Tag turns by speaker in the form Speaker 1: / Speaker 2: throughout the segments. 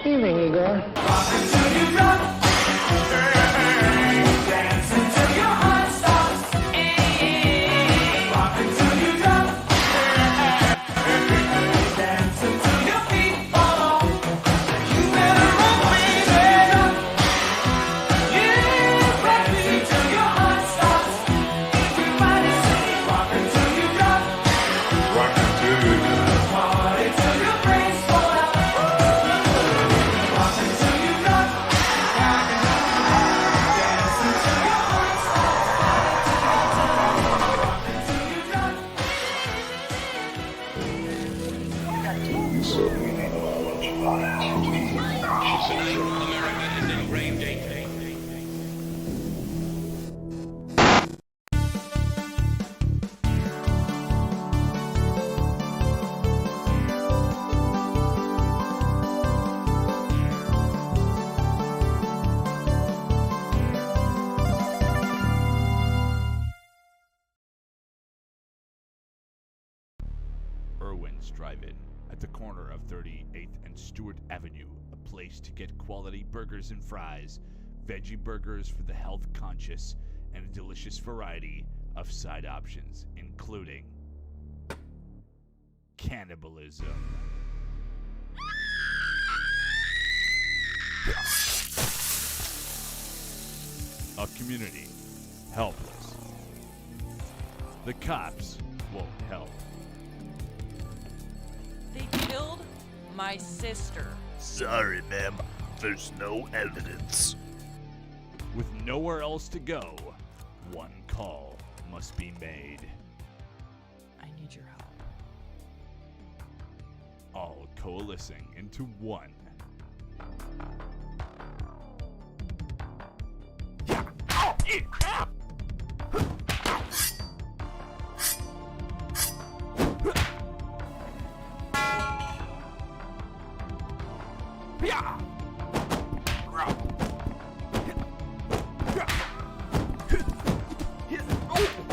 Speaker 1: Evening, Igor.
Speaker 2: Rockin' till you drop. Dancing till your heart stops. Rockin' till you drop. Dancing till your feet fall off. You better run, baby, up. Yeah, rockin' till your heart stops. Everybody sing, rockin' till you drop.
Speaker 3: Rockin' till you drop.
Speaker 2: Party till your brains fall out. Rockin' till you drop. Dancing till your heart stops. Rockin' till you drop.
Speaker 4: Irwin's Drive-In at the corner of 38th and Stewart Avenue, a place to get quality burgers and fries, veggie burgers for the health conscious, and a delicious variety of side options, including cannibalism. A community helpless. The cops won't help.
Speaker 5: They killed my sister.
Speaker 6: Sorry, ma'am. There's no evidence.
Speaker 4: With nowhere else to go, one call must be made.
Speaker 5: I need your help.
Speaker 4: All coalescing into one.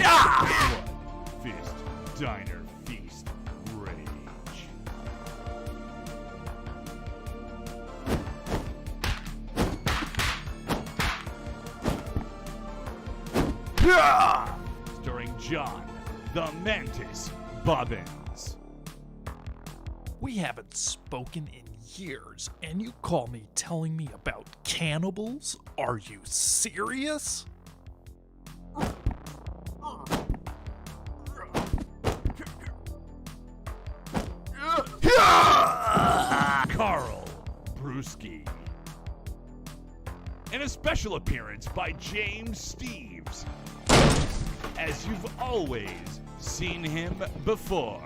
Speaker 4: Blood, fist, diner, feast, rage. Starring John, the Mantis Bobbins.
Speaker 7: We haven't spoken in years, and you call me telling me about cannibals? Are you serious?
Speaker 4: Carl Brewski. And a special appearance by James Steves, as you've always seen him before.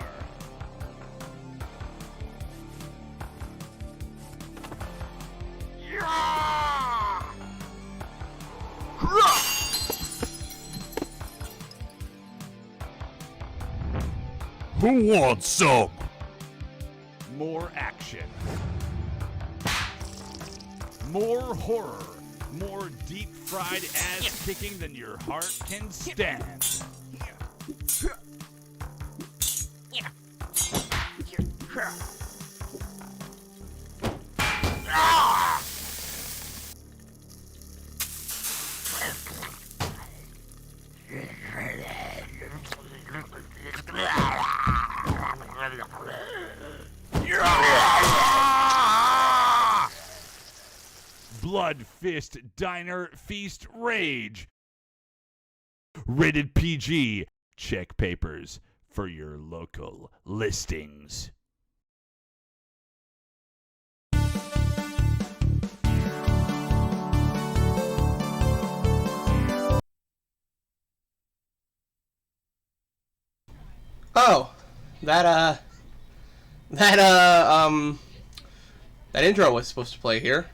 Speaker 6: Who wants some?
Speaker 4: More action. More horror. More deep-fried ass-kicking than your heart can stand. Blood, fist, diner, feast, rage. Rated PG. Check papers for your local listings.
Speaker 8: Oh, that intro was supposed to play here.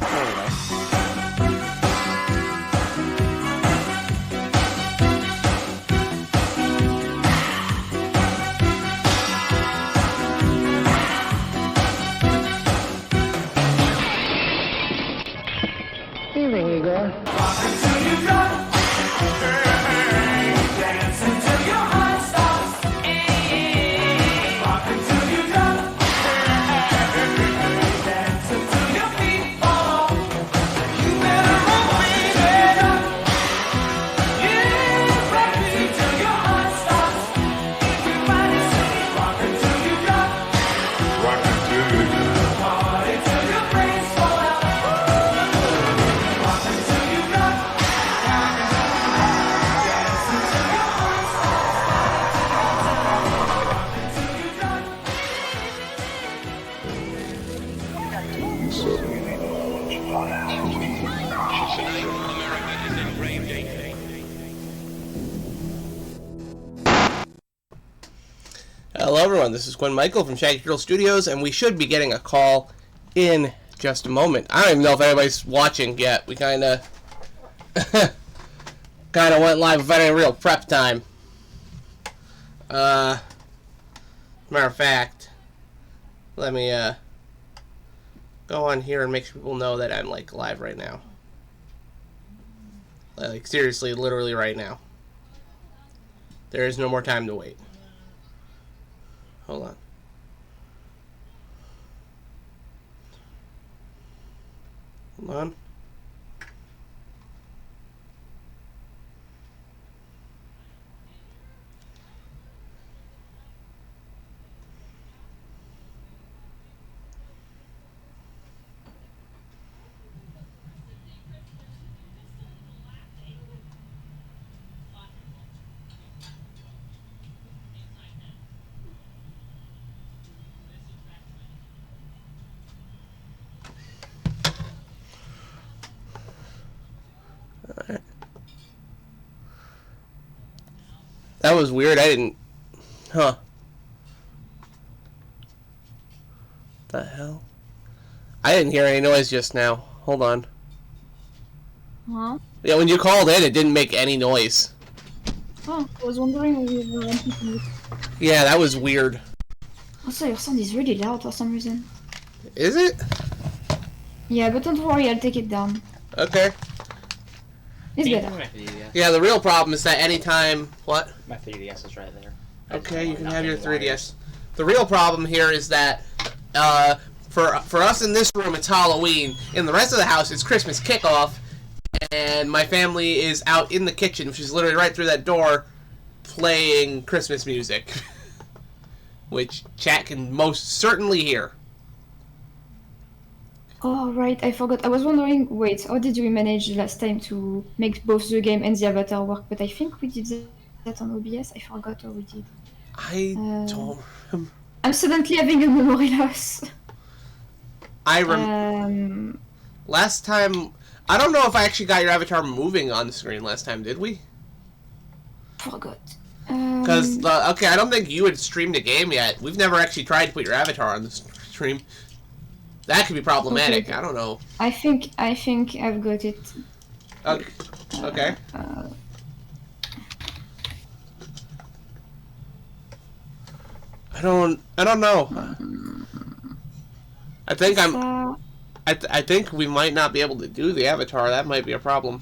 Speaker 8: There we go.
Speaker 1: go.
Speaker 2: Until you drop. Dance until your heart stops. Rock until you drop. Dance until your feet fall off. You better run, baby. Yeah, rock until your heart stops. Everybody sing. Rock until you drop.
Speaker 3: Rock until you drop.
Speaker 2: Party till your brains fall out. Rock until you drop. Dance until your heart stops. Rock until you drop.
Speaker 8: Hello everyone, this is Quinn Michael from Shaggy Turtle Studios, and we should be getting a call in just a moment. I don't even know if anybody's watching yet. We kinda went live without any real prep time. Matter of fact, let me go on here and make sure people know that I'm like live right now. Like seriously, literally right now. There is no more time to wait. Hold on. Hold on. Alright. That was weird. I didn't. Huh. The hell? I didn't hear any noise just now. Hold on.
Speaker 9: Huh?
Speaker 8: Yeah, when you called in, it didn't make any noise.
Speaker 9: Oh, I was wondering if you were on.
Speaker 8: Yeah, that was weird.
Speaker 9: Also, your sound is really loud for some reason.
Speaker 8: Is it?
Speaker 9: Yeah, but don't worry, I'll take it down.
Speaker 8: Okay.
Speaker 9: It's better.
Speaker 10: My 3DS.
Speaker 8: Yeah, the real problem is that anytime... What?
Speaker 10: My 3DS is right there.
Speaker 8: Okay, you can have your 3DS. The real problem here is that, for us in this room, it's Halloween. In the rest of the house, it's Christmas kickoff, and my family is out in the kitchen, which is literally right through that door, playing Christmas music. Which chat can most certainly hear.
Speaker 9: Oh, right, I forgot. I was wondering, wait, how did we manage last time to make both the game and the avatar work? But I think we did that on OBS. I forgot how we did.
Speaker 8: I don't remember.
Speaker 9: I'm suddenly having a memory loss.
Speaker 8: Last time... I don't know if I actually got your avatar moving on the screen last time, did we?
Speaker 9: Forgot.
Speaker 8: Because, okay, I don't think you had streamed a game yet. We've never actually tried to put your avatar on the stream. That could be problematic.
Speaker 9: Okay.
Speaker 8: I don't know.
Speaker 9: I think I've got it.
Speaker 8: Okay. Okay. I don't know. I think I think we might not be able to do the avatar. That might be a problem.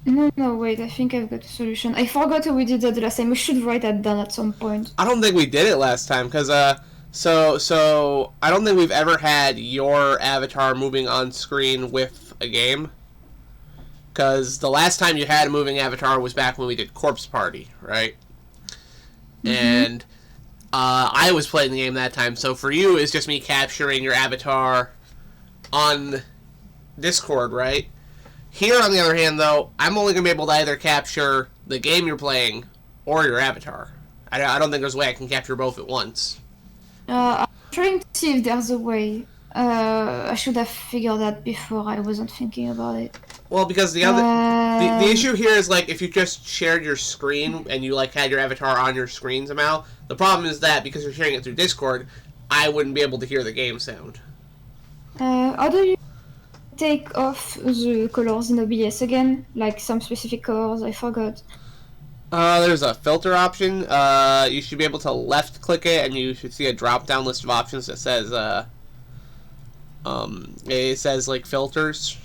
Speaker 9: No, wait, I think I've got a solution. I forgot how we did that the last time. We should write that down at some point.
Speaker 8: I don't think we did it last time, because, so I don't think we've ever had your avatar moving on screen with a game. Because the last time you had a moving avatar was back when we did Corpse Party, right? Mm-hmm. And I was playing the game that time, so for you, it's just me capturing your avatar on Discord, right? Here, on the other hand, though, I'm only going to be able to either capture the game you're playing or your avatar. I don't think there's a way I can capture both at once.
Speaker 9: I'm trying to see if there's a way. I should have figured that before. I wasn't thinking about it.
Speaker 8: Well, because the issue here is, like, if you just shared your screen and you, like, had your avatar on your screen somehow, the problem is that because you're sharing it through Discord, I wouldn't be able to hear the game sound.
Speaker 9: How do you take off the colors in OBS again? Like some specific colors? I forgot.
Speaker 8: There's a filter option. You should be able to left click it and you should see a drop down list of options that says, it says like filters.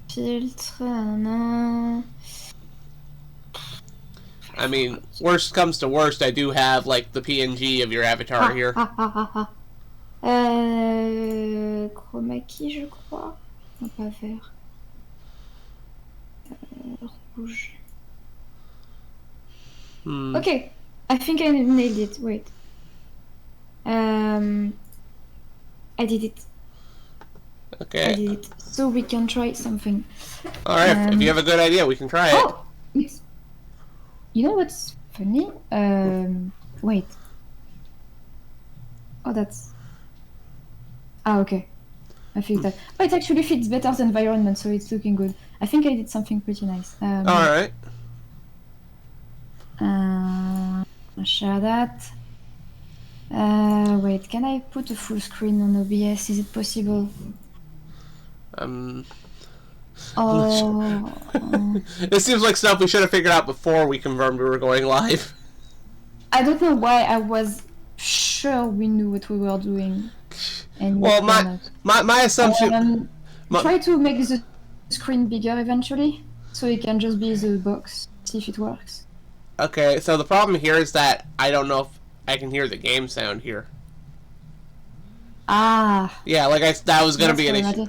Speaker 9: Filtre, nan.
Speaker 8: I mean, worst comes to worst, I do have like the PNG of your avatar here.
Speaker 9: Chroma key, je crois. Non, pas vert. Rouge. Okay, I think I nailed it. Wait. I did it. I
Speaker 8: Okay.
Speaker 9: did it. So we can try something.
Speaker 8: All right. If you have a good idea, we can try it.
Speaker 9: Oh! It's... You know what's funny? Wait. Oh, that's... Ah, okay. I fixed that. Oh, it actually fits better than environment, so it's looking good. I think I did something pretty nice.
Speaker 8: All right.
Speaker 9: I'll share that. Wait, can I put a full screen on OBS? Is it possible? Oh.
Speaker 8: This seems like stuff we should have figured out before we confirmed we were going live.
Speaker 9: I don't know why I was sure we knew what we were doing. And
Speaker 8: Well, my assumption.
Speaker 9: Try to make the screen bigger eventually, so it can just be the box. See if it works.
Speaker 8: Okay, so the problem here is that I don't know if I can hear the game sound here.
Speaker 9: Ah.
Speaker 8: Yeah, like that was gonna be an issue.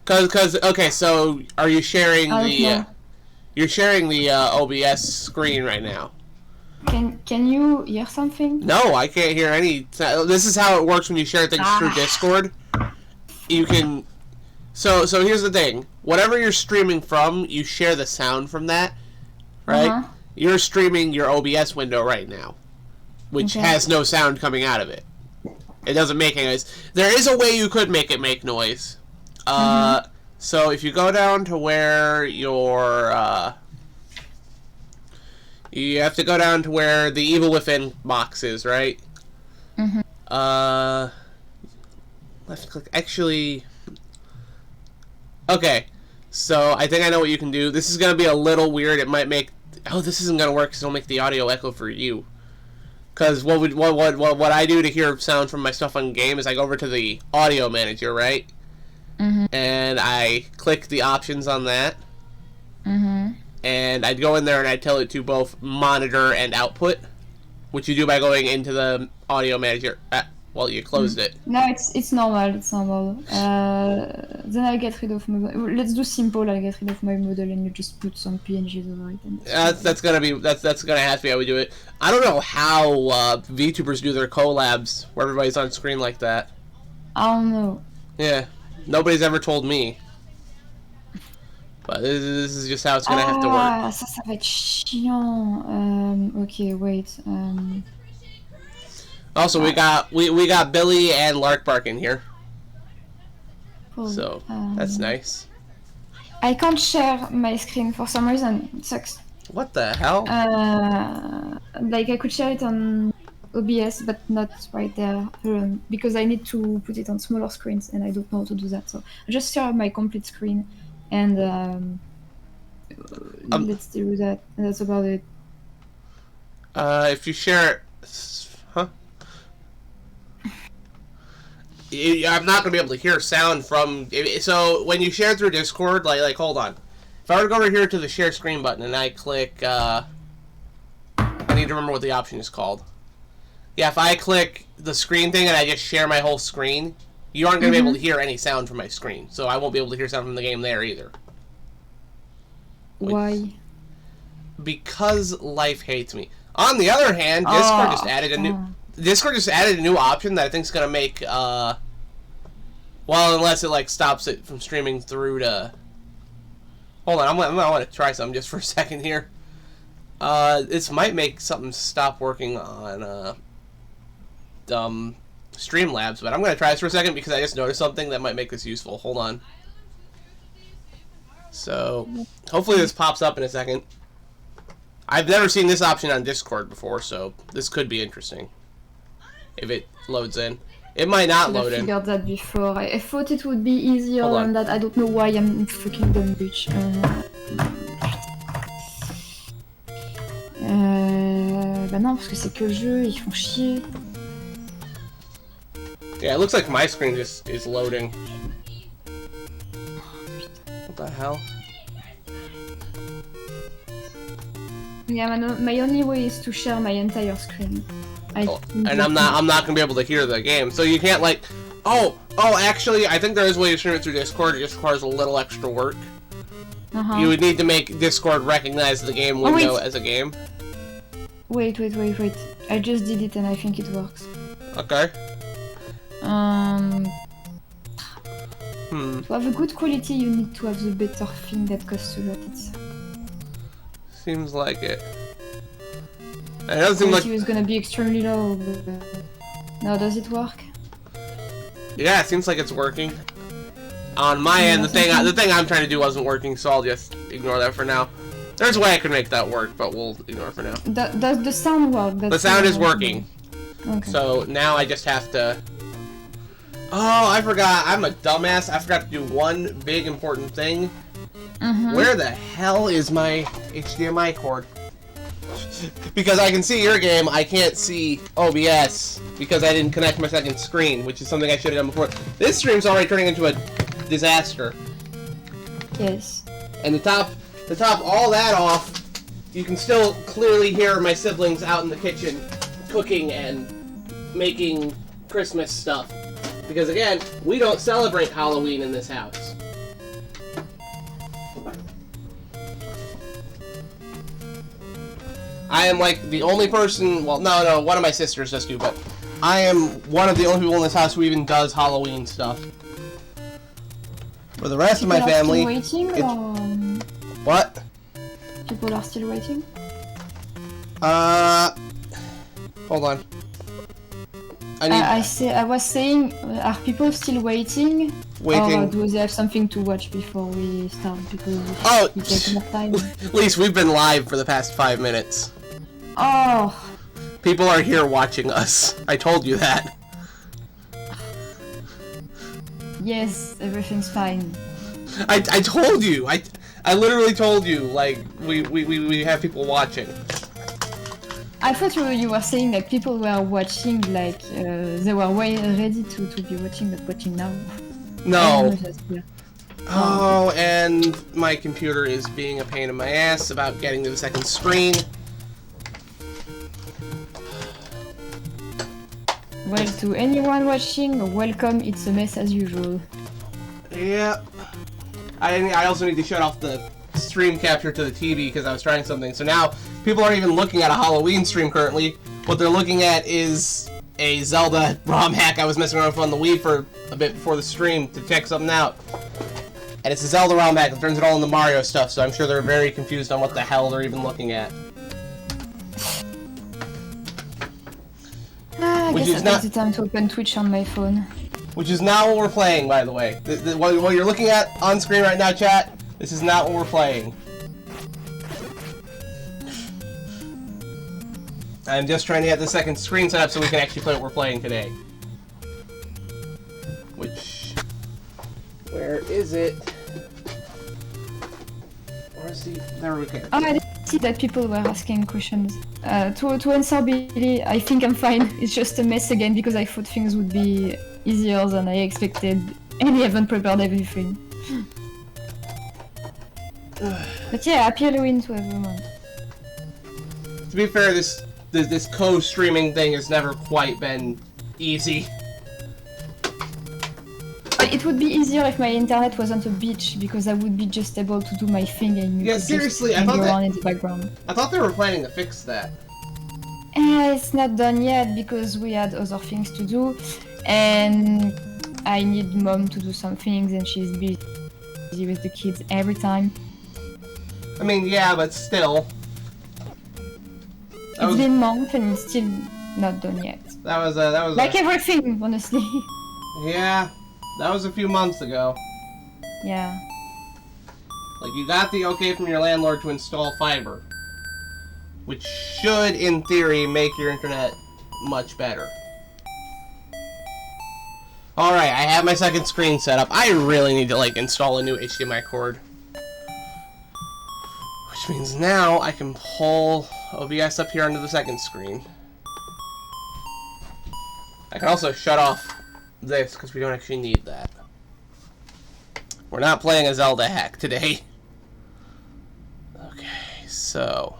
Speaker 8: Okay, so are you sharing the? You're sharing the OBS screen right now.
Speaker 9: Can you hear something?
Speaker 8: No, I can't hear any. This is how it works when you share things through Discord. You can. So here's the thing. Whatever you're streaming from, you share the sound from that, right? You're streaming your OBS window right now, which has no sound coming out of it. It doesn't make any noise. There is a way you could make it make noise. So if you go down to where your you have to go down to where the Evil Within box is, right? Left click. Actually, okay. So I think I know what you can do. This is gonna be a little weird. It might make. Oh, this isn't gonna work because it'll make the audio echo for you. Because what I do to hear sound from my stuff on game is I go over to the audio manager, right? And I click the options on that. And I'd go in there and I'd tell it to both monitor and output, which you do by going into the audio manager. Well, you closed it.
Speaker 9: No, it's normal. It's normal. Then I'll get rid of my. Let's do simple. I'll get rid of my model, and you just put some PNGs over it. And
Speaker 8: that's gonna have to be how we do it. I don't know how VTubers do their collabs where everybody's on screen like that.
Speaker 9: I don't know.
Speaker 8: Yeah, nobody's ever told me. But this is just how it's gonna have to work.
Speaker 9: Ça va être chiant. Okay, wait.
Speaker 8: Also, we got Billy and Lark Bark in here,
Speaker 9: Cool.
Speaker 8: so that's nice.
Speaker 9: I can't share my screen for some reason. It sucks.
Speaker 8: What the hell?
Speaker 9: Like I could share it on OBS, but not right there because I need to put it on smaller screens, and I don't know how to do that. So I just share my complete screen, and let's do that. That's about it.
Speaker 8: If you share it, huh? I'm not gonna be able to hear sound from. So when you share through Discord, like hold on. If I were to go over here to the share screen button and I click, I need to remember what the option is called. Yeah, if I click the screen thing and I just share my whole screen, you aren't gonna be able to hear any sound from my screen. So I won't be able to hear sound from the game there either.
Speaker 9: Why?
Speaker 8: Because life hates me. On the other hand, Discord just added a new. Discord just added a new option that I think is gonna make. Well, unless it like stops it from streaming through to. Hold on, I want to try something just for a second here. This might make something stop working on Streamlabs, but I'm gonna try this for a second because I just noticed something that might make this useful. Hold on. So, hopefully this pops up in a second. I've never seen this option on Discord before, so this could be interesting. If it loads in. It might not load in.
Speaker 9: I figured that before. I thought it would be easier than that. I don't know why I'm fucking dumb bitch. Bah non, parce que c'est que le jeu, ils font chier.
Speaker 8: Yeah, it looks like my screen just is loading. hell?
Speaker 9: Yeah, my only way is to share my entire screen.
Speaker 8: And I'm not gonna be able to hear the game, so you can't like. Oh, actually, I think there is a way to stream it through Discord. It just requires a little extra work. You would need to make Discord recognize the game window as a game.
Speaker 9: Wait. I just did it and I think it works.
Speaker 8: Okay.
Speaker 9: To have a good quality, you need to have the better thing that costs a lot.
Speaker 8: Seems like it. It doesn't seem like
Speaker 9: it was gonna be extremely low, but now does it work?
Speaker 8: Yeah, it seems like it's working. On my end, the thing I'm trying to do wasn't working, so I'll just ignore that for now. There's a way I can make that work, but we'll ignore it for now.
Speaker 9: Does the sound work?
Speaker 8: The sound is working.
Speaker 9: Okay.
Speaker 8: So now I just have to. Oh, I forgot. I'm a dumbass. I forgot to do one big important thing. Where the hell is my HDMI cord? Because I can see your game, I can't see OBS because I didn't connect my second screen, which is something I should have done before. This stream's already turning into a disaster.
Speaker 9: Yes.
Speaker 8: And to top all that off, you can still clearly hear my siblings out in the kitchen cooking and making Christmas stuff. Because again, we don't celebrate Halloween in this house. I am like the only person, well, no, one of my sisters does too, but I am one of the only people in this house who even does Halloween stuff. For the rest of my family,
Speaker 9: People are still waiting,
Speaker 8: what?
Speaker 9: People are still waiting?
Speaker 8: Hold on.
Speaker 9: I was saying, are people still waiting?
Speaker 8: Waiting.
Speaker 9: Or do they have something to watch before we start? Because we take more time.
Speaker 8: At least we've been live for the past 5 minutes.
Speaker 9: Oh.
Speaker 8: People are here watching us. I told you that.
Speaker 9: Yes, everything's fine.
Speaker 8: I told you. I literally told you. Like we have people watching.
Speaker 9: I thought you were saying that people were watching, like they were ready to be watching, but watching now.
Speaker 8: No. Oh, and my computer is being a pain in my ass about getting to the second screen.
Speaker 9: Well, to anyone watching, welcome. It's a mess as usual.
Speaker 8: Yeah. I also need to shut off the stream capture to the TV because I was trying something. So now people aren't even looking at a Halloween stream currently. What they're looking at is a Zelda ROM hack I was messing around with on the Wii for a bit before the stream to check something out. And it's a Zelda ROM hack that turns it all into Mario stuff, so I'm sure they're very confused on what the hell they're even looking at.
Speaker 9: I guess it's the time to open Twitch on my phone.
Speaker 8: Which is not what we're playing, by the way. What you're looking at on screen right now, chat, this is not what we're playing. I'm just trying to get the second screen set up so we can actually play what we're playing today. Where is it? Where's the... There we go.
Speaker 9: Oh, I didn't see that people were asking questions. To answer Billy, I think I'm fine. It's just a mess again because I thought things would be easier than I expected, and I haven't prepared everything. But yeah, happy Halloween to everyone.
Speaker 8: To be fair, this co-streaming thing has never quite been easy.
Speaker 9: It would be easier if my internet wasn't a bitch, because I would be just able to do my thing and you could
Speaker 8: seriously,
Speaker 9: just hang around in the background.
Speaker 8: I thought they were planning to fix that.
Speaker 9: It's not done yet because we had other things to do, and I need mom to do some things and she's busy with the kids every time.
Speaker 8: I mean, yeah, but still.
Speaker 9: It's been months and it's still not done yet.
Speaker 8: That was
Speaker 9: like everything, honestly.
Speaker 8: Yeah, that was a few months ago.
Speaker 9: Yeah.
Speaker 8: Like, you got the okay from your landlord to install fiber, which should, in theory, make your internet much better. Alright, I have my second screen set up. I really need to, like, install a new HDMI cord. Which means now I can pull OBS up here onto the second screen. I can also shut off this, because we don't actually need that. We're not playing a Zelda hack today. Okay, so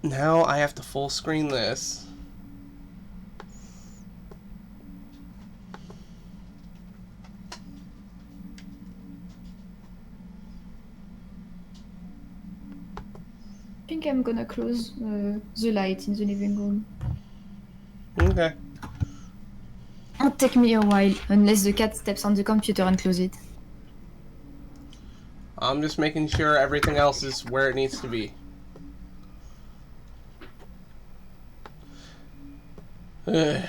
Speaker 8: now I have to full screen this.
Speaker 9: I think I'm gonna close the light in the living room.
Speaker 8: Okay.
Speaker 9: It'll take me a while, unless the cat steps on the computer and close it.
Speaker 8: I'm just making sure everything else is where it needs to be. Thing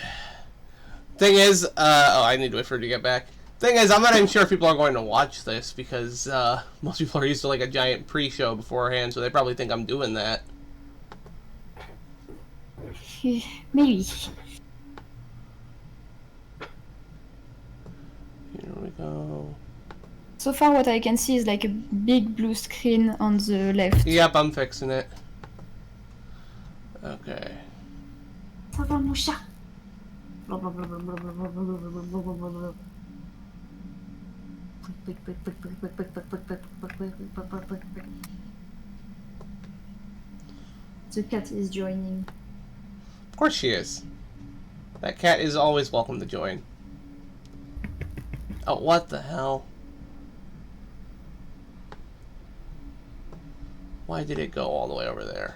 Speaker 8: is, oh, I need to wait for her to get back. Thing is, I'm not even sure if people are going to watch this because most people are used to like a giant pre-show beforehand, so they probably think I'm doing that.
Speaker 9: Maybe.
Speaker 8: Here we go.
Speaker 9: So far what I can see is like a big blue screen on the left.
Speaker 8: Yep, I'm fixing it. Okay.
Speaker 9: Ça va, mon chat? The cat is joining.
Speaker 8: Of course she is. That cat is always welcome to join. Oh, what the hell? Why did it go all the way over there?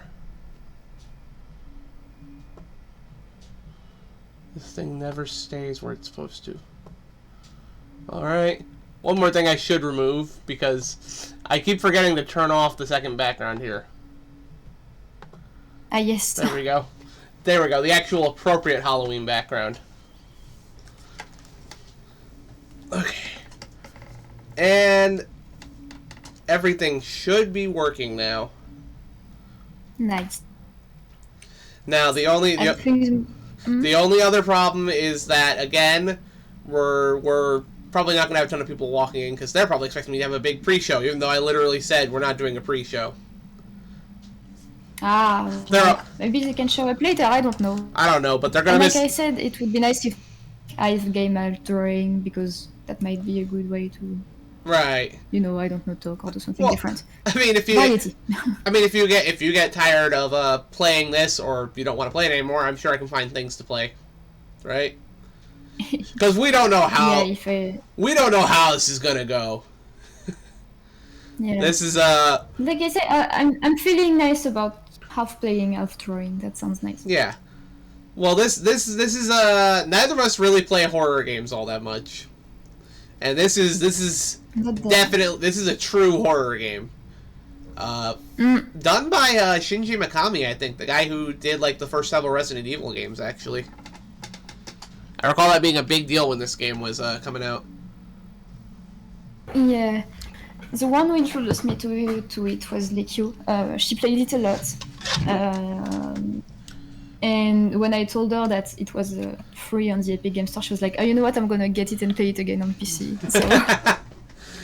Speaker 8: This thing never stays where it's supposed to. Alright. One more thing I should remove, because I keep forgetting to turn off the second background here.
Speaker 9: Ah, yes.
Speaker 8: There we go. There we go. The actual appropriate Halloween background. Okay. And everything should be working now.
Speaker 9: Nice.
Speaker 8: Now the only the only other problem is that again we're probably not gonna have a ton of people walking in because they're probably expecting me to have a big pre-show, even though I literally said we're not doing a pre-show.
Speaker 9: Ah,
Speaker 8: They're-
Speaker 9: maybe they can show up later. I don't know.
Speaker 8: I don't know, but they're gonna
Speaker 9: And
Speaker 8: miss.
Speaker 9: like I said, it would be nice if I have game altering because that might be a good way to,
Speaker 8: Right.
Speaker 9: you know, I don't know, talk or do something
Speaker 8: Well,
Speaker 9: different.
Speaker 8: I mean, if you
Speaker 9: Variety.
Speaker 8: if you get tired of playing this or you don't want to play it anymore, I'm sure I can find things to play, right? Because we don't know how
Speaker 9: Yeah,
Speaker 8: we don't know how this is gonna go.
Speaker 9: yeah.
Speaker 8: This is
Speaker 9: Like I said, I'm feeling nice about half playing, half drawing. That sounds nice.
Speaker 8: yeah. Well, this is neither of us really play horror games all that much, and this is
Speaker 9: Not that-
Speaker 8: definitely this is a true horror game. Done by Shinji Mikami, I think, the guy who did like the first several Resident Evil games. Actually, I recall that being a big deal when this game was coming out.
Speaker 9: Yeah. The one who introduced me to it was Likyu. She played it a lot. And when I told her that it was free on the Epic Game Store, she was like, oh, you know what, I'm gonna get it and play it again on PC. So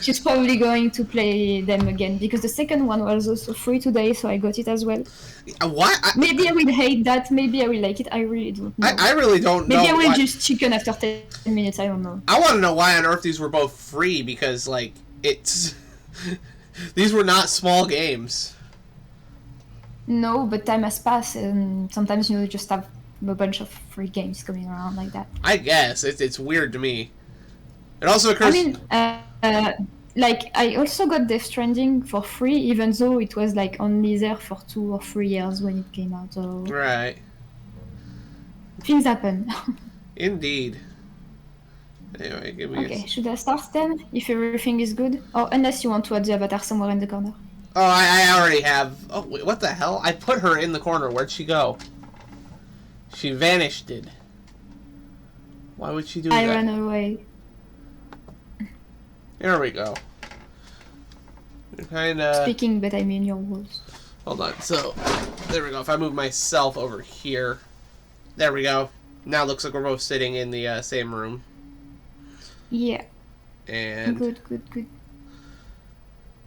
Speaker 9: she's probably going to play them again, because the second one was also free today, so I got it as well.
Speaker 8: What?
Speaker 9: Maybe I will hate that, maybe I will like it, I really don't know.
Speaker 8: I really don't know.
Speaker 9: Maybe I will
Speaker 8: why.
Speaker 9: just chicken after 10 minutes, I don't know.
Speaker 8: I want to know why on earth these were both free, because like it's these were not small games.
Speaker 9: No, but time has passed, and sometimes you just have a bunch of free games coming around like that.
Speaker 8: I guess it's weird to me. It also occurs.
Speaker 9: I mean, like I also got Death Stranding for free, even though it was like only there for 2 or 3 years when it came out. So
Speaker 8: Right.
Speaker 9: things happen.
Speaker 8: Indeed. Anyway, give me.
Speaker 9: Okay, should I start then? If everything is good, or unless you want to add the avatar somewhere in the corner.
Speaker 8: Oh, I already have. Oh, wait, what the hell? I put her in the corner. Where'd she go? She vanished. Why would she do
Speaker 9: I
Speaker 8: that?
Speaker 9: ran away.
Speaker 8: Here we go. Kind of.
Speaker 9: Speaking, but I mean your words.
Speaker 8: Hold on. So, there we go. If I move myself over here, there we go. Now it looks like we're both sitting in the same room.
Speaker 9: Yeah.
Speaker 8: And
Speaker 9: Good.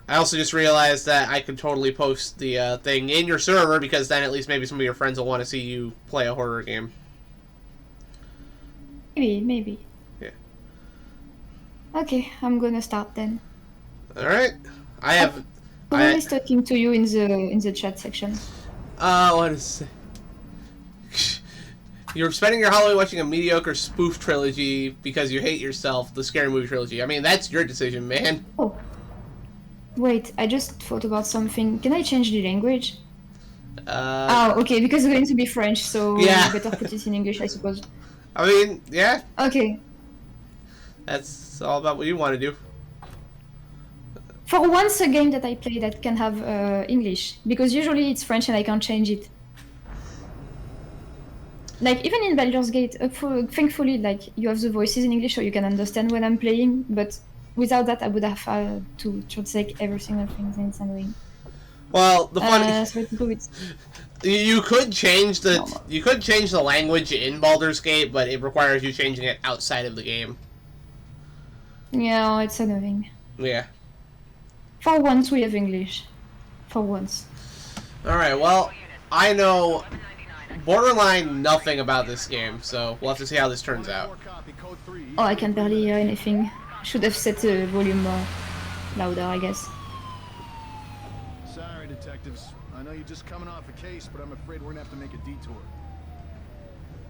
Speaker 8: I also just realized that I could totally post the thing in your server, because then at least maybe some of your friends will want to see you play a horror game.
Speaker 9: Maybe.
Speaker 8: Yeah.
Speaker 9: Okay, I'm gonna start then.
Speaker 8: All right. I have.
Speaker 9: Who is talking to you in the chat section?
Speaker 8: What is? You're spending your holiday watching a mediocre spoof trilogy because you hate yourself, the scary movie trilogy. I mean, that's your decision, man.
Speaker 9: Oh, wait, I just thought about something. Can I change the language? Oh, okay, because it's going to be French, so
Speaker 8: Yeah.
Speaker 9: better put it in English, I suppose.
Speaker 8: I mean, yeah,
Speaker 9: Okay.
Speaker 8: that's all about what you want to do.
Speaker 9: For once, a game that I play that can have English, because usually it's French and I can't change it. Like, even in Baldur's Gate, thankfully, like, you have the voices in English so you can understand when I'm playing, but without that, I would have to translate every single thing, and it's annoying.
Speaker 8: Well, the funny
Speaker 9: So to do it.
Speaker 8: you could change the language in Baldur's Gate, but it requires you changing it outside of the game.
Speaker 9: Yeah, it's annoying.
Speaker 8: Yeah.
Speaker 9: For once, we have English. For once.
Speaker 8: All right. Well, I know borderline nothing about this game, so we'll have to see how this turns out.
Speaker 9: Oh, I can barely hear anything. Should have set the volume louder, I guess.
Speaker 10: Sorry, detectives. I know you're just coming off a case, but I'm afraid we're gonna have to make a detour.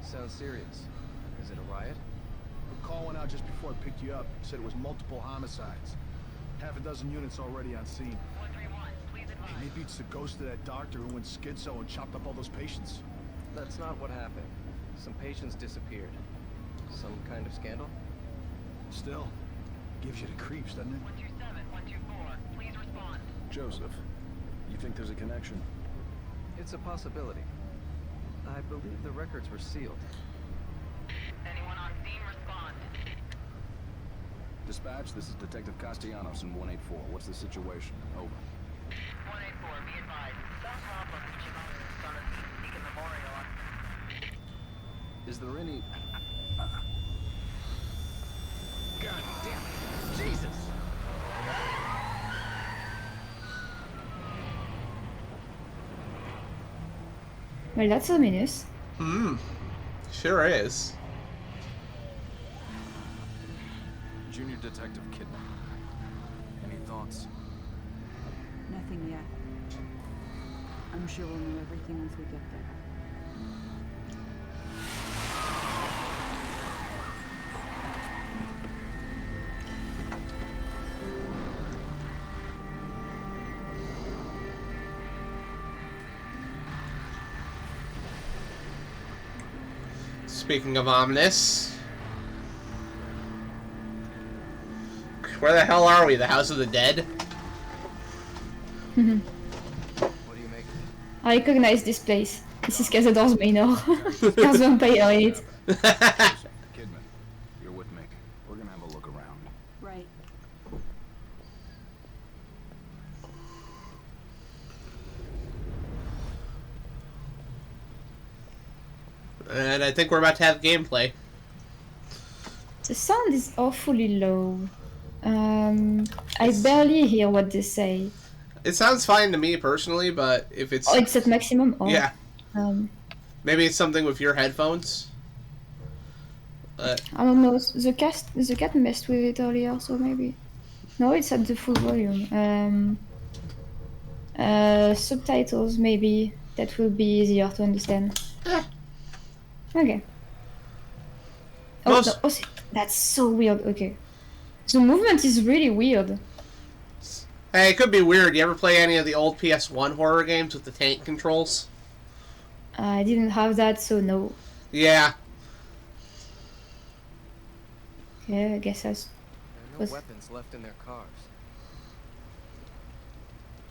Speaker 11: Sounds serious. Is it a riot?
Speaker 10: A call went out just before I picked you up. Said it was multiple homicides. Half a dozen units already on scene.
Speaker 11: 131, please advise.
Speaker 10: Maybe it's the ghost of that doctor who went schizo and chopped up all those patients.
Speaker 11: That's not what happened. Some patients disappeared. Some kind of scandal?
Speaker 10: Still, gives you the creeps, doesn't it?
Speaker 11: 127, 124, please respond.
Speaker 10: Joseph, you think there's a connection?
Speaker 11: It's a possibility. I believe the records were sealed.
Speaker 2: Anyone on scene, respond.
Speaker 10: Dispatch, this is Detective Castellanos in 184. What's the situation? Over.
Speaker 2: 184, be advised. Some problem with Shimano's son of Beacon Memorial on...
Speaker 10: Is there any...
Speaker 11: God damn it! Jesus!
Speaker 9: Well, that's ominous.
Speaker 8: Sure is.
Speaker 10: Junior Detective Kidman. Any thoughts?
Speaker 12: Nothing yet. I'm sure we'll know everything once we get there.
Speaker 8: Speaking of ominous, where the hell are we? The House of the Dead?
Speaker 11: What do you make of it?
Speaker 9: I recognize this place. This is Cazador's Manor. There's vampire in it.
Speaker 10: Kidman, you're with me. We're gonna have a look around.
Speaker 12: Right.
Speaker 8: And I think we're about to have gameplay.
Speaker 9: The sound is awfully low. I barely hear what they say.
Speaker 8: It sounds fine to me personally, but if it's...
Speaker 9: Oh, it's at maximum? Oh.
Speaker 8: Yeah.
Speaker 9: Um,
Speaker 8: Maybe it's something with your headphones.
Speaker 9: I don't know. The cat messed with it earlier, so maybe. No, it's at the full volume. Subtitles, maybe. That will be easier to understand. Okay. Oh,
Speaker 8: Most-
Speaker 9: no, that's so weird. Okay. The movement is really weird.
Speaker 8: Hey, it could be weird. You ever play any of the old PS1 horror games with the tank controls?
Speaker 9: I didn't have that, so no.
Speaker 8: Yeah.
Speaker 9: Yeah, I guess that's...
Speaker 11: There are no weapons left in their cars.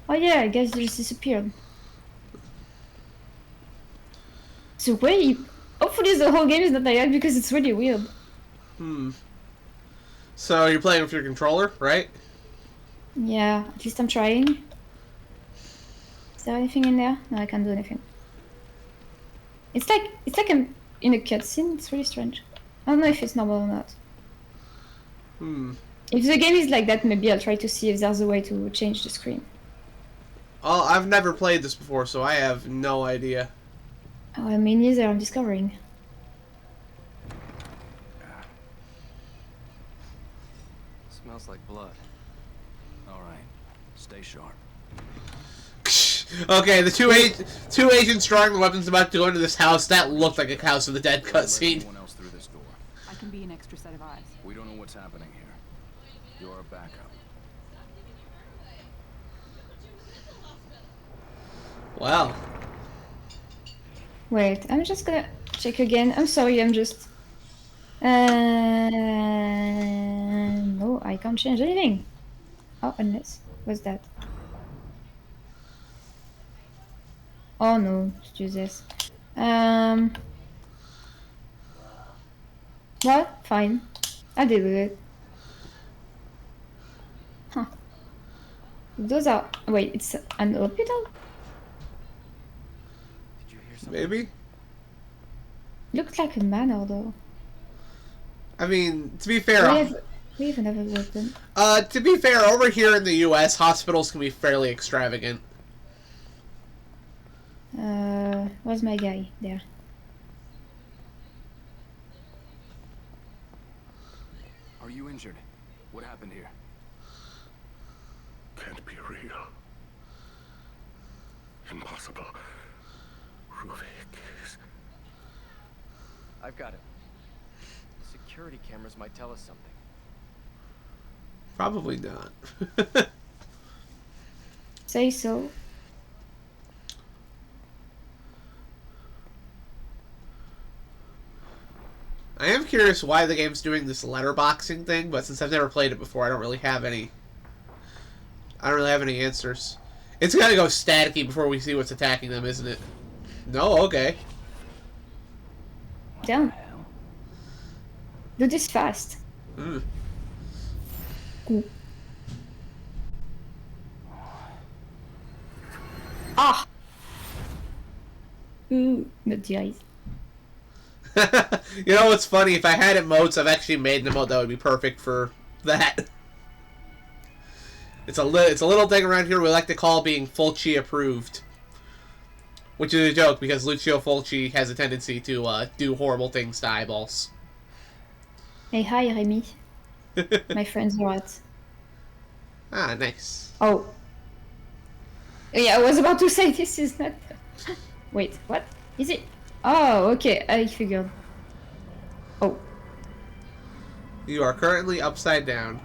Speaker 9: Oh yeah, I guess they just disappeared. The way... Hopefully the whole game is not like that because it's really weird.
Speaker 8: So you're playing with your controller, right?
Speaker 9: Yeah, at least I'm trying. Is there anything in there? No, I can't do anything. It's like I'm in a cutscene. It's really strange. I don't know if it's normal or not. If the game is like that, maybe I'll try to see if there's a way to change the screen.
Speaker 8: Oh, I've never played this before, so I have no idea.
Speaker 9: Oh, me neither. I'm discovering.
Speaker 11: Looks like blood.
Speaker 10: All right, stay sharp.
Speaker 8: Okay, the two agents drawing the weapons about to go into this house, that looked like a House of the Dead cutscene.
Speaker 10: Anyone else through this door?
Speaker 12: I can be an extra set of eyes.
Speaker 10: We don't know what's happening here. You're our backup.
Speaker 8: Wow.
Speaker 9: Wait, I'm just gonna check again. I'm sorry, I'm just... no, I can't change anything. Oh, unless... What's that? Oh no, let's do this. Well, fine. I deal with it. Huh. Those are... Wait, it's an hospital?
Speaker 11: Did you hear something?
Speaker 8: Maybe?
Speaker 9: Looks like a manor though.
Speaker 8: I mean, to be fair...
Speaker 9: We even have a weapon.
Speaker 8: To be fair, over here in the US, hospitals can be fairly extravagant.
Speaker 9: Where's my guy? There.
Speaker 10: Are you injured? What happened here?
Speaker 6: Can't be real. Impossible. Ruvik is...
Speaker 11: I've got it. The security cameras might tell us something.
Speaker 8: Probably not.
Speaker 9: Say so.
Speaker 8: I am curious why the game's doing this letterboxing thing, but since I've never played it before, I don't really have any answers. It's gotta go staticky before we see what's attacking them, isn't it? No? Okay.
Speaker 9: Down. Do this fast.
Speaker 8: Mm.
Speaker 9: Cool. Ah! Ooh, not the eyes.
Speaker 8: You know what's funny? If I had emotes, I've actually made an emote that would be perfect for that. It's a little thing around here we like to call being Fulci approved. Which is a joke, because Lucio Fulci has a tendency to do horrible things to eyeballs.
Speaker 9: Hey, hi, Remy. My friend's rat.
Speaker 8: Ah, nice.
Speaker 9: Oh. Yeah, I was about to say this is not... Wait, what? Is it? Oh, okay, I figured. Oh.
Speaker 8: You are currently upside down.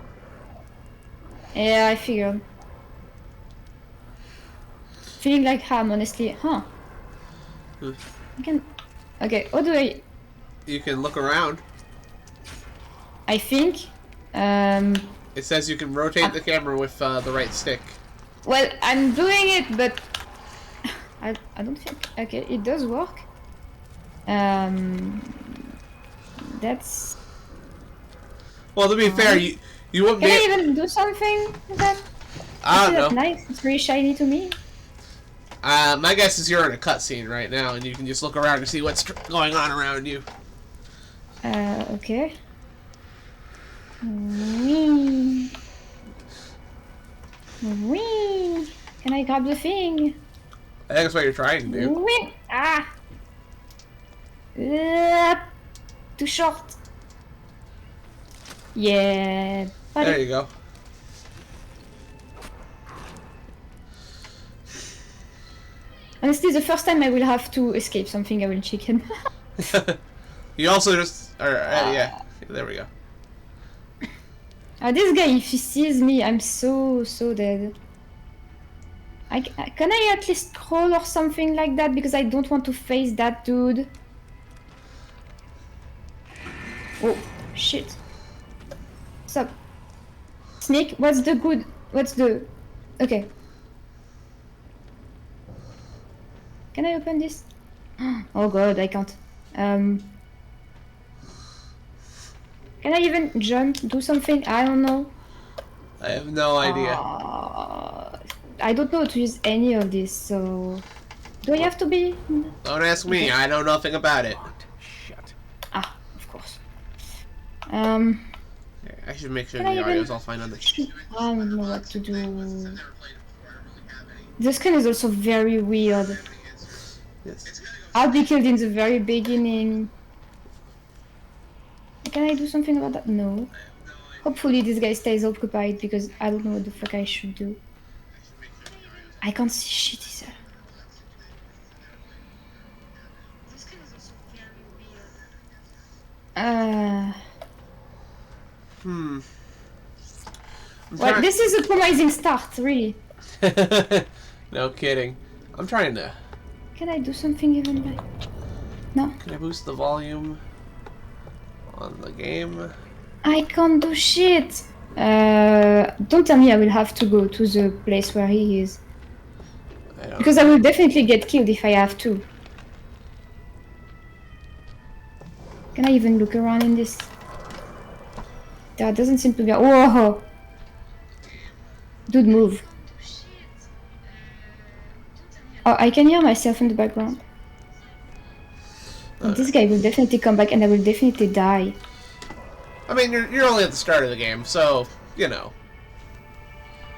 Speaker 9: Yeah, I figured. Feeling like ham, honestly. Huh. I can... Okay, how do I...
Speaker 8: You can look around.
Speaker 9: I think...
Speaker 8: It says you can rotate the camera with the right stick.
Speaker 9: Well, I'm doing it, but... I don't think... Okay, it does work. That's...
Speaker 8: Well, to be fair, you wouldn't
Speaker 9: Can
Speaker 8: be...
Speaker 9: I even do something with that?
Speaker 8: I don't know.
Speaker 9: That's nice. It's really shiny to me.
Speaker 8: My guess is you're in a cutscene right now, and you can just look around and see what's going on around you.
Speaker 9: Okay. Whee. Whee. Can I grab the thing?
Speaker 8: I think that's what you're trying to do.
Speaker 9: Whee. Ah. Too short. Yeah.
Speaker 8: There you go.
Speaker 9: Honestly, the first time I will have to escape something, I will check him.
Speaker 8: You also just... yeah, there we go.
Speaker 9: This guy, if he sees me, I'm so dead. Can I at least crawl or something like that? Because I don't want to face that dude. Oh, shit. What's up? Snake, what's the good... What's the... Okay. Can I open this? Oh god, I can't. Can I even jump? Do something? I don't know.
Speaker 8: I have no idea.
Speaker 9: I don't know how to use any of this, so... Do I have to be...
Speaker 8: Don't ask me, I know nothing about it.
Speaker 9: Ah, of course.
Speaker 8: I should make sure
Speaker 9: Can I
Speaker 8: the
Speaker 9: even-
Speaker 8: audio's all fine on this.
Speaker 9: I don't know what to do. The screen is also very weird.
Speaker 8: Yes.
Speaker 9: I'll be killed in the very beginning. Can I do something about that? No. Hopefully this guy stays occupied because I don't know what the fuck I should do. I can't see shit either. Well, this is a promising start, really.
Speaker 8: No kidding. I'm trying to...
Speaker 9: Can I do something even like... No.
Speaker 8: Can I boost the volume on the game?
Speaker 9: I can't do shit! Don't tell me I will have to go to the place where he is. Because I will definitely get killed if I have to. Can I even look around in this? There doesn't seem to be a... Whoa! Dude, move. Oh, I can hear myself in the background. This guy will definitely come back and I will definitely die.
Speaker 8: I mean, you're only at the start of the game, so, you know.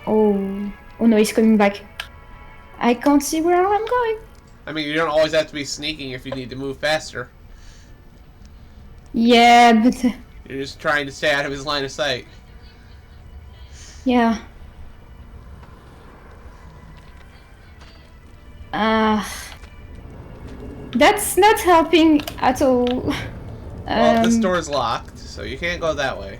Speaker 9: Oh. Oh no, he's coming back. I can't see where I'm going.
Speaker 8: I mean, you don't always have to be sneaking if you need to move faster.
Speaker 9: Yeah, but...
Speaker 8: You're just trying to stay out of his line of sight.
Speaker 9: Yeah. That's not helping at all.
Speaker 8: Well, this door's locked, so you can't go that way.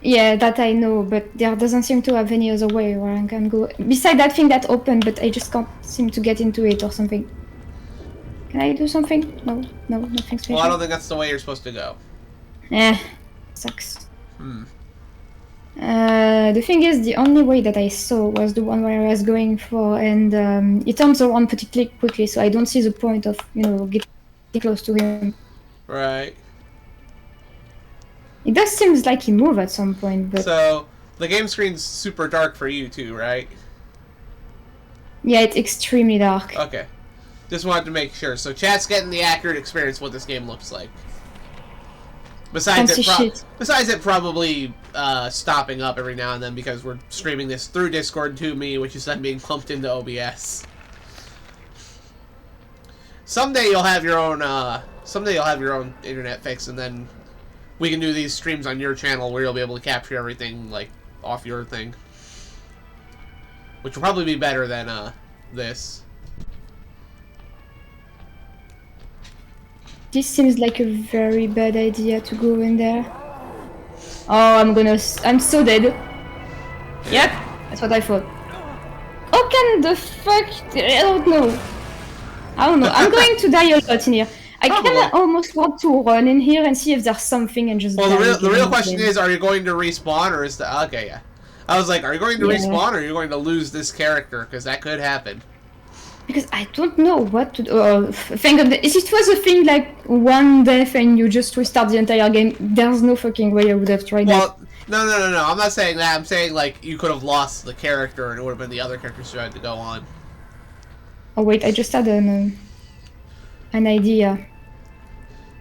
Speaker 9: Yeah, that I know, but there doesn't seem to have any other way where I can go. Besides that thing that opened, but I just can't seem to get into it or something. Can I do something? No, nothing special.
Speaker 8: Well, I don't think that's the way you're supposed to go.
Speaker 9: Sucks. The thing is, the only way that I saw was the one where I was going for, and it turns around pretty quickly, so I don't see the point of, you know, getting close to him.
Speaker 8: Right.
Speaker 9: It does seem like he moved at some point, but...
Speaker 8: So, the game screen's super dark for you too, right?
Speaker 9: Yeah, it's extremely dark.
Speaker 8: Okay. Just wanted to make sure. So chat's getting the accurate experience of what this game looks like. Besides it probably stopping up every now and then because we're streaming this through Discord to me, which is then being pumped into OBS. Someday you'll have your own internet fix, and then we can do these streams on your channel where you'll be able to capture everything like off your thing, which will probably be better than this.
Speaker 9: This seems like a very bad idea to go in there. Oh, I'm so dead. Yep, that's what I thought. How can the fuck... I don't know. I'm going to die a lot in here. I kinda almost want to run in here and see if there's something and just...
Speaker 8: Well, the real question is, are you going to respawn or is the... Okay, yeah. I was like, are you going to respawn or are you going to lose this character? Because that could happen.
Speaker 9: Because I don't know what to do. Thank God, if it was a thing like one death and you just restart the entire game, there's no fucking way I would have tried that.
Speaker 8: No. I'm not saying that. I'm saying, like, you could have lost the character and it would have been the other characters who had to go on.
Speaker 9: Oh, wait, I just had an idea.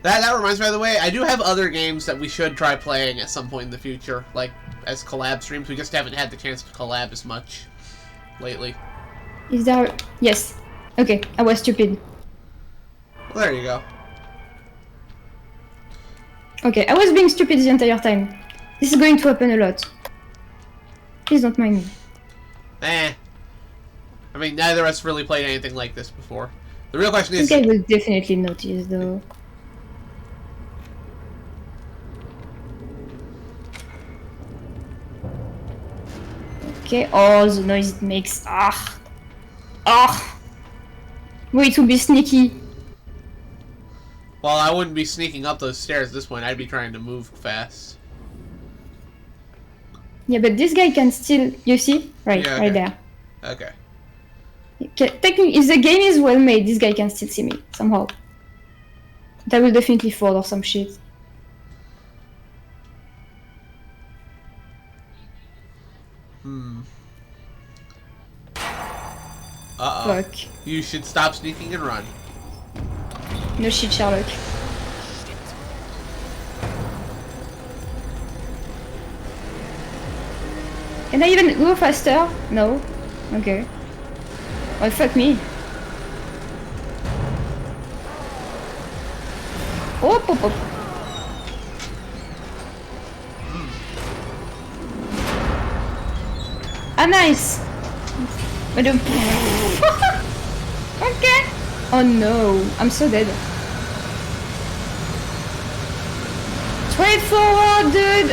Speaker 8: That reminds me, by the way, I do have other games that we should try playing at some point in the future, like, as collab streams. We just haven't had the chance to collab as much lately.
Speaker 9: Is there... Yes. Okay, I was stupid.
Speaker 8: Well, there you go.
Speaker 9: Okay, I was being stupid the entire time. This is going to happen a lot. Please don't mind me.
Speaker 8: I mean, neither of us really played anything like this before. The real question is...
Speaker 9: This guy will definitely notice, though. Okay, oh, the noise it makes. Way to be sneaky.
Speaker 8: Well, I wouldn't be sneaking up those stairs at this point. I'd be trying to move fast.
Speaker 9: Yeah, but this guy can still... You see? Right,
Speaker 8: yeah, okay.
Speaker 9: Right there.
Speaker 8: Okay.
Speaker 9: Technically, if the game is well made, this guy can still see me, somehow. But I will definitely fall or some shit.
Speaker 8: Uh-oh.
Speaker 9: Fuck.
Speaker 8: You should stop sneaking and run.
Speaker 9: No shit, Sherlock. Can I even go faster? No. Okay. Well, fuck me. Oh, pop. Ah, nice! Madam. Okay! Oh no, I'm so dead. Straight forward, dude!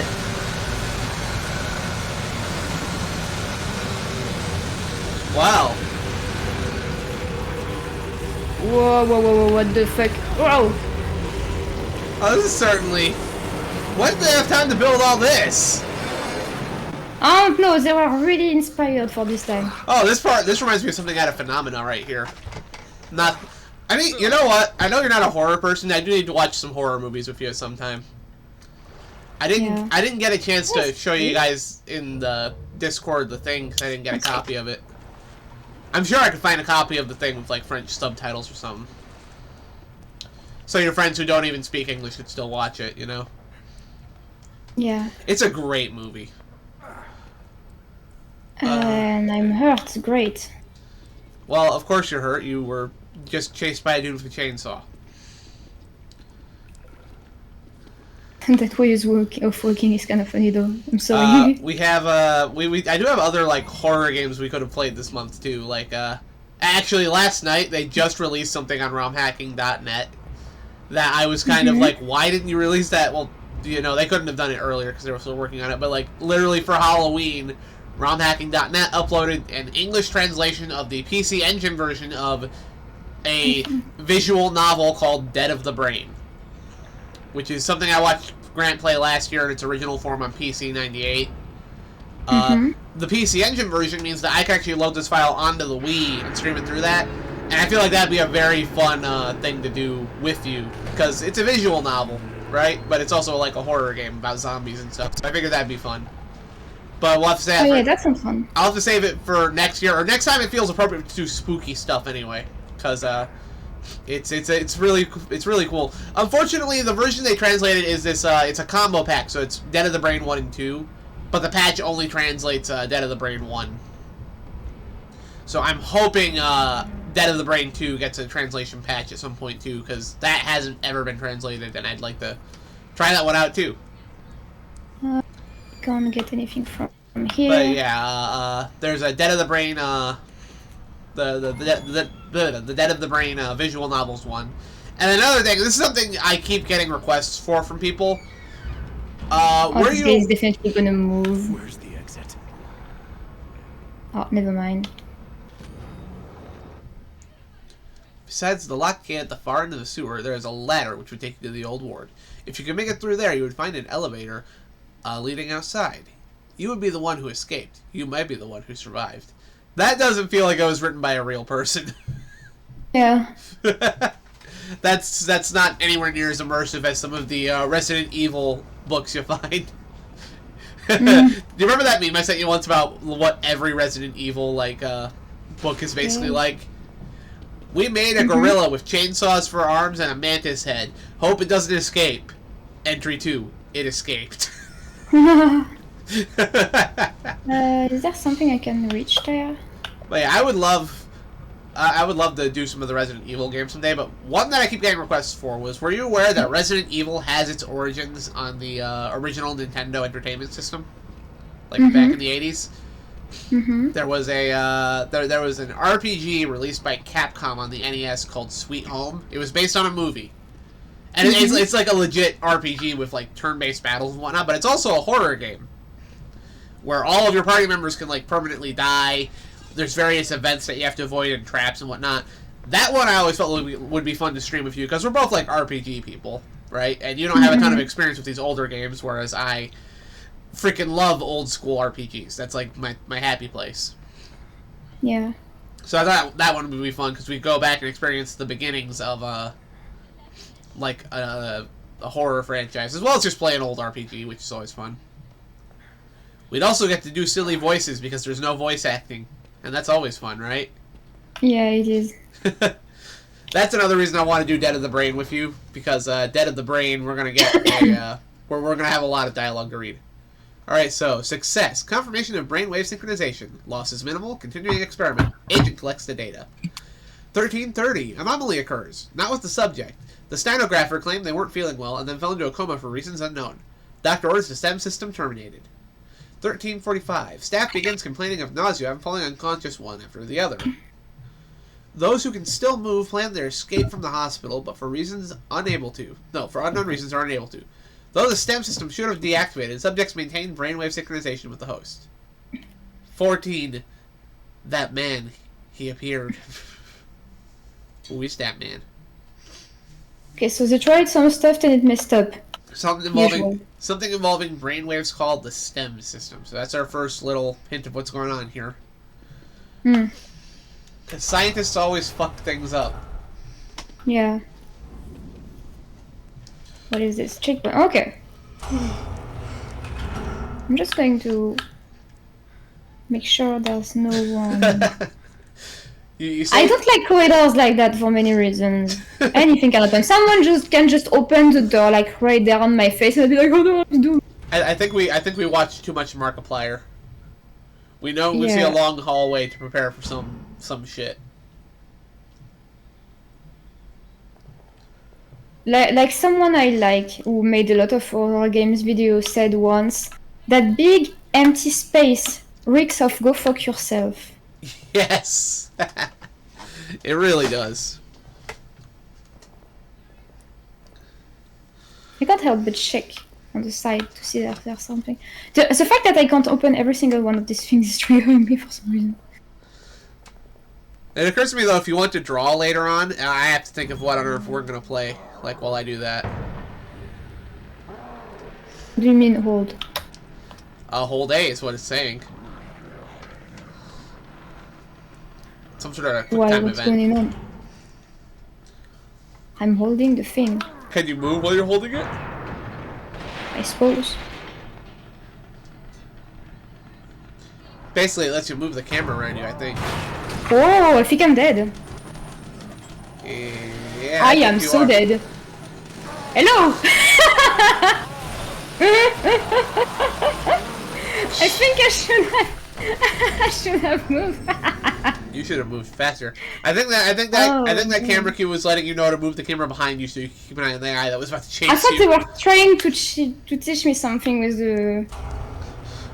Speaker 8: Wow.
Speaker 9: Whoa, whoa, whoa, whoa, what the fuck? Whoa!
Speaker 8: Oh, this is certainly... When did they have time to build all this?
Speaker 9: I don't know, they were really inspired for this time.
Speaker 8: Oh, this reminds me of something out of Phenomena right here. Not... I mean, you know what? I know you're not a horror person. I do need to watch some horror movies with you at some time. I didn't get a chance to show you guys in the Discord the thing because I didn't get a copy of it. I'm sure I could find a copy of the thing with like French subtitles or something. So your friends who don't even speak English could still watch it, you know?
Speaker 9: Yeah.
Speaker 8: It's a great movie.
Speaker 9: And I'm hurt, great.
Speaker 8: Well, of course you're hurt. You were just chased by a dude with a chainsaw.
Speaker 9: That way of working is kind of funny though. I'm sorry.
Speaker 8: We have I do have other like horror games we could have played this month too. Like actually last night they just released something on romhacking.net that I was kind of like, why didn't you release that? Well, you know, they couldn't have done it earlier because they were still working on it. But like literally for Halloween, romhacking.net uploaded an English translation of the PC Engine version of a visual novel called Dead of the Brain, which is something I watched Grant play last year in its original form on PC 98. The PC Engine version means that I can actually load this file onto the Wii and stream it through that, and I feel like that'd be a very fun thing to do with you, because it's a visual novel, right? But it's also like a horror game about zombies and stuff, so I figured that'd be fun. But we'll have to save
Speaker 9: yeah, that sounds fun.
Speaker 8: I'll have to save it for next year, or next time it feels appropriate to do spooky stuff anyway, because it's really cool. Unfortunately, the version they translated is this. It's a combo pack, so it's Dead of the Brain 1 and 2, but the patch only translates Dead of the Brain 1. So I'm hoping Dead of the Brain 2 gets a translation patch at some point too, because that hasn't ever been translated, and I'd like to try that one out too.
Speaker 9: Can't get anything from here.
Speaker 8: But yeah, there's a Dead of the Brain. The Dead of the Brain visual novels one. And another thing, this is something I keep getting requests for from people.
Speaker 9: This guy is definitely gonna move.
Speaker 6: Where's the exit?
Speaker 9: Oh, never mind.
Speaker 8: Besides the lock key at the far end of the sewer, there is a ladder which would take you to the old ward. If you could make it through there, you would find an elevator leading outside. You would be the one who escaped. You might be the one who survived. That doesn't feel like it was written by a real person.
Speaker 9: Yeah.
Speaker 8: That's not anywhere near as immersive as some of the Resident Evil books you find. Do you remember that meme I sent you once about what every Resident Evil book is basically like? We made a gorilla with chainsaws for arms and a mantis head. Hope it doesn't escape. Entry 2. It escaped.
Speaker 9: Is there something I can reach there?
Speaker 8: But yeah, I would love to do some of the Resident Evil games someday, but one that I keep getting requests for was, were you aware that Resident Evil has its origins on the original Nintendo Entertainment System? Like back in the 80s? There was a there was an RPG released by Capcom on the NES called Sweet Home. It was based on a movie. And it's like a legit RPG with like turn-based battles and whatnot, but it's also a horror game where all of your party members can like permanently die. There's various events that you have to avoid and traps and whatnot. That one I always felt would be fun to stream with you, because we're both like RPG people, right? And you don't have a ton of experience with these older games, whereas I freaking love old school RPGs. That's like my happy place.
Speaker 9: Yeah.
Speaker 8: So I thought that one would be fun, because we go back and experience the beginnings of a horror franchise, as well as just play an old RPG, which is always fun. We'd also get to do silly voices because there's no voice acting, and that's always fun, right?
Speaker 9: Yeah, it is.
Speaker 8: That's another reason I want to do Dead of the Brain with you, because Dead of the Brain, we're gonna get we're gonna have a lot of dialogue to read. All right, so success, confirmation of brainwave synchronization, loss is minimal, continuing experiment, agent collects the data. 1330, anomaly occurs, not with the subject. The stenographer claimed they weren't feeling well and then fell into a coma for reasons unknown. Doctor orders the STEM system terminated. 13:45. Staff begins complaining of nausea and falling unconscious one after the other. Those who can still move plan their escape from the hospital, but for reasons unable to. No, for unknown reasons are unable to. Though the STEM system should have deactivated, subjects maintain brainwave synchronization with the host. 14. That man. He appeared. Who is that man?
Speaker 9: Okay, so they tried some stuff and it messed up.
Speaker 8: Something involving brainwaves called the STEM system. So that's our first little hint of what's going on here.
Speaker 9: Hmm.
Speaker 8: Because scientists always fuck things up.
Speaker 9: Yeah. What is this? Checkpoint. Okay. I'm just going to make sure there's no one. I don't like corridors like that for many reasons. Anything can happen. Someone can just open the door like right there on my face and I'll be like, oh no, what to do?
Speaker 8: I think we watched too much Markiplier. We know we see a long hallway to prepare for some shit.
Speaker 9: Like someone I like who made a lot of horror games videos said once, that big empty space reeks of go fuck yourself.
Speaker 8: Yes. It really does.
Speaker 9: I can't help but check on the side to see if there's something. The fact that I can't open every single one of these things is triggering me for some reason.
Speaker 8: It occurs to me though, if you want to draw later on, I have to think of what on earth we're gonna play. Like while I do that.
Speaker 9: What do you mean hold?
Speaker 8: Hold A is what it's saying. Some sort of quick time
Speaker 9: What's
Speaker 8: event.
Speaker 9: going on? I'm holding the thing.
Speaker 8: Can you move while you're holding it?
Speaker 9: I suppose.
Speaker 8: Basically, it lets you move the camera around you, I think.
Speaker 9: Oh, I think I'm dead.
Speaker 8: Yeah,
Speaker 9: I am so dead. Hello! I think I should have moved.
Speaker 8: You should have moved faster. I think that camera cue was letting you know to move the camera behind you so you could keep an eye on the guy that was about to chase you.
Speaker 9: I thought they were trying to teach me something with the...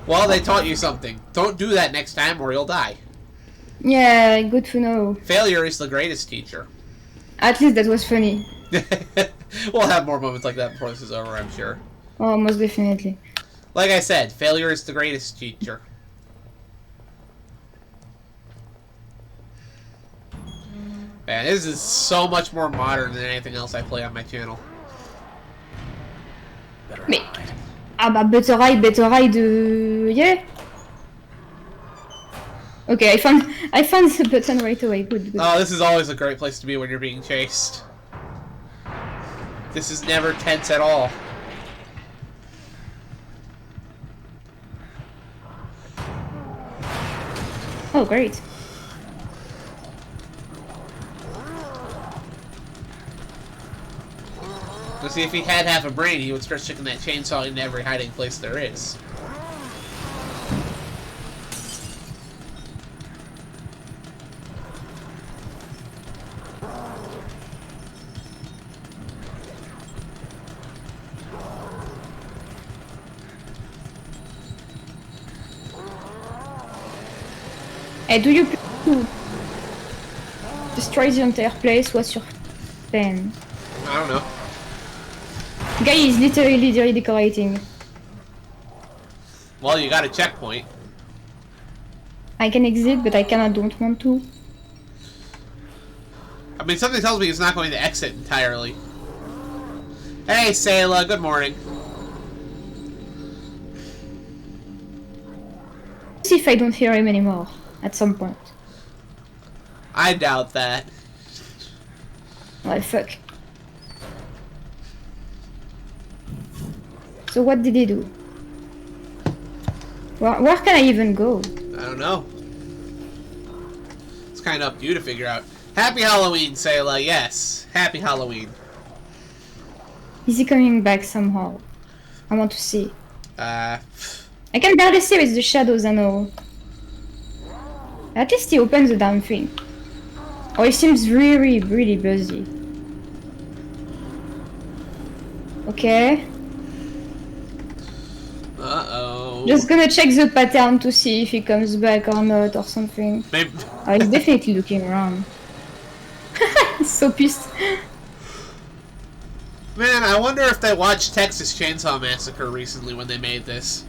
Speaker 8: Well, they taught you something. Don't do that next time or you'll die.
Speaker 9: Yeah, good to know.
Speaker 8: Failure is the greatest teacher.
Speaker 9: At least that was funny.
Speaker 8: We'll have more moments like that before this is over, I'm sure.
Speaker 9: Oh, most definitely.
Speaker 8: Like I said, failure is the greatest teacher. Man, this is so much more modern than anything else I play on my channel.
Speaker 9: Mais... Ah bah, better ride, yeah. Okay, I found the button right away. Good.
Speaker 8: Oh, this is always a great place to be when you're being chased. This is never tense at all.
Speaker 9: Oh, great.
Speaker 8: Let's see, if he had half a brain, he would start sticking that chainsaw into every hiding place there is.
Speaker 9: Hey, do you plan to destroy the entire place? What's your plan?
Speaker 8: I don't know.
Speaker 9: Guy is literally decorating.
Speaker 8: Well, you got a checkpoint.
Speaker 9: I can exit, but I don't want to.
Speaker 8: I mean, something tells me it's not going to exit entirely. Hey, Sayla, good morning.
Speaker 9: See if I don't hear him anymore at some point.
Speaker 8: I doubt that.
Speaker 9: Well, fuck. So what did he do? Where can I even go?
Speaker 8: I don't know. It's kind of up to you to figure out. Happy Halloween, Sayla. Yes. Happy Halloween.
Speaker 9: Is he coming back somehow? I want to see.
Speaker 8: I
Speaker 9: can barely see with the shadows and all. At least he opens the damn thing. Oh, he seems really, really busy. Okay.
Speaker 8: Uh-oh.
Speaker 9: Just gonna check the pattern to see if he comes back or not or something.
Speaker 8: Maybe.
Speaker 9: Oh, he's definitely looking around. He's so pissed.
Speaker 8: Man, I wonder if they watched Texas Chainsaw Massacre recently when they made this.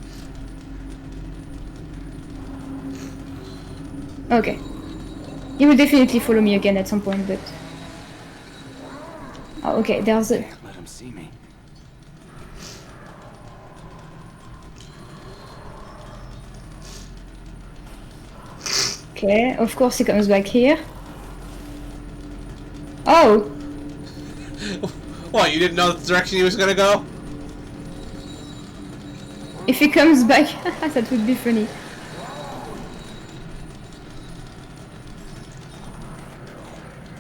Speaker 9: Okay. He will definitely follow me again at some point, but... Oh, okay, there's a...
Speaker 11: Let him see me.
Speaker 9: Okay, of course he comes back here. Oh!
Speaker 8: What, you didn't know the direction he was gonna go?
Speaker 9: If he comes back, that would be funny.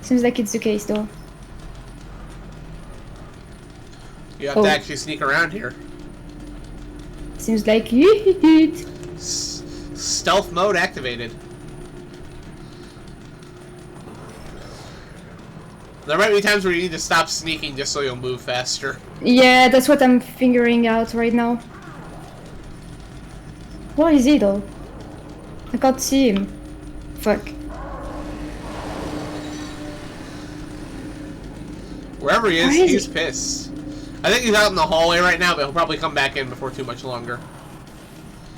Speaker 9: Seems like it's the case though.
Speaker 8: You have to actually sneak around here.
Speaker 9: Seems like it.
Speaker 8: Stealth mode activated. There might be times where you need to stop sneaking just so you'll move faster.
Speaker 9: Yeah, that's what I'm figuring out right now. Where is he though? I can't see him. Fuck.
Speaker 8: Wherever he is,
Speaker 9: Where is
Speaker 8: he's
Speaker 9: he?
Speaker 8: pissed. I think he's out in the hallway right now, but he'll probably come back in before too much longer.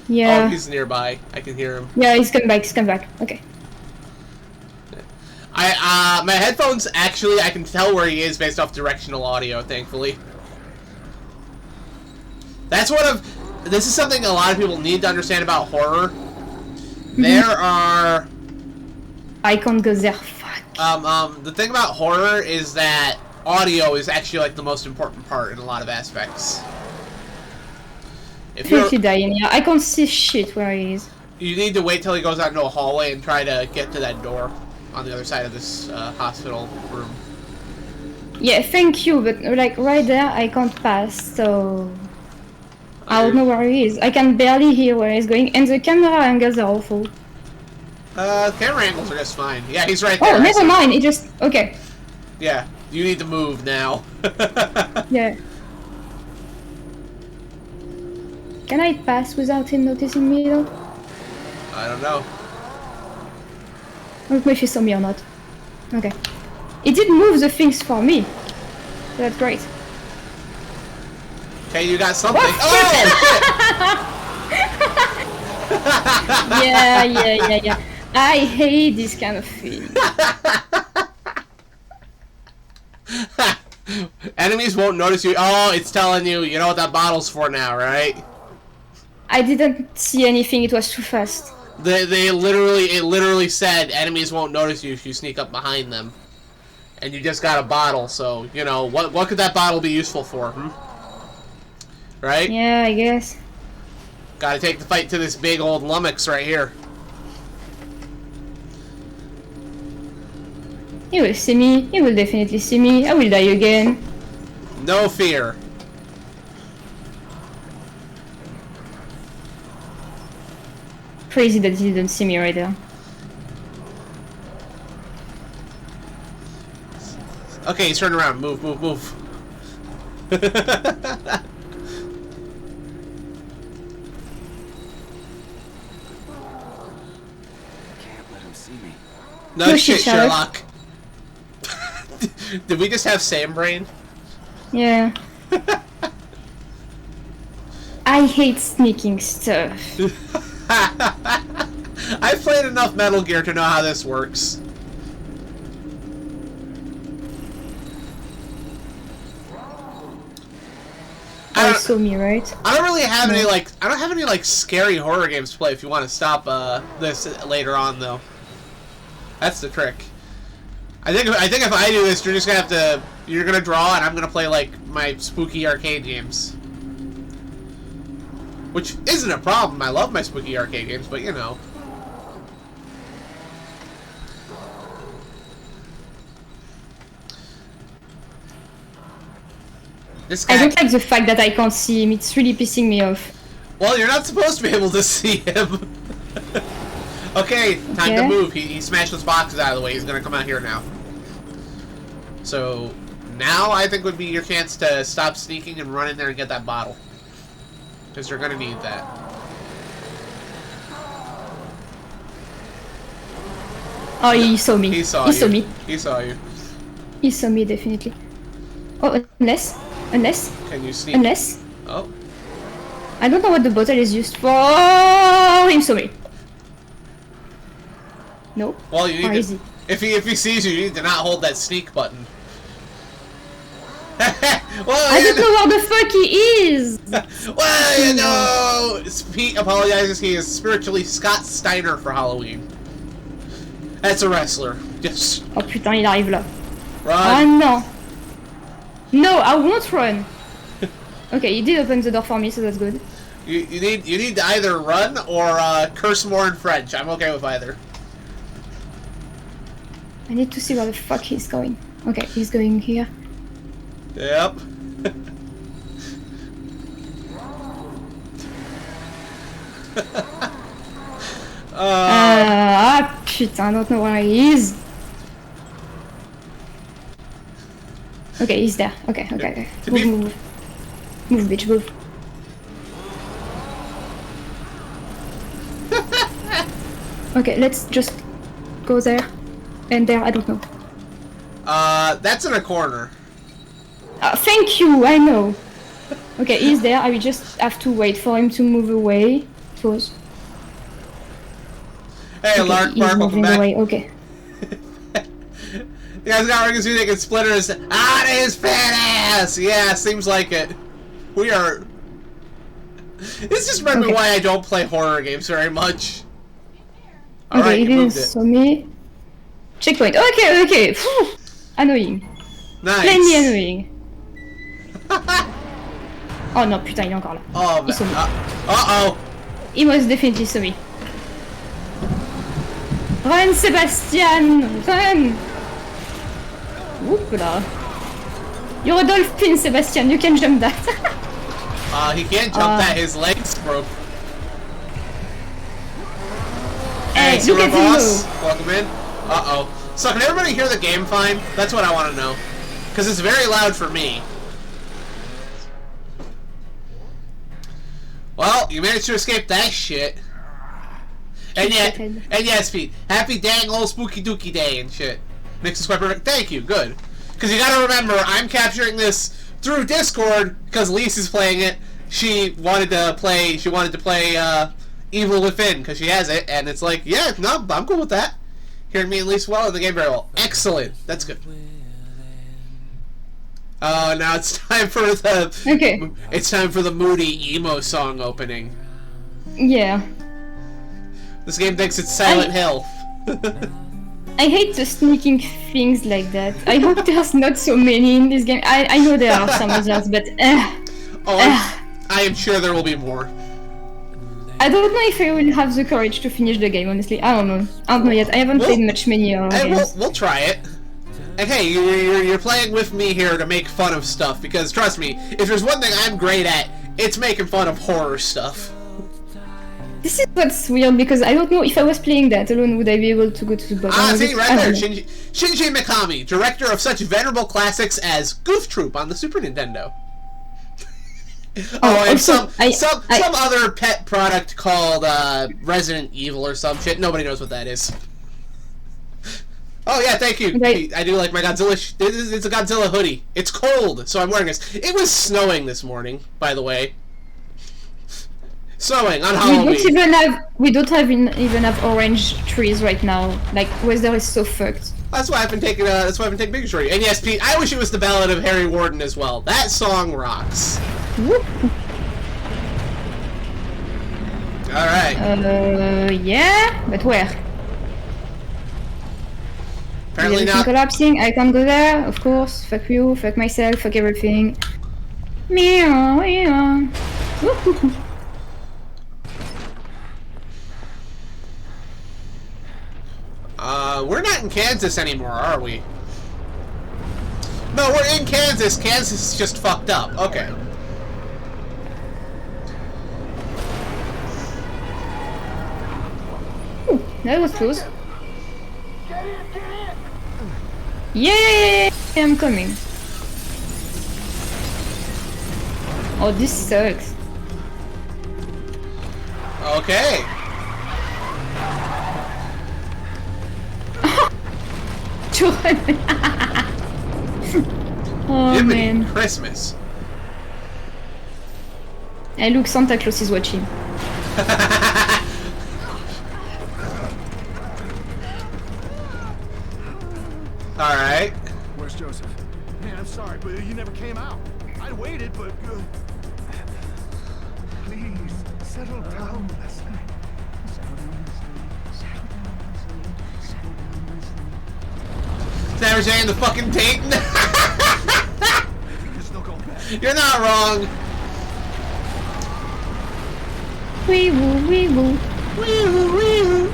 Speaker 9: Yeah.
Speaker 8: Oh, he's nearby. I can hear him.
Speaker 9: Yeah, he's come back, Okay.
Speaker 8: My headphones, actually, I can tell where he is based off directional audio, thankfully. That's one of... This is something a lot of people need to understand about horror. There are...
Speaker 9: I can't go there, fuck.
Speaker 8: The thing about horror is that audio is actually, like, the most important part in a lot of aspects. If
Speaker 9: If he die in here, I can't see shit where he is.
Speaker 8: You need to wait till he goes out into a hallway and try to get to that door on the other side of this hospital room.
Speaker 9: Yeah, thank you, but like right there, I can't pass, so I don't know where he is. I can barely hear where he's going, and the camera angles are awful.
Speaker 8: Camera angles are just fine. Yeah, he's right there.
Speaker 9: Oh, never mind. It just okay.
Speaker 8: Yeah, you need to move now.
Speaker 9: Yeah. Can I pass without him noticing me though?
Speaker 8: I don't know.
Speaker 9: I don't know if he saw me or not. Okay. It did move the things for me. So that's great.
Speaker 8: Okay, you got something.
Speaker 9: What?
Speaker 8: Oh!
Speaker 9: Yeah. I hate this kind of thing.
Speaker 8: Enemies won't notice you. Oh, it's telling you. You know what that bottle's for now, right?
Speaker 9: I didn't see anything. It was too fast.
Speaker 8: It literally said enemies won't notice you if you sneak up behind them. And you just got a bottle, so, you know, what could that bottle be useful for, Right?
Speaker 9: Yeah, I guess.
Speaker 8: Gotta take the fight to this big old lummox right here.
Speaker 9: He will see me. He will definitely see me. I will die again.
Speaker 8: No fear.
Speaker 9: Crazy that he didn't see me right there.
Speaker 8: Okay, he's turning around. Move.
Speaker 11: Can't let him see me.
Speaker 8: No shit, Sherlock. Did we just have Sam brain?
Speaker 9: Yeah. I hate sneaking stuff.
Speaker 8: I've played enough Metal Gear to know how this works.
Speaker 9: Oh, saw me, right?
Speaker 8: I don't really have any like scary horror games to play if you want to stop this later on though. That's the trick. I think if I do this, you're gonna draw and I'm gonna play like my spooky arcade games. Which isn't a problem. I love my spooky arcade games, but you know. This guy,
Speaker 9: I don't like the fact that I can't see him. It's really pissing me off.
Speaker 8: Well, you're not supposed to be able to see him. Okay, time to move. He smashed those boxes out of the way. He's gonna come out here now. So, now I think would be your chance to stop sneaking and run in there and get that bottle. Because you're gonna need that.
Speaker 9: Oh, he saw me.
Speaker 8: He saw
Speaker 9: He
Speaker 8: you.
Speaker 9: saw me.
Speaker 8: He saw you.
Speaker 9: He saw me definitely. Oh, unless.
Speaker 8: Can you sneak?
Speaker 9: Unless.
Speaker 8: Oh.
Speaker 9: I don't know what the bottle is used for. Oh, he saw me. No.
Speaker 8: Well, you
Speaker 9: Or
Speaker 8: need
Speaker 9: is
Speaker 8: to,
Speaker 9: he?
Speaker 8: if he sees you, you need to not hold that sneak button. Well,
Speaker 9: I don't know where the fuck he is.
Speaker 8: Well, you know, Pete apologizes. He is spiritually Scott Steiner for Halloween. That's a wrestler. Just
Speaker 9: Oh putain, il arrive là.
Speaker 8: run.
Speaker 9: Oh non. No, I won't run. Okay, he did open the door for me, so that's good.
Speaker 8: You need to either run or curse more in French. I'm okay with either.
Speaker 9: I need to see where the fuck he's going. Okay, he's going here.
Speaker 8: Yep.
Speaker 9: Putain, I don't know where he is. Okay, he's there. Okay. Move. Move, bitch, move. Okay, let's just go there. And there, I don't know.
Speaker 8: That's in a corner.
Speaker 9: Thank you, I know. Okay, he's there. I will just have to wait for him to move away. Close.
Speaker 8: Hey,
Speaker 9: Okay,
Speaker 8: Lark,
Speaker 9: he's
Speaker 8: Mark, welcome
Speaker 9: moving
Speaker 8: back.
Speaker 9: away. Okay.
Speaker 8: You guys got Reagan's music and splitters out of his fat ass! Yeah, seems like it. We are... This just reminded me why I don't play horror games very much.
Speaker 9: Okay,
Speaker 8: Alright,
Speaker 9: he
Speaker 8: you
Speaker 9: didn't
Speaker 8: moved it.
Speaker 9: saw me. Checkpoint. Okay. Phew. Annoying.
Speaker 8: Nice.
Speaker 9: Plainly annoying. Oh non, putain, il est encore là.
Speaker 8: Oh,
Speaker 9: Il saw me.
Speaker 8: uh-oh.
Speaker 9: He was definitely saw me. Run, Sebastian! Run! Whoop là. You're a dolphin, Sebastian. You can jump that.
Speaker 8: He can't jump that. His legs broke.
Speaker 9: Hey,
Speaker 8: Sewer
Speaker 9: look at him
Speaker 8: boss.
Speaker 9: go.
Speaker 8: Welcome in. Uh-oh. So can everybody hear the game fine? That's what I want to know. Because it's very loud for me. Well, you managed to escape that shit. And yes, Pete. Happy dang old spooky dookie day and shit. Mix is quite perfect. Thank you. Good. Because you gotta remember, I'm capturing this through Discord because Lise is playing it. She wanted to play Evil Within because she has it, and it's like, yeah, no, I'm cool with that. Hearing me and Lise well in the game very well. Excellent. That's good. Now it's time for the It's time for the moody emo song opening.
Speaker 9: Yeah.
Speaker 8: This game thinks it's Silent Hill.
Speaker 9: I hate the sneaking things like that. I hope there's not so many in this game. I know there are some others, but
Speaker 8: I am sure there will be more.
Speaker 9: I don't know if I will have the courage to finish the game, honestly. I don't know. I don't know yet. I haven't played many games.
Speaker 8: We'll try it. And hey, you're playing with me here to make fun of stuff, because trust me, if there's one thing I'm great at, it's making fun of horror stuff.
Speaker 9: This is what's weird, because I don't know if I was playing that alone, would I be able to go to the bottom of
Speaker 8: See,
Speaker 9: it?
Speaker 8: right
Speaker 9: I
Speaker 8: there,
Speaker 9: don't know.
Speaker 8: Shinji Mikami, director of such venerable classics as Goof Troop on the Super Nintendo. And
Speaker 9: also,
Speaker 8: some other pet product called Resident Evil or some shit. Nobody knows what that is. Oh yeah, thank you.
Speaker 9: Right.
Speaker 8: I do like my Godzilla. It's a Godzilla hoodie. It's cold, so I'm wearing this. It was snowing this morning, by the way. Snowing on Halloween.
Speaker 9: We don't even have orange trees right now. Like, weather is so fucked.
Speaker 8: That's why I've been taking. That's why I've been taking pictures for you. And yes, Pete, I wish it was the Ballad of Harry Warden as well. That song rocks.
Speaker 9: Whoop.
Speaker 8: All right.
Speaker 9: Yeah, but where?
Speaker 8: Apparently
Speaker 9: Is everything
Speaker 8: not.
Speaker 9: collapsing? I can't go there, of course. Fuck you, fuck myself, fuck everything. Meow, meow. Woo-hoo-hoo.
Speaker 8: We're not in Kansas anymore, are we? No, we're in Kansas. Kansas is just fucked up. Okay.
Speaker 9: Ooh, that was close. Yay! I'm coming. Oh, this sucks.
Speaker 8: Okay.
Speaker 9: to run. Oh
Speaker 8: Jiminy
Speaker 9: man.
Speaker 8: Christmas.
Speaker 9: Hey look, Santa Claus is watching.
Speaker 8: Alright.
Speaker 10: Where's Joseph? Man, I'm sorry, but you never came out. I waited, but... Please, settle down, Leslie.
Speaker 8: Savage A in the fucking tape.
Speaker 10: There's no going back.
Speaker 8: You're not wrong.
Speaker 9: Wee woo, wee woo. Wee woo, wee woo.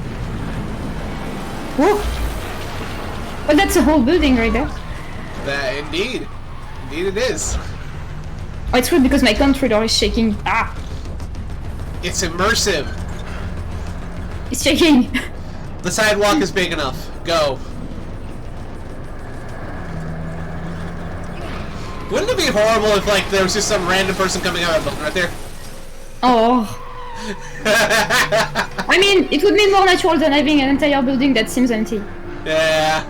Speaker 9: Whoa. Oh, that's a whole building right there.
Speaker 8: That indeed. Indeed it is.
Speaker 9: Oh, it's weird because my controller is shaking. Ah!
Speaker 8: It's immersive.
Speaker 9: It's shaking.
Speaker 8: The sidewalk is big enough. Go. Wouldn't it be horrible if, like, there was just some random person coming out of the building right there?
Speaker 9: Oh. I mean, it would be more natural than having an entire building that seems empty.
Speaker 8: Yeah.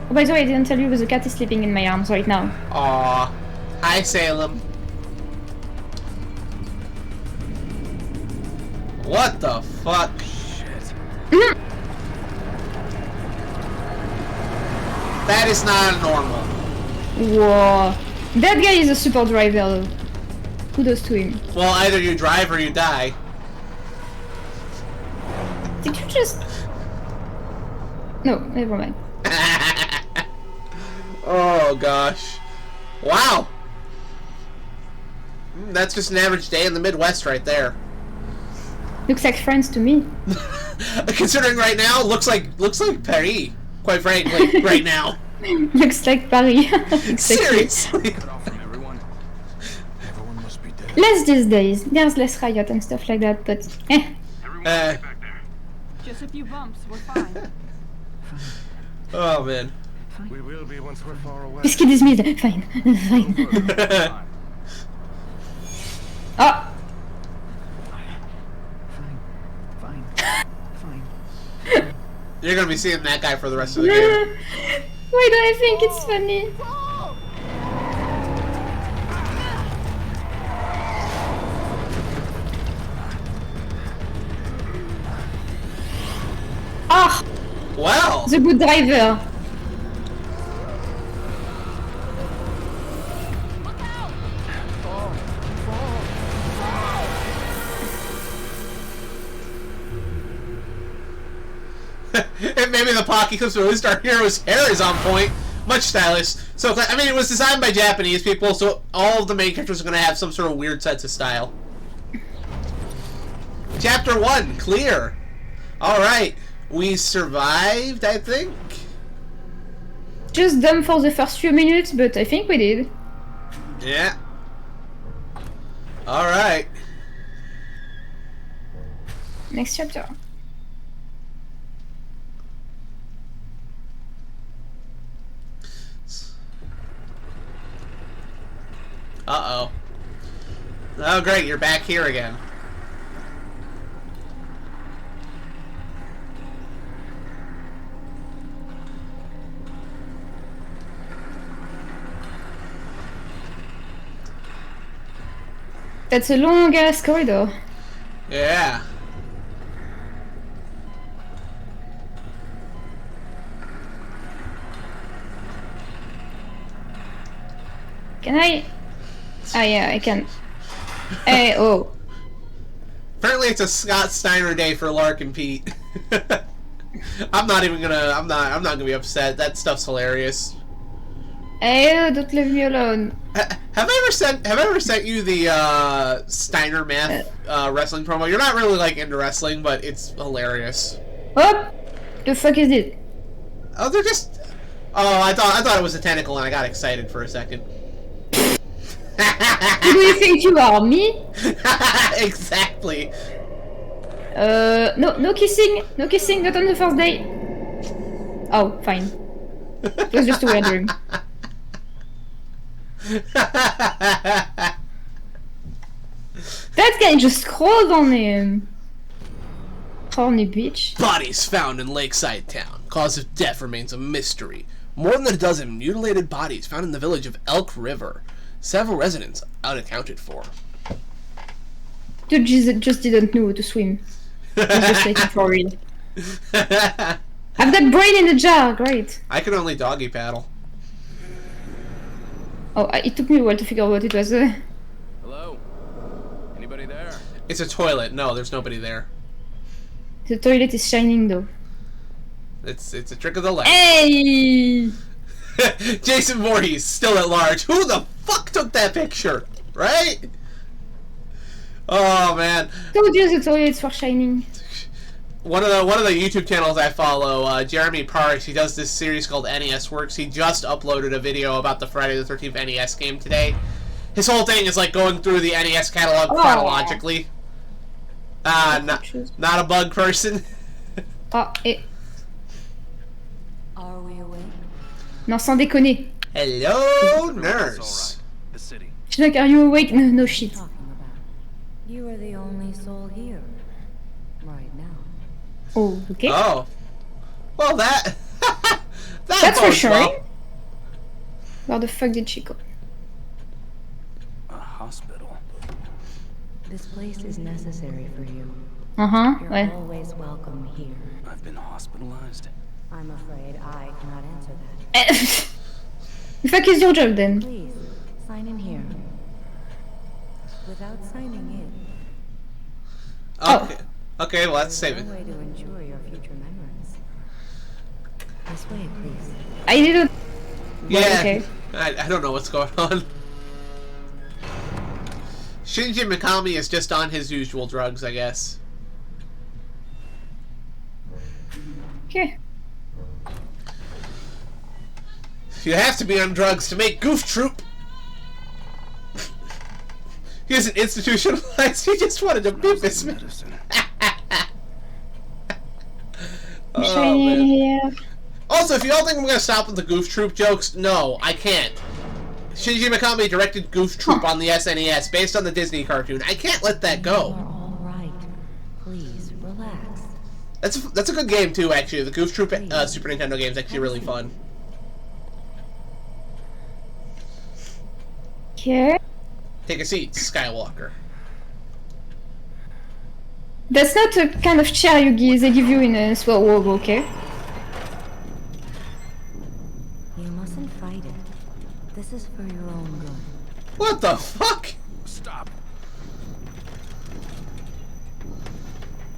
Speaker 9: Oh, by the way, I didn't tell you, but the cat is sleeping in my arms right now.
Speaker 8: Aw. Hi, Salem. What the fuck?
Speaker 10: Shit.
Speaker 8: That is not normal.
Speaker 9: Whoa. That guy is a super driver though. Kudos to him.
Speaker 8: Well, either you drive or you die.
Speaker 9: Did you just... No, never mind.
Speaker 8: Oh gosh. Wow. That's just an average day in the Midwest right there.
Speaker 9: Looks like France to me.
Speaker 8: Considering right now, looks like Paris, quite frankly, right now.
Speaker 9: Looks like Paris. Exactly.
Speaker 8: Seriously.
Speaker 10: Cut off from everyone. Everyone must be dead.
Speaker 9: Less these days. There's less riot and stuff like that, but
Speaker 12: Just a few bumps, we're fine.
Speaker 8: Oh man.
Speaker 10: We will be once we're far away.
Speaker 9: Biscuit is mid. Fine. Fine. Oh!
Speaker 12: Fine.
Speaker 8: You're gonna be seeing that guy for the rest of the game.
Speaker 9: Why do I think it's funny? Ah!
Speaker 8: Well.
Speaker 9: The good driver.
Speaker 8: And maybe the apocalypse, or at least our hero's hair is on point. Much stylish. So, I mean, it was designed by Japanese people, so all of the main characters are going to have some sort of weird sense of style. Chapter 1, clear. Alright. We survived, I think?
Speaker 9: Just dumb for the first few minutes, but I think we did.
Speaker 8: Yeah. Alright.
Speaker 9: Next chapter.
Speaker 8: Uh-oh. Oh, great, you're back here again.
Speaker 9: That's a long ass corridor.
Speaker 8: Yeah.
Speaker 9: Can I? Ah, yeah, I can. Hey, oh.
Speaker 8: Apparently it's a Scott Steiner day for Lark and Pete. I'm not gonna be upset. That stuff's hilarious.
Speaker 9: Hey, don't leave me alone.
Speaker 8: Have I ever sent you the Steiner math wrestling promo? You're not really like into wrestling, but it's hilarious.
Speaker 9: Oh, the fuck is it?
Speaker 8: Oh, they're just. Oh, I thought it was a tentacle, and I got excited for a second.
Speaker 9: Who do you think you are, me?
Speaker 8: Exactly.
Speaker 9: No kissing, not on the first day. Oh, fine. It was just a weird dream. That guy just crawled on him. Horny bitch.
Speaker 8: Bodies found in Lakeside Town. Cause of death remains a mystery. More than a dozen mutilated bodies found in the village of Elk River. Several residents unaccounted for.
Speaker 9: Dude just didn't know how to swim. He's just like for real. I've got brain in the jar, great.
Speaker 8: I can only doggy paddle.
Speaker 9: Oh, it took me a while to figure out what it was.
Speaker 11: Hello? Anybody there?
Speaker 8: It's a toilet. No, there's nobody there.
Speaker 9: The toilet is shining though.
Speaker 8: It's a trick of the light.
Speaker 9: Hey!
Speaker 8: Jason Voorhees, still at large. Who the fuck took that picture? Right? Oh man.
Speaker 9: Told you the toilets were shining.
Speaker 8: One of the YouTube channels I follow, Jeremy Parks, he does this series called NES Works. He just uploaded a video about the Friday the 13th NES game today. His whole thing is like going through the NES catalog chronologically. Not a bug person.
Speaker 9: Oh, et...
Speaker 12: Are we awake?
Speaker 9: Non, sans déconner.
Speaker 8: Hello, nurse.
Speaker 10: The city.
Speaker 9: She's like, are you awake? No, no shit.
Speaker 12: You are the only soul here. Right now.
Speaker 9: Oh, okay.
Speaker 8: Oh. Well, that...
Speaker 9: That's for sure.
Speaker 8: Well.
Speaker 9: Where the fuck did she go?
Speaker 10: A hospital.
Speaker 12: This place is necessary for you.
Speaker 9: Uh-huh,
Speaker 12: You're
Speaker 9: ouais.
Speaker 12: always welcome here.
Speaker 10: I've been hospitalized.
Speaker 12: I'm afraid I cannot answer that.
Speaker 9: The fuck is your job then?
Speaker 12: Please, sign in here. Without signing in,
Speaker 8: Okay. Okay, well, let's save it.
Speaker 12: no way to ensure your future memories. This way, please.
Speaker 9: I didn't...
Speaker 8: Yeah.
Speaker 9: Okay.
Speaker 8: I don't know what's going on. Shinji Mikami is just on his usual drugs, I guess.
Speaker 9: Okay.
Speaker 8: You have to be on drugs to make Goof Troop. He isn't institutionalized. He just wanted to beat this man. Oh, man.
Speaker 9: Here.
Speaker 8: Also, if you all think I'm gonna stop with the Goof Troop jokes, no, I can't. Shinji Mikami directed Goof Troop on the SNES based on the Disney cartoon. I can't let that
Speaker 12: You are
Speaker 8: go.
Speaker 12: all right. Please relax.
Speaker 8: That's a good game too, actually. The Goof Troop Super Nintendo game is actually really fun.
Speaker 9: Okay.
Speaker 8: Take a seat, Skywalker.
Speaker 9: That's not the kind of chair they give you in a sword war, okay?
Speaker 12: You mustn't fight it. This is for your own good.
Speaker 8: What the fuck?
Speaker 10: Stop.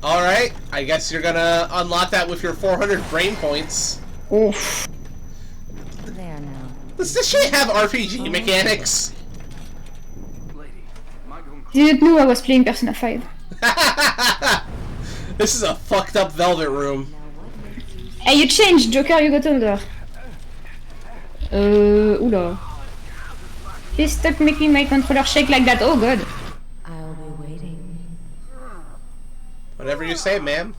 Speaker 8: Alright, I guess you're gonna unlock that with your 400 brain points.
Speaker 9: Oof.
Speaker 12: There now.
Speaker 8: Does this shit have RPG mechanics?
Speaker 9: Didn't know I was playing Persona 5.
Speaker 8: This is a fucked up velvet room.
Speaker 9: Hey, you changed, Joker, you got older. Oula. Please stop making my controller shake like that, oh god.
Speaker 12: I'll be waiting.
Speaker 8: Whatever you say, ma'am.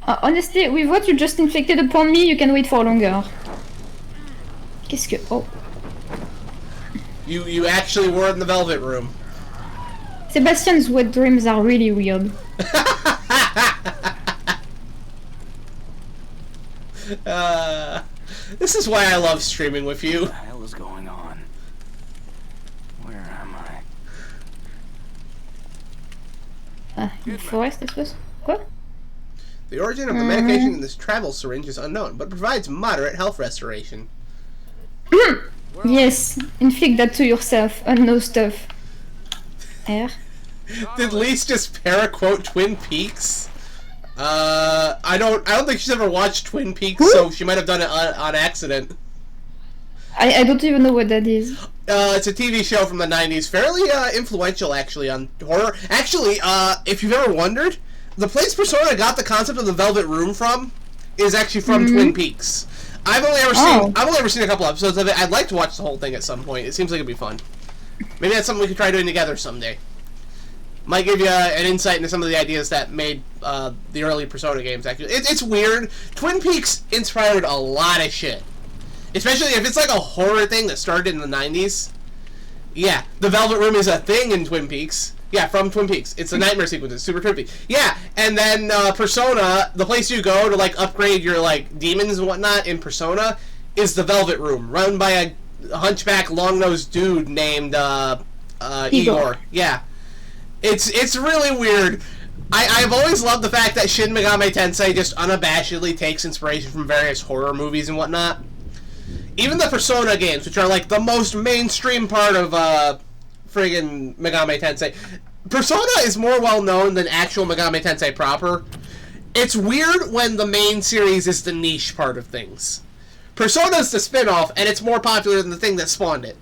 Speaker 9: Honestly, with what you just inflicted upon me, you can wait for longer. Qu'est-ce que... Oh.
Speaker 8: You actually were in the velvet room.
Speaker 9: Sebastian's wet dreams are really weird.
Speaker 8: This is why I love streaming with you.
Speaker 10: What the hell is going on? Where am I?
Speaker 9: In the forest, I suppose. What?
Speaker 8: The origin of the medication in this travel syringe is unknown, but provides moderate health restoration.
Speaker 9: Yes, inflict that to yourself and no stuff. Air.
Speaker 8: Did Lise just para-quote Twin Peaks? I don't think she's ever watched Twin Peaks, so she might have done it on accident.
Speaker 9: I don't even know what that is.
Speaker 8: It's a TV show from the 90s, fairly influential actually on horror. Actually, if you've ever wondered, the place Persona got the concept of the Velvet Room from is actually from Twin Peaks. I've only ever seen a couple episodes of it. I'd like to watch the whole thing at some point. It seems like it'd be fun. Maybe that's something we could try doing together someday. Might give you an insight into some of the ideas that made the early Persona games, actually. It's weird. Twin Peaks inspired a lot of shit. Especially if it's like a horror thing that started in the 90s. Yeah, the Velvet Room is a thing in Twin Peaks. Yeah, from Twin Peaks. It's a nightmare sequence. It's super trippy. Yeah, and then Persona, the place you go to like upgrade your like demons and whatnot in Persona, is the Velvet Room, run by a hunchback, long-nosed dude named Igor. Yeah, it's really weird. I've always loved the fact that Shin Megami Tensei just unabashedly takes inspiration from various horror movies and whatnot. Even the Persona games, which are like the most mainstream part of friggin' Megami Tensei. Persona is more well known than actual Megami Tensei proper. It's weird when the main series is the niche part of things. Persona's the spin-off, and it's more popular than the thing that spawned it.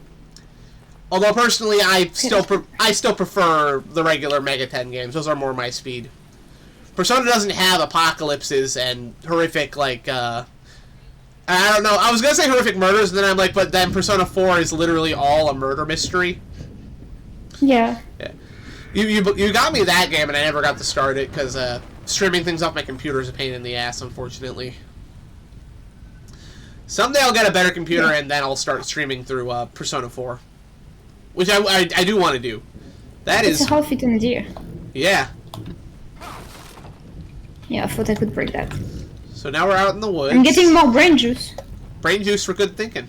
Speaker 8: Although personally, I still prefer the regular Mega 10 games. Those are more my speed. Persona doesn't have apocalypses and horrific like I don't know. I was gonna say horrific murders, and then I'm like, but then Persona 4 is literally all a murder mystery.
Speaker 9: Yeah.
Speaker 8: Yeah. You got me that game, and I never got to start it because streaming things off my computer is a pain in the ass, unfortunately. Someday I'll get a better computer, and then I'll start streaming through Persona 4. Which I do want to do.
Speaker 9: It's a half eaten deer.
Speaker 8: Yeah.
Speaker 9: Yeah, I thought I could break that.
Speaker 8: So now we're out in the woods.
Speaker 9: I'm getting more brain juice.
Speaker 8: Brain juice for good thinking.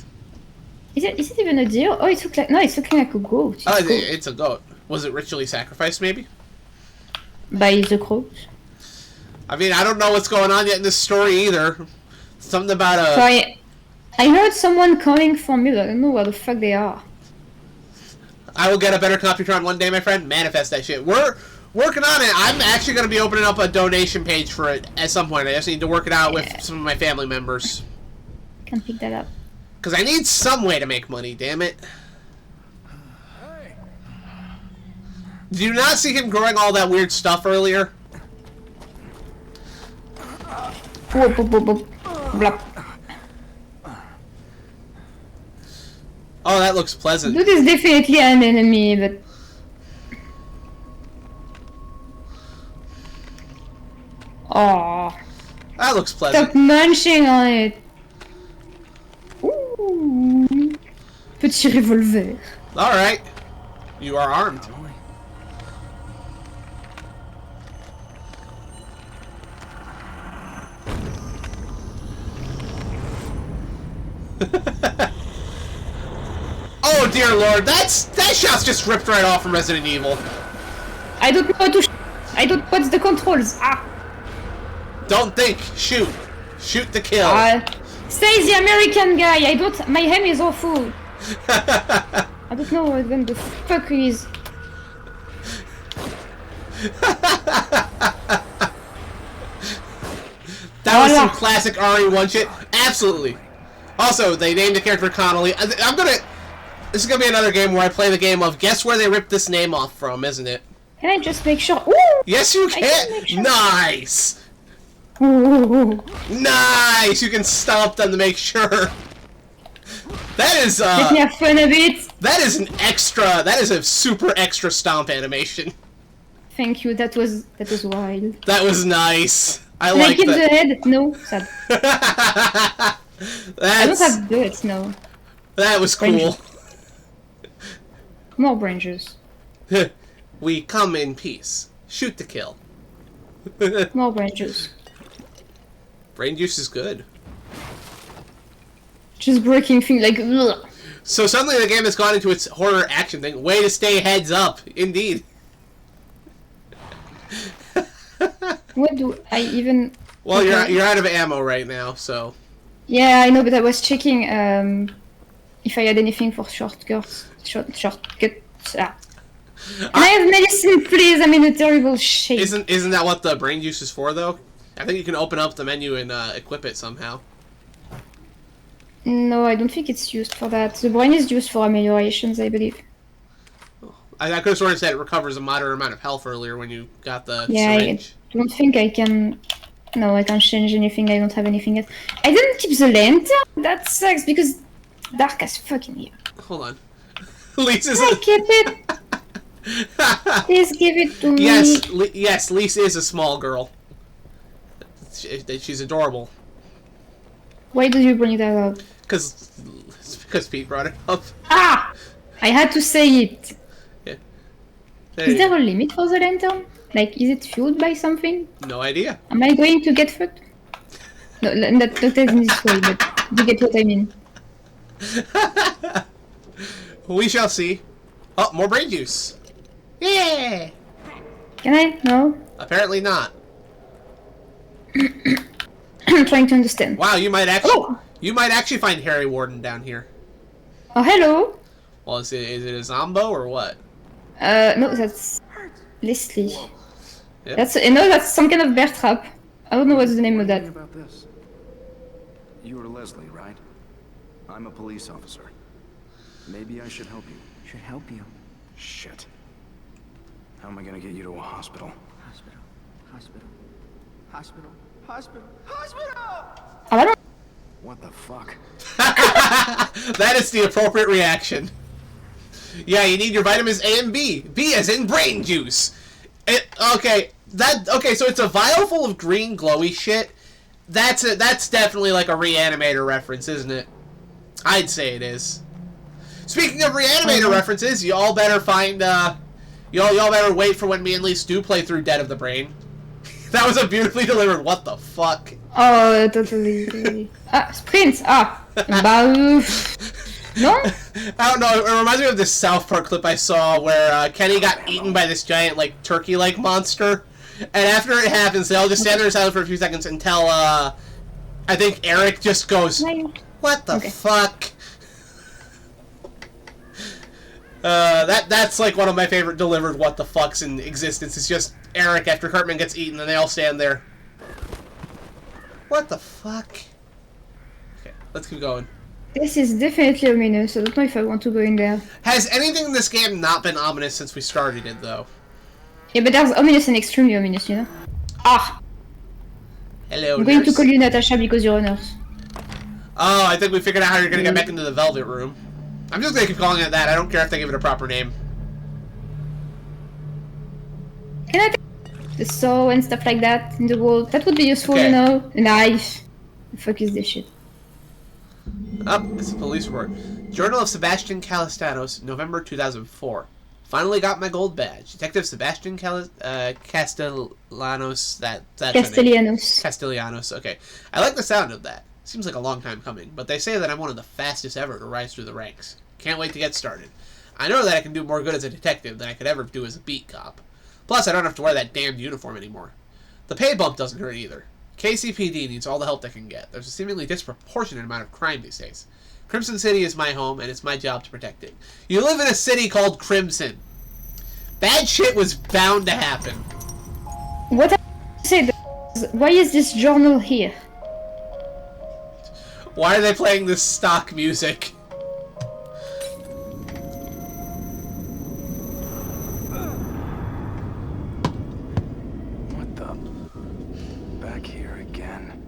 Speaker 9: Is it even a deer? Oh, it's looking like a goat.
Speaker 8: It's a goat. Was it ritually sacrificed, maybe?
Speaker 9: By the crows.
Speaker 8: I mean, I don't know what's going on yet in this story either. Something about a...
Speaker 9: So I heard someone coming from me, but I don't know where the fuck they are.
Speaker 8: I will get a better Computron one day, my friend. Manifest that shit. We're working on it. I'm actually going to be opening up a donation page for it at some point. I just need to work it out with some of my family members.
Speaker 9: Can pick that up.
Speaker 8: Because I need some way to make money, damn it. Did you not see him growing all that weird stuff earlier?
Speaker 9: Whoop, whoop, whoop, whoop. Blop.
Speaker 8: Oh, that looks pleasant.
Speaker 9: Dude is definitely an enemy, but... Oh.
Speaker 8: That looks pleasant.
Speaker 9: Stop munching on it. Ooh. Petit revolver.
Speaker 8: Alright. You are armed. Oh dear lord, that shot's just ripped right off from Resident Evil.
Speaker 9: I don't know how to I don't what's the controls.
Speaker 8: Don't think, shoot. Shoot the kill.
Speaker 9: Say the American guy, my aim is awful. I don't know what the fuck he is.
Speaker 8: That was some classic RE1 shit. Absolutely. Also, they named the character Connolly. This is gonna be another game where I play the game of guess where they ripped this name off from, isn't it?
Speaker 9: Can I just make sure? Ooh!
Speaker 8: Yes, you can.
Speaker 9: Sure.
Speaker 8: Nice.
Speaker 9: Ooh.
Speaker 8: Nice. You can stomp them to make sure. That is
Speaker 9: Let me have fun a bit.
Speaker 8: That is an extra. That is a super extra stomp animation.
Speaker 9: Thank you. That was wild.
Speaker 8: That was nice. I
Speaker 9: Can
Speaker 8: like
Speaker 9: I keep
Speaker 8: that.
Speaker 9: the head? No, sad. I don't have bullets, no.
Speaker 8: That was cool.
Speaker 9: More brain juice.
Speaker 8: We come in peace. Shoot to kill.
Speaker 9: More brain juice.
Speaker 8: Brain juice is good.
Speaker 9: Just breaking things like. Ugh.
Speaker 8: So suddenly the game has gone into its horror action thing. Way to stay heads up, indeed.
Speaker 9: What do I even?
Speaker 8: Well, you're out of ammo right now, so.
Speaker 9: Yeah, I know, but I was checking if I had anything for shortcuts. Can I have medicine, please? I'm in a terrible shape.
Speaker 8: Isn't that what the brain juice is for, though? I think you can open up the menu and equip it somehow.
Speaker 9: No, I don't think it's used for that. The brain is used for ameliorations, I believe.
Speaker 8: I could have sworn it said it recovers a moderate amount of health earlier when you got the
Speaker 9: I
Speaker 8: syringe.
Speaker 9: don't think I can... No, I can't change anything. I don't have anything yet. I didn't keep the lantern. That sucks because dark as fuck in here.
Speaker 8: Hold on. Lisa's.
Speaker 9: I keep it. Please give it to me.
Speaker 8: Yes, Lisa is a small girl. She's adorable.
Speaker 9: Why did you bring that up?
Speaker 8: Because Pete brought it up.
Speaker 9: Ah! I had to say it.
Speaker 8: Yeah.
Speaker 9: Is there a limit for the lantern? Like, is it fueled by something?
Speaker 8: No idea.
Speaker 9: Am I going to get fucked? No, not in this way, but you get what I mean.
Speaker 8: We shall see. Oh, more brain juice. Yeah.
Speaker 9: Can I? No.
Speaker 8: Apparently not.
Speaker 9: I'm trying to understand.
Speaker 8: Wow, you might actually find Harry Warden down here.
Speaker 9: Oh, hello.
Speaker 8: Well, is it a Zombo or what?
Speaker 9: No, that's Leslie.
Speaker 8: Yep.
Speaker 9: That's some kind of bear trap. I don't know what's the name of that.
Speaker 10: About this. You are Leslie, right? I'm a police officer. Maybe I should help you.
Speaker 12: Should help you.
Speaker 10: Shit. How am I gonna get you to a hospital?
Speaker 12: Hospital. Hospital. Hospital. Hospital.
Speaker 9: Oh, I don't.
Speaker 10: What the fuck?
Speaker 8: That is the appropriate reaction. Yeah, you need your vitamins A and B. B as in brain juice. Okay, so it's a vial full of green glowy shit. That's definitely like a Reanimator reference, isn't it? I'd say it is. Speaking of Reanimator references, y'all better find y'all better wait for when me and Lise do play through Dead of the Brain. That was a beautifully delivered what the fuck.
Speaker 9: Oh, totally. Sprints. No?
Speaker 8: I don't know, it reminds me of this South Park clip I saw where Kenny got eaten by this giant, like, turkey-like monster. And after it happens, they all just stand there silent for a few seconds until, I think Eric just goes, what the fuck? That's like one of my favorite delivered what the fucks in existence. It's just Eric after Cartman gets eaten and they all stand there. What the fuck? Okay, let's keep going.
Speaker 9: This is definitely ominous. I don't know if I want to go in there.
Speaker 8: Has anything in this game not been ominous since we started it, though?
Speaker 9: Yeah, but there's ominous and extremely ominous, you know? Ah!
Speaker 8: Hello,
Speaker 9: I'm going
Speaker 8: nurse.
Speaker 9: to call you Natasha because you're a nurse.
Speaker 8: Oh, I think we figured out how you're gonna get back into the Velvet Room. I'm just gonna keep calling it that. I don't care if they give it a proper name.
Speaker 9: Can I take the saw and stuff like that in the world? That would be useful,
Speaker 8: Okay.
Speaker 9: you know? A knife. The fuck is this shit?
Speaker 8: Oh, it's a police report. Journal of Sebastian Castellanos, November 2004. Finally got my gold badge. Detective Sebastian Castellanos, that's
Speaker 9: Castellanos.
Speaker 8: Castellanos, okay. I like the sound of that. Seems like a long time coming, but they say that I'm one of the fastest ever to rise through the ranks. Can't wait to get started. I know that I can do more good as a detective than I could ever do as a beat cop. Plus, I don't have to wear that damned uniform anymore. The pay bump doesn't hurt either. KCPD needs all the help they can get. There's a seemingly disproportionate amount of crime these days. Crimson City is my home, and it's my job to protect it. You live in a city called Crimson. Bad shit was bound to happen.
Speaker 9: What I said? Why is this journal here?
Speaker 8: Why are they playing this stock music?
Speaker 10: What the? Back here again.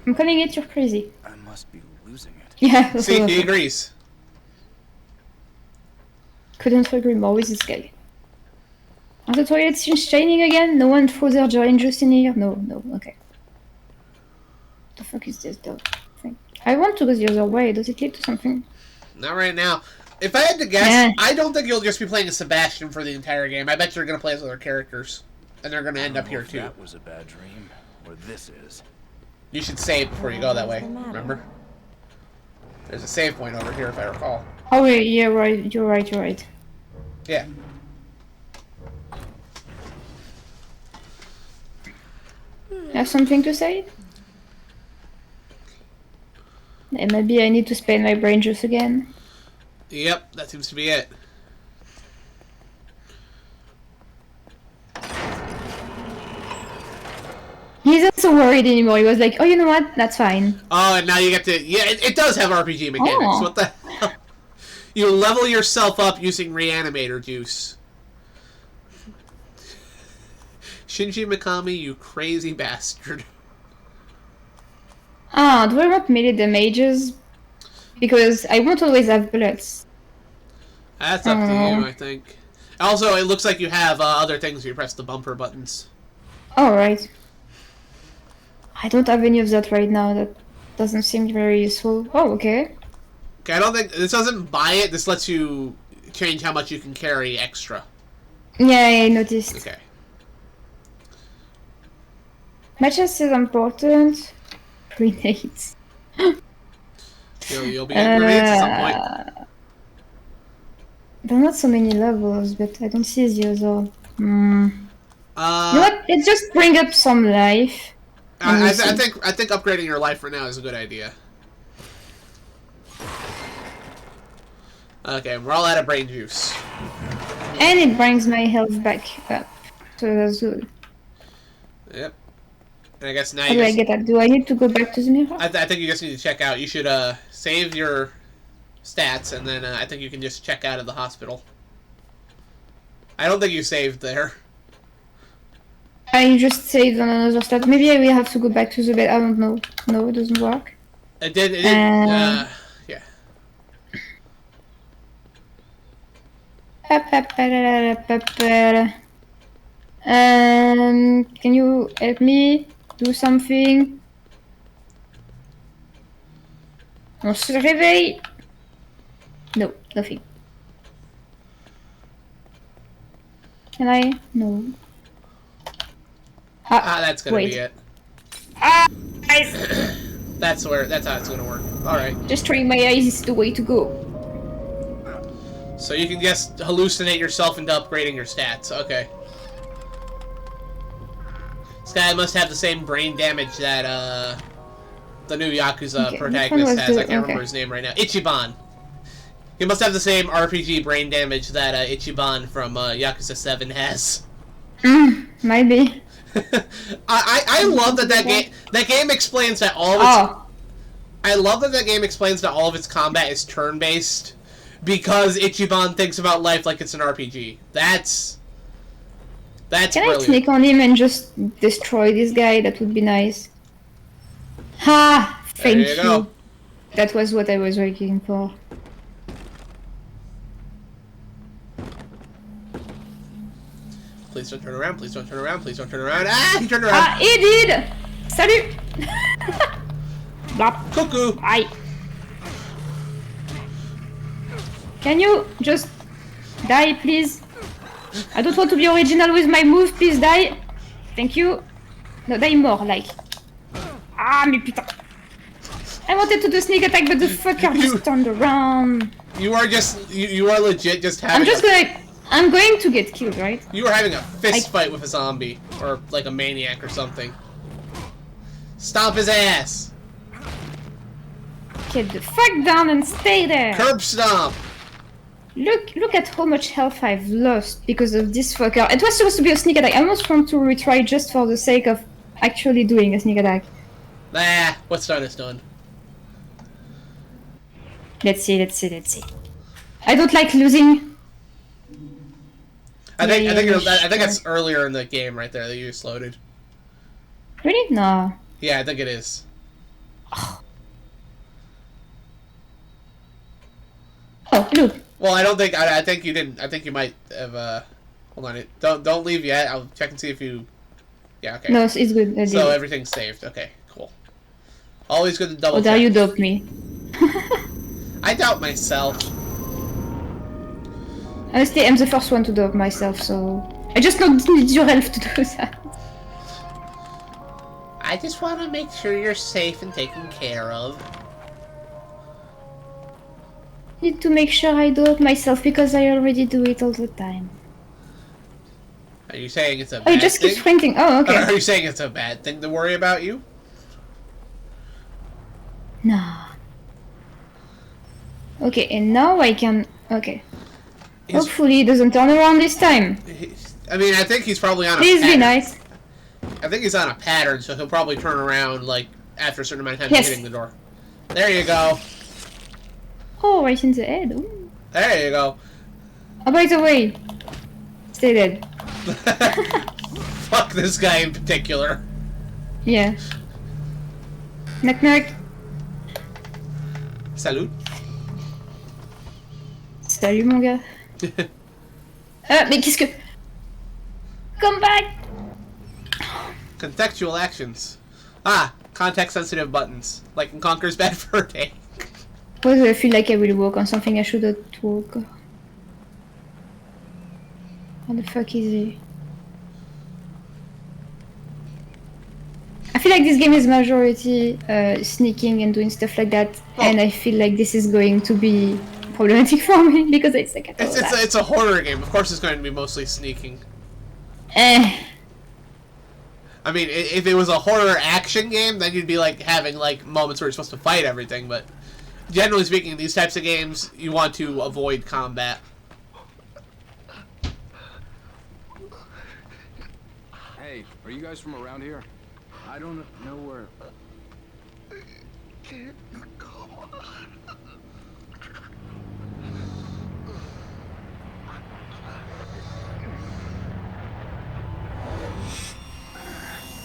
Speaker 9: I'm calling it you're crazy.
Speaker 10: I must be losing it.
Speaker 9: Yeah.
Speaker 8: See, he agrees.
Speaker 9: Couldn't agree more with this guy. Are the toilets shining again? No one threw their giant juice in here? No, okay. What the fuck is this dog thing? I want to go the other way. Does it lead to something?
Speaker 8: Not right now. If I had to guess,
Speaker 9: Yeah.
Speaker 8: I don't think you'll just be playing as Sebastian for the entire game. I bet you're going to play as other characters. And they're going to end up here, too.
Speaker 10: That was a bad dream, or this is.
Speaker 8: You should save before you go that way, remember? There's a save point over here, if I recall.
Speaker 9: Oh, yeah, right. You're right.
Speaker 8: Yeah.
Speaker 9: Have something to say? And maybe I need to spend my brain juice again.
Speaker 8: Yep, that seems to be it.
Speaker 9: He's not so worried anymore. He was like, oh, you know what? That's fine.
Speaker 8: Oh, and now you get to... Yeah, it does have RPG mechanics.
Speaker 9: Oh.
Speaker 8: What the hell? You level yourself up using Reanimator juice. Shinji Mikami, you crazy bastard.
Speaker 9: Ah, do I want melee damages? Because I won't always have bullets.
Speaker 8: That's up to you, I think. Also, it looks like you have other things if you press the bumper buttons.
Speaker 9: Alright. I don't have any of that right now. That doesn't seem very useful. Oh, okay.
Speaker 8: Okay, I don't think... This doesn't buy it. This lets you change how much you can carry extra.
Speaker 9: Yeah, I noticed.
Speaker 8: Okay.
Speaker 9: Matches is important. Grenades.
Speaker 8: You'll be getting grenades at some point.
Speaker 9: There are not so many levels, but I don't see the other. You know what? Let's just bring up some life.
Speaker 8: I think upgrading your life right now is a good idea. Okay, we're all out of brain juice.
Speaker 9: And it brings my health back up. So that's good.
Speaker 8: Yep. And I guess now
Speaker 9: How do I get that? Do I need to go back to the mirror?
Speaker 8: I think you just need to check out. You should save your stats, and then I think you can just check out of the hospital. I don't think you saved there.
Speaker 9: I just saved on another stat. Maybe I will have to go back to the bed. I don't know. No, it doesn't work.
Speaker 8: It did. Yeah.
Speaker 9: Can you help me do something? On se réveille. No, nothing. Can I? No.
Speaker 8: That's gonna be it.
Speaker 9: Eyes.
Speaker 8: That's how it's gonna work. All right.
Speaker 9: Destroying my eyes is the way to go.
Speaker 8: So you can just hallucinate yourself into upgrading your stats. Okay. This guy must have the same brain damage that the new Yakuza protagonist has. I can't remember his name right now. Ichiban. He must have the same RPG brain damage that Ichiban from Yakuza 7 has.
Speaker 9: Might be.
Speaker 8: I love that game explains that all of its I love that game explains that all of its combat is turn-based because Ichiban thinks about life like it's an RPG. That's
Speaker 9: Can
Speaker 8: brilliant.
Speaker 9: I sneak on him and just destroy this guy? That would be nice. Ha! Thank
Speaker 8: There you go.
Speaker 9: That was what I was waiting for.
Speaker 8: Please don't turn around, please don't turn around, please don't turn around. Ah, he turned around.
Speaker 9: Ah, he did! Salut! Blop.
Speaker 8: Cuckoo!
Speaker 9: Aye. Can you just die, please? I don't want to be original with my move, please die. Thank you. No, die more, like. Ah, mais putain. I wanted to do sneak attack, but the fucker just turned around.
Speaker 8: You are you are legit just having
Speaker 9: I'm going to get killed, right?
Speaker 8: You were having a fist fight with a zombie, or like a maniac or something. Stomp his ass!
Speaker 9: Get the fuck down and stay there!
Speaker 8: Curb stomp!
Speaker 9: Look at how much health I've lost because of this fucker. It was supposed to be a sneak attack. I almost want to retry just for the sake of actually doing a sneak attack.
Speaker 8: Nah, what's done is done.
Speaker 9: Let's see. I don't like losing.
Speaker 8: I think that's earlier in the game right there that you just loaded.
Speaker 9: Really? No.
Speaker 8: Yeah, I think it is.
Speaker 9: Oh, look.
Speaker 8: Well, I don't think I think you didn't. I think you might have. Hold on. Don't leave yet. I'll check and see if you. Yeah. Okay.
Speaker 9: No, it's good.
Speaker 8: So everything's saved. Okay. Cool. Always good to double.
Speaker 9: Oh, there you dope me.
Speaker 8: I doubt myself.
Speaker 9: Honestly, I'm the first one to dope myself, so I just don't need your help to do that.
Speaker 8: I just want to make sure you're safe and taken care of.
Speaker 9: Need to make sure I dope myself because I already do it all the time.
Speaker 8: Are you saying it's a bad
Speaker 9: thing? Oh, it just keeps printing. Oh, okay.
Speaker 8: Are you saying it's a bad thing to worry about you?
Speaker 9: No. Okay, and now I can... Okay. Hopefully it doesn't turn around this time.
Speaker 8: I mean, I think he's probably on a
Speaker 9: Please
Speaker 8: pattern.
Speaker 9: be nice.
Speaker 8: I think he's on a pattern, so he'll probably turn around, like, after a certain amount of time hitting the door. There you go.
Speaker 9: Oh, right in the head. Ooh.
Speaker 8: There you go.
Speaker 9: Oh, by the way, stay dead.
Speaker 8: Fuck this guy in particular.
Speaker 9: Yeah. Knock knock.
Speaker 8: Salut.
Speaker 9: Salut mon gars. Ah, mais qu'est-ce que... Come back!
Speaker 8: Contextual actions. Ah, context-sensitive buttons. Like in Conker's Bad Fur Day.
Speaker 9: Why do I feel like I will walk on something I shouldn't walk? Where the fuck is he? I feel like this game is majority sneaking and doing stuff like that, and I feel like this is going to be problematic for me because I suck at all that.
Speaker 8: It's a horror game. Of course, it's going to be mostly sneaking. I mean, if it was a horror action game, then you'd be like having like moments where you're supposed to fight everything. But generally speaking, these types of games, you want to avoid combat.
Speaker 13: Hey, are you guys from around here? I don't know where.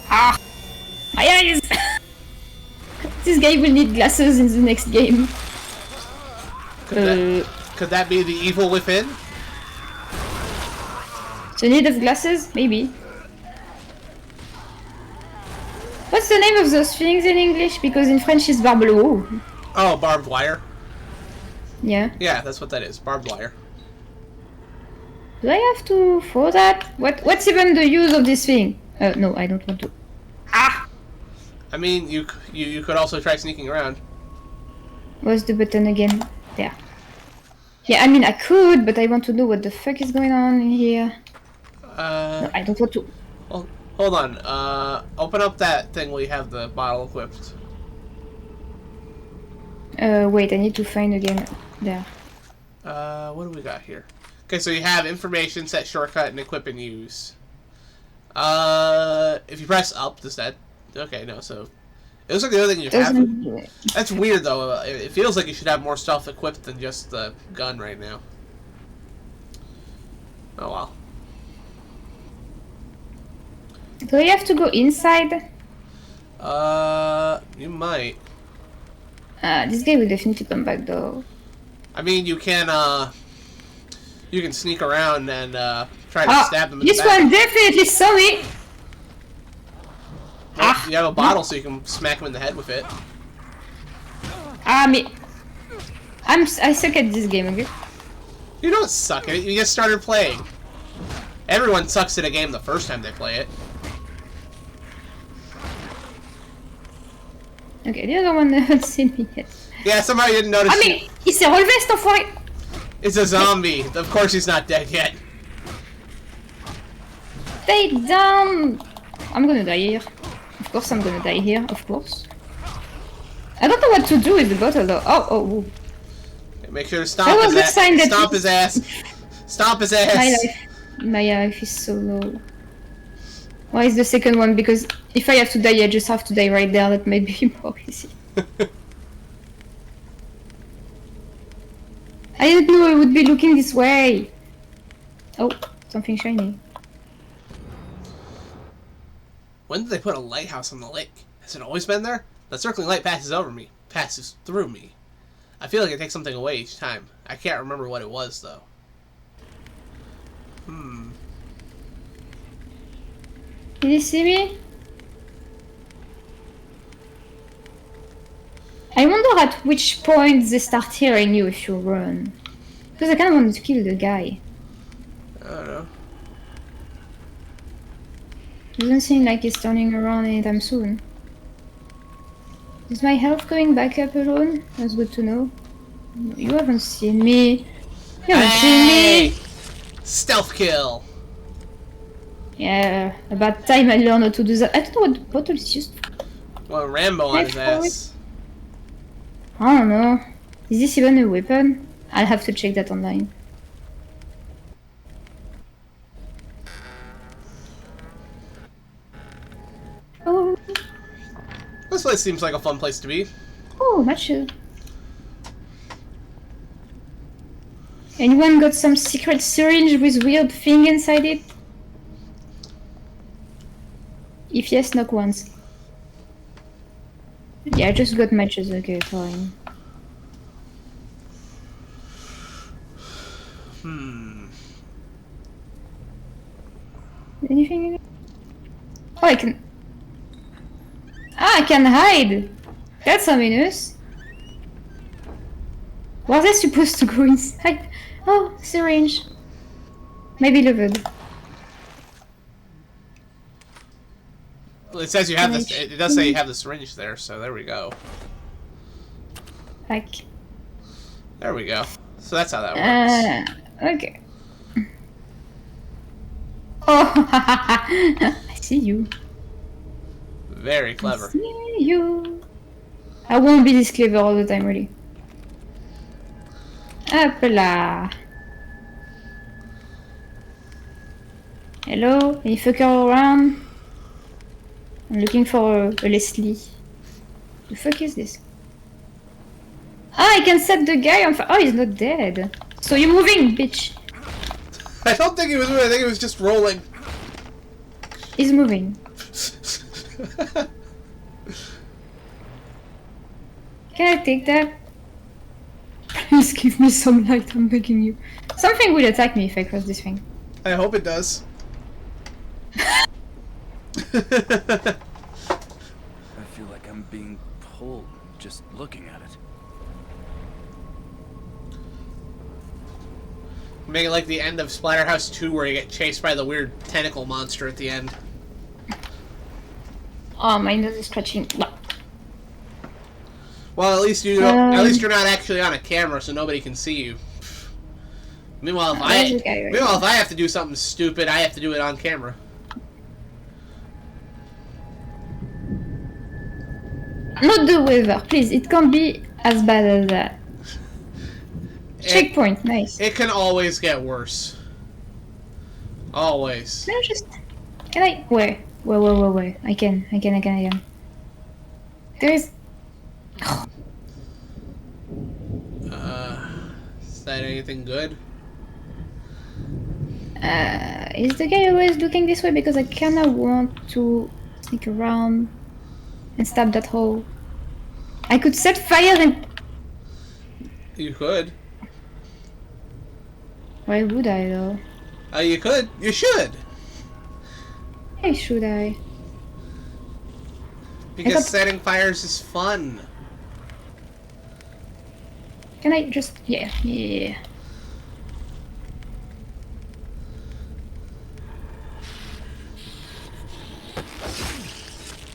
Speaker 9: Ah! My eyes! This guy will need glasses in the next game.
Speaker 8: Could that be the evil within?
Speaker 9: The need of glasses? Maybe. What's the name of those things in English? Because in French it's barbelot.
Speaker 8: Oh, barbed wire.
Speaker 9: Yeah.
Speaker 8: Yeah, that's what that is. Barbed wire.
Speaker 9: Do I have to throw that? What's even the use of this thing? No, I don't want to. Ah!
Speaker 8: I mean, you could also try sneaking around.
Speaker 9: What's the button again? There. Yeah, I mean I could, but I want to know what the fuck is going on in here. No, I don't want to.
Speaker 8: Hold on. Open up that thing where you have the bottle equipped.
Speaker 9: Wait, I need to find again. There.
Speaker 8: What do we got here? Okay, so you have information, set shortcut, and equip and use. If you press up, does that... Okay, no, so... It looks like the other thing you have... That's weird, though. It feels like you should have more stuff equipped than just the gun right now. Oh, well.
Speaker 9: Do I have to go inside?
Speaker 8: You might.
Speaker 9: This guy will definitely come back, though.
Speaker 8: I mean, you can sneak around and, try to stab them in the back.
Speaker 9: This one definitely saw me!
Speaker 8: Well, you have a bottle so you can smack him in the head with it.
Speaker 9: I suck at this game, okay?
Speaker 8: You don't suck at it, you just started playing. Everyone sucks at a game the first time they play it.
Speaker 9: Okay, the other one hasn't seen me yet.
Speaker 8: Yeah, somehow you didn't notice.
Speaker 9: I mean, il s'est relevé cet enfoiré!
Speaker 8: It's a zombie. Of course he's not dead yet.
Speaker 9: Stay down! I'm gonna die here. Of course I'm gonna die here, of course. I don't know what to do with the bottle though. Oh.
Speaker 8: Make sure to stomp his ass. Stomp his ass. Stomp his ass.
Speaker 9: My life is so low. Why is the second one? Because if I have to die, I just have to die right there. That might be more easy. I didn't know I would be looking this way. Oh, something shiny.
Speaker 8: When did they put a lighthouse on the lake? Has it always been there? The circling light passes through me. I feel like it takes something away each time. I can't remember what it was, though.
Speaker 9: Did you see me? I wonder at which point they start hearing you if you run. Because I kind of want to kill the guy.
Speaker 8: I don't know.
Speaker 9: Doesn't seem like he's turning around anytime soon. Is my health going back up alone? That's good to know. No, you haven't seen me. You haven't seen me!
Speaker 8: Stealth kill!
Speaker 9: Yeah, about time I learned how to do that. I don't know what the bottle is used for.
Speaker 8: Well, Rambo on his ass.
Speaker 9: I don't know. Is this even a weapon? I'll have to check that online. Oh.
Speaker 8: This place seems like a fun place to be.
Speaker 9: Oh, matches. Anyone got some secret syringe with weird thing inside it? If yes, knock once. Yeah, I just got matches, okay, fine. Anything in it? Oh, I can... Ah, I can hide! That's ominous. Was I supposed to go inside? Oh, syringe. My beloved.
Speaker 8: Well, it says you have this. It does say you have the syringe there, so there we go.
Speaker 9: Like.
Speaker 8: There we go. So that's how that works.
Speaker 9: Okay. Oh, I see you.
Speaker 8: Very clever.
Speaker 9: I see you. I won't be this clever all the time, really. Hop là. Hello, any fucker around? I'm looking for a Leslie. The fuck is this? Ah, I can set the guy on fire. Oh, he's not dead. So you're moving, bitch.
Speaker 8: I don't think he was moving. I think it was just rolling.
Speaker 9: He's moving. Can I take that? Please give me some light, I'm begging you. Something will attack me if I cross this thing.
Speaker 8: I hope it does.
Speaker 13: I feel like I'm being pulled just looking at it.
Speaker 8: Make it like the end of Splatterhouse 2 where you get chased by the weird tentacle monster at the end.
Speaker 9: Oh, my nose is scratching.
Speaker 8: Well, at least you don't, at least you're not actually on a camera, so nobody can see you. Meanwhile, if I have to do something stupid, I have to do it on camera.
Speaker 9: Not the weather, please. It can't be as bad as that. Checkpoint, nice.
Speaker 8: It can always get worse. Always.
Speaker 9: No, just... Can I... Where? Where? I can. There is...
Speaker 8: Is that anything good?
Speaker 9: Is the guy always looking this way? Because I kinda want to sneak around and stab that hole. I could set fire and...
Speaker 8: You could.
Speaker 9: Why would I though?
Speaker 8: You could. You should.
Speaker 9: Why should I?
Speaker 8: Because setting fires is fun.
Speaker 9: Can I just... Yeah.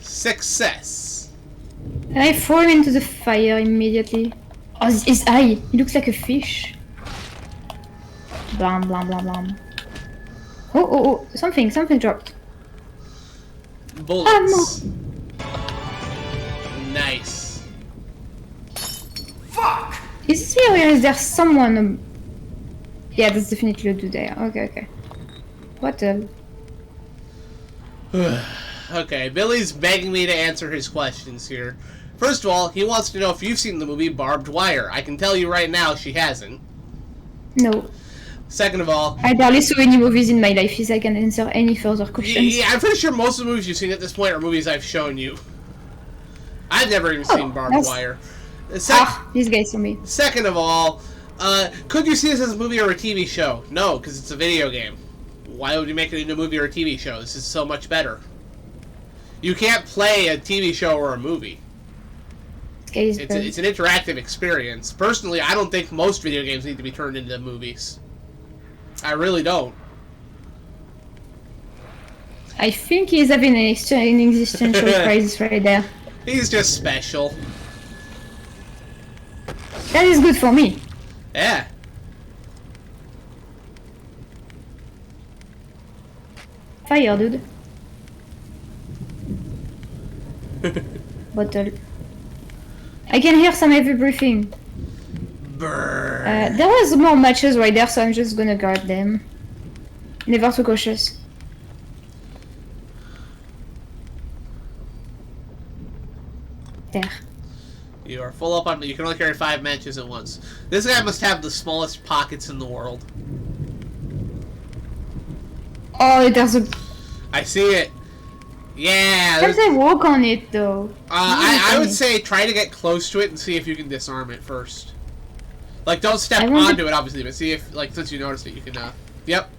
Speaker 8: Success.
Speaker 9: And I fall into the fire immediately. Oh, his eye! He looks like a fish. Blam blam blam blam. Oh! Something dropped.
Speaker 8: Bullets. Nice.
Speaker 9: Fuck! Is this here or is there someone? Yeah, that's definitely a dude there. Okay. What the?
Speaker 8: Okay, Billy's begging me to answer his questions here. First of all, he wants to know if you've seen the movie Barbed Wire. I can tell you right now she hasn't.
Speaker 9: No.
Speaker 8: Second of all...
Speaker 9: I barely saw any movies in my life, so I can answer any further questions.
Speaker 8: Yeah, I'm pretty sure most of the movies you've seen at this point are movies I've shown you. I've never even seen Barbed Wire.
Speaker 9: This guy saw me.
Speaker 8: Second of all, could you see this as a movie or a TV show? No, because it's a video game. Why would you make it into a movie or a TV show? This is so much better. You can't play a TV show or a movie. It's an interactive experience. Personally, I don't think most video games need to be turned into movies. I really don't.
Speaker 9: I think he's having an existential crisis right there.
Speaker 8: He's just special.
Speaker 9: That is good for me.
Speaker 8: Yeah.
Speaker 9: Fire, dude. Bottle. I can hear some heavy breathing. There was more matches right there, so I'm just gonna guard them. Never too cautious. There.
Speaker 8: You are full up on... You can only carry 5 matches at once. This guy must have the smallest pockets in the world.
Speaker 9: Oh, there's a...
Speaker 8: I see it. Yeah.
Speaker 9: Can't I walk on it, though?
Speaker 8: I would say try to get close to it and see if you can disarm it first. Like, don't step onto it, obviously, but see if, like, since you noticed it, you can, yep.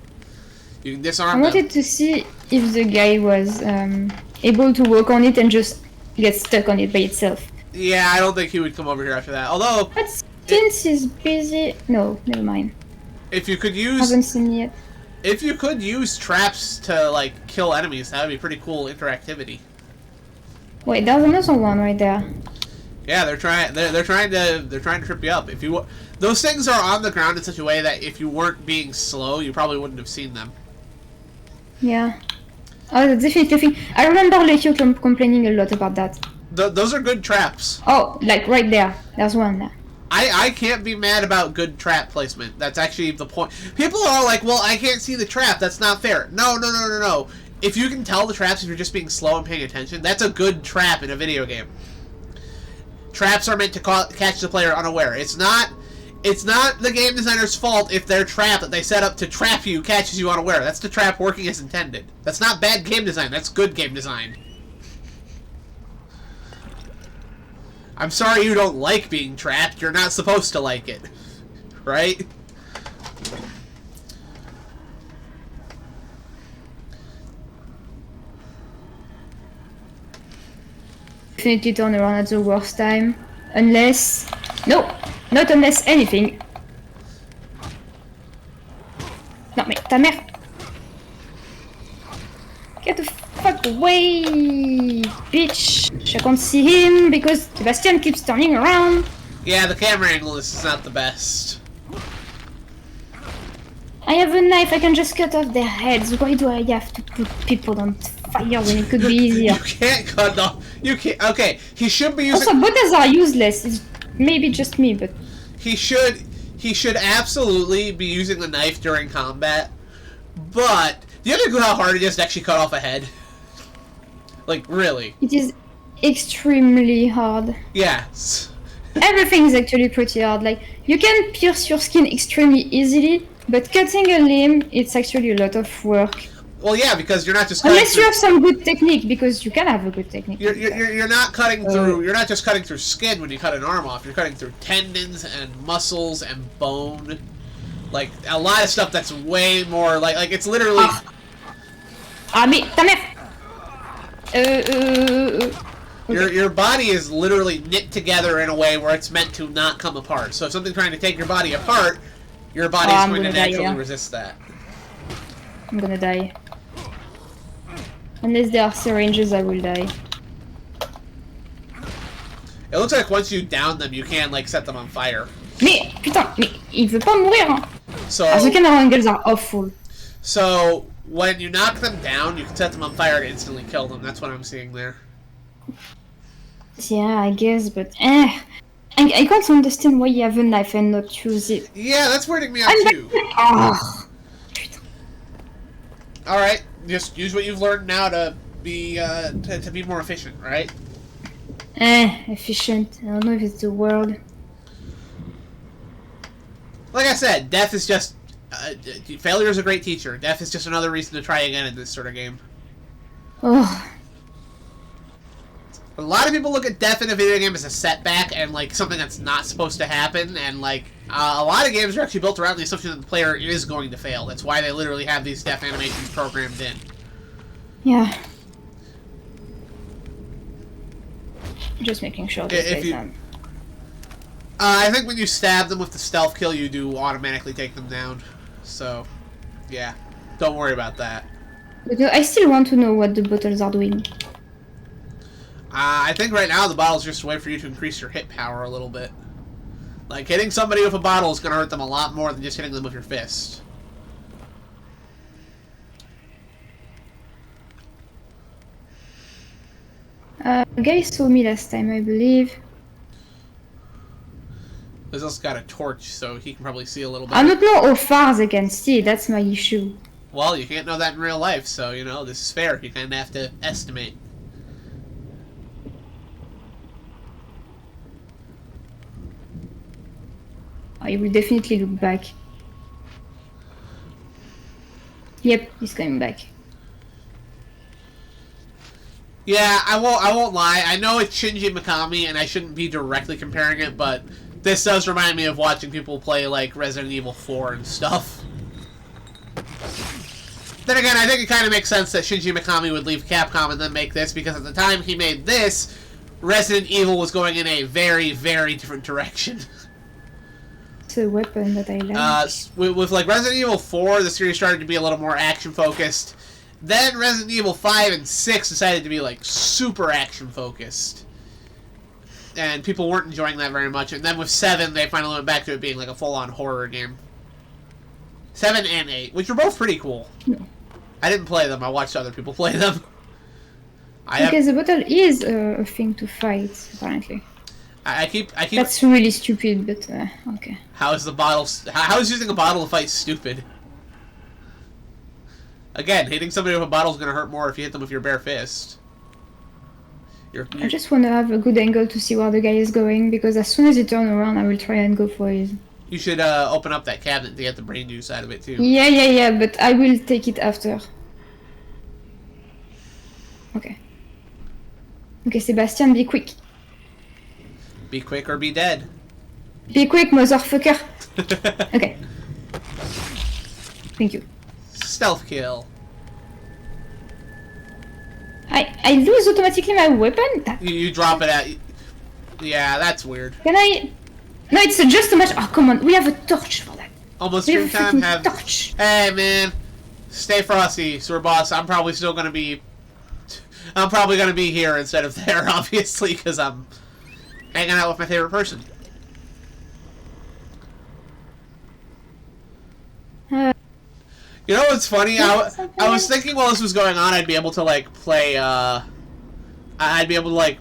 Speaker 8: You can disarm
Speaker 9: I wanted to see if the guy was able to walk on it and just get stuck on it by itself.
Speaker 8: Yeah, I don't think he would come over here after that. Although...
Speaker 9: But since he's busy... No, never mind.
Speaker 8: If you could use...
Speaker 9: Haven't seen yet.
Speaker 8: If you could use traps to like kill enemies, that would be pretty cool interactivity.
Speaker 9: Wait, there's another one right there.
Speaker 8: Yeah, they're trying to trip you up. If you those things are on the ground in such a way that if you weren't being slow, you probably wouldn't have seen them.
Speaker 9: Yeah. Oh, that's definitely a thing. I remember Lekio complaining a lot about that.
Speaker 8: Those are good traps.
Speaker 9: Oh, like right there. There's one there.
Speaker 8: I can't be mad about good trap placement. That's actually the point. People are like, well, I can't see the trap. That's not fair. No. If you can tell the traps if you're just being slow and paying attention, that's a good trap in a video game. Traps are meant to catch the player unaware. It's not the game designer's fault if their trap that they set up to trap you catches you unaware. That's the trap working as intended. That's not bad game design. That's good game design. I'm sorry you don't like being trapped. You're not supposed to like it. Right?
Speaker 9: Definitely turn around at the worst time. Unless... No! Not unless anything. Non mais ta mère! Get the fuck away! Bitch! I can't see him because Sebastian keeps turning around.
Speaker 8: Yeah, the camera angle is not the best.
Speaker 9: I have a knife, I can just cut off their heads. Why do I have to put people on fire when it could be easier?
Speaker 8: You can't cut off. You can't. Okay, he should be using.
Speaker 9: Also, butters are useless. It's maybe just me, but
Speaker 8: he should absolutely be using the knife during combat. But do you have a clue how hard it is to actually cut off a head? Like really?
Speaker 9: it is extremely hard.
Speaker 8: Yes.
Speaker 9: Everything is actually pretty hard. Like you can pierce your skin extremely easily, but cutting a limb, it's actually a lot of work.
Speaker 8: Well, yeah, because you're not just cutting
Speaker 9: unless you have some good technique, because you can have a good technique.
Speaker 8: You're not cutting through. You're not just cutting through skin when you cut an arm off. You're cutting through tendons and muscles and bone. Like a lot of stuff that's way more like it's literally.
Speaker 9: Ah mais ta mère. Okay.
Speaker 8: Your body is literally knit together in a way where it's meant to not come apart. So if something's trying to take your body apart, your body is going to naturally resist that.
Speaker 9: I'm gonna die. Unless there are syringes, I will die.
Speaker 8: It looks like once you down them, you can like set them on fire.
Speaker 9: Mais putain, mais il veut pas mourir. Hein.
Speaker 8: So
Speaker 9: the camera angles are awful.
Speaker 8: So when you knock them down, you can set them on fire to instantly kill them. That's what I'm seeing there.
Speaker 9: Yeah, I guess, but I can't understand why you have a knife and not use it.
Speaker 8: Yeah, that's weirding me out too. All right, just use what you've learned now to be more efficient, right?
Speaker 9: Efficient. I don't know if it's the word.
Speaker 8: Like I said, death is just failure is a great teacher. Death is just another reason to try again in this sort of game.
Speaker 9: Oh.
Speaker 8: A lot of people look at death in a video game as a setback and like something that's not supposed to happen, and like a lot of games are actually built around the assumption that the player is going to fail. That's why they literally have these death animations programmed in.
Speaker 9: Yeah. Just making sure this guy's not.
Speaker 8: I think when you stab them with the stealth kill, you do automatically take them down. So, yeah, don't worry about that.
Speaker 9: But I still want to know what the bottles are doing.
Speaker 8: I think right now the bottle's just a way for you to increase your hit power a little bit. Like, hitting somebody with a bottle is going to hurt them a lot more than just hitting them with your fist.
Speaker 9: A guy saw me last time, I believe.
Speaker 8: He's also got a torch, so he can probably see a little bit.
Speaker 9: I don't know how far they can see, that's my issue.
Speaker 8: Well, you can't know that in real life, so, you know, this is fair. You kind of have to estimate.
Speaker 9: I will definitely look back. Yep, he's coming back.
Speaker 8: Yeah, I won't lie. I know it's Shinji Mikami, and I shouldn't be directly comparing it, but this does remind me of watching people play, like, Resident Evil 4 and stuff. Then again, I think it kind of makes sense that Shinji Mikami would leave Capcom and then make this, because at the time he made this, Resident Evil was going in a very, very different direction.
Speaker 9: It's a weapon that I like.
Speaker 8: With like Resident Evil 4, the series started to be a little more action focused. Then Resident Evil 5 and 6 decided to be like super action focused. And people weren't enjoying that very much. And then with 7, they finally went back to it being like a full-on horror game. 7 and 8, which were both pretty cool.
Speaker 9: No.
Speaker 8: I didn't play them, I watched other people play them.
Speaker 9: Because the bottle is a thing to fight, apparently.
Speaker 8: I keep.
Speaker 9: That's really stupid, but okay.
Speaker 8: How is the bottle? How is using a bottle to fight stupid? Again, hitting somebody with a bottle is gonna hurt more if you hit them with your bare fist.
Speaker 9: I just want to have a good angle to see where the guy is going, because as soon as he turns around, I will try and go for it.
Speaker 8: You should open up that cabinet to get the brain juice out of it too.
Speaker 9: Yeah, but I will take it after. Okay. Okay, Sebastian, be quick.
Speaker 8: Be quick or be dead.
Speaker 9: Be quick, motherfucker. Okay. Thank you.
Speaker 8: Stealth kill.
Speaker 9: I lose automatically my weapon?
Speaker 8: You drop it at... Yeah, that's weird.
Speaker 9: Can I... No, it's just a match. Oh, come on. We have a torch for that.
Speaker 8: Almost
Speaker 9: we
Speaker 8: stream time.
Speaker 9: Have torch.
Speaker 8: Hey, man. Stay frosty, Sir Boss. I'm probably still gonna be... I'm probably gonna be here instead of there, obviously, because I'm hanging out with my favorite person. You know what's funny? I was thinking while this was going on, I'd be able to like play. I'd be able to like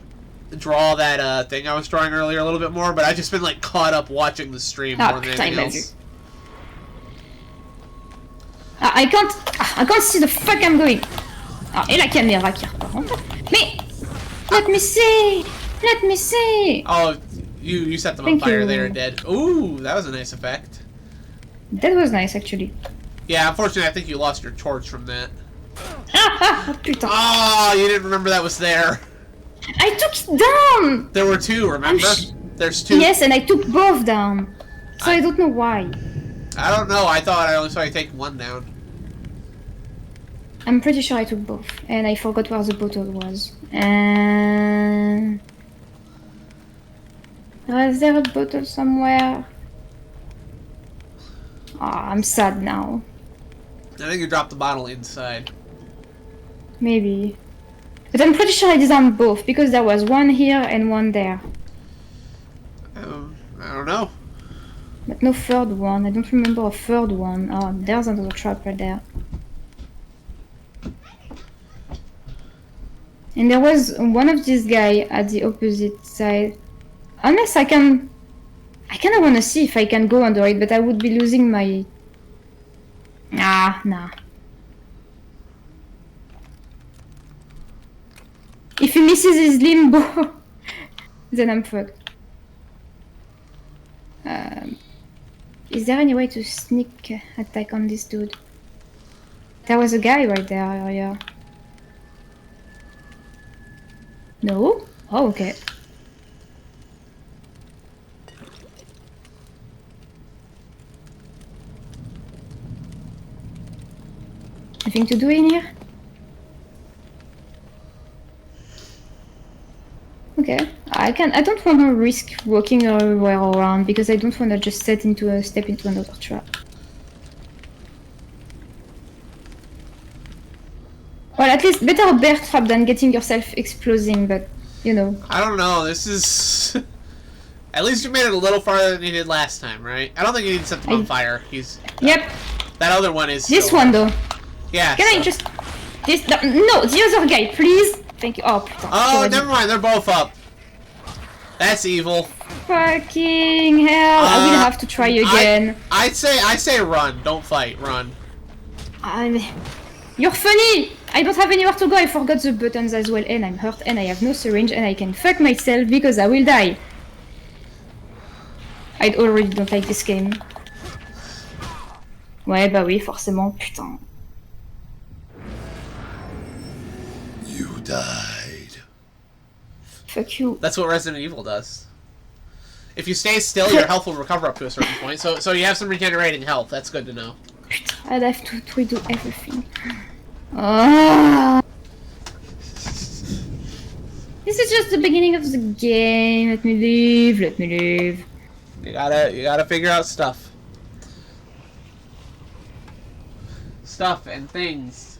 Speaker 8: draw that thing I was drawing earlier a little bit more, but I've just been like caught up watching the stream more than anything else.
Speaker 9: I can't see the fuck I'm going. Ah, et la caméra qui repart. Mais let me see. Let me see.
Speaker 8: Oh, you set them on fire. They are dead. Ooh, that was a nice effect.
Speaker 9: That was nice, actually.
Speaker 8: Yeah, unfortunately, I think you lost your torch from that.
Speaker 9: Putain.
Speaker 8: Oh, you didn't remember that was there.
Speaker 9: I took it down.
Speaker 8: There were two, remember? There's two.
Speaker 9: Yes, and I took both down. So I don't know why.
Speaker 8: I don't know. I thought I only saw you take one down.
Speaker 9: I'm pretty sure I took both, and I forgot where the bottle was. Was there a bottle somewhere? Oh, I'm sad now.
Speaker 8: I think you dropped the bottle inside.
Speaker 9: Maybe. But I'm pretty sure I disarmed both, because there was one here and one there.
Speaker 8: I don't know.
Speaker 9: But no third one. I don't remember a third one. Oh, there's another trap right there. And there was one of these guys at the opposite side. Unless I kind of want to see if I can go under it, but I would be losing my... Nah. If he misses his limbo, then I'm fucked. Is there any way to sneak attack on this dude? There was a guy right there earlier. No? Oh, okay. Nothing to do in here? Okay. I don't want to risk walking everywhere around because I don't want to just step into another trap. Well, at least better a bear trap than getting yourself exploding, but you know.
Speaker 8: I don't know, this is... At least you made it a little farther than you did last time, right? I don't think you need to set them on fire.
Speaker 9: Yep.
Speaker 8: That other one is...
Speaker 9: This one, though.
Speaker 8: Yeah.
Speaker 9: Can I just... No, the other guy, please! Thank you. Oh, putain.
Speaker 8: Oh, never mind, they're both up. That's evil.
Speaker 9: Fucking hell. I will have to try again.
Speaker 8: I say run. Don't fight. Run.
Speaker 9: You're funny! I don't have anywhere to go. I forgot the buttons as well. And I'm hurt. And I have no syringe. And I can fuck myself because I will die. I already don't like this game. Ouais, bah oui, forcément. Putain.
Speaker 6: You died.
Speaker 9: Fuck you.
Speaker 8: That's what Resident Evil does. If you stay still, your health will recover up to a certain point. So you have some regenerating health. That's good to know.
Speaker 9: I'd have to redo everything. Ah. This is just the beginning of the game. Let me leave. Let me leave.
Speaker 8: You gotta figure out stuff. Stuff and things.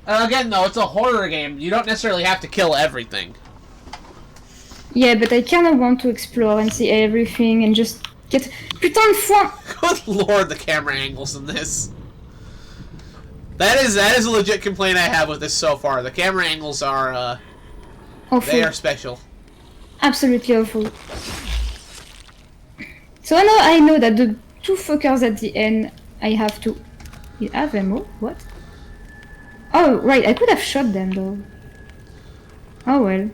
Speaker 8: Again, though, it's a horror game. You don't necessarily have to kill everything.
Speaker 9: Yeah, but I kind of want to explore and see everything and just get... Putain de foin!
Speaker 8: Good lord, the camera angles in this. That is a legit complaint I have with this so far. The camera angles are,
Speaker 9: awful.
Speaker 8: They are special.
Speaker 9: Absolutely awful. So now I know that the two fuckers at the end, I have to... You have ammo? What? Oh, right, I could have shot them though. Oh well.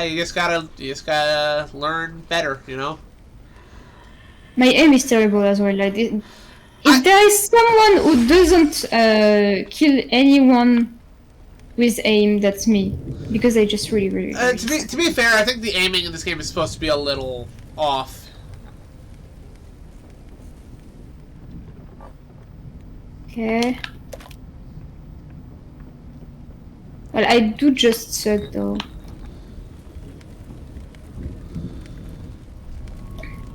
Speaker 8: You just gotta learn better, you know?
Speaker 9: My aim is terrible as well. Like, if there is someone who doesn't kill anyone with aim, that's me. Because I just really
Speaker 8: to be fair, I think the aiming in this game is supposed to be a little off.
Speaker 9: Okay. Well, I do just suck though.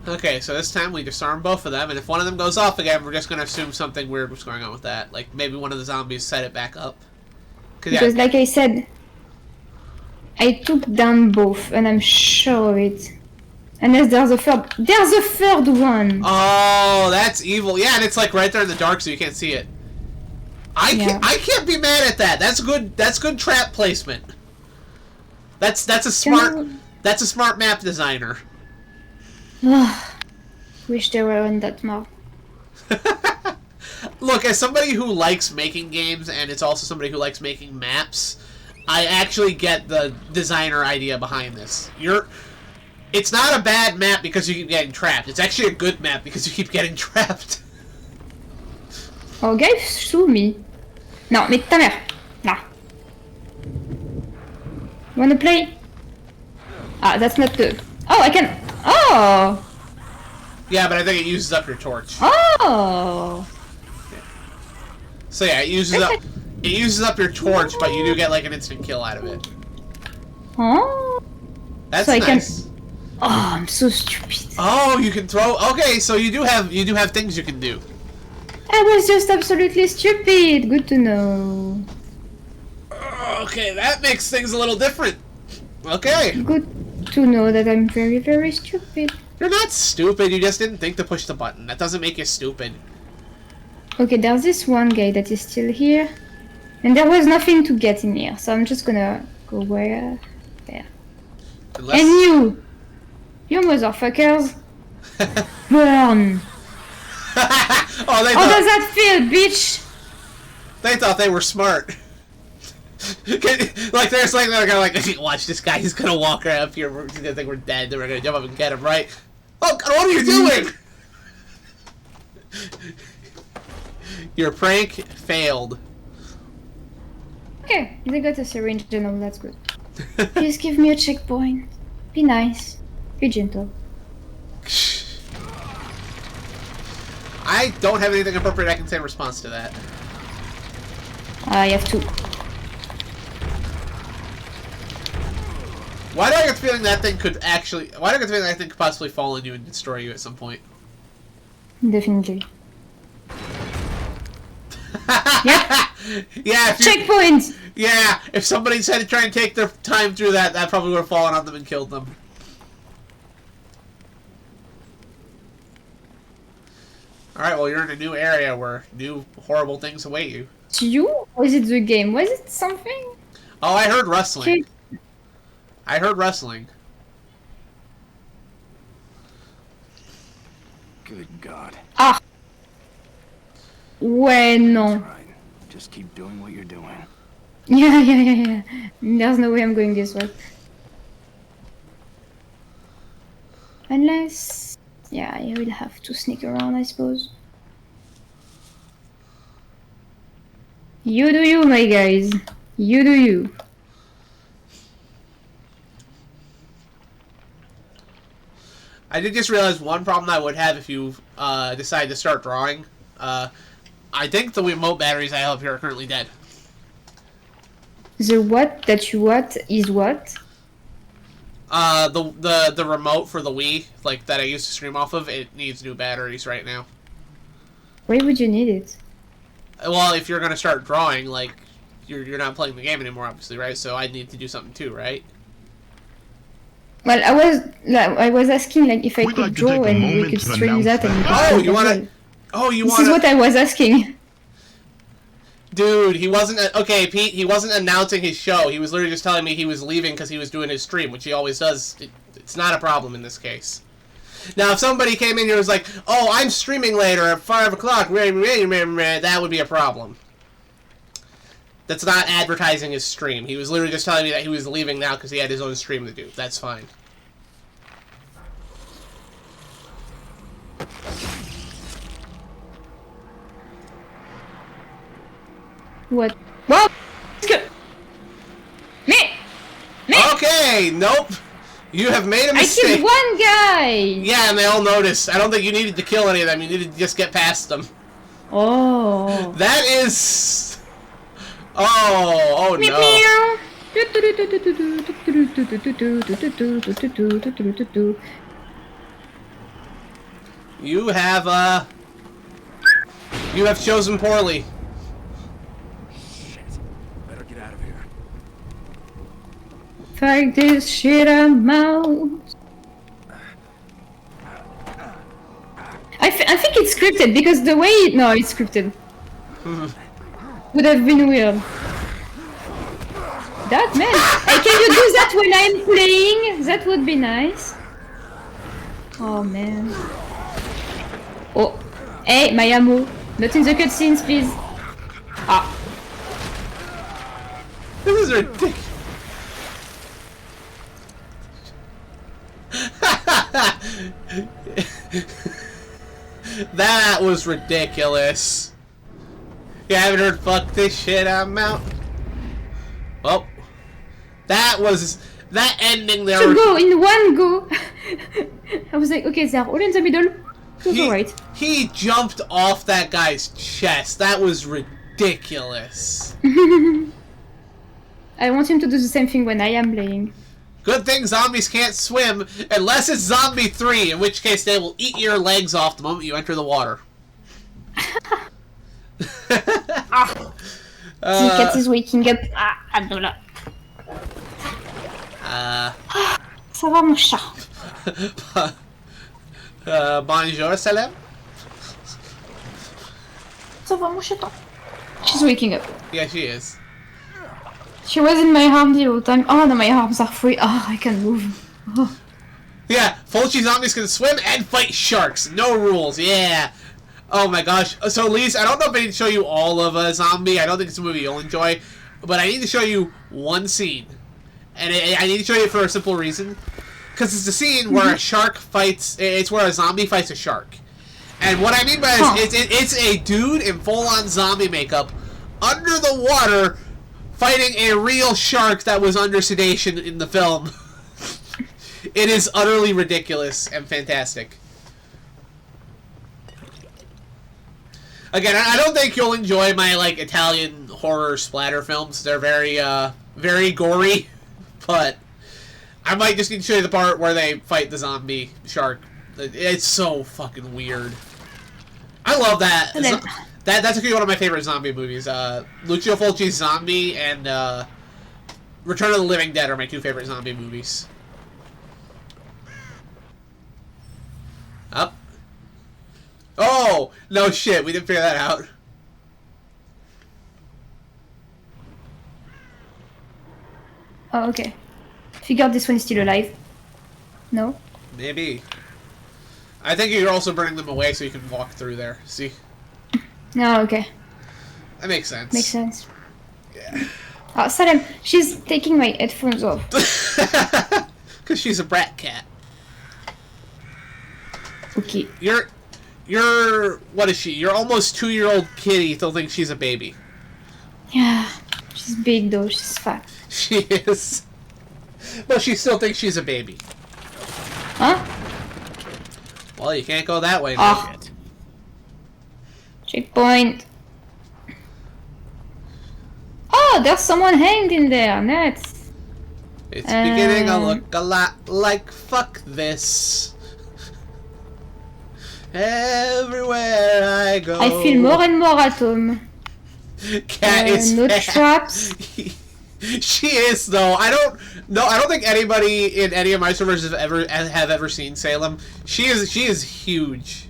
Speaker 8: Okay, so this time we disarm both of them, and if one of them goes off again, we're just gonna assume something weird was going on with that. Like, maybe one of the zombies set it back up.
Speaker 9: Because like I said, I took down both, and I'm sure of it. Unless there's a third... There's a third one!
Speaker 8: Oh, that's evil. Yeah, and it's like right there in the dark, so you can't see it. I can't be mad at that. That's good trap placement. That's a smart map designer.
Speaker 9: Wish they were on that map.
Speaker 8: Look, as somebody who likes making games, and it's also somebody who likes making maps, I actually get the designer idea behind this. It's not a bad map because you keep getting trapped. It's actually a good map because you keep getting trapped.
Speaker 9: Oh, guys, sue me. Non, mais ta mère. Là. Wanna play? Ah, that's not the... Oh, I can... Oh!
Speaker 8: Yeah, but I think it uses up your torch.
Speaker 9: Oh!
Speaker 8: So yeah, it uses up your torch, but you do get like an instant kill out of it.
Speaker 9: Oh!
Speaker 8: That's
Speaker 9: so
Speaker 8: nice.
Speaker 9: Oh, I'm so stupid.
Speaker 8: Oh, you can throw... Okay, so you do have things you can do.
Speaker 9: I was just absolutely stupid. Good to know.
Speaker 8: Okay, that makes things a little different. Okay.
Speaker 9: Good to know that I'm very, very stupid.
Speaker 8: You're not stupid, you just didn't think to push the button. That doesn't make you stupid.
Speaker 9: Okay, there's this one guy that is still here. And there was nothing to get in here, so I'm just gonna go where... There.
Speaker 8: Unless...
Speaker 9: And you! You motherfuckers! Burn!
Speaker 8: How
Speaker 9: does that feel, bitch?
Speaker 8: They thought they were smart. Like there's like they're gonna like watch this guy. He's gonna walk right up here. He's gonna think we're dead. Then we're gonna jump up and get him, right? Oh, God, what are you doing? Your prank failed.
Speaker 9: Okay, they got a syringe and all. That's good. Please give me a checkpoint. Be nice. Be gentle.
Speaker 8: I don't have anything appropriate I can say in response to that.
Speaker 9: I have to.
Speaker 8: Why do I get the feeling that thing could actually... Why do I get the feeling that thing could possibly fall on you and destroy you at some point?
Speaker 9: Definitely.
Speaker 8: Yep. Yeah.
Speaker 9: Checkpoint!
Speaker 8: Yeah, if somebody said to try and take their time through that, that probably would have fallen on them and killed them. Alright, well you're in a new area where new horrible things await you.
Speaker 9: It's you? Or is it the game? Was it something?
Speaker 8: Oh, I heard rustling.
Speaker 9: Okay.
Speaker 8: I heard rustling.
Speaker 13: Good God.
Speaker 9: Ah! Ouais, non.
Speaker 13: Right. Just keep doing what you're doing.
Speaker 9: Yeah. There's no way I'm going this way. Unless... Yeah, I will have to sneak around, I suppose. You do you, my guys. You do you.
Speaker 8: I did just realize one problem I would have if you decide to start drawing. I think the remote batteries I have here are currently dead.
Speaker 9: The what that you what is what?
Speaker 8: The remote for the Wii, like that I used to stream off of, it needs new batteries right now.
Speaker 9: Why would you need it?
Speaker 8: Well, if you're gonna start drawing, like you're not playing the game anymore, obviously, right? So I need to do something too, right?
Speaker 9: Well, I was asking like if I could draw and we could stream that and.
Speaker 8: Oh, you wanna? Oh, you
Speaker 9: This
Speaker 8: wanna?
Speaker 9: is what I was asking.
Speaker 8: Dude, he wasn't okay, Pete. He wasn't announcing his show. He was literally just telling me he was leaving because he was doing his stream, which he always does. It's not a problem in this case. Now, if somebody came in here and was like, "Oh, I'm streaming later at 5 o'clock," that would be a problem. That's not advertising his stream. He was literally just telling me that he was leaving now because he had his own stream to do. That's fine.
Speaker 9: What? Well, me.
Speaker 8: Okay, nope. You have made a mistake.
Speaker 9: I killed one guy.
Speaker 8: Yeah, and they all noticed. I don't think you needed to kill any of them. You needed to just get past them.
Speaker 9: Oh.
Speaker 8: That is. Oh no. You have chosen poorly.
Speaker 13: Better get out of here.
Speaker 9: Fuck this shit, I'm out. I think it's scripted because the way no, it's scripted. Would have been weird. That man, hey, can you do that when I'm playing? That would be nice. Oh man. Oh, hey, my ammo. Not in the cutscenes, please. Ah.
Speaker 8: This is ridiculous. That was ridiculous. You haven't heard "fuck this shit, I'm out"? Well, that ending there.
Speaker 9: To go in one go. I was like, okay, they're all in the middle. It was alright.
Speaker 8: He jumped off that guy's chest. That was ridiculous.
Speaker 9: I want him to do the same thing when I am playing.
Speaker 8: Good thing zombies can't swim, unless it's Zombie 3, in which case they will eat your legs off the moment you enter the water.
Speaker 9: The cat is waking up. Abdullah. Ça va, mon chat?
Speaker 8: Bonjour, Salem.
Speaker 9: Ça va, mon chaton? She's waking up.
Speaker 8: Yeah, she is.
Speaker 9: She was in my arm the whole time. Oh no, my arms are free. Oh, I can move. Oh.
Speaker 8: Yeah, Fulci zombies can swim and fight sharks. No rules. Yeah. Oh my gosh. So, Lise, I don't know if I need to show you all of a zombie. I don't think it's a movie you'll enjoy. But I need to show you one scene. And I need to show you it for a simple reason. Because it's a scene where a shark fights... It's where a zombie fights a shark. And what I mean by this is it's a dude in full-on zombie makeup under the water fighting a real shark that was under sedation in the film. It is utterly ridiculous and fantastic. Again, I don't think you'll enjoy my, like, Italian horror splatter films. They're very, very gory. But I might just need to show you the part where they fight the zombie shark. It's so fucking weird. I love that. That's actually one of my favorite zombie movies. Lucio Fulci's Zombie and Return of the Living Dead are my two favorite zombie movies. Up. Oh! No shit, we didn't figure that out.
Speaker 9: Oh, okay. Figured this one is still alive. No?
Speaker 8: Maybe. I think you're also burning them away so you can walk through there. See?
Speaker 9: No, okay.
Speaker 8: That makes sense.
Speaker 9: Makes sense.
Speaker 8: Yeah.
Speaker 9: Oh, Salem, she's taking my headphones off.
Speaker 8: Because she's a brat cat.
Speaker 9: Okay.
Speaker 8: You're... What is she? Your almost 2-year-old kitty still thinks she's a baby.
Speaker 9: Yeah. She's big though, she's fat.
Speaker 8: She is. But she still thinks she's a baby.
Speaker 9: Huh?
Speaker 8: Well, you can't go that way.
Speaker 9: Oh. Checkpoint. Oh, there's someone hanged in there. Nuts.
Speaker 8: It's beginning to look a lot like fuck this. Everywhere I go.
Speaker 9: I feel more and more at home.
Speaker 8: Cat is
Speaker 9: no
Speaker 8: fat.
Speaker 9: traps.
Speaker 8: She is though. I don't think anybody in any of my servers have ever seen Salem. She is huge.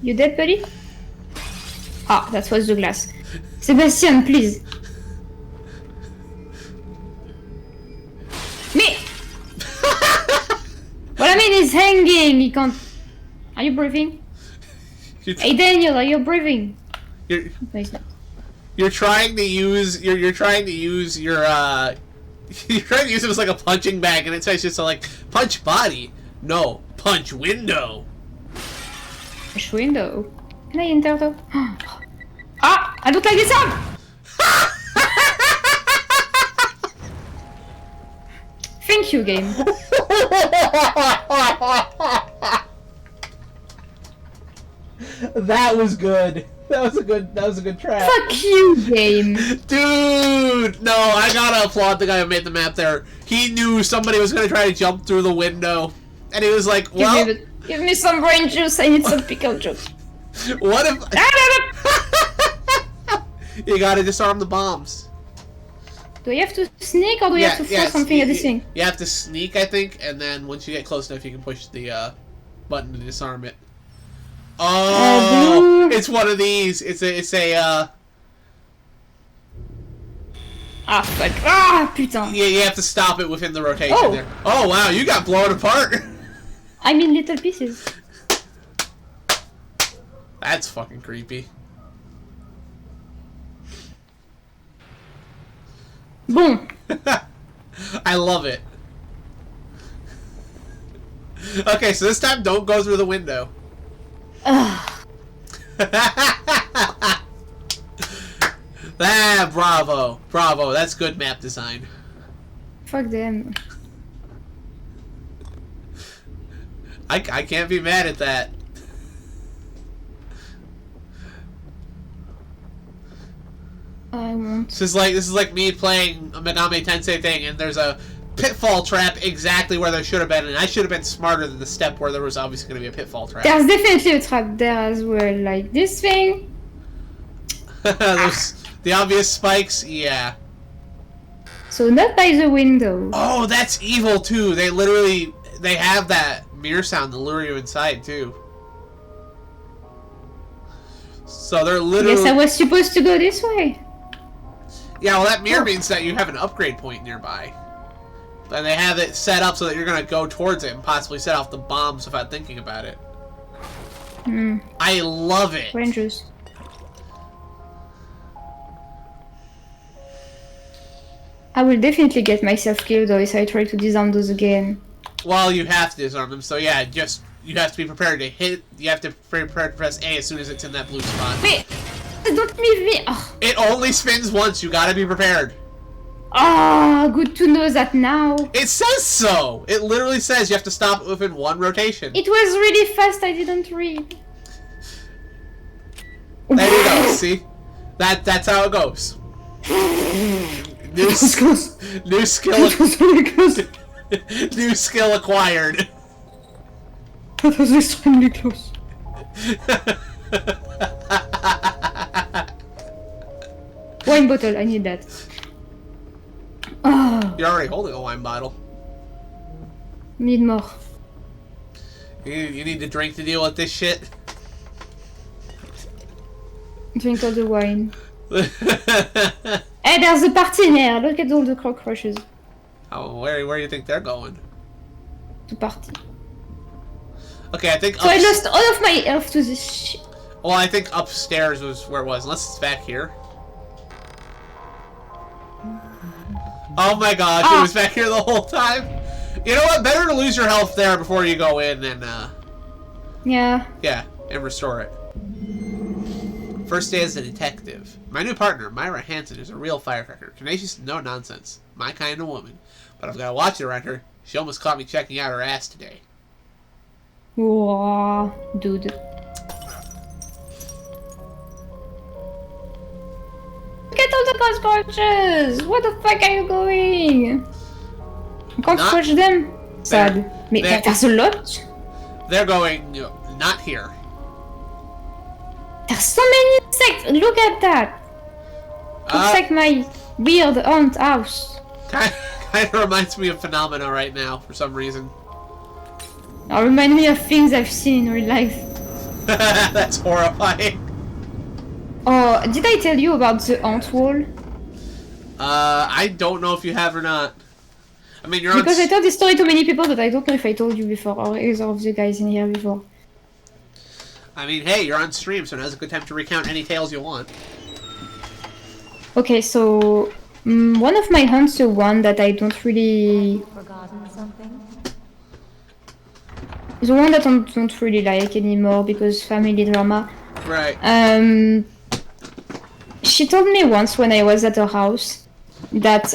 Speaker 9: You dead, buddy? Ah, that was the glass. Sebastian, please. Me. What I mean is hanging. He can't. Are you breathing? Hey Daniel, are you breathing?
Speaker 8: You're.
Speaker 9: No, he's not.
Speaker 8: You're trying to use your you're trying to use it as like a punching bag, and it says just like punch body. No, punch window.
Speaker 9: Push window. Can I enter though? Ah! I don't like this sound! Thank you, game.
Speaker 8: That was good. That was a good trap.
Speaker 9: Fuck you, game.
Speaker 8: Dude! No, I gotta applaud the guy who made the map there. He knew somebody was gonna try to jump through the window. And he was like, well...
Speaker 9: Give me some brain juice, I need some pickle juice.
Speaker 8: What if... You gotta disarm the bombs.
Speaker 9: Do I have to sneak or do you have to throw something at this thing?
Speaker 8: You have to sneak, I think, and then once you get close enough, you can push the button to disarm it. Oh, it's one of these. It's a
Speaker 9: Ah, fuck. Ah, putain.
Speaker 8: Yeah, you have to stop it within the rotation there. Oh, wow, you got blown apart.
Speaker 9: I'm in little pieces.
Speaker 8: That's fucking creepy.
Speaker 9: Boom.
Speaker 8: I love it. Okay, so this time don't go through the window. Bravo. Bravo. That's good map design.
Speaker 9: Fuck them.
Speaker 8: I can't be mad at that.
Speaker 9: I won't.
Speaker 8: This is like me playing a Megami Tensei thing, and there's a pitfall trap exactly where there should have been, and I should have been smarter than the step where there was obviously going to be a pitfall trap.
Speaker 9: There's definitely a trap there as well, like this thing.
Speaker 8: The obvious spikes, yeah.
Speaker 9: So not by the window.
Speaker 8: Oh, that's evil too. They have that mirror sound to lure you inside too. So they're literally...
Speaker 9: Yes, I was supposed to go this way.
Speaker 8: Yeah, well that mirror means that you have an upgrade point nearby. And they have it set up so that you're going to go towards it and possibly set off the bombs without thinking about it. I love it.
Speaker 9: Rangers. I will definitely get myself killed though if I try to disarm those again.
Speaker 8: Well, you have to disarm them, so yeah, just you have to be prepared to hit. You have to be prepared to press A as soon as it's in that blue spot.
Speaker 9: Wait, don't leave me. Oh.
Speaker 8: It only spins once. You gotta be prepared.
Speaker 9: Ah, good to know that now.
Speaker 8: It says so. It literally says you have to stop it within one rotation.
Speaker 9: It was really fast. I didn't read.
Speaker 8: There you go. See, that's how it goes. New skill. New skill acquired.
Speaker 9: That was extremely close. Wine bottle, I need that. Oh.
Speaker 8: You're already holding a wine bottle.
Speaker 9: Need more.
Speaker 8: You need to drink to deal with this shit.
Speaker 9: Drink all the wine. Hey, there's a party in here. Look at all the cockroaches.
Speaker 8: Oh, where do you think they're going?
Speaker 9: To party.
Speaker 8: Okay, I think.
Speaker 9: So I lost all of my health to this shit.
Speaker 8: Well, I think upstairs was where it was, unless it's back here. Oh my gosh, it was back here the whole time. You know what? Better to lose your health there before you go in and
Speaker 9: Yeah,
Speaker 8: and restore it. First day as a detective. My new partner, Myra Hansen, is a real firecracker. Tenacious and no nonsense. My kind of woman. But I've got to watch it around her. She almost caught me checking out her ass today.
Speaker 9: wow, dude. Look at all the cockroaches! Where the fuck are you going? can't
Speaker 8: Not-
Speaker 9: watch them. Sad. Mais
Speaker 8: they're-
Speaker 9: there's a lot.
Speaker 8: They're going, not here.
Speaker 9: There's so many insects. Look at that. Looks like my weird aunt house.
Speaker 8: Kind of reminds me of Phenomena right now for some reason.
Speaker 9: It reminds me of things I've seen in real life.
Speaker 8: That's horrifying.
Speaker 9: Oh, did I tell you about the ant wall?
Speaker 8: I don't know if you have or not. I mean, you're on.
Speaker 9: Because I told this story to many people, but I don't know if I told you before or either of the guys in here before.
Speaker 8: I mean, hey, you're on stream, so now's a good time to recount any tales you want.
Speaker 9: Okay, so one of my hunts, the one that I don't really,
Speaker 12: Forgotten something?
Speaker 9: the one that I don't really like anymore because family drama.
Speaker 8: Right.
Speaker 9: She told me once when I was at her house that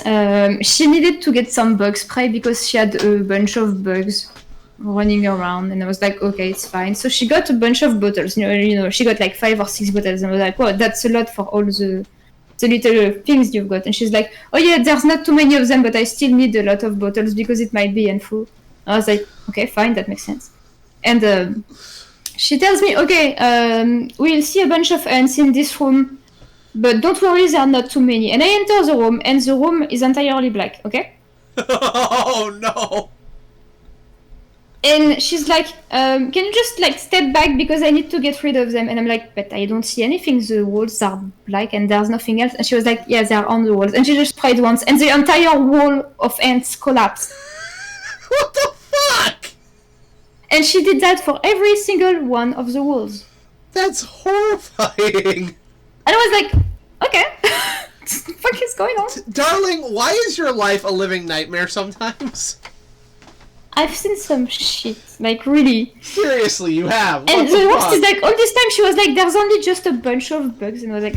Speaker 9: she needed to get some bug spray because she had a bunch of bugs running around, and I was like, okay, it's fine. So she got a bunch of bottles. You know, she got like 5 or 6 bottles, and I was like, wow, that's a lot for all the little things you've got. And she's like, oh yeah, there's not too many of them, but I still need a lot of bottles because it might be handful. I was like, okay, fine, that makes sense. And she tells me, okay, we'll see a bunch of ants in this room, but don't worry, there are not too many. And I enter the room, and the room is entirely black, okay?
Speaker 8: Oh no!
Speaker 9: And she's like, can you just like step back because I need to get rid of them? And I'm like, but I don't see anything. The walls are black and there's nothing else. And she was like, yeah, they're on the walls. And she just sprayed once, and the entire wall of ants collapsed.
Speaker 8: What the fuck?
Speaker 9: And she did that for every single one of the walls.
Speaker 8: That's horrifying.
Speaker 9: And I was like, okay, what the fuck is going on?
Speaker 8: Darling, why is your life a living nightmare sometimes?
Speaker 9: I've seen some shit, like really.
Speaker 8: Seriously, you have.
Speaker 9: And
Speaker 8: What
Speaker 9: the
Speaker 8: the
Speaker 9: worst
Speaker 8: fuck?
Speaker 9: is like, all this time she was like, there's only just a bunch of bugs. And I was like,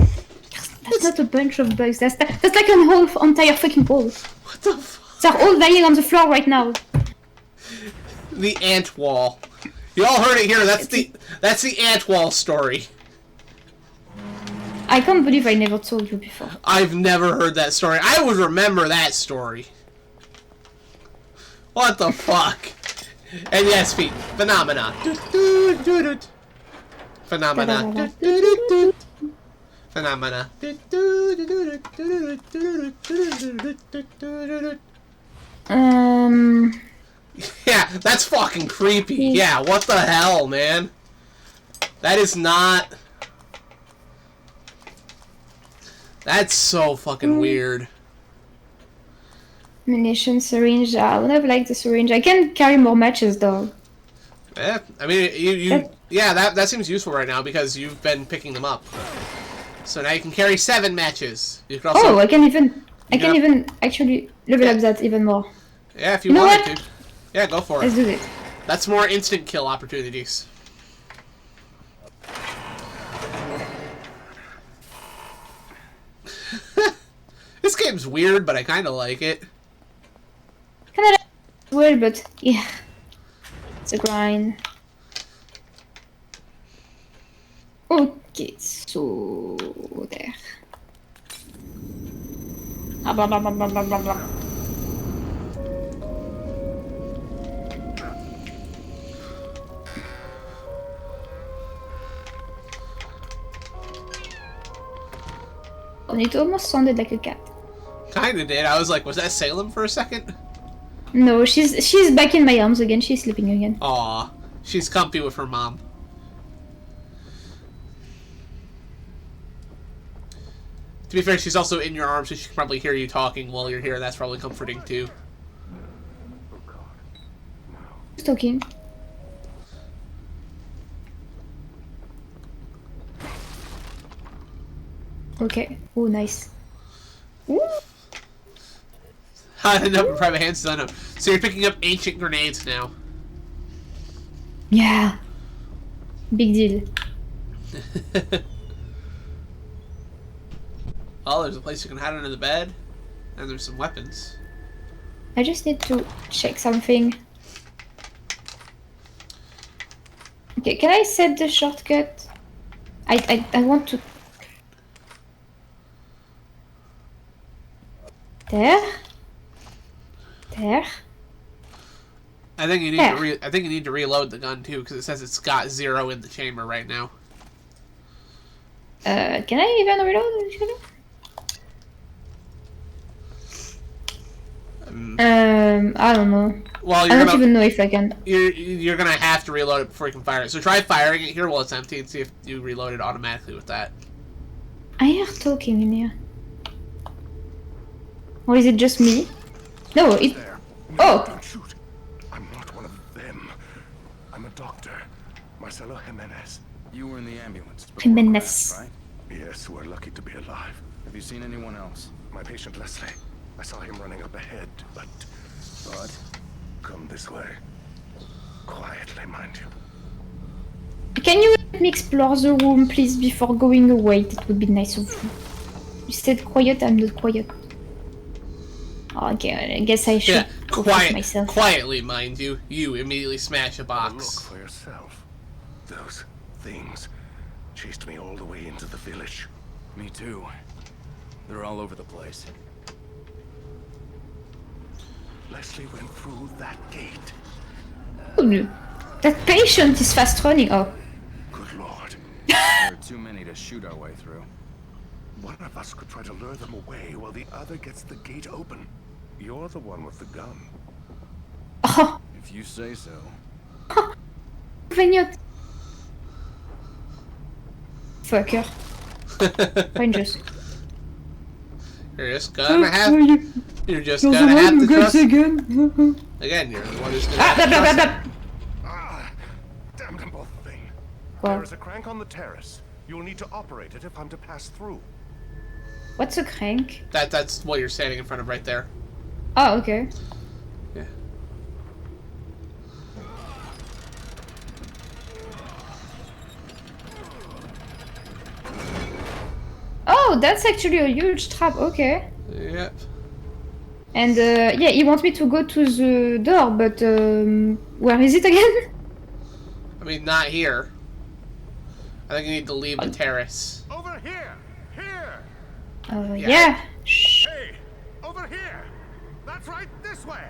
Speaker 9: that's not a bunch of bugs, that's like a whole entire fucking wall.
Speaker 8: What the fuck?
Speaker 9: They're all lying on the floor right now.
Speaker 8: The ant wall. You all heard it here. That's the ant wall story.
Speaker 9: I can't believe I never told you before.
Speaker 8: I've never heard that story. I would remember that story. What the fuck? And yes, feet. Phenomena. Phenomena. Phenomena. Yeah, that's fucking creepy. Yeah, what the hell, man? That is not... That's so fucking weird.
Speaker 9: Munition syringe. I would have liked the syringe. I can carry more matches though.
Speaker 8: Yeah, I mean, yeah, that seems useful right now because you've been picking them up. So now you can carry 7 matches. You can also,
Speaker 9: I can even actually level up that even more.
Speaker 8: Yeah, if you
Speaker 9: know
Speaker 8: wanted
Speaker 9: what?
Speaker 8: to. Yeah, go for it.
Speaker 9: Let's do this.
Speaker 8: That's more instant kill opportunities. This game's weird, but I kind of like it.
Speaker 9: Kinda weird, but yeah, it's a grind. Okay, so there. Blah, blah, blah, blah, blah, blah, blah. And it almost sounded like a cat.
Speaker 8: Kinda did. I was like, was that Salem for a second?
Speaker 9: No, she's back in my arms again. She's sleeping again.
Speaker 8: Aw, she's comfy with her mom. To be fair, she's also in your arms, so she can probably hear you talking while you're here. That's probably comforting too.
Speaker 9: Who's talking? Okay. Oh, nice. Ooh.
Speaker 8: I ended up in private hands, so I know. So you're picking up ancient grenades now.
Speaker 9: Yeah. Big deal.
Speaker 8: Oh, there's a place you can hide under the bed, and there's some weapons.
Speaker 9: I just need to check something. Okay, can I set the shortcut? I want to... There. There.
Speaker 8: I think you need I think you need to reload the gun too, because it says it's got 0 in the chamber right now.
Speaker 9: Can I even reload? I don't know.
Speaker 8: Well,
Speaker 9: I don't even know if I can.
Speaker 8: You're gonna have to reload it before you can fire it. So try firing it here while it's empty and see if you reload it automatically with that.
Speaker 9: I hear talking in here. Or is it just me? No, it. Oh!
Speaker 10: Don't shoot. I'm not one of them. I'm a doctor. Marcelo Jimenez.
Speaker 13: You were in the ambulance.
Speaker 9: Jimenez.
Speaker 13: Right?
Speaker 10: Yes, we're lucky to be alive.
Speaker 13: Have you seen anyone else?
Speaker 10: My patient Leslie. I saw him running up ahead, but... Come this way. Quietly, mind you.
Speaker 9: Can you let me explore the room, please, before going away? That would be nice of you. You said quiet, I'm not quiet. Oh, okay, I guess I should go fix myself.
Speaker 8: Quietly, mind you. You immediately smash a box.
Speaker 10: Look for yourself. Those things chased me all the way into the village.
Speaker 13: Me too. They're all over the place.
Speaker 10: Leslie went through that gate.
Speaker 9: Oh, that patient is fast running. Oh.
Speaker 10: Good lord.
Speaker 13: There are too many to shoot our way through.
Speaker 10: One of us could try to lure them away while the other gets the gate open. You're the one with the gun.
Speaker 9: Oh.
Speaker 13: If you say so.
Speaker 9: Convenient. Fucker. Rangers.
Speaker 8: You're just gonna have. You're just
Speaker 9: You're
Speaker 8: gonna
Speaker 9: the
Speaker 8: have
Speaker 9: one
Speaker 8: to
Speaker 9: who gets
Speaker 8: trust.
Speaker 9: again.
Speaker 8: Again, you're the one who's gonna
Speaker 9: Ah,
Speaker 8: have
Speaker 9: blah,
Speaker 8: to
Speaker 9: blah,
Speaker 8: trust.
Speaker 9: blah, blah.
Speaker 10: Damn them both thing.
Speaker 9: What?
Speaker 10: There is a crank on the terrace. You'll need to operate it if I'm to pass through.
Speaker 9: What's a crank?
Speaker 8: That's what you're standing in front of right there.
Speaker 9: Oh, okay.
Speaker 8: Yeah.
Speaker 9: Oh, that's actually a huge trap. Okay.
Speaker 8: Yep.
Speaker 9: And yeah, he wants me to go to the door, but where is it again?
Speaker 8: I mean, not here. I think you need to leave the terrace.
Speaker 10: Over here! Here!
Speaker 9: Yeah.
Speaker 10: Hey! Over here! That's right, this way!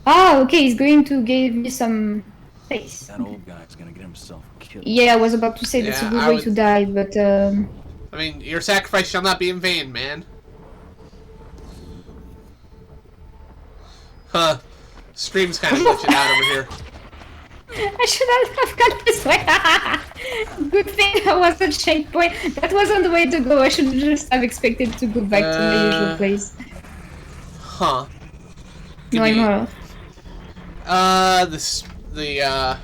Speaker 9: Ah, okay, he's going to give me some space.
Speaker 13: That old guy's gonna get himself killed.
Speaker 9: Yeah, I was about to say that's a good way to die, but
Speaker 8: I mean, your sacrifice shall not be in vain, man. Huh. Stream's kind of glitching out over here.
Speaker 9: I should have gone this way. Good thing I was at checkpoint. That wasn't the way to go. I should just have expected to go back to my usual place.
Speaker 8: Huh.
Speaker 9: No, I'm not.
Speaker 8: The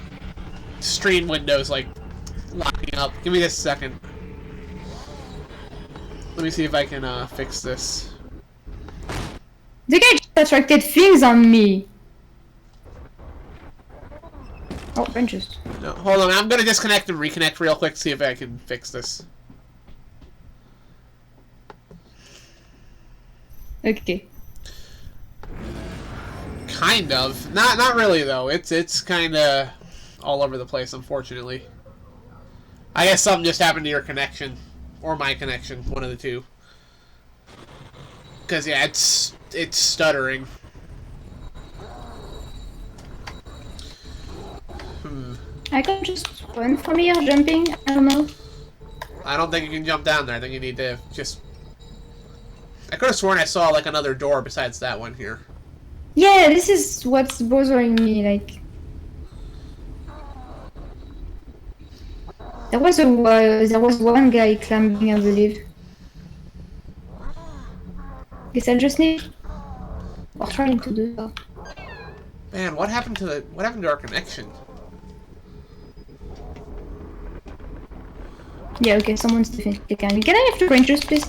Speaker 8: stream window's like locking up. Give me just a second. Let me see if I can fix this.
Speaker 9: The guy just attracted things on me. Oh, benches.
Speaker 8: No, hold on. I'm gonna disconnect and reconnect real quick. See if I can fix this.
Speaker 9: Okay.
Speaker 8: Kind of. Not really though. It's kind of all over the place, unfortunately. I guess something just happened to your connection or my connection, one of the two. Because yeah, it's stuttering.
Speaker 9: I can just run from here, jumping. I don't know.
Speaker 8: I don't think you can jump down there. I think you need to just. I could have sworn I saw like another door besides that one here.
Speaker 9: Yeah, this is what's bothering me. Like, there was one guy climbing, I believe. Guess I just need. Or trying to do that.
Speaker 8: Man, what happened to our connection?
Speaker 9: Yeah, okay, someone's definitely coming. Can I have 2 rangers, please?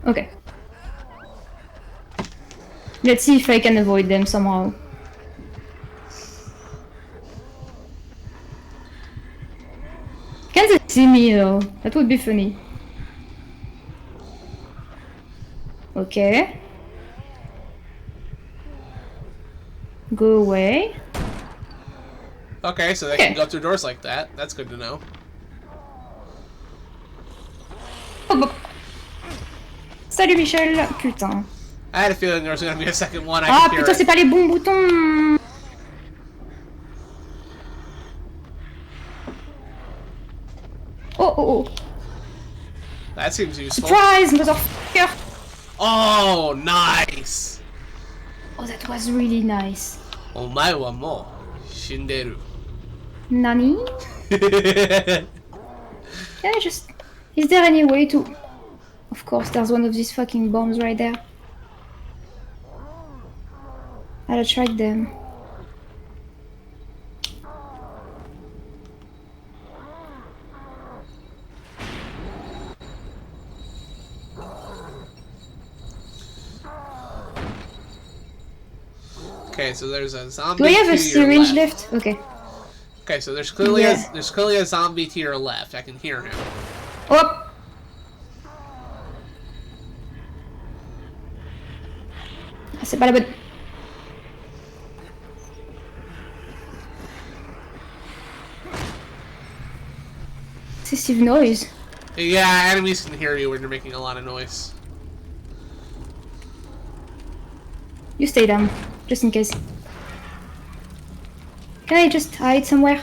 Speaker 9: Okay. Let's see if I can avoid them somehow. Can they see me though? That would be funny. Okay. Go away.
Speaker 8: Okay, so they can go through doors like that. That's good to know.
Speaker 9: Salut Michel! Putain.
Speaker 8: I had a feeling there was going to be a second one. I
Speaker 9: Ah
Speaker 8: could hear
Speaker 9: putain,
Speaker 8: it.
Speaker 9: c'est pas les bons boutons. Oh oh oh.
Speaker 8: That seems useful.
Speaker 9: Surprise, motherfucker.
Speaker 8: Oh, nice.
Speaker 9: Oh, that was really nice.
Speaker 8: Omae wa mou shinderu.
Speaker 9: Nani? Can I just... Is there any way to... Of course, there's one of these fucking bombs right there. I'll attract them.
Speaker 8: Okay, so there's a zombie.
Speaker 9: Do I have
Speaker 8: to
Speaker 9: a
Speaker 8: your
Speaker 9: syringe
Speaker 8: left.
Speaker 9: left? Okay.
Speaker 8: Okay, so there's clearly
Speaker 9: Yeah.
Speaker 8: a zombie to your left. I can hear him.
Speaker 9: Oh! Ah, c'est pas la bonne. Excessive noise.
Speaker 8: Yeah, enemies can hear you when you're making a lot of noise.
Speaker 9: You stay down, just in case. Can I just hide somewhere?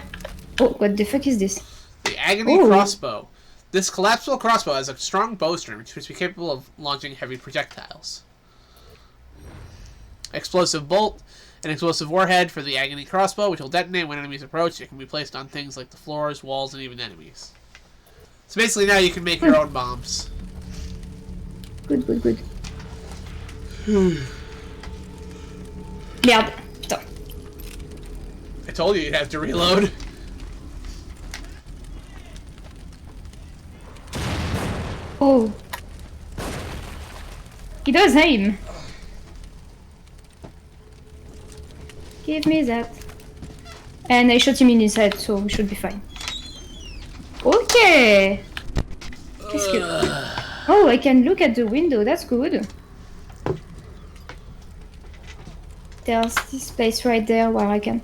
Speaker 9: Oh, what the fuck is this?
Speaker 8: The Agony
Speaker 9: Ooh.
Speaker 8: Crossbow. This collapsible crossbow has a strong bowstring which is capable of launching heavy projectiles. Explosive bolt. An explosive warhead for the Agony Crossbow, which will detonate when enemies approach. It can be placed on things like the floors, walls, and even enemies. So basically now you can make your own bombs.
Speaker 9: Good, good, good. Merde. Putain.
Speaker 8: I told you you'd have to reload.
Speaker 9: Oh. He does aim. Give me that. And I shot him in his head, so we should be fine. Okay. Qu'est-ce que... Oh, I can look at the window. That's good. There's this place right there where I can...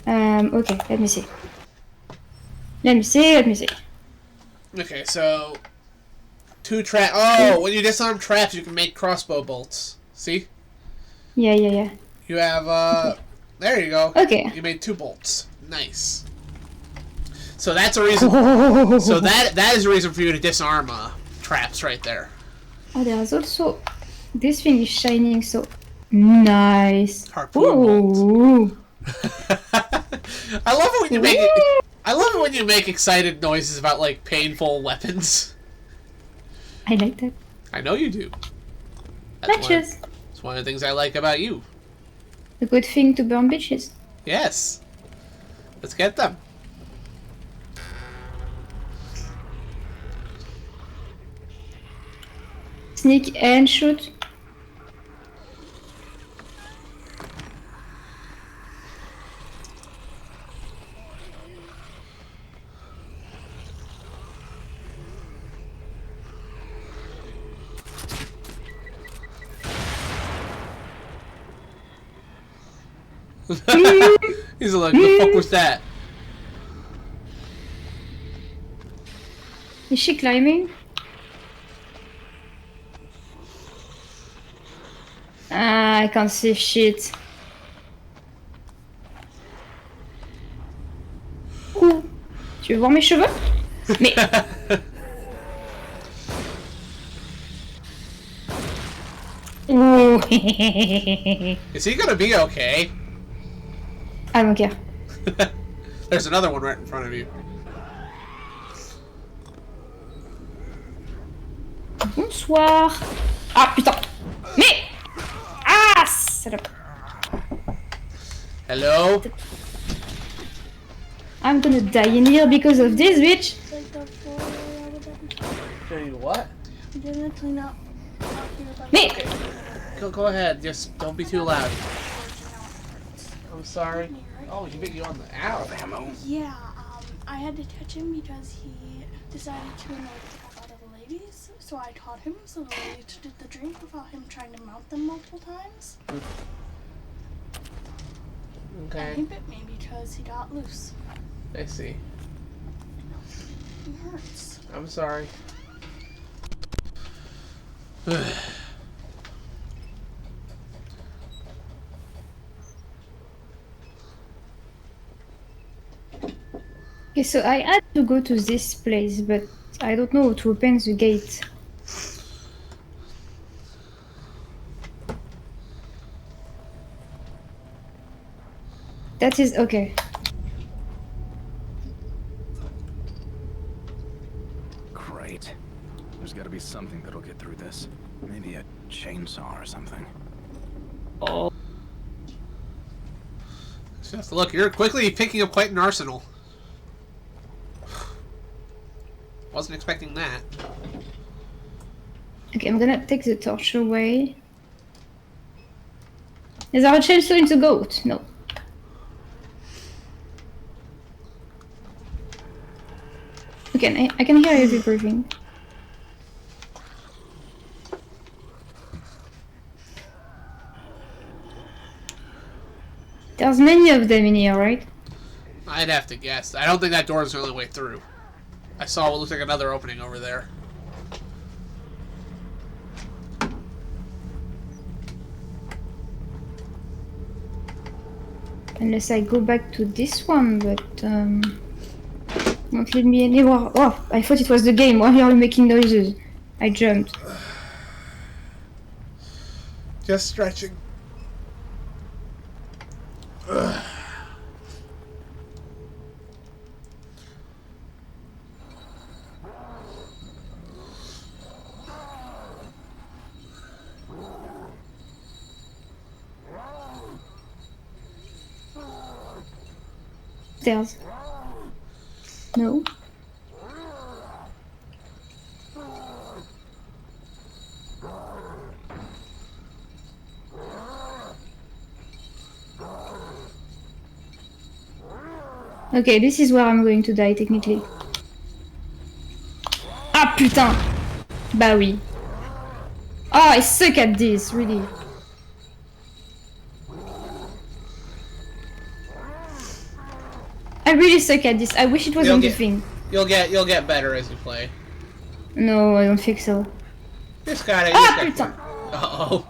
Speaker 9: okay, let me see. Let me see.
Speaker 8: Okay, so... Oh, when you disarm traps, you can make crossbow bolts. See?
Speaker 9: Yeah.
Speaker 8: You have, There you go.
Speaker 9: Okay.
Speaker 8: You made 2 bolts. Nice. So that's a reason... So that is a reason for you to disarm, traps right there.
Speaker 9: Oh, there's also... This thing is shining, so... Nice.
Speaker 8: Harpoon
Speaker 9: Ooh.
Speaker 8: I love it when you make I love it when you make excited noises about like painful weapons.
Speaker 9: I like that.
Speaker 8: I know you do. It's
Speaker 9: Matches.
Speaker 8: one of the things I like about you.
Speaker 9: A good thing to burn bitches.
Speaker 8: Yes. Let's get them.
Speaker 9: Sneak and shoot.
Speaker 8: He's like, the fuck was that?
Speaker 9: Is she climbing? Ah, I can't see shit. Ouh. Tu veux voir mes cheveux? Mais... Ooh.
Speaker 8: Is he gonna be okay?
Speaker 9: I don't care.
Speaker 8: There's another one right in front of you.
Speaker 9: Bonsoir. Ah putain. Mais... Ah, salope.
Speaker 8: Hello?
Speaker 9: I'm gonna die in here because of this bitch.
Speaker 8: Show you what?
Speaker 9: Me.
Speaker 8: Go ahead, just don't be too loud. I'm sorry. Oh, you bit you on the ow. Ammo.
Speaker 14: Yeah, I had to touch him because he decided to annoy the crap out of the ladies. So I taught him so the ladies did the drink without him trying to mount them multiple times.
Speaker 8: Okay.
Speaker 14: And he bit me because he got loose.
Speaker 8: I see.
Speaker 14: It hurts.
Speaker 8: I'm sorry.
Speaker 9: Okay, so I had to go to this place, but I don't know how to open the gate. That is okay.
Speaker 13: Great. There's gotta be something that'll get through this. Maybe a chainsaw or something.
Speaker 8: Oh. Just look, you're quickly picking up quite an arsenal. Wasn't expecting that.
Speaker 9: Okay, I'm gonna take the torch away. Is there a chainsaw in the goat? No. Okay, I can hear you breathing. There's many of them in here, right?
Speaker 8: I'd have to guess. I don't think that door is the only way through. I saw what looks like another opening over there.
Speaker 9: Unless I go back to this one, but won't lead me anywhere. Oh, I thought it was the game. Why are you making noises? I jumped.
Speaker 8: Just stretching. Ugh.
Speaker 9: Stairs. No. Okay, this is where I'm going to die, technically. Ah, putain! Bah oui. Oh, I suck at this, really. I really suck at this. I wish it wasn't a thing.
Speaker 8: You'll get better as you play.
Speaker 9: No, I don't think so.
Speaker 8: Just got it.
Speaker 9: Ah, putain!
Speaker 8: Uh-oh.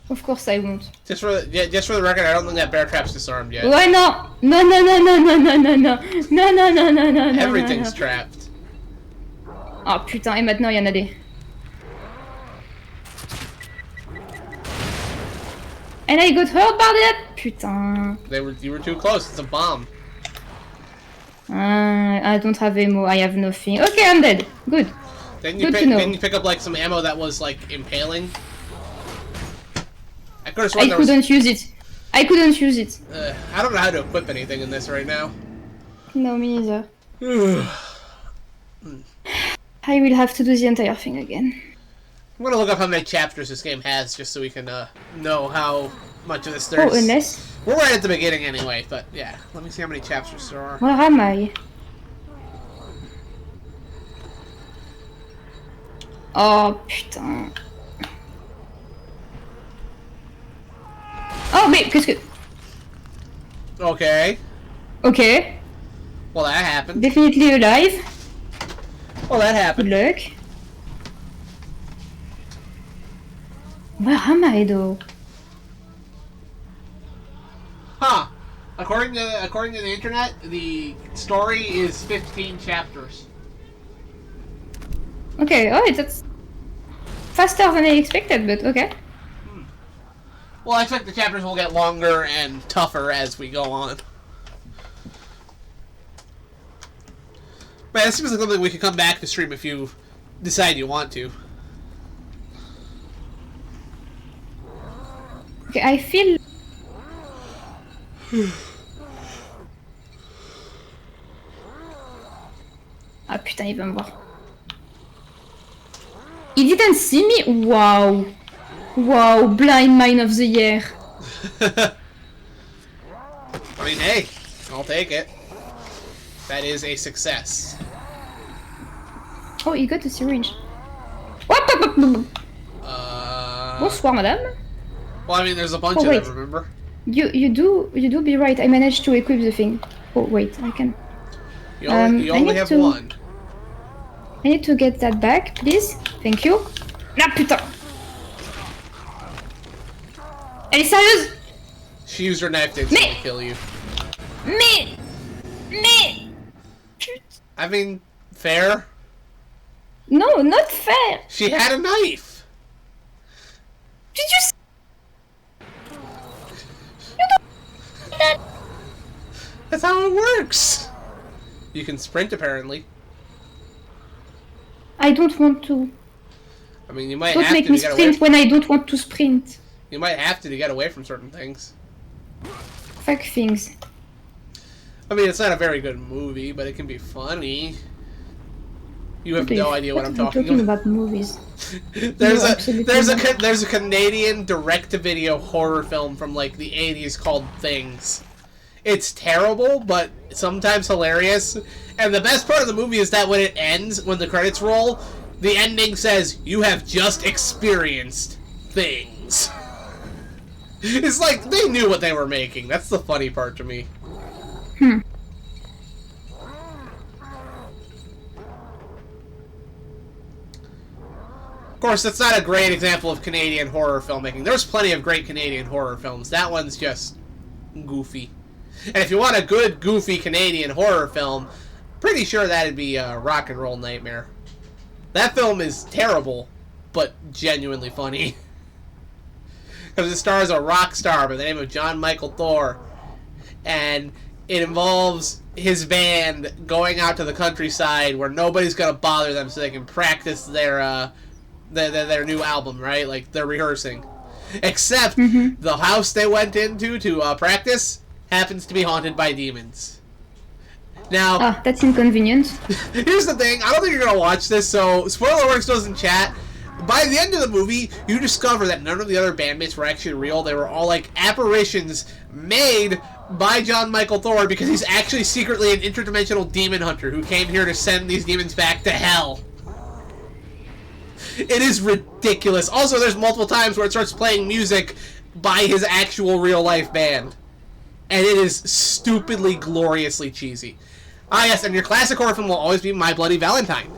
Speaker 9: Of course I won't.
Speaker 8: Just for the record, I don't think that bear trap's disarmed yet.
Speaker 9: Why not? No, no, no, no, no, no, no, no, no, no, no, no, no, no.
Speaker 8: Everything's trapped.
Speaker 9: Oh putain, et maintenant il y en a des. And I got hurt by that? Putain.
Speaker 8: You were too close. It's a bomb.
Speaker 9: I don't have ammo. I have nothing. Okay, I'm dead. Good.
Speaker 8: Then
Speaker 9: Good to know.
Speaker 8: Then you pick up like some ammo that was like impaling. I
Speaker 9: couldn't use it. I couldn't use it.
Speaker 8: I don't know how to equip anything in this right now.
Speaker 9: No, me neither. I will have to do the entire thing again.
Speaker 8: I'm gonna look up how many chapters this game has just so we can know how much of this there's.
Speaker 9: Oh, unless...
Speaker 8: We're right at the beginning anyway, but yeah. Let me see how many chapters there are.
Speaker 9: Where am I? Oh, putain. Oh, mais qu'est-ce que...
Speaker 8: Okay.
Speaker 9: Okay.
Speaker 8: Well, that happened.
Speaker 9: Definitely alive.
Speaker 8: Well, that happened.
Speaker 9: Good luck. Where am I, though?
Speaker 8: Huh. According to the internet, the story is 15 chapters.
Speaker 9: Okay, oh, that's faster than I expected, but okay.
Speaker 8: Well, I expect the chapters will get longer and tougher as we go on. But it seems like something we could come back to stream if you decide you want to.
Speaker 9: Okay, I feel... Ah putain, il va me voir. He didn't see me? Wow. Wow, blind mine of the year.
Speaker 8: I mean, hey, I'll take it. That is a success.
Speaker 9: Oh, you got a syringe. Bonsoir, madame.
Speaker 8: Well, I mean, there's a bunch of
Speaker 9: wait.
Speaker 8: them, remember?
Speaker 9: You do be right. I managed to equip the thing. Oh wait, I can.
Speaker 8: You only have one.
Speaker 9: I need to get that back, please. Thank you. Ah putain. Elle est sérieuse?
Speaker 8: She used her knife to instantly kill you.
Speaker 9: Me!
Speaker 8: I mean, fair.
Speaker 9: No, not fair!
Speaker 8: She had a knife!
Speaker 9: Did you see? You don't do that!
Speaker 8: That's how it works! You can sprint, apparently.
Speaker 9: I don't want to.
Speaker 8: I mean, you might
Speaker 9: Don't
Speaker 8: have
Speaker 9: make
Speaker 8: to
Speaker 9: me
Speaker 8: get away.
Speaker 9: sprint when I don't want to sprint.
Speaker 8: You might have to get away from certain things.
Speaker 9: Fuck things.
Speaker 8: I mean, it's not a very good movie, but it can be funny. You have no idea what I'm talking about.
Speaker 9: Movies.
Speaker 8: There's a Canadian direct-to-video horror film from like the 80s called Things. It's terrible, but sometimes hilarious. And the best part of the movie is that when it ends, when the credits roll, the ending says, "You have just experienced things." It's like they knew what they were making. That's the funny part to me. Of course, that's not a great example of Canadian horror filmmaking. There's plenty of great Canadian horror films. That one's just goofy. And if you want a good, goofy Canadian horror film, pretty sure that'd be Rock and Roll Nightmare. That film is terrible, but genuinely funny. Because it stars a rock star by the name of John Michael Thor. And it involves his band going out to the countryside where nobody's going to bother them so they can practice their new album, right? Like, they're rehearsing. Except the house they went into to practice happens to be haunted by demons. Now,
Speaker 9: that's inconvenient.
Speaker 8: Here's the thing. I don't think you're going to watch this, so spoiler works goes in chat. By the end of the movie, you discover that none of the other bandmates were actually real. They were all, like, apparitions made by John Michael Thor because he's actually secretly an interdimensional demon hunter who came here to send these demons back to hell. It is ridiculous. Also, there's multiple times where it starts playing music by his actual real-life band. And it is stupidly, gloriously cheesy. Ah, yes, and your classic horror film will always be My Bloody Valentine.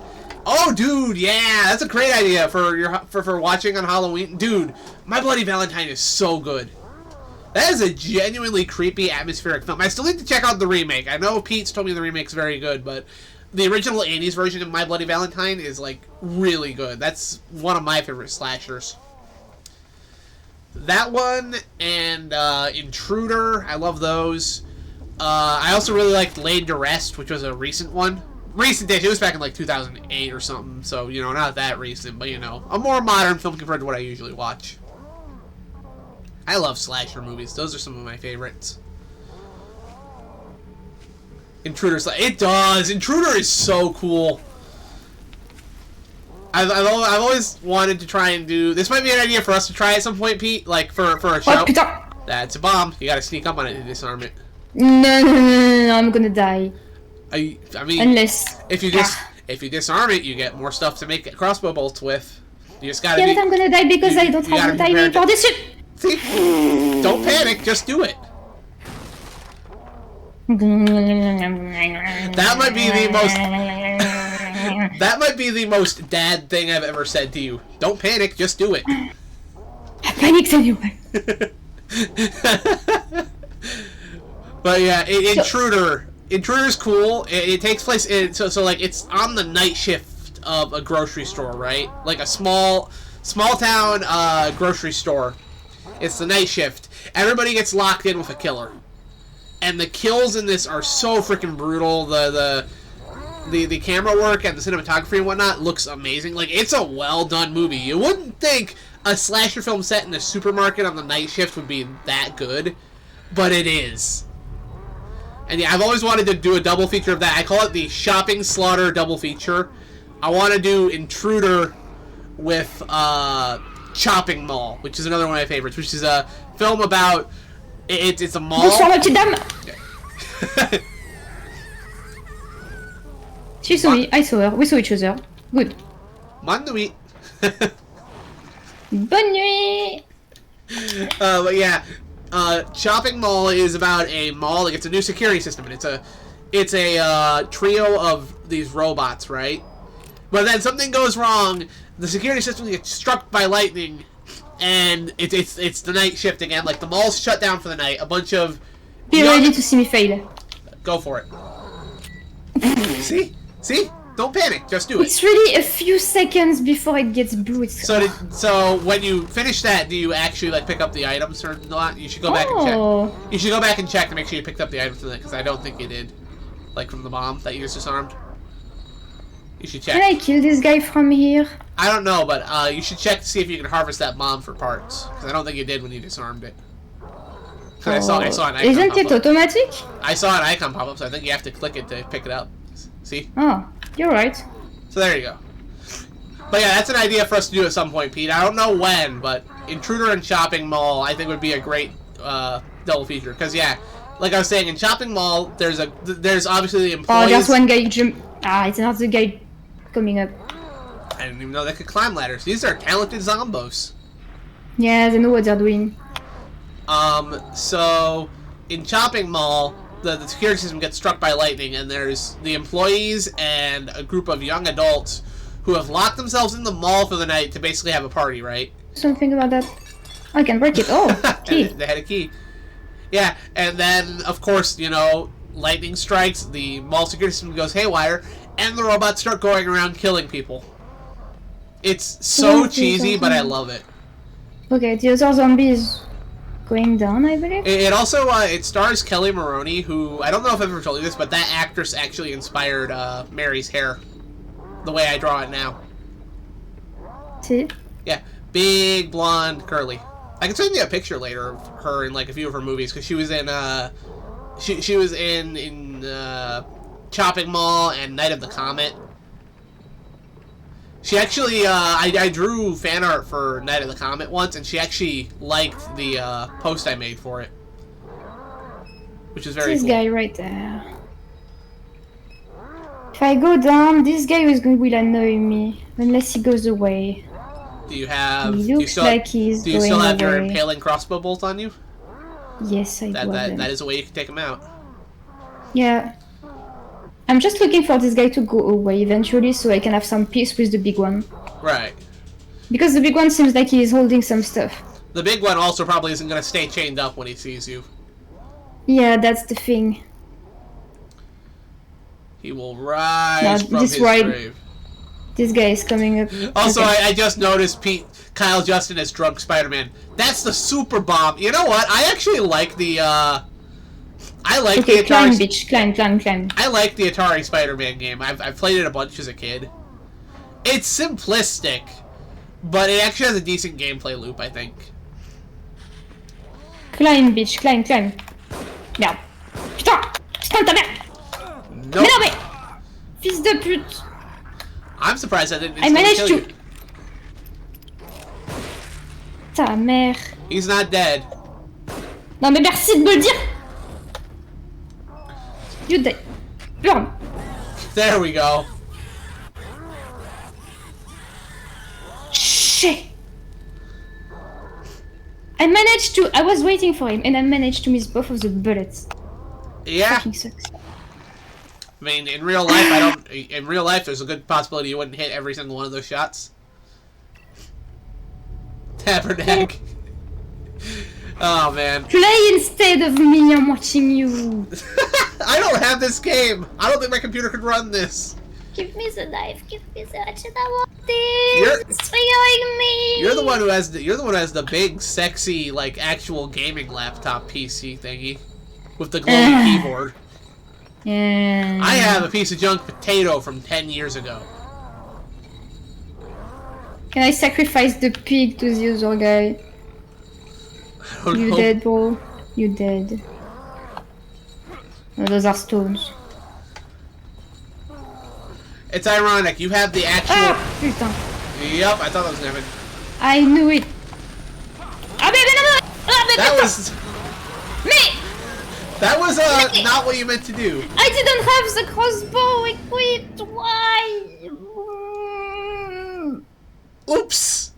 Speaker 8: Oh, dude, yeah, that's a great idea for watching on Halloween. Dude, My Bloody Valentine is so good. That is a genuinely creepy, atmospheric film. I still need to check out the remake. I know Pete's told me the remake's very good, but the original 80s version of My Bloody Valentine is, like, really good. That's one of my favorite slashers. That one and Intruder, I love those. I also really liked Laid to Rest, which was a recent one. Recent-ish, it was back in like 2008 or something, so, you know, not that recent, but, you know, a more modern film compared to what I usually watch. I love slasher movies. Those are some of my favorites. Intruder, it does! Intruder is so cool. I've always wanted to try and do... This might be an idea for us to try at some point, Pete, like, for a show. That's a bomb. You gotta sneak up on it to disarm it.
Speaker 9: No, I'm gonna die.
Speaker 8: I mean,
Speaker 9: unless
Speaker 8: if you disarm it, you get more stuff to make crossbow bolts with. You just gotta.
Speaker 9: Yeah, but I'm gonna die because I don't have the timing for this shit.
Speaker 8: See? Don't panic. Just do it. That might be the most. That might be the most dad thing I've ever said to you. Don't panic. Just do it.
Speaker 9: Panic anyway.
Speaker 8: But yeah, Intruder's cool. It takes place in so like it's on the night shift of a grocery store, right? Like a small town grocery store. It's the night shift. Everybody gets locked in with a killer, and the kills in this are so freaking brutal. The camera work and the cinematography and whatnot looks amazing. Like, it's a well done movie. You wouldn't think a slasher film set in a supermarket on the night shift would be that good, but it is. And yeah, I've always wanted to do a double feature of that. I call it the Shopping Slaughter double feature. I want to do Intruder with Chopping Mall, which is another one of my favorites, which is a film about... It's a mall...
Speaker 9: She saw me, I saw her, we saw each other. Good.
Speaker 8: Bonne nuit.
Speaker 9: Bonne nuit!
Speaker 8: But yeah... Chopping Mall is about a mall. Like, it's a new security system, and it's a trio of these robots, right? But then something goes wrong. The security system gets struck by lightning, and it's the night shift again. Like the mall's shut down for the night. A bunch of
Speaker 9: Be ready to see me fail.
Speaker 8: Go for it. See? Don't panic. Just do it.
Speaker 9: It's really a few seconds before it gets blue.
Speaker 8: So when you finish that, do you actually like pick up the items or not? You should go back and check. You should go back and check to make sure you picked up the items from that, because I don't think you did. Like from the bomb that you just disarmed. You should check.
Speaker 9: Can I kill this guy from here?
Speaker 8: I don't know, but you should check to see if you can harvest that bomb for parts, because I don't think you did when you disarmed it. I saw an icon.
Speaker 9: Isn't it automatic?
Speaker 8: I saw an icon pop up, so I think you have to click it to pick it up. See?
Speaker 9: Oh, you're right.
Speaker 8: So there you go. But yeah, that's an idea for us to do at some point, Pete. I don't know when, but Intruder and Shopping Mall I think would be a great double feature. Because yeah, like I was saying, in Shopping Mall there's obviously the employees.
Speaker 9: Oh, there's one guy it's not the guy coming up.
Speaker 8: I didn't even know they could climb ladders. These are talented zombos.
Speaker 9: Yeah, they know what they're doing.
Speaker 8: So in Shopping Mall, the security system gets struck by lightning, and there's the employees and a group of young adults who have locked themselves in the mall for the night to basically have a party, right?
Speaker 9: Something about that. I can break it. Oh, key.
Speaker 8: They had a key. Yeah, and then, of course, you know, lightning strikes, the mall security system goes haywire, and the robots start going around killing people. It's so cheesy, but I love it.
Speaker 9: Okay, the other zombie is going down, I believe.
Speaker 8: It also it stars Kelly Maroney, who I don't know if I've ever told you this, but that actress actually inspired Mary's hair, the way I draw it now.
Speaker 9: See?
Speaker 8: Yeah, big blonde curly. I can send you a picture later of her in like a few of her movies, because she was in she was in Shopping Mall and Night of the Comet. She actually, I drew fan art for Night of the Comet once, and she actually liked the post I made for it, which is very cool.
Speaker 9: This guy right there. If I go down, this guy will annoy me unless he goes away.
Speaker 8: Do you have?
Speaker 9: He looks like he's
Speaker 8: Do you
Speaker 9: going
Speaker 8: still have your
Speaker 9: away.
Speaker 8: impaling crossbow bolt on you?
Speaker 9: Yes, I do.
Speaker 8: That is a way you can take him out.
Speaker 9: Yeah. I'm just looking for this guy to go away eventually so I can have some peace with the big one.
Speaker 8: Right.
Speaker 9: Because the big one seems like he's holding some stuff.
Speaker 8: The big one also probably isn't going to stay chained up when he sees you.
Speaker 9: Yeah, that's the thing.
Speaker 8: He will rise from his grave.
Speaker 9: This guy is coming up.
Speaker 8: Also,
Speaker 9: okay.
Speaker 8: I just noticed Kyle Justin as drunk Spider-Man. That's the super bomb. You know what? I actually like the I like the Atari.
Speaker 9: Climb, bitch. Climb.
Speaker 8: I like the Atari Spider-Man game. I've played it a bunch as a kid. It's simplistic, but it actually has a decent gameplay loop, I think.
Speaker 9: Climb, bitch. Climb. Merde. Putain ta mère.
Speaker 8: Nope.
Speaker 9: Mais non mais. Fils de pute.
Speaker 8: I'm surprised I didn't.
Speaker 9: I managed
Speaker 8: kill
Speaker 9: to.
Speaker 8: you.
Speaker 9: Ta mère.
Speaker 8: He's not dead.
Speaker 9: Non mais merci de me le dire. You die. Burn.
Speaker 8: There we go.
Speaker 9: Shit. I was waiting for him and I managed to miss both of the bullets.
Speaker 8: Yeah.
Speaker 9: Fucking sucks.
Speaker 8: I mean, in real life, in real life, there's a good possibility you wouldn't hit every single one of those shots. Tabernacle. Oh man.
Speaker 9: Play instead of me. I'm watching you.
Speaker 8: I don't have this game. I don't think my computer could run this.
Speaker 9: Give me the knife. Give me the hatchet. I want this. It's triggering me.
Speaker 8: You're the one who has the big, sexy, like actual gaming laptop PC thingy with the glowing keyboard.
Speaker 9: Yeah.
Speaker 8: I have a piece of junk potato from 10 years ago.
Speaker 9: Can I sacrifice the pig to the other guy? You dead, bro? You dead. Oh, those are stones.
Speaker 8: It's ironic. You have the actual.
Speaker 9: Ah, putain.
Speaker 8: Yep, I thought that was gonna happen.
Speaker 9: I knew it. Ah, mais non,
Speaker 8: that was.
Speaker 9: Me.
Speaker 8: That was not what you meant to do.
Speaker 9: I didn't have the crossbow equipped. Why?
Speaker 8: Oops.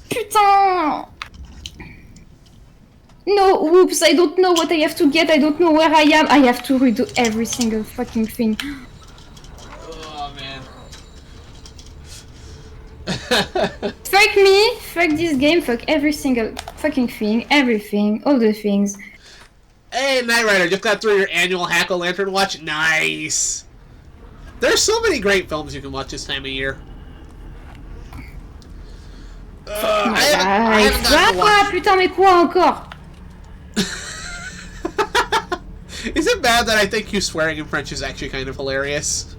Speaker 9: Putain. No, whoops, I don't know what I have to get, I don't know where I am. I have to redo every single fucking thing.
Speaker 8: Oh, man.
Speaker 9: Fuck me, fuck this game, fuck every single fucking thing, everything, all the things.
Speaker 8: Hey, Knight Rider, just got through your annual Hack-O-Lantern watch. Nice. There's so many great films you can watch this time of year. I haven't gotten to watch...
Speaker 9: Putain, mais quoi encore?
Speaker 8: Is it bad that I think you swearing in French is actually kind of hilarious?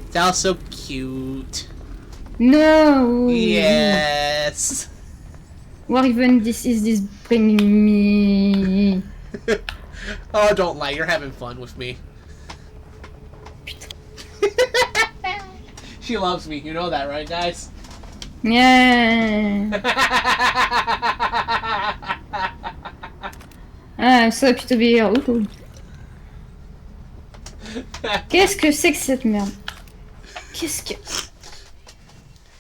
Speaker 8: It's also cute.
Speaker 9: No.
Speaker 8: Yes.
Speaker 9: What even is this bringing me?
Speaker 8: Oh, don't lie. You're having fun with me. She loves me. You know that, right, guys?
Speaker 9: Yeah. I'm so happy to be here. Ooh. Qu'est-ce que c'est que cette merde? Qu'est-ce que...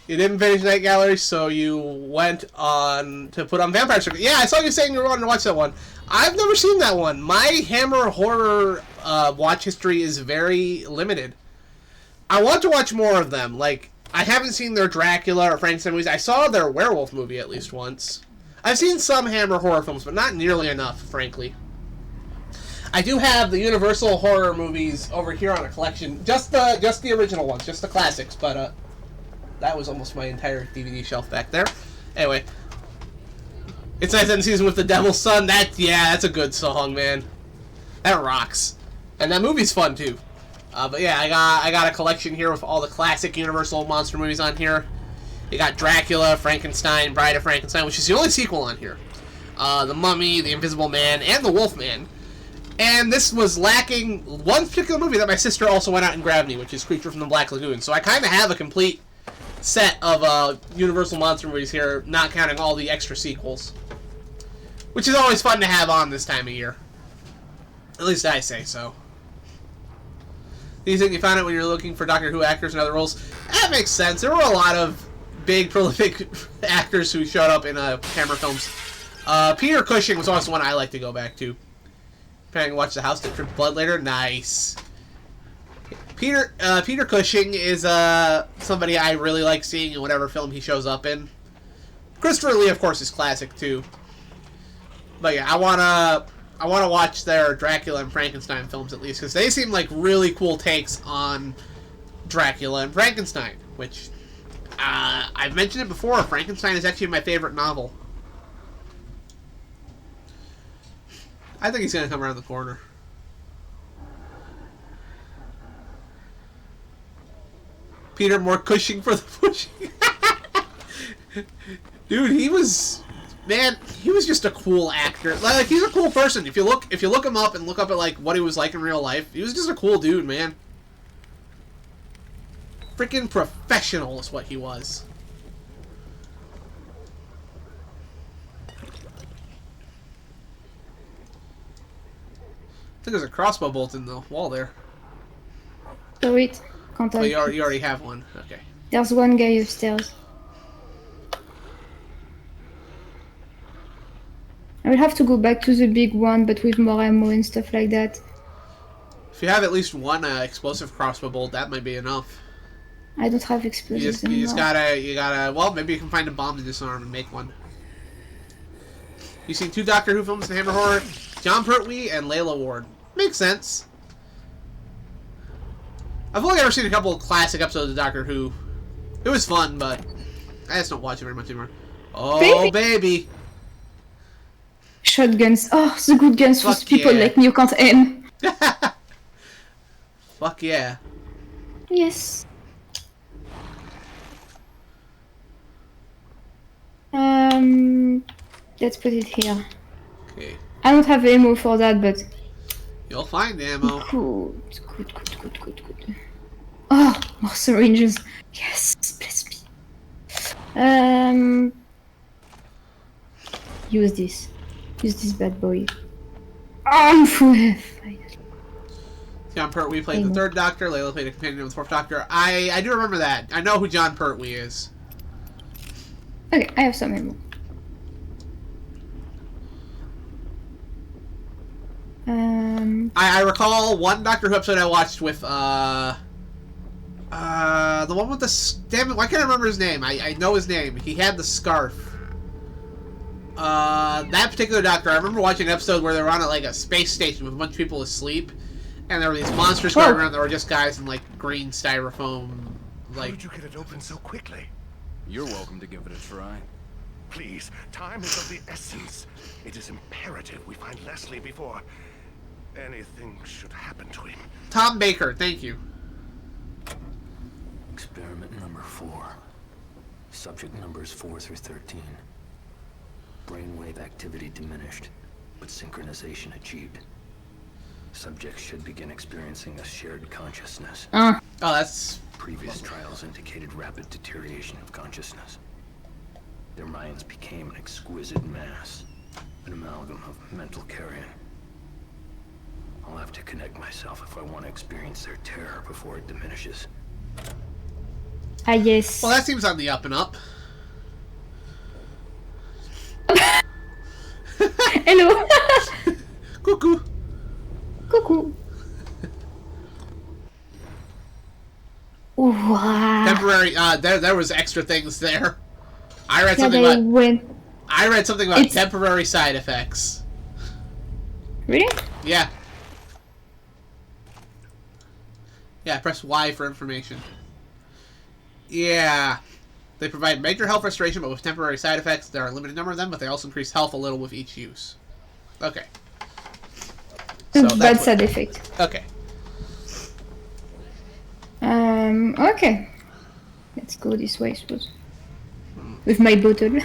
Speaker 8: You didn't finish Night Gallery, so you went on to put on Vampire Circus. Yeah, I saw you saying you wanted to watch that one. I've never seen that one. My Hammer horror watch history is very limited. I want to watch more of them. Like, I haven't seen their Dracula or Frankenstein movies. I saw their werewolf movie at least once. I've seen some Hammer horror films, but not nearly enough, frankly. I do have the Universal horror movies over here on a collection. Just the original ones, just the classics, but that was almost my entire DVD shelf back there. Anyway, it's Night End Season with the Devil's Son. That's a good song, man. That rocks, and that movie's fun too. But yeah, I got a collection here with all the classic Universal monster movies on here. You got Dracula, Frankenstein, Bride of Frankenstein, which is the only sequel on here. The Mummy, The Invisible Man, and The Wolfman. And this was lacking one particular movie that my sister also went out and grabbed me, which is Creature from the Black Lagoon. So I kind of have a complete set of Universal monster movies here, not counting all the extra sequels. Which is always fun to have on this time of year. At least I say so. Do you think you found it when you were looking for Doctor Who actors and other roles? That makes sense. There were a lot of big, prolific actors who showed up in Hammer films. Peter Cushing was always the one I like to go back to. Planning to watch The House That Dripped Blood later? Nice. Peter Cushing is somebody I really like seeing in whatever film he shows up in. Christopher Lee, of course, is classic too. But yeah, I wanna watch their Dracula and Frankenstein films at least, because they seem like really cool takes on Dracula and Frankenstein. Which I've mentioned it before. Frankenstein is actually my favorite novel. I think he's gonna come around the corner. Peter more Cushing for the pushing. Dude, he was just a cool actor. Like, he's a cool person. If you look him up and look up at like what he was like in real life, he was just a cool dude, man. Freaking professional is what he was. I think there's a crossbow bolt in the wall there.
Speaker 9: So wait, can't
Speaker 8: Oh,
Speaker 9: I?
Speaker 8: you already have one. Okay.
Speaker 9: There's one guy upstairs. I will have to go back to the big one, but with more ammo and stuff like that.
Speaker 8: If you have at least one explosive crossbow bolt, that might be enough.
Speaker 9: I don't have explosives
Speaker 8: You just
Speaker 9: anymore.
Speaker 8: you gotta. Well, maybe you can find a bomb to disarm and make one. You seen 2 Doctor Who films in Hammer Horror? John Pertwee and Layla Ward. Makes sense. I've only ever seen a couple of classic episodes of Doctor Who. It was fun, but I just don't watch it very much anymore. Oh, baby!
Speaker 9: Shotguns. Oh, the good guns for
Speaker 8: Fuck
Speaker 9: people
Speaker 8: yeah.
Speaker 9: like me who can't aim.
Speaker 8: Fuck yeah.
Speaker 9: Yes. Let's put it here.
Speaker 8: Okay.
Speaker 9: I don't have ammo for that, but...
Speaker 8: You'll find ammo.
Speaker 9: Good. Oh, more syringes. Yes, bless me. Use this. Use this bad boy. I'm full health.
Speaker 8: John Pertwee played the 3rd Doctor. Layla played a companion of the 4th Doctor. I do remember that. I know who John Pertwee is.
Speaker 9: Okay, I have some ammo.
Speaker 8: I recall one Doctor Who episode I watched with The one with the... Damn it, why can't I remember his name? I know his name. He had the scarf. That particular doctor, I remember watching an episode where they were on like a space station with a bunch of people asleep, and there were these monsters going around that were just guys in like green styrofoam. Like,
Speaker 10: How did you get it open so quickly?
Speaker 13: You're welcome to give it a try.
Speaker 10: Please, time is of the essence. It is imperative we find Leslie before anything should happen to him.
Speaker 8: Tom Baker, thank you.
Speaker 15: Experiment number 4. Subject numbers 4 through 13. Brainwave activity diminished, but synchronization achieved. Subjects should begin experiencing a shared consciousness.
Speaker 8: Oh, that's...
Speaker 15: Previous trials indicated rapid deterioration of consciousness. Their minds became an exquisite mass, an amalgam of mental carrion. I'll have to connect myself if I want to experience their terror before it diminishes.
Speaker 9: Ah, yes.
Speaker 8: Well, that seems on the up and up.
Speaker 9: Hello.
Speaker 8: Cuckoo.
Speaker 9: Cuckoo. Wow.
Speaker 8: Temporary. There was extra things there. I read something about. I read something about temporary side effects.
Speaker 9: Really?
Speaker 8: Yeah. Yeah. Press Y for information. Yeah. They provide major health restoration, but with temporary side effects. There are a limited number of them, but they also increase health a little with each use. Okay. So
Speaker 9: Bad side effect.
Speaker 8: Okay.
Speaker 9: Okay. Let's go this way, I suppose. With my bottle.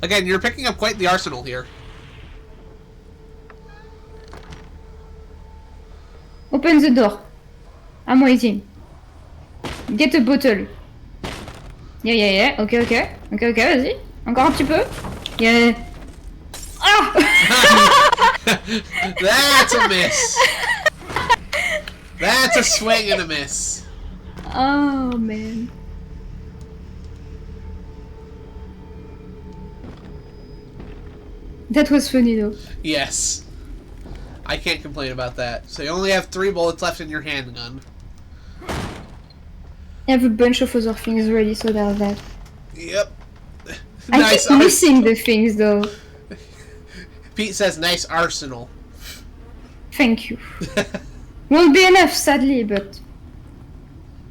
Speaker 8: Again, you're picking up quite the arsenal here.
Speaker 9: Open the door. I'm waiting. Get a bottle. Yeah. Ok, vas-y. Encore un petit peu. Yeah. Ah!
Speaker 8: That's a miss. That's a swing and a miss.
Speaker 9: Oh, man. That was funny, though.
Speaker 8: Yes. I can't complain about that. So you only have 3 bullets left in your handgun.
Speaker 9: I have a bunch of other things ready, so there's that.
Speaker 8: Yep.
Speaker 9: I
Speaker 8: Nice
Speaker 9: keep missing the things, though.
Speaker 8: Pete says nice arsenal.
Speaker 9: Thank you. Won't be enough, sadly, but...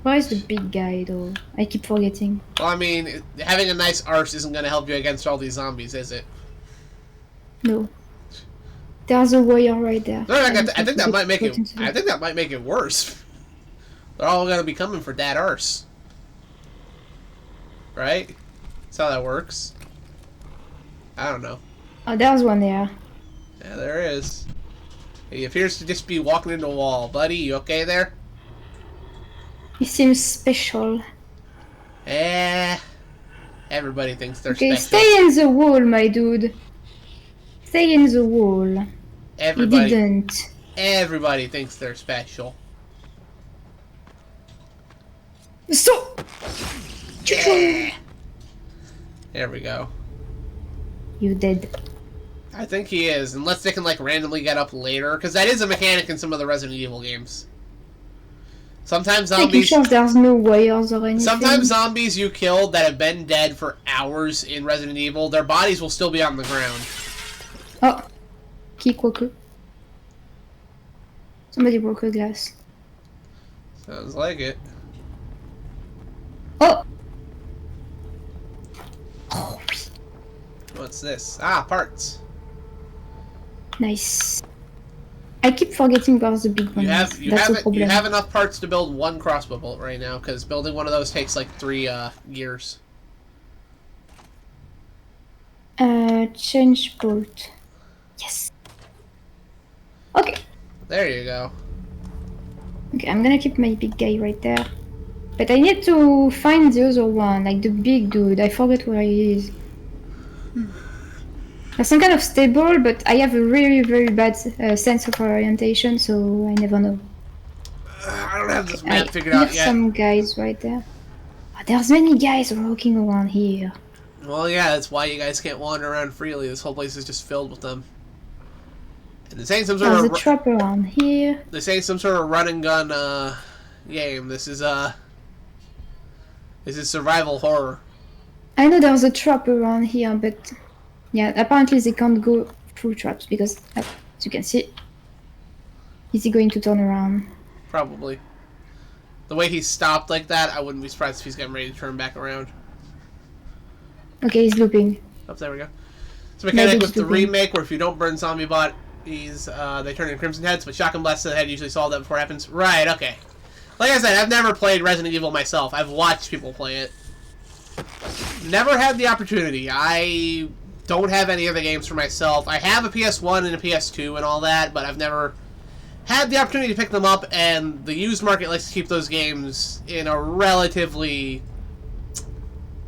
Speaker 9: Where is the big guy, though? I keep forgetting.
Speaker 8: Well, I mean, having a nice arse isn't going to help you against all these zombies, is it?
Speaker 9: No. There's a wire right there.
Speaker 8: No, I think that might make it. I think that might make it worse. They're all going to be coming for that arse, right? That's how that works. I don't know.
Speaker 9: Oh, there's one there.
Speaker 8: Yeah, there is. He appears to just be walking into a wall. Buddy, you okay there?
Speaker 9: He seems special.
Speaker 8: Everybody thinks they're
Speaker 9: Okay,
Speaker 8: special.
Speaker 9: stay in the wall, my dude. Stay in the wall.
Speaker 8: Everybody,
Speaker 9: He didn't.
Speaker 8: Everybody thinks they're special.
Speaker 9: Stop!
Speaker 8: Yeah. There we go.
Speaker 9: You dead.
Speaker 8: I think he is, unless they can like randomly get up later, because that is a mechanic in some of the Resident Evil games. Sometimes zombies.
Speaker 9: Sure there's no wires or anything.
Speaker 8: Sometimes zombies you killed that have been dead for hours in Resident Evil, their bodies will still be on the ground.
Speaker 9: Oh, Kikwoku. Somebody broke a glass.
Speaker 8: Sounds like it.
Speaker 9: Oh.
Speaker 8: What's this? Ah, parts.
Speaker 9: Nice. I keep forgetting about the big one.
Speaker 8: You have
Speaker 9: problem.
Speaker 8: you have enough parts to build 1 crossbow bolt right now, because building one of those takes like 3 gears.
Speaker 9: Change bolt. Yes. Okay.
Speaker 8: There you go.
Speaker 9: Okay, I'm gonna keep my big guy right there. But I need to find the other one, like the big dude. I forget where he is. There's some kind of stable, but I have a really, very bad sense of orientation, so I never know.
Speaker 8: I don't have this map figured out
Speaker 9: There's
Speaker 8: yet.
Speaker 9: some guys right there. Oh, there's many guys walking around here.
Speaker 8: Well, yeah, that's why you guys can't wander around freely. This whole place is just filled with them. And they're saying some sort
Speaker 9: There's
Speaker 8: of
Speaker 9: a trap around here.
Speaker 8: they're saying some sort of run and gun game. This is survival horror.
Speaker 9: I know there's a trap around here, but yeah, apparently they can't go through traps because, as you can see, is he going to turn around?
Speaker 8: Probably. The way he stopped like that, I wouldn't be surprised if he's getting ready to turn back around.
Speaker 9: Okay, he's looping.
Speaker 8: Oh, there we go. It's a mechanic with the remake where if you don't burn zombie bodies, they turn into crimson heads, but shotgun blasts to the head usually solve that before it happens. Right, okay. Like I said, I've never played Resident Evil myself. I've watched people play it. Never had the opportunity. I don't have any of the games for myself. I have a PS1 and a PS2 and all that, but I've never had the opportunity to pick them up, and the used market likes to keep those games in a relatively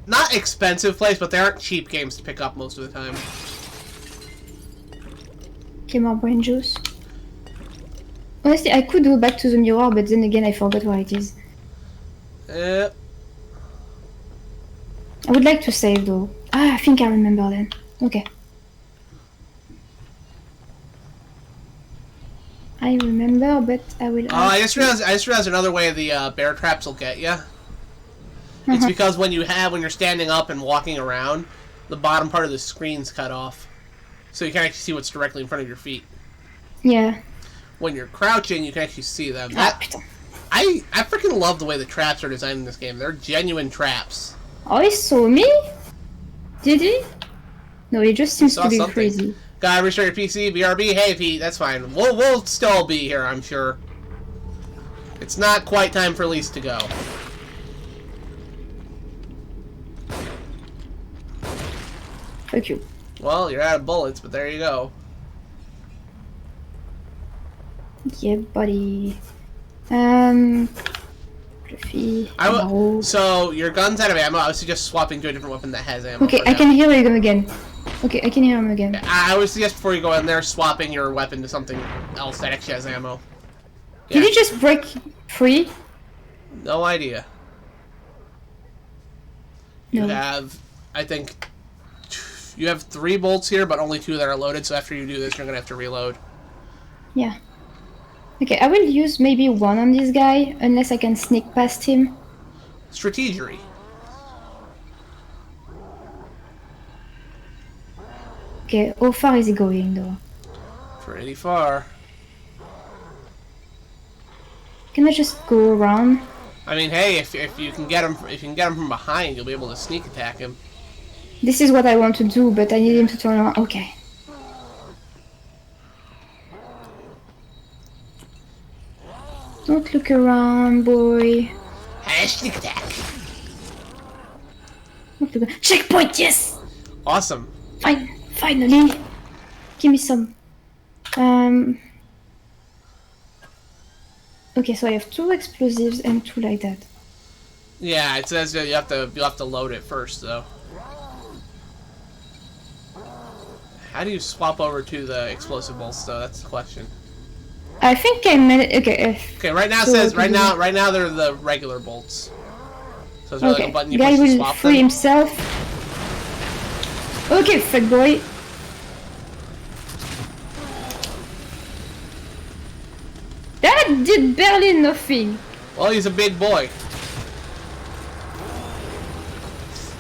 Speaker 8: not expensive place, but they aren't cheap games to pick up most of the time.
Speaker 9: Okay, more brain juice. Honestly, I could go back to the mirror, but then again, I forgot where it is. I would like to save though. Ah, I think I remember then. Okay. I remember, but I will.
Speaker 8: I just realized another way the bear traps will get you. It's because when you're standing up and walking around, the bottom part of the screen's cut off, so you can actually see what's directly in front of your feet.
Speaker 9: Yeah.
Speaker 8: When you're crouching, you can actually see them. I freaking love the way the traps are designed in this game. They're genuine traps.
Speaker 9: Oh, he saw me? Did he? No, he just seems to be crazy.
Speaker 8: Gotta restart your PC, BRB. Hey, Pete, that's fine. We'll still be here, I'm sure. It's not quite time for LYS to go.
Speaker 9: Fuck you.
Speaker 8: Well, you're out of bullets, but there you go.
Speaker 9: Yeah, buddy. Fluffy.
Speaker 8: So your gun's out of ammo. I would suggest swapping to a different weapon that has ammo.
Speaker 9: Okay, I can hear him again. Okay, I can hear him again.
Speaker 8: I would suggest before you go in there, swapping your weapon to something else that actually has ammo.
Speaker 9: Did he just break free?
Speaker 8: No idea.
Speaker 9: No.
Speaker 8: You have, I think, you have 3 bolts here, but only 2 that are loaded. So after you do this, you're gonna have to reload.
Speaker 9: Yeah. Okay, I will use maybe 1 on this guy, unless I can sneak past him.
Speaker 8: Strategery.
Speaker 9: Okay, how far is he going though?
Speaker 8: Pretty far.
Speaker 9: Can I just go around?
Speaker 8: I mean, hey, if you can get him from behind, you'll be able to sneak attack him.
Speaker 9: This is what I want to do, but I need him to turn around. Okay. Don't look around, boy.
Speaker 8: Sneak attack.
Speaker 9: Checkpoint, yes!
Speaker 8: Awesome.
Speaker 9: Fine, finally. Give me some. Okay, so I have 2 explosives and 2 like that.
Speaker 8: Yeah, it says you'll have to load it first, though. How do you swap over to the explosive bolts, though? That's the question.
Speaker 9: I think I made it. Okay.
Speaker 8: Okay. Right now it says right now they're the regular bolts. So there's like a button you push to swap them.
Speaker 9: Free himself. Okay, fat boy. That did barely nothing.
Speaker 8: Well, he's a big boy.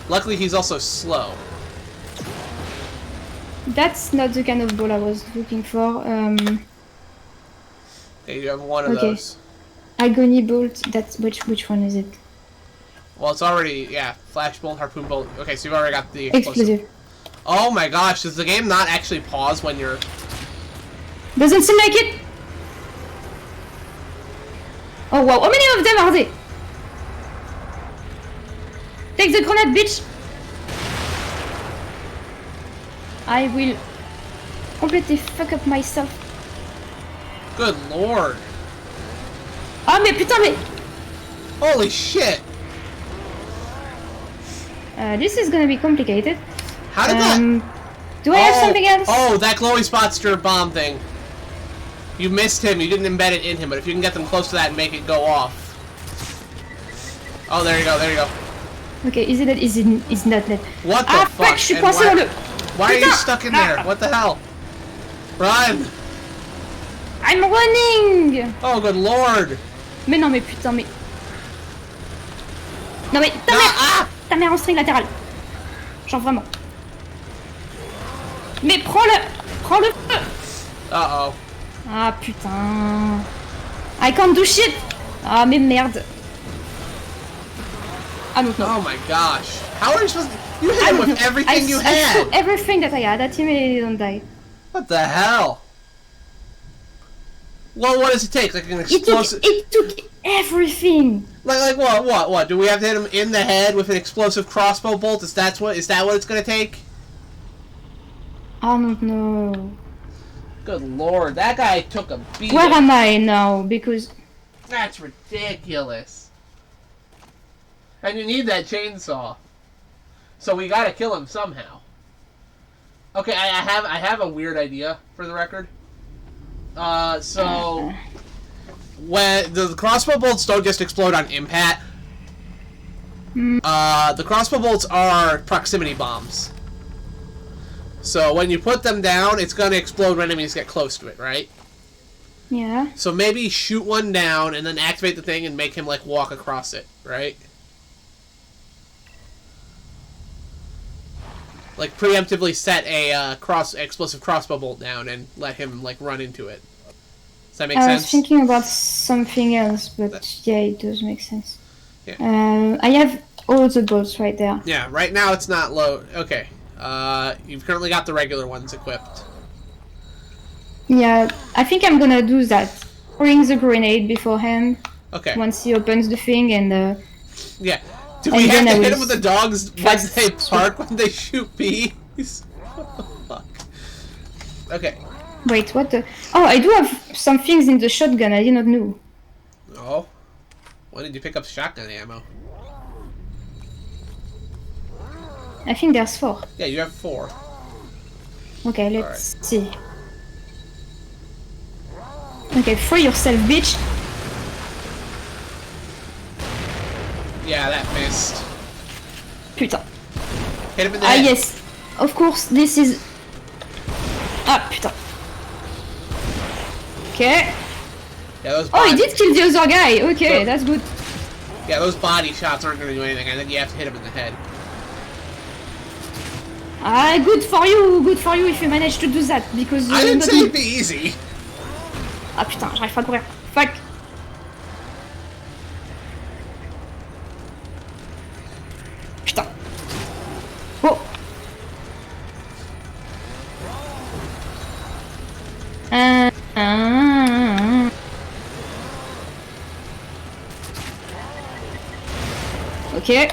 Speaker 8: Luckily, he's also slow.
Speaker 9: That's not the kind of ball I was looking for.
Speaker 8: Okay, you have 1 of those.
Speaker 9: Agony bolt. That's which one is it?
Speaker 8: Well, it's already flash bolt, harpoon bolt. Okay, so you've already got the explosive. Oh my gosh, does the game not actually pause when you're?
Speaker 9: Doesn't seem like it. Oh wow, how many of them are there? Take the grenade, bitch! I will completely fuck up myself.
Speaker 8: Good lord.
Speaker 9: Ah mais putain mais...
Speaker 8: Holy shit!
Speaker 9: This is gonna be complicated.
Speaker 8: How did that...
Speaker 9: Do I have something else?
Speaker 8: Oh, that glowy spot's your bomb thing. You missed him, you didn't embed it in him, but if you can get them close to that and make it go off. Oh, there you go, there you go.
Speaker 9: Okay, is it that? Is not that?
Speaker 8: What the fuck?
Speaker 9: Je suis coincé dans le...
Speaker 8: Why are you stuck in there? What the hell? Run!
Speaker 9: I'm running!
Speaker 8: Oh, good lord!
Speaker 9: Mais non, mais putain, mais... Non mais ta mère, ta mère en string latéral. Genre vraiment. Mais prends le feu.
Speaker 8: Uh-oh.
Speaker 9: Ah putain. I can't do shit. Ah mais merde. I don't know.
Speaker 8: Oh my gosh. How are you supposed to... You hit him with everything you
Speaker 9: I
Speaker 8: had.
Speaker 9: threw everything that I had at him and he don't die.
Speaker 8: What the hell? Well, what does it take? Like an explosive...
Speaker 9: It took everything.
Speaker 8: Like what? Do we have to hit him in the head with an explosive crossbow bolt? Is that what it's gonna take?
Speaker 9: I don't know.
Speaker 8: Good lord, that guy took a beating.
Speaker 9: Where am I now? Because...
Speaker 8: That's ridiculous. And you need that chainsaw. So we gotta kill him somehow. Okay, I have a weird idea for the record. So when the crossbow bolts don't just explode on impact. The crossbow bolts are proximity bombs. So when you put them down, it's gonna explode when enemies get close to it, right?
Speaker 9: Yeah.
Speaker 8: So maybe shoot one down and then activate the thing and make him like walk across it, right? Like preemptively set a explosive crossbow bolt down and let him like run into it. Does that make sense?
Speaker 9: I was thinking about something else, but yeah, it does make sense.
Speaker 8: Yeah.
Speaker 9: I have all the bolts right there.
Speaker 8: Yeah, right now it's not low. Okay. You've currently got the regular ones equipped.
Speaker 9: Yeah, I think I'm gonna do that. Bring the grenade beforehand.
Speaker 8: Okay.
Speaker 9: Once he opens the thing and
Speaker 8: yeah. Do we have to hit him with the dogs when they park, when they shoot bees? Fuck. Okay.
Speaker 9: Wait, what the... Oh, I do have some things in the shotgun I did not know.
Speaker 8: Oh? When did you pick up shotgun ammo?
Speaker 9: I think there's 4.
Speaker 8: Yeah, you have 4.
Speaker 9: Okay, let's see. Okay, free yourself, bitch.
Speaker 8: Yeah, that missed.
Speaker 9: Putain.
Speaker 8: Hit him in the head.
Speaker 9: Yes. Of course, this is... Ah, putain. Okay.
Speaker 8: Yeah, those
Speaker 9: he did kill the other guy. Okay, that's good.
Speaker 8: Yeah, those body shots aren't going to do anything. I think you have to hit him in the head.
Speaker 9: Ah, good for you. Good for you if you manage to do that. Because...
Speaker 8: I didn't say it'd be easy.
Speaker 9: Ah, putain, j'arrive pas à courir. Fuck. Putain. Oh. Okay.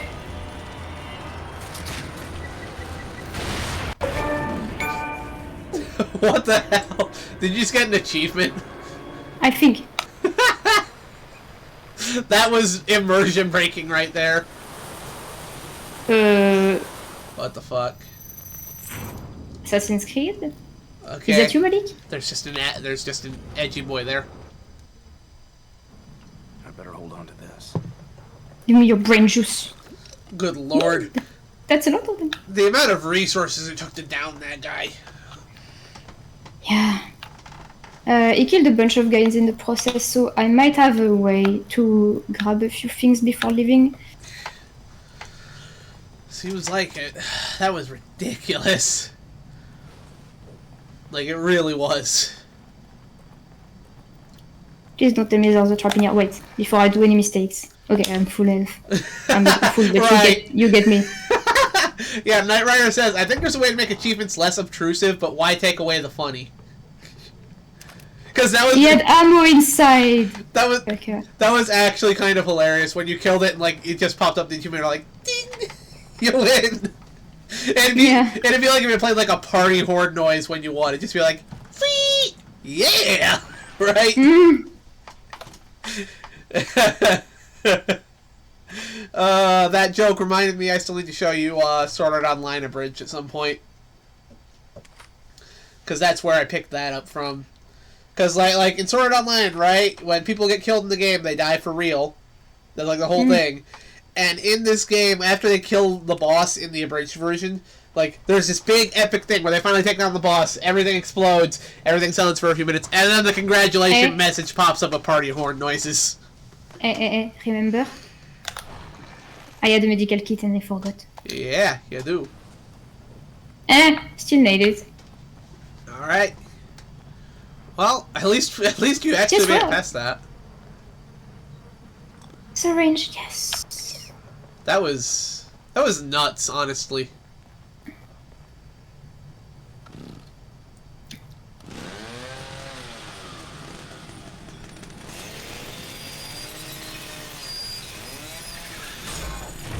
Speaker 8: What the hell? Did you just get an achievement?
Speaker 9: I think.
Speaker 8: That was immersion breaking right there. What the fuck?
Speaker 9: Assassin's Creed?
Speaker 8: Okay.
Speaker 9: Is that you, Malik?
Speaker 8: There's just an edgy boy there.
Speaker 13: I better hold on to this.
Speaker 9: Give me your brain juice.
Speaker 8: Good lord.
Speaker 9: That's a lot of them.
Speaker 8: The amount of resources it took to down that guy.
Speaker 9: Yeah. He killed a bunch of guys in the process, so I might have a way to grab a few things before leaving.
Speaker 8: Seems like it. That was ridiculous. Like, it really was.
Speaker 9: Please don't tell me there's a trap in here. Wait, before I do any mistakes. Okay, I'm full health. I'm not full, but
Speaker 8: Right.
Speaker 9: you get me.
Speaker 8: Yeah, Knight Rider says, I think there's a way to make achievements less obtrusive, but why take away the funny? Because that was...
Speaker 9: He had ammo inside.
Speaker 8: That was
Speaker 9: okay.
Speaker 8: That was actually kind of hilarious when you killed it and like it just popped up the achievement like ding, you win. And it'd be like if you played like a party horn noise when you won. It'd just be like, Fee! Yeah, right. That joke reminded me I still need to show you Sword Art Online abridged at some point. Because that's where I picked that up from. Because like in Sword Art Online, right, when people get killed in the game, they die for real. That's like the whole thing. And in this game, after they kill the boss in the abridged version, like there's this big epic thing where they finally take down the boss, everything explodes, everything silence for a few minutes, and then the congratulation message pops up with party horn noises.
Speaker 9: Remember? I had a medical kit and I forgot.
Speaker 8: Yeah, you do.
Speaker 9: Still made it.
Speaker 8: All right. Well, at least you actually made it past that.
Speaker 9: Syringe, yes.
Speaker 8: That was nuts, honestly.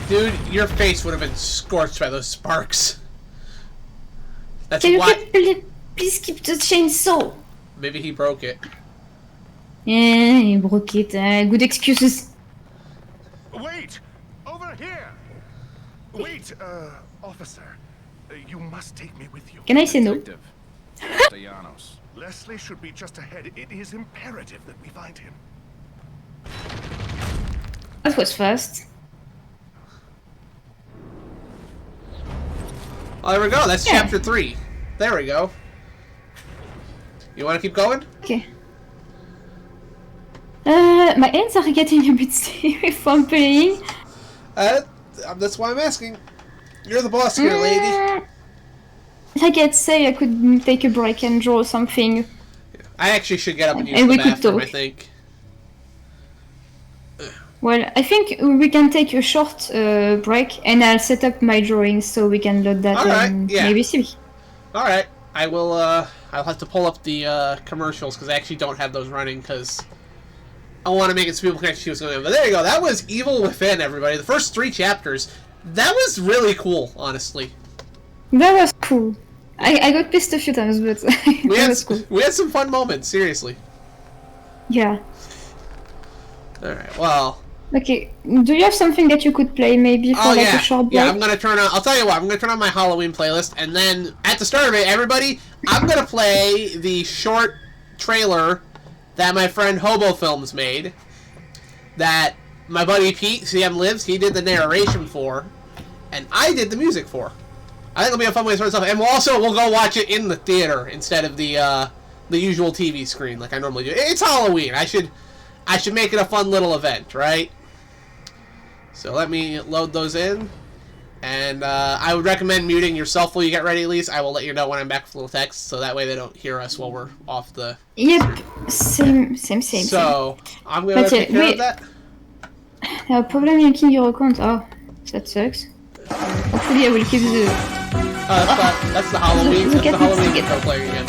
Speaker 8: Dude, your face would have been scorched by those sparks. That's
Speaker 9: Can
Speaker 8: why.
Speaker 9: you please keep the chainsaw?
Speaker 8: Maybe he broke it.
Speaker 9: Yeah, he broke it. Good excuses.
Speaker 10: Wait! Over here! Wait, officer. You must take me with you.
Speaker 9: Can I say no?
Speaker 10: Leslie should be just ahead. It is imperative that we find him.
Speaker 9: That was fast.
Speaker 8: Oh, there we go. That's chapter 3. There we go. You want to keep going?
Speaker 9: Okay. My hands are getting a bit stiff from playing.
Speaker 8: That's why I'm asking. You're the boss here, lady.
Speaker 9: Like I'd say, I could take a break and draw something.
Speaker 8: I actually should get up and use
Speaker 9: And
Speaker 8: the
Speaker 9: we could
Speaker 8: bathroom,
Speaker 9: talk.
Speaker 8: I think.
Speaker 9: Well, I think we can take a short break, and I'll set up my drawings so we can load that and maybe see.
Speaker 8: Alright. I will, I'll have to pull up the commercials, because I actually don't have those running, because I want to make it so people can actually see what's going on. But there you go. That was Evil Within, everybody. The first 3 chapters. That was really cool, honestly.
Speaker 9: That was cool. I got pissed a few times, but that was cool.
Speaker 8: We had some fun moments, seriously.
Speaker 9: Yeah.
Speaker 8: Alright, well...
Speaker 9: Okay, do you have something that you could play maybe for like a short break?
Speaker 8: Yeah, I'm gonna turn on... I'll tell you what, I'm gonna turn on my Halloween playlist, and then, at the start of it, everybody, I'm gonna play the short trailer that my friend Hobo Films made, that my buddy Pete, CM Lives, he did the narration for, and I did the music for. I think it'll be a fun way to start stuff, and we'll go watch it in the theater instead of the usual TV screen like I normally do. It's Halloween. I should make it a fun little event, right? So let me load those in. And I would recommend muting yourself while you get ready, Elise. I will let you know when I'm back with a little text, so that way they don't hear us while we're off the...
Speaker 9: Yep, same.
Speaker 8: So, I'm going to take care of that.
Speaker 9: I have a problem making your account. Oh, that sucks. Hopefully I will keep the...
Speaker 8: that's the Halloween. That's the Halloween intro playing again.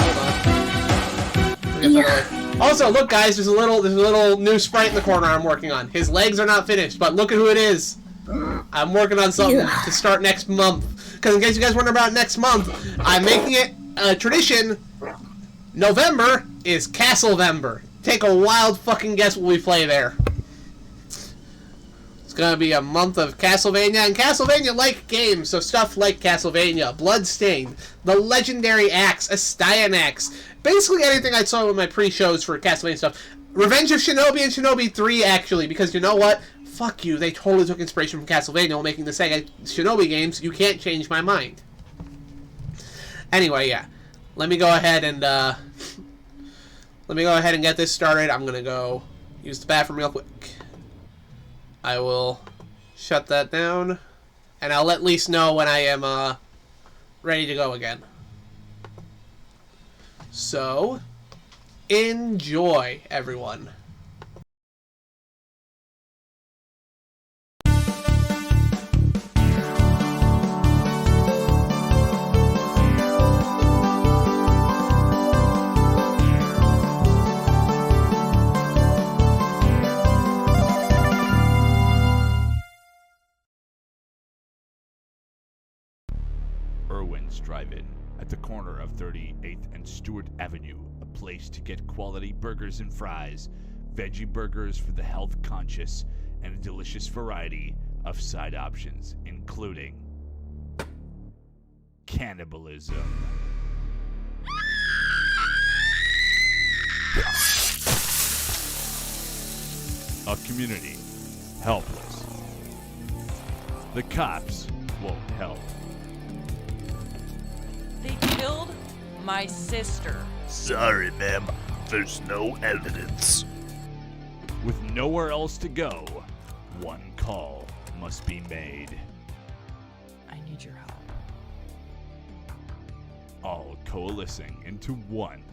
Speaker 8: Hold on. Also, look, guys, there's a little new sprite in the corner I'm working on. His legs are not finished, but look at who it is. I'm working on something to start next month. Because in case you guys wonder about next month, I'm making it a tradition. November is Castlemember. Take a wild fucking guess what we play there. It's gonna be a month of Castlevania and Castlevania-like games, so stuff like Castlevania, Bloodstained, the legendary axe, Astaion axe, basically anything I saw in my pre-shows for Castlevania stuff. Revenge of Shinobi and Shinobi 3, actually, because you know what? Fuck you, they totally took inspiration from Castlevania while making the Sega Shinobi games. You can't change my mind. Anyway, yeah. Let me go ahead and get this started. I'm gonna go use the bathroom real quick. I will shut that down, and I'll let Lise know when I am ready to go again. So, enjoy, everyone.
Speaker 4: Irwin's Drive-In, at the corner of 38th and Stewart Avenue, a place to get quality burgers and fries, veggie burgers for the health conscious, and a delicious variety of side options, including cannibalism. A community helpless. The cops won't help.
Speaker 5: They killed my sister.
Speaker 6: Sorry, ma'am. There's no evidence.
Speaker 4: With nowhere else to go, one call must be made.
Speaker 5: I need your help.
Speaker 4: All coalescing into one.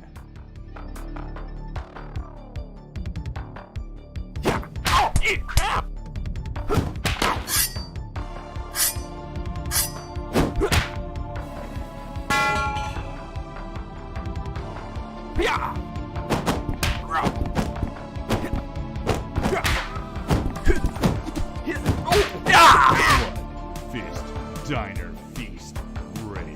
Speaker 4: Blood, fist, diner, feast, rage.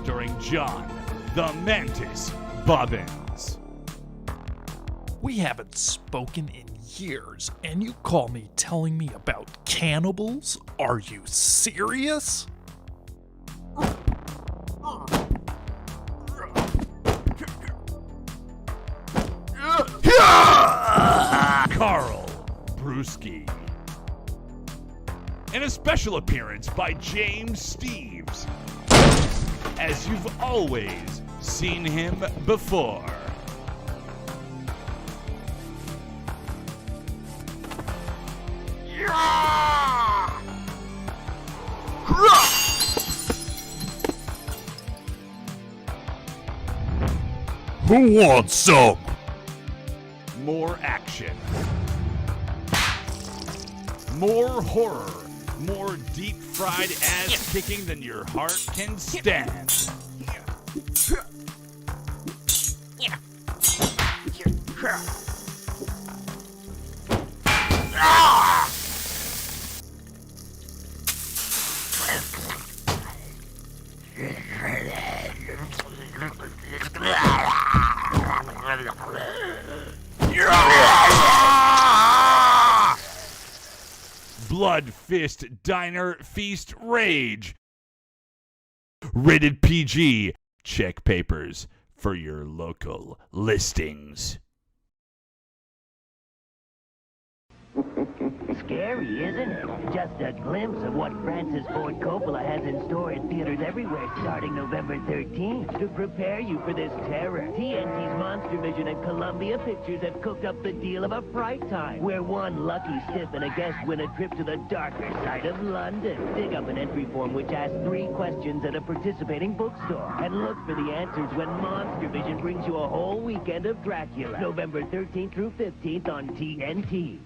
Speaker 4: Starring John, the Mantis Bobbins.
Speaker 7: We haven't spoken in years, and you call me telling me about cannibals? Are you serious?
Speaker 4: Carl Brewski. And a special appearance by James Steves, as you've always seen him before.
Speaker 6: Who wants some?
Speaker 4: More action. More horror. More deep-fried ass-kicking than your heart can stand. Blood, fist, diner, feast, rage. Rated PG. Check papers for your local listings.
Speaker 16: Scary, isn't it? Just a glimpse of what Francis Ford Coppola has in store in theaters everywhere starting November 13th. To prepare you for this terror, TNT's Monster Vision and Columbia Pictures have cooked up the deal of a fright time, where one lucky stiff and a guest win a trip to the darker side of London. Dig up an entry form which asks 3 questions at a participating bookstore, and look for the answers when Monster Vision brings you a whole weekend of Dracula, November 13th through 15th on TNT.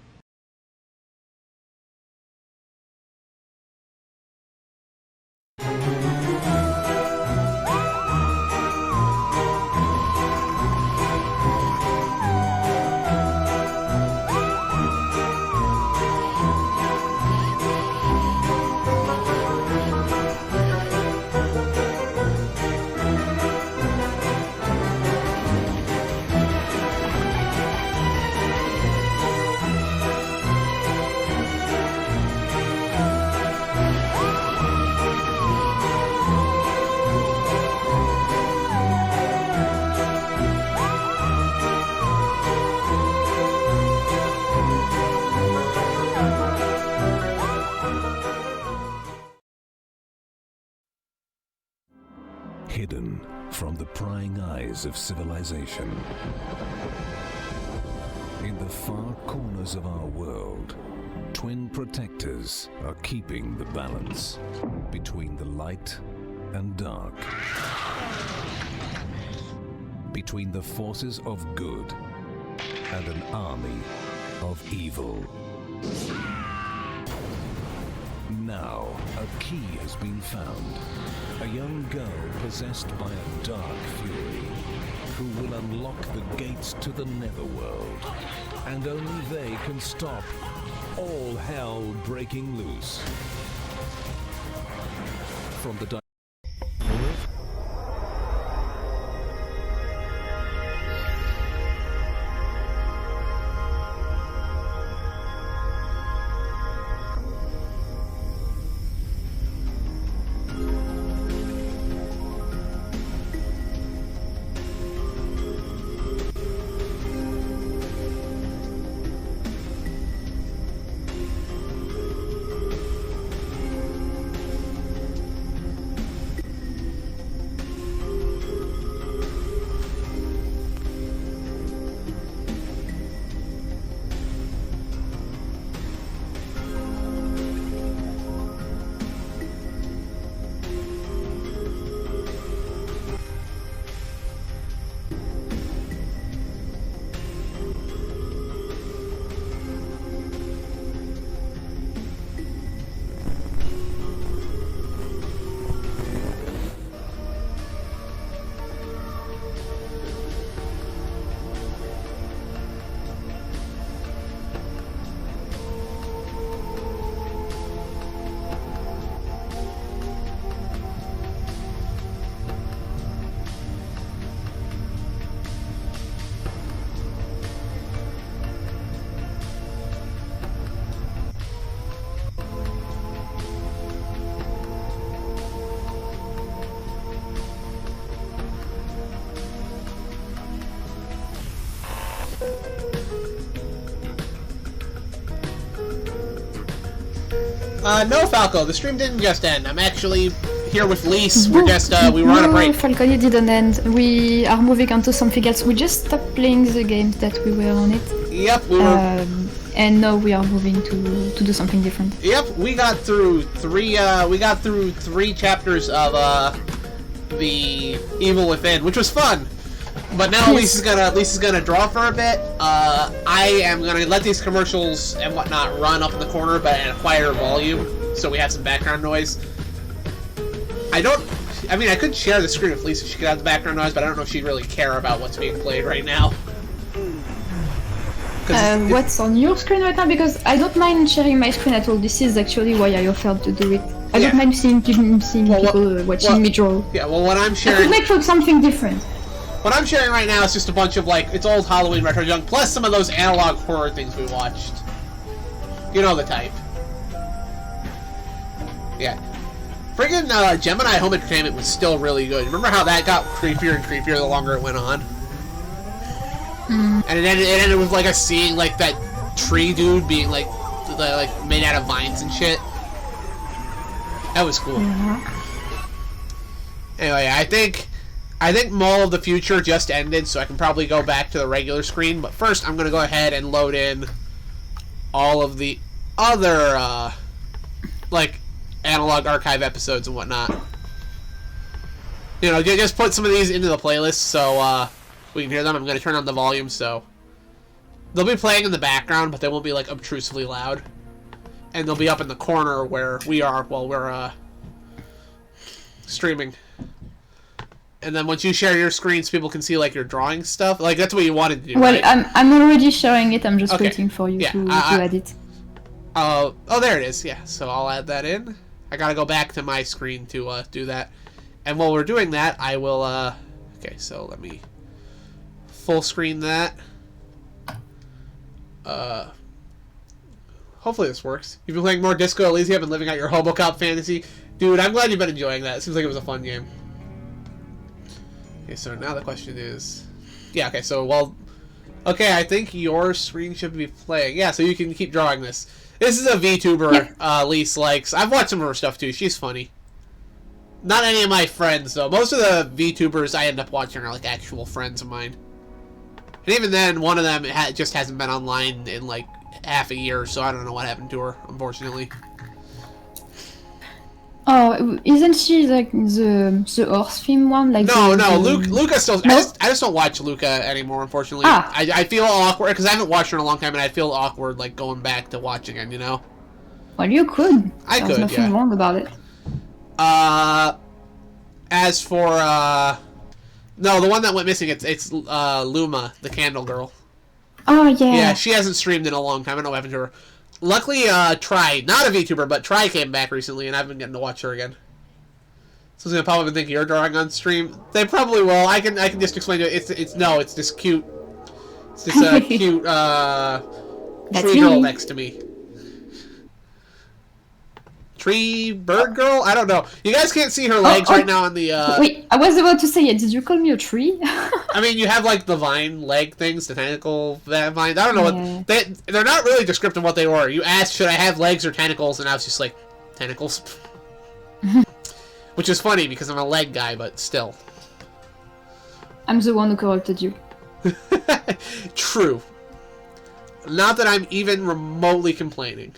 Speaker 17: Hidden from the prying eyes of civilization. In the far corners of our world, twin protectors are keeping the balance between the light and dark, between the forces of good and an army of evil. Now, a key has been found. A young girl possessed by a dark fury who will unlock the gates to the netherworld. And only they can stop all hell breaking loose. From the
Speaker 8: No, Falco, the stream didn't just end. I'm actually here with LYS. We're just, we were on a break.
Speaker 9: No, Falcon, it didn't end. We are moving on to something else. We just stopped playing the games that we were on it.
Speaker 8: Yep, we were...
Speaker 9: and now we are moving to do something different.
Speaker 8: Yep, we got through three chapters of, the Evil Within, which was fun. But now
Speaker 9: Yes.
Speaker 8: Lisa's gonna draw for a bit. I am gonna let these commercials and whatnot run up in the corner, but at a quieter volume, so we have some background noise. I mean, I could share the screen with Lisa. She could have the background noise, but I don't know if she'd really care about what's being played right now.
Speaker 9: What's on your screen right now? Because I don't mind sharing my screen at all. This is actually why I offered to do it. I don't mind seeing people watching me draw.
Speaker 8: Yeah, well, what I'm
Speaker 9: I
Speaker 8: sharing...
Speaker 9: could make for something different.
Speaker 8: What I'm sharing right now is just a bunch of, like, it's old Halloween retro junk, plus some of those analog horror things we watched. You know the type. Yeah. Friggin' Gemini Home Entertainment was still really good. Remember how that got creepier and creepier the longer it went on? And it ended with, like, us seeing, like, that tree dude being, like, made out of vines and shit. That was cool. Anyway, I think Mall of the Future just ended, so I can probably go back to the regular screen. But first, I'm going to go ahead and load in all of the other, like, analog archive episodes and whatnot. You know, just put some of these into the playlist so we can hear them. I'm going to turn on the volume, so they'll be playing in the background, but they won't be, like, obtrusively loud. And they'll be up in the corner where we are while we're streaming. And then once you share your screen so people can see, like, your drawing stuff, like, that's what you wanted to do,
Speaker 9: Well,
Speaker 8: right?
Speaker 9: I'm already showing it. I'm just
Speaker 8: Okay.
Speaker 9: waiting for you
Speaker 8: Yeah,
Speaker 9: to add it.
Speaker 8: Oh, there it is. Yeah, so I'll add that in. I gotta go back to my screen to do that. And while we're doing that, I will, okay, so let me full screen that. Hopefully this works. You've been playing more Disco Elysium and living out your Hobocop fantasy. Dude, I'm glad you've been enjoying that. It seems like it was a fun game. Okay, so now the question is... Yeah, okay, so, well... Okay, I think your screen should be playing. Yeah, so you can keep drawing this. This is a VTuber LYS likes. I've watched some of her stuff, too. She's funny. Not any of my friends, though. Most of the VTubers I end up watching are, like, actual friends of mine. And even then, one of them just hasn't been online in, like, half a year, so I don't know what happened to her, unfortunately.
Speaker 9: Oh, isn't she like the horse theme one? Like
Speaker 8: no, Luca still. No? I just don't watch Luca anymore, unfortunately. I feel awkward because I haven't watched her in a long time, and I feel awkward like going back to watching it. You know.
Speaker 9: Well, you could.
Speaker 8: I
Speaker 9: There's
Speaker 8: could.
Speaker 9: nothing wrong about it.
Speaker 8: As for no, the one that went missing, it's Luma, the candle girl.
Speaker 9: Oh yeah.
Speaker 8: Yeah, she hasn't streamed in a long time. I don't know what happened to her. Luckily, Try, not a VTuber, but Try came back recently, and I've been getting to watch her again. So gonna pop up and think you're drawing on stream. They probably will. I can just explain to you. It's this cute. It's this cute tree girl next to me. Tree bird girl? I don't know. You guys can't see her legs right now on the.
Speaker 9: Wait, I was about to say it. Did you call me a tree?
Speaker 8: I mean, you have like the vine leg things, the tentacle vines. I don't know what they're not really descriptive what they were. You asked, should I have legs or tentacles, and I was just like, tentacles. Which is funny because I'm a leg guy, but still.
Speaker 9: I'm the one who corrected you.
Speaker 8: True. Not that I'm even remotely complaining.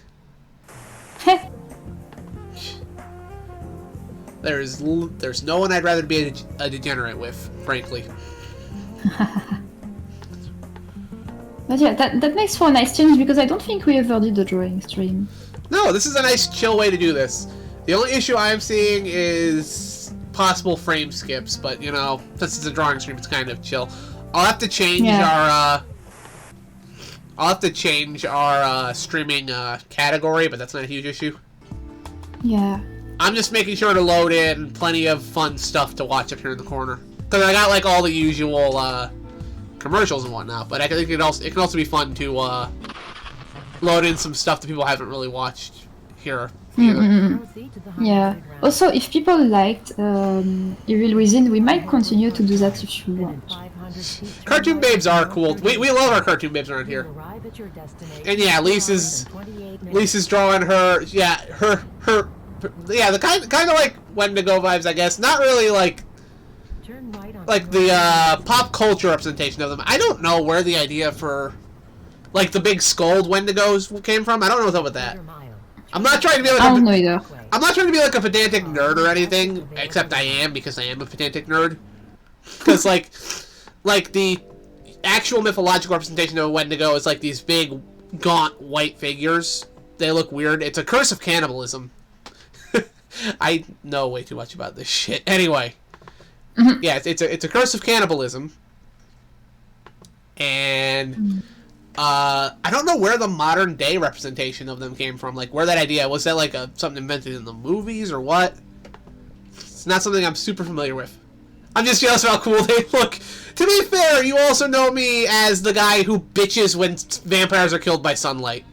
Speaker 8: There's no one I'd rather be a degenerate with, frankly.
Speaker 9: But yeah, that makes for a nice change because I don't think we ever did a drawing stream.
Speaker 8: No, this is a nice chill way to do this. The only issue I'm seeing is possible frame skips, but you know, since it's a drawing stream, it's kind of chill. I'll have to change our streaming category, but that's not a huge issue.
Speaker 9: Yeah.
Speaker 8: I'm just making sure to load in plenty of fun stuff to watch up here in the corner. Because I got like all the usual commercials and whatnot, but I think it can also be fun to load in some stuff that people haven't really watched here.
Speaker 9: Yeah. Also, if people liked Evil Within, we might continue to do that if you want.
Speaker 8: Cartoon babes are cool. We love our cartoon babes around here. And yeah, Lisa's drawing her. Yeah, her. Yeah, the kind of like Wendigo vibes, I guess. Not really like the pop culture representation of them. I don't know where the idea for like the big skulled Wendigos came from. I don't know what's up with that. I'm not trying to be like I'm not trying to be like a pedantic nerd or anything, except I am because I am a pedantic nerd. Because like the actual mythological representation of a Wendigo is like these big gaunt white figures. They look weird. It's a curse of cannibalism. I know way too much about this shit. Anyway, yeah, it's a curse of cannibalism, and I don't know where the modern day representation of them came from. Like, where that idea was that like something invented in the movies or what? It's not something I'm super familiar with. I'm just jealous of how cool they look. To be fair, you also know me as the guy who bitches when vampires are killed by sunlight.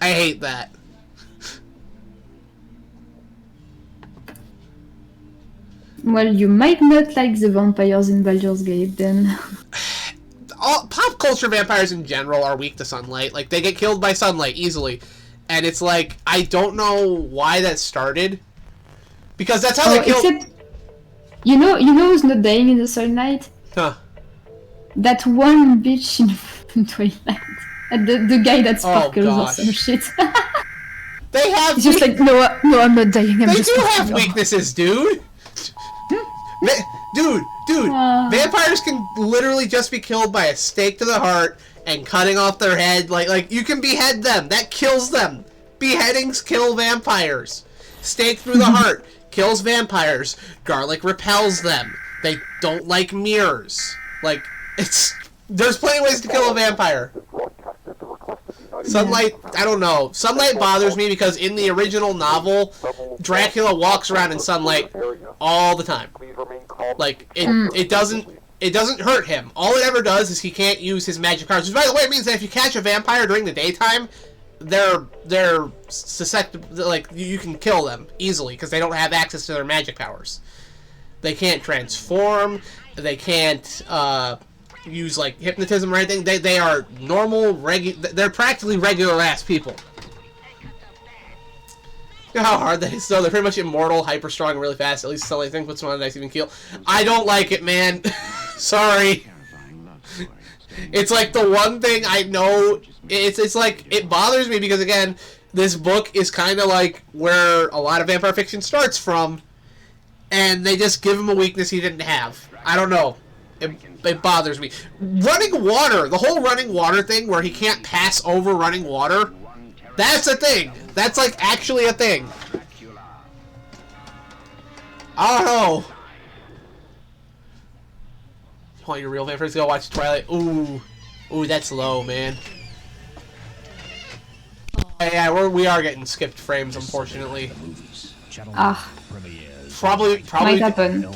Speaker 8: I hate that.
Speaker 9: Well, you might not like the vampires in Baldur's Gate, then.
Speaker 8: All pop culture vampires in general are weak to sunlight. Like, they get killed by sunlight easily. And it's like, I don't know why that started. Because that's how they kill...
Speaker 9: Except, you know who's not dying in the sunlight?
Speaker 8: Huh.
Speaker 9: That one bitch in Twilight. The guy that sparkles or some shit.
Speaker 8: They have...
Speaker 9: It's just like, no, I'm not dying.
Speaker 8: They do have weaknesses, dude. Dude, vampires can literally just be killed by a stake to the heart and cutting off their head. Like you can behead them. That kills them. Beheadings kill vampires. Stake through the heart kills vampires. Garlic repels them. They don't like mirrors. Like, there's plenty of ways to kill a vampire. Sunlight, I don't know. Sunlight bothers me because in the original novel, Dracula walks around in sunlight all the time. Like, it doesn't hurt him. All it ever does is he can't use his magic powers. Which, by the way, means that if you catch a vampire during the daytime, they're susceptible. Like, you can kill them easily because they don't have access to their magic powers. They can't transform. They can't use like hypnotism or anything. They are normal, they're practically regular ass people. You know how hard that is though? They're pretty much immortal, hyper strong, and really fast. At least that's all I think. Puts them on a nice even keel. I don't like it, man. Sorry. It's like the one thing I know. It's like it bothers me because again, this book is kind of like where a lot of vampire fiction starts from, and they just give him a weakness he didn't have. I don't know. It bothers me. Running water, the whole running water thing where he can't pass over running water, that's a thing. That's like actually a thing. I don't know. Want your real vampires to go watch Twilight? Ooh, that's low, man. Yeah, we are getting skipped frames, unfortunately. Probably
Speaker 9: might happen.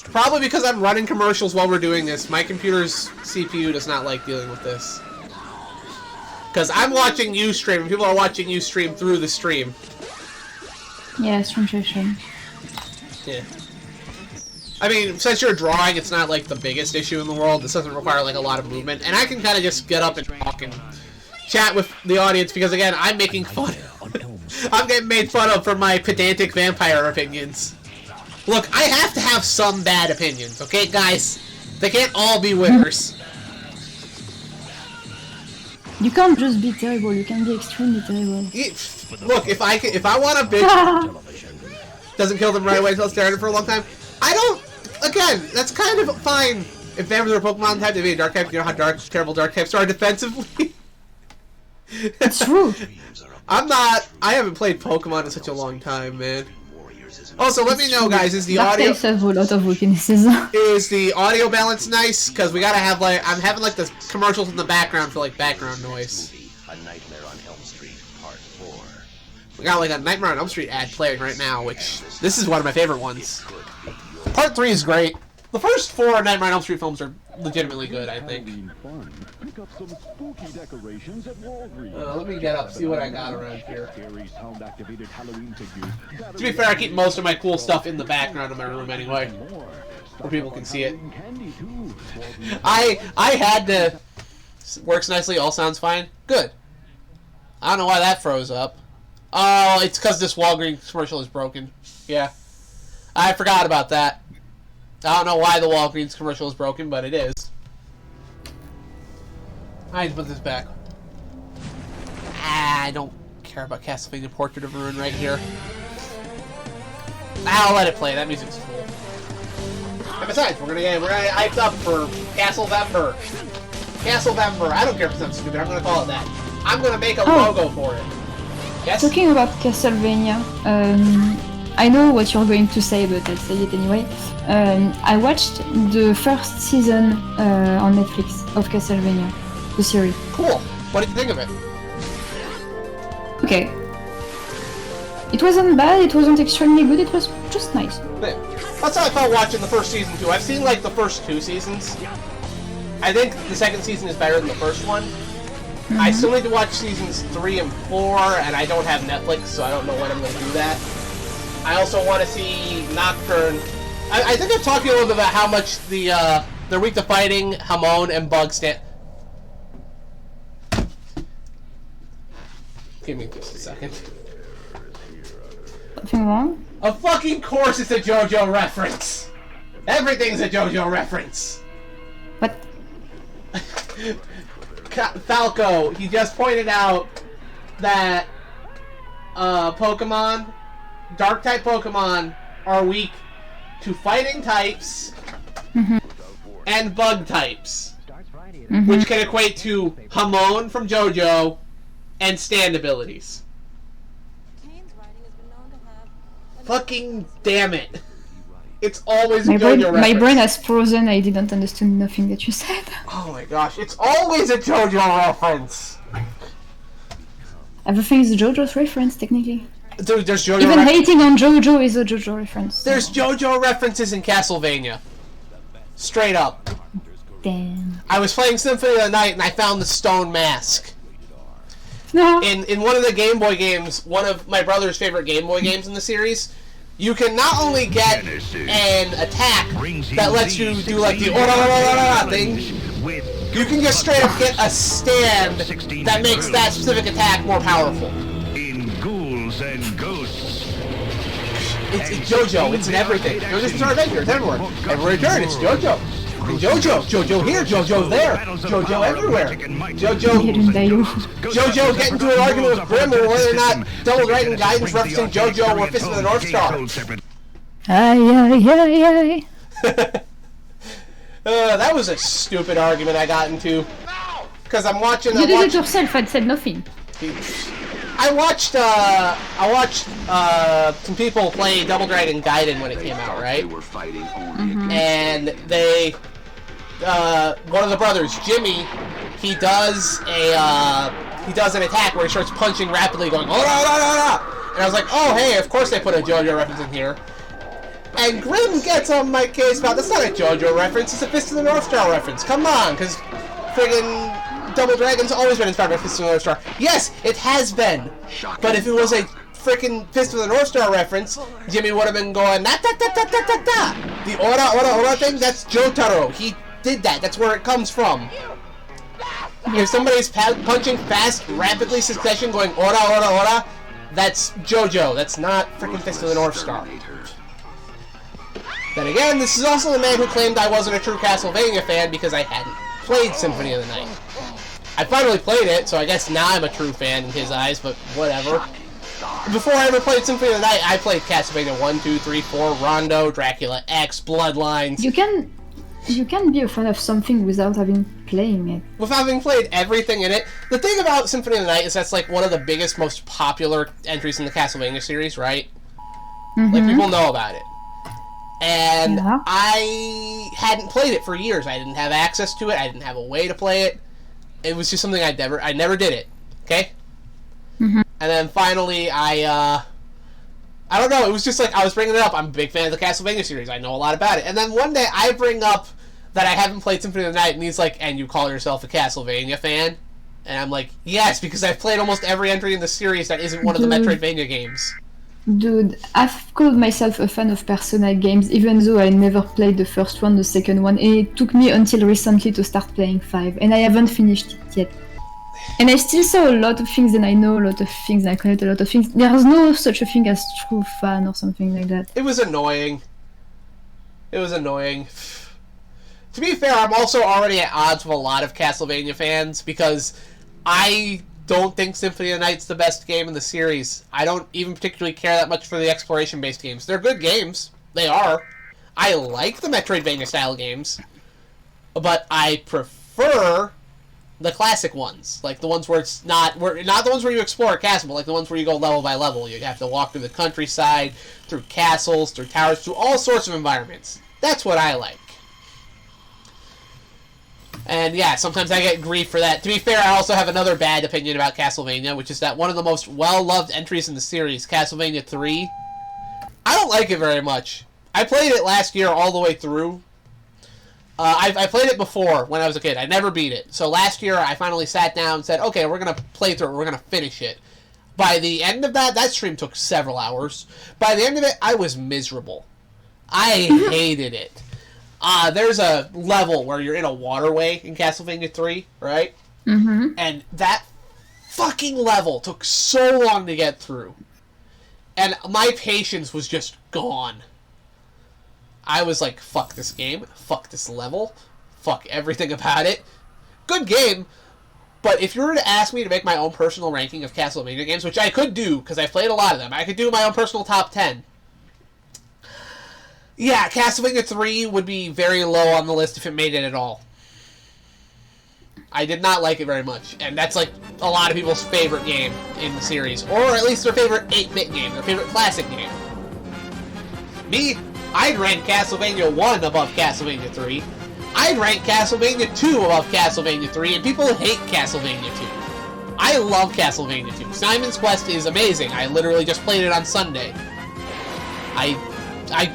Speaker 8: Probably because I'm running commercials while we're doing this. My computer's CPU does not like dealing with this. Because I'm watching you stream, and people are watching you stream through the stream.
Speaker 9: Yeah, stream.
Speaker 8: Yeah. I mean, since you're drawing, it's not like the biggest issue in the world. This doesn't require like a lot of movement. And I can kind of just get up and talk and chat with the audience because, again, I'm making fun. I'm getting made fun of for my pedantic vampire opinions. Look, I have to have some bad opinions, okay, guys? They can't all be winners.
Speaker 9: You can't just be terrible. You can be extremely terrible.
Speaker 8: Look, if I want a bitch, doesn't kill them right away until it's stare at it for a long time. I don't. Again, that's kind of fine. If vampires are a Pokemon type, they'd be a dark type. You know how terrible dark types are defensively.
Speaker 9: It's true.
Speaker 8: I haven't played Pokemon in such a long time, man. Also, let me know, guys. Is the
Speaker 9: Dark
Speaker 8: audio?
Speaker 9: types have a lot of weaknesses.
Speaker 8: Is the audio balance nice? Because we gotta have like I'm having like the commercials in the background for like background noise.
Speaker 15: A Nightmare on Elm Street Part 4.
Speaker 8: We got like a Nightmare on Elm Street ad playing right now, which this is one of my favorite ones. Part 3 is great. The first 4 Nightmare on Elm Street films are legitimately good, I think. Let me get up, see what I got around here. To be fair, I keep most of my cool stuff in the background of my room anyway. where people can see it. I had to. Works nicely. All sounds fine. Good. I don't know why that froze up. Oh, it's because this Walgreens commercial is broken. Yeah. I forgot about that. I don't know why the Walgreens commercial is broken, but it is. I need to put this back. I don't care about Castlevania Portrait of Ruin right here. I'll let it play. That music's cool. And besides, we're gonna get hyped up for Castlevember. Castlevember. I don't care if it's not stupid. I'm gonna call it that. I'm gonna make a logo for it. Yes?
Speaker 9: Talking about Castlevania, I know what you're going to say, but I'll say it anyway. I watched the first season on Netflix of Castlevania, the series.
Speaker 8: Cool. What did you think of it?
Speaker 9: Okay. It wasn't bad, it wasn't extremely good, it was just nice.
Speaker 8: Yeah. That's how I felt watching the first season too. I've seen like the first 2 seasons. I think the second season is better than the first one. I still need to watch seasons 3 and 4, and I don't have Netflix, so I don't know when I'm going to do that. I also want to see Nocturne. I think I've talked to you a little bit about how much they're weak to fighting, Hamon, and Bug stand. Give me just a second.
Speaker 9: Something wrong?
Speaker 8: Of fucking course it's a JoJo reference! Everything's a JoJo reference!
Speaker 9: What?
Speaker 8: Falco, he just pointed out that Pokemon, Dark-type Pokemon, are weak to fighting types and bug types, which can equate to Hamon from JoJo and stand abilities. Fucking damn it. It's always a JoJo reference.
Speaker 9: My brain has frozen, I didn't understand nothing that you said.
Speaker 8: Oh my gosh, it's always a JoJo reference!
Speaker 9: Everything is a JoJo's reference, technically.
Speaker 8: Dude, there's JoJo
Speaker 9: Even hating on JoJo is a JoJo reference.
Speaker 8: There's JoJo references in Castlevania. Straight up.
Speaker 9: Damn.
Speaker 8: I was playing Symphony of the Night and I found the stone mask.
Speaker 9: No.
Speaker 8: In one of the Game Boy games, one of my brother's favorite Game Boy games in the series, you can not only get an attack that lets you do like the ora thing, you can just straight up get a stand that makes that specific attack more powerful.
Speaker 6: In Ghouls and Ghosts.
Speaker 8: It's JoJo, it's in everything. JoJo's Bizarre Adventure, it's everywhere. Everywhere you turn, it's JoJo. JoJo here, JoJo there, JoJo everywhere. JoJo get into an argument with Grimm over whether or not Double Dragon Guidance referencing JoJo or Fist of the North Star. That was a stupid argument I got into. Because I'm watching...
Speaker 9: You did it yourself, I said nothing.
Speaker 8: I watched some people play Double Dragon Gaiden when it came out, right? And they... one of the brothers, Jimmy, he does an attack where he starts punching rapidly, going, oh, and I was like, oh, hey, of course they put a JoJo reference in here. And Grimm gets on my case about, that's not a JoJo reference, it's a Fist of the North Star reference. Come on, because friggin' Double Dragon's always been inspired by Fist of the North Star. Yes, it has been. But if it was a frickin' Fist of the North Star reference, Jimmy would have been going, na-ta-ta-ta-ta-ta-ta. The ora thing, that's Jotaro. He did that. That's where it comes from. If somebody's punching fast, rapidly succession, going ora, that's JoJo. That's not freaking Fist of the North Star. Then again, this is also the man who claimed I wasn't a true Castlevania fan because I hadn't played Symphony of the Night. I finally played it, so I guess now I'm a true fan in his eyes, but whatever. Before I ever played Symphony of the Night, I played Castlevania 1, 2, 3, 4, Rondo, Dracula X, Bloodlines.
Speaker 9: You can be a fan of something without having playing it.
Speaker 8: Without having played everything in it. The thing about Symphony of the Night is that's like one of the biggest, most popular entries in the Castlevania series, right? Like, people know about it. And I hadn't played it for years. I didn't have access to it. I didn't have a way to play it. It was just something I never did it. Okay? And then finally, I don't know, it was just like, I was bringing it up. I'm a big fan of the Castlevania series. I know a lot about it. And then one day, I bring up that I haven't played Symphony of the Night, and he's like, and you call yourself a Castlevania fan? And I'm like, yes, because I've played almost every entry in the series that isn't one of the Metroidvania games.
Speaker 9: Dude, I've called myself a fan of Persona games, even though I never played the first one, the second one, and it took me until recently to start playing 5, and I haven't finished it yet. And I still saw a lot of things, and I know a lot of things, and I collect a lot of things. There's no such a thing as true fan or something like that.
Speaker 8: It was annoying. It was annoying. To be fair, I'm also already at odds with a lot of Castlevania fans, because I don't think Symphony of the Night's the best game in the series. I don't even particularly care that much for the exploration-based games. They're good games. They are. I like the Metroidvania-style games. But I prefer the classic ones. Like the ones where it's not the ones where you explore a castle, but like the ones where you go level by level. You have to walk through the countryside, through castles, through towers, through all sorts of environments. That's what I like. And yeah, sometimes I get grief for that. To be fair, I also have another bad opinion about Castlevania, which is that one of the most well-loved entries in the series, Castlevania 3, I don't like it very much. I played it last year all the way through. I played it before when I was a kid. I never beat it. So last year, I finally sat down and said, okay, we're going to play through it. We're going to finish it. By the end of that stream took several hours. By the end of it, I was miserable. I hated it. There's a level where you're in a waterway in Castlevania 3, right?
Speaker 9: Mm-hmm.
Speaker 8: And that fucking level took so long to get through. And my patience was just gone. I was like, fuck this game, fuck this level, fuck everything about it. Good game, but if you were to ask me to make my own personal ranking of Castlevania games, which I could do, because I've played a lot of them, I could do my own personal top 10. Yeah, Castlevania 3 would be very low on the list if it made it at all. I did not like it very much, and that's like a lot of people's favorite game in the series, or at least their favorite 8-bit game, their favorite classic game. Me, I'd rank Castlevania 1 above Castlevania 3. I'd rank Castlevania 2 above Castlevania 3, and people hate Castlevania 2. I love Castlevania 2. Simon's Quest is amazing. I literally just played it on Sunday. I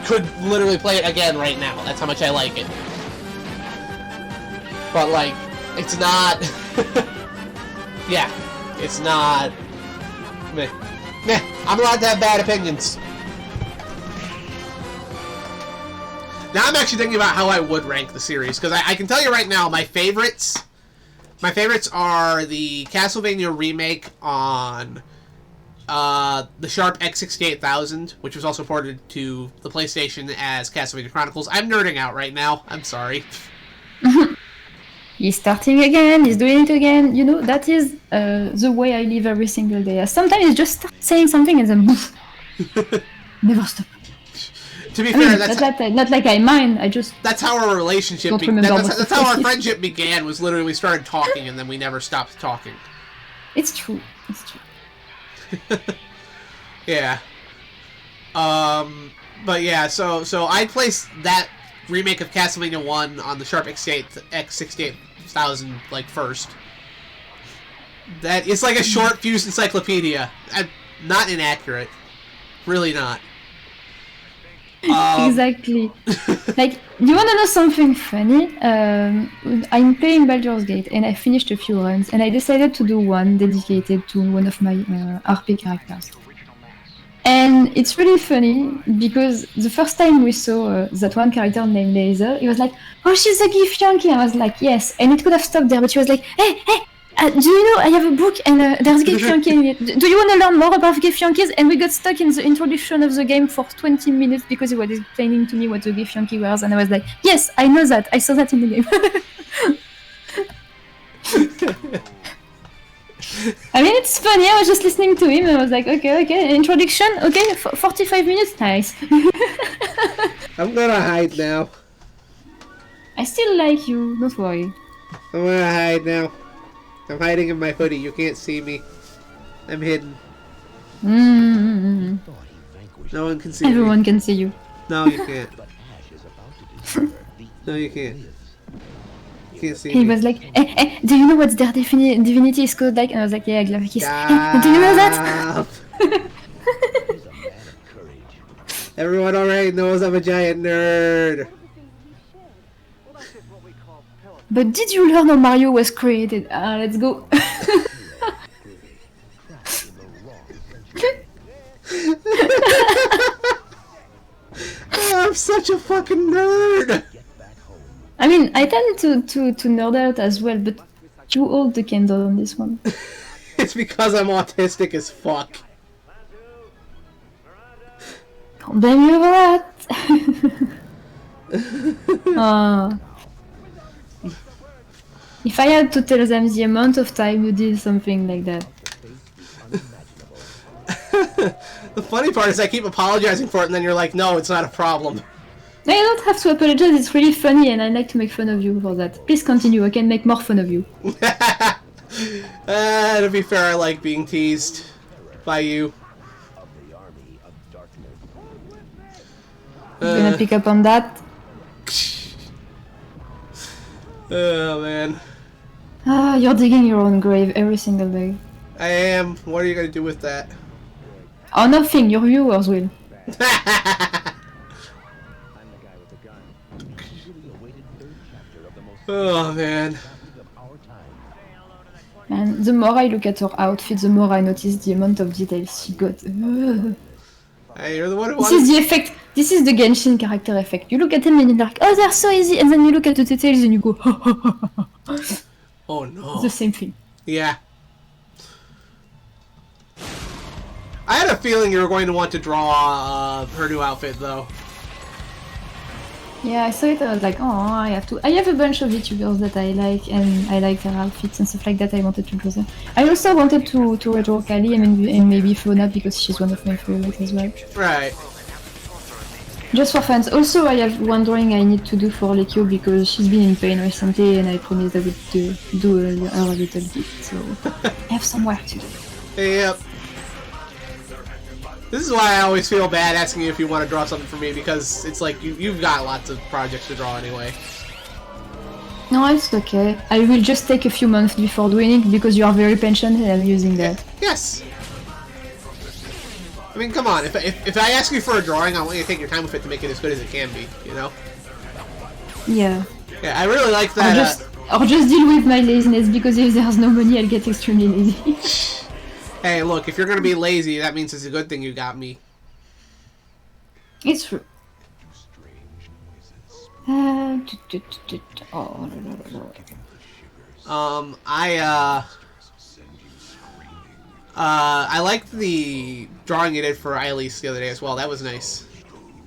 Speaker 8: could literally play it again right now. That's how much I like it. But, like, it's not... yeah, it's not... Meh. Meh. I'm allowed to have bad opinions. Now I'm actually thinking about how I would rank the series, because I can tell you right now, my favorites are the Castlevania remake on the Sharp X68000, which was also ported to the PlayStation as Castlevania Chronicles. I'm nerding out right now. I'm sorry.
Speaker 9: He's starting again, he's doing it again. You know, that is the way I live every single day. Sometimes you just start saying something and then poof, never stop.
Speaker 8: To be fair,
Speaker 9: that's not like I mind. I just
Speaker 8: that's how our relationship. That's how our friendship began. Was literally we started talking and then we never stopped talking.
Speaker 9: It's true. It's true.
Speaker 8: Yeah. But yeah, so I'd place that remake of Castlevania 1 on the Sharp X68000 like first. That it's like a short fused encyclopedia. Not inaccurate. Really not.
Speaker 9: Exactly. Like, you wanna know something funny? I'm playing Baldur's Gate and I finished a few runs and I decided to do one dedicated to one of my RP characters. And it's really funny because the first time we saw that one character named Laser, he was like, "Oh, she's a gift Yankee." I was like, "Yes," and it could have stopped there, but she was like, "Hey, do you know I have a book and there's gift Yankee in it. Do you want to learn more about gift Yankees?" And we got stuck in the introduction of the game for 20 minutes because he was explaining to me what the gift Yankee was, and I was like, "Yes, I know that. I saw that in the game." I mean, it's funny. I was just listening to him and I was like, okay, introduction, okay, 45 minutes, nice.
Speaker 8: I'm gonna hide now.
Speaker 9: I still like you, don't worry.
Speaker 8: I'm gonna hide now. I'm hiding in my hoodie. You can't see me. I'm hidden.
Speaker 9: Mm-hmm.
Speaker 8: No one can see
Speaker 9: Everyone
Speaker 8: me.
Speaker 9: can see you.
Speaker 8: No, you can't. No, you can't. You can't see
Speaker 9: He
Speaker 8: me.
Speaker 9: was like, do you know what their divinity is called like? And I was like, yeah, Glavakis. Do you know that?
Speaker 8: Everyone already knows I'm a giant nerd.
Speaker 9: But did you learn how Mario was created? Let's go.
Speaker 8: such a fucking nerd.
Speaker 9: I mean, I tend to nerd out as well, but you hold the candle on this one.
Speaker 8: It's because I'm autistic as fuck.
Speaker 9: Can't blame you for that. If I had to tell them the amount of time you did something like that.
Speaker 8: The funny part is I keep apologizing for it and then you're like, no, it's not a problem.
Speaker 9: No, you don't have to apologize, it's really funny and I like to make fun of you for that. Please continue, I can make more fun of you.
Speaker 8: To be fair, I like being teased by you.
Speaker 9: You gonna pick up on that?
Speaker 8: Oh man.
Speaker 9: Ah, you're digging your own grave every single day.
Speaker 8: I am. What are you gonna do with that?
Speaker 9: Oh, nothing, your viewers will.
Speaker 8: Oh man.
Speaker 9: And the more I look at her outfit, the more I notice the amount of details she got.
Speaker 8: Hey, you're the one who
Speaker 9: This is the effect. This is the Genshin character effect. You look at them and you're like, oh, they're so easy, and then you look at the details and you go,
Speaker 8: oh no.
Speaker 9: It's the same thing.
Speaker 8: Yeah. I had a feeling you were going to want to draw her new outfit, though.
Speaker 9: Yeah, I saw it. I was like, oh, I have to. I have a bunch of VTubers that I like, and I like their outfits and stuff like that. I wanted to draw them. I also wanted to redraw Kali and maybe Fiona because she's one of my favorites as well.
Speaker 8: Right.
Speaker 9: Just for fans. Also, I have one drawing I need to do for Lekio because she's been in pain recently, and I promised I would do her a little bit. So I have some work to do.
Speaker 8: Yep. This is why I always feel bad asking you if you want to draw something for me, because it's like you've got lots of projects to draw anyway.
Speaker 9: No, it's okay. I will just take a few months before doing it because you are very patient and I'm using that.
Speaker 8: Yes. I mean, come on. If I ask you for a drawing, I want you to take your time with it to make it as good as it can be. You know.
Speaker 9: Yeah.
Speaker 8: Yeah, I really like that.
Speaker 9: Or just deal with my laziness because if there's no money, I'll get extremely lazy.
Speaker 8: Hey, look, if you're gonna be lazy, that means it's a good thing you got me.
Speaker 9: It's true. I
Speaker 8: liked the drawing you did for LYS the other day as well. That was nice.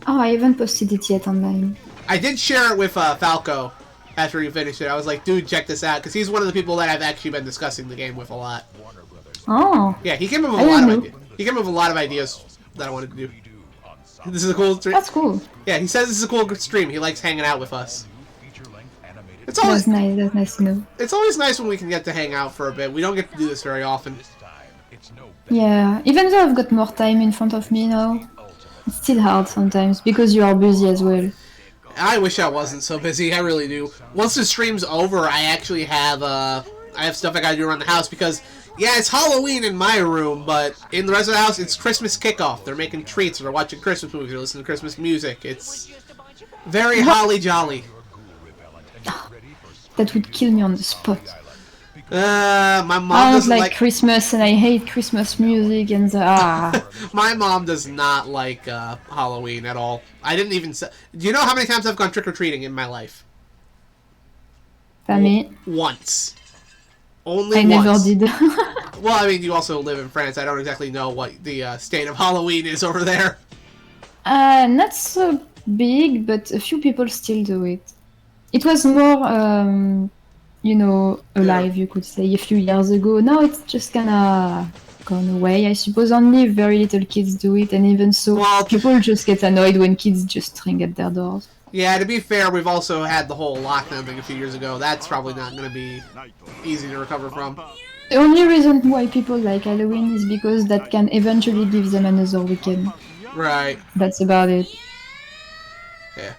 Speaker 9: Oh, I haven't posted it yet online.
Speaker 8: I did share it with Falco after you finished it. I was like, dude, check this out, because he's one of the people that I've actually been discussing the game with a lot.
Speaker 9: Oh.
Speaker 8: Yeah, he came up with a lot of ideas. He came up with a lot of ideas that I wanted to do. This is a cool stream.
Speaker 9: That's cool.
Speaker 8: Yeah, he says this is a cool stream. He likes hanging out with us. It's always
Speaker 9: That's nice. That's nice to know.
Speaker 8: It's always nice when we can get to hang out for a bit. We don't get to do this very often.
Speaker 9: Yeah, even though I've got more time in front of me now, it's still hard sometimes because you are busy as well.
Speaker 8: I wish I wasn't so busy. I really do. Once the stream's over, I actually have stuff I gotta do around the house because, yeah, it's Halloween in my room, but in the rest of the house, it's Christmas kickoff. They're making treats, they're watching Christmas movies, they're listening to Christmas music. It's very holly jolly.
Speaker 9: That would kill me on the spot.
Speaker 8: My mom
Speaker 9: I don't
Speaker 8: doesn't
Speaker 9: like Christmas and I hate Christmas music and
Speaker 8: My mom does not like Halloween at all. I didn't even say... Do you know how many times I've gone trick-or-treating in my life?
Speaker 9: Family.
Speaker 8: Once. Only
Speaker 9: I
Speaker 8: once.
Speaker 9: never did.
Speaker 8: Well, I mean, you also live in France. I don't exactly know what the state of Halloween is over there.
Speaker 9: Not so big, but a few people still do it. It was more, you know, alive, you could say, a few years ago. Now it's just kinda gone away, I suppose. Only very little kids do it, and even so, people just get annoyed when kids just ring at their doors.
Speaker 8: Yeah, to be fair, we've also had the whole lockdown thing a few years ago. That's probably not going to be easy to recover from.
Speaker 9: The only reason why people like Halloween is because that can eventually give them another weekend.
Speaker 8: Right.
Speaker 9: That's about it.
Speaker 8: Yeah.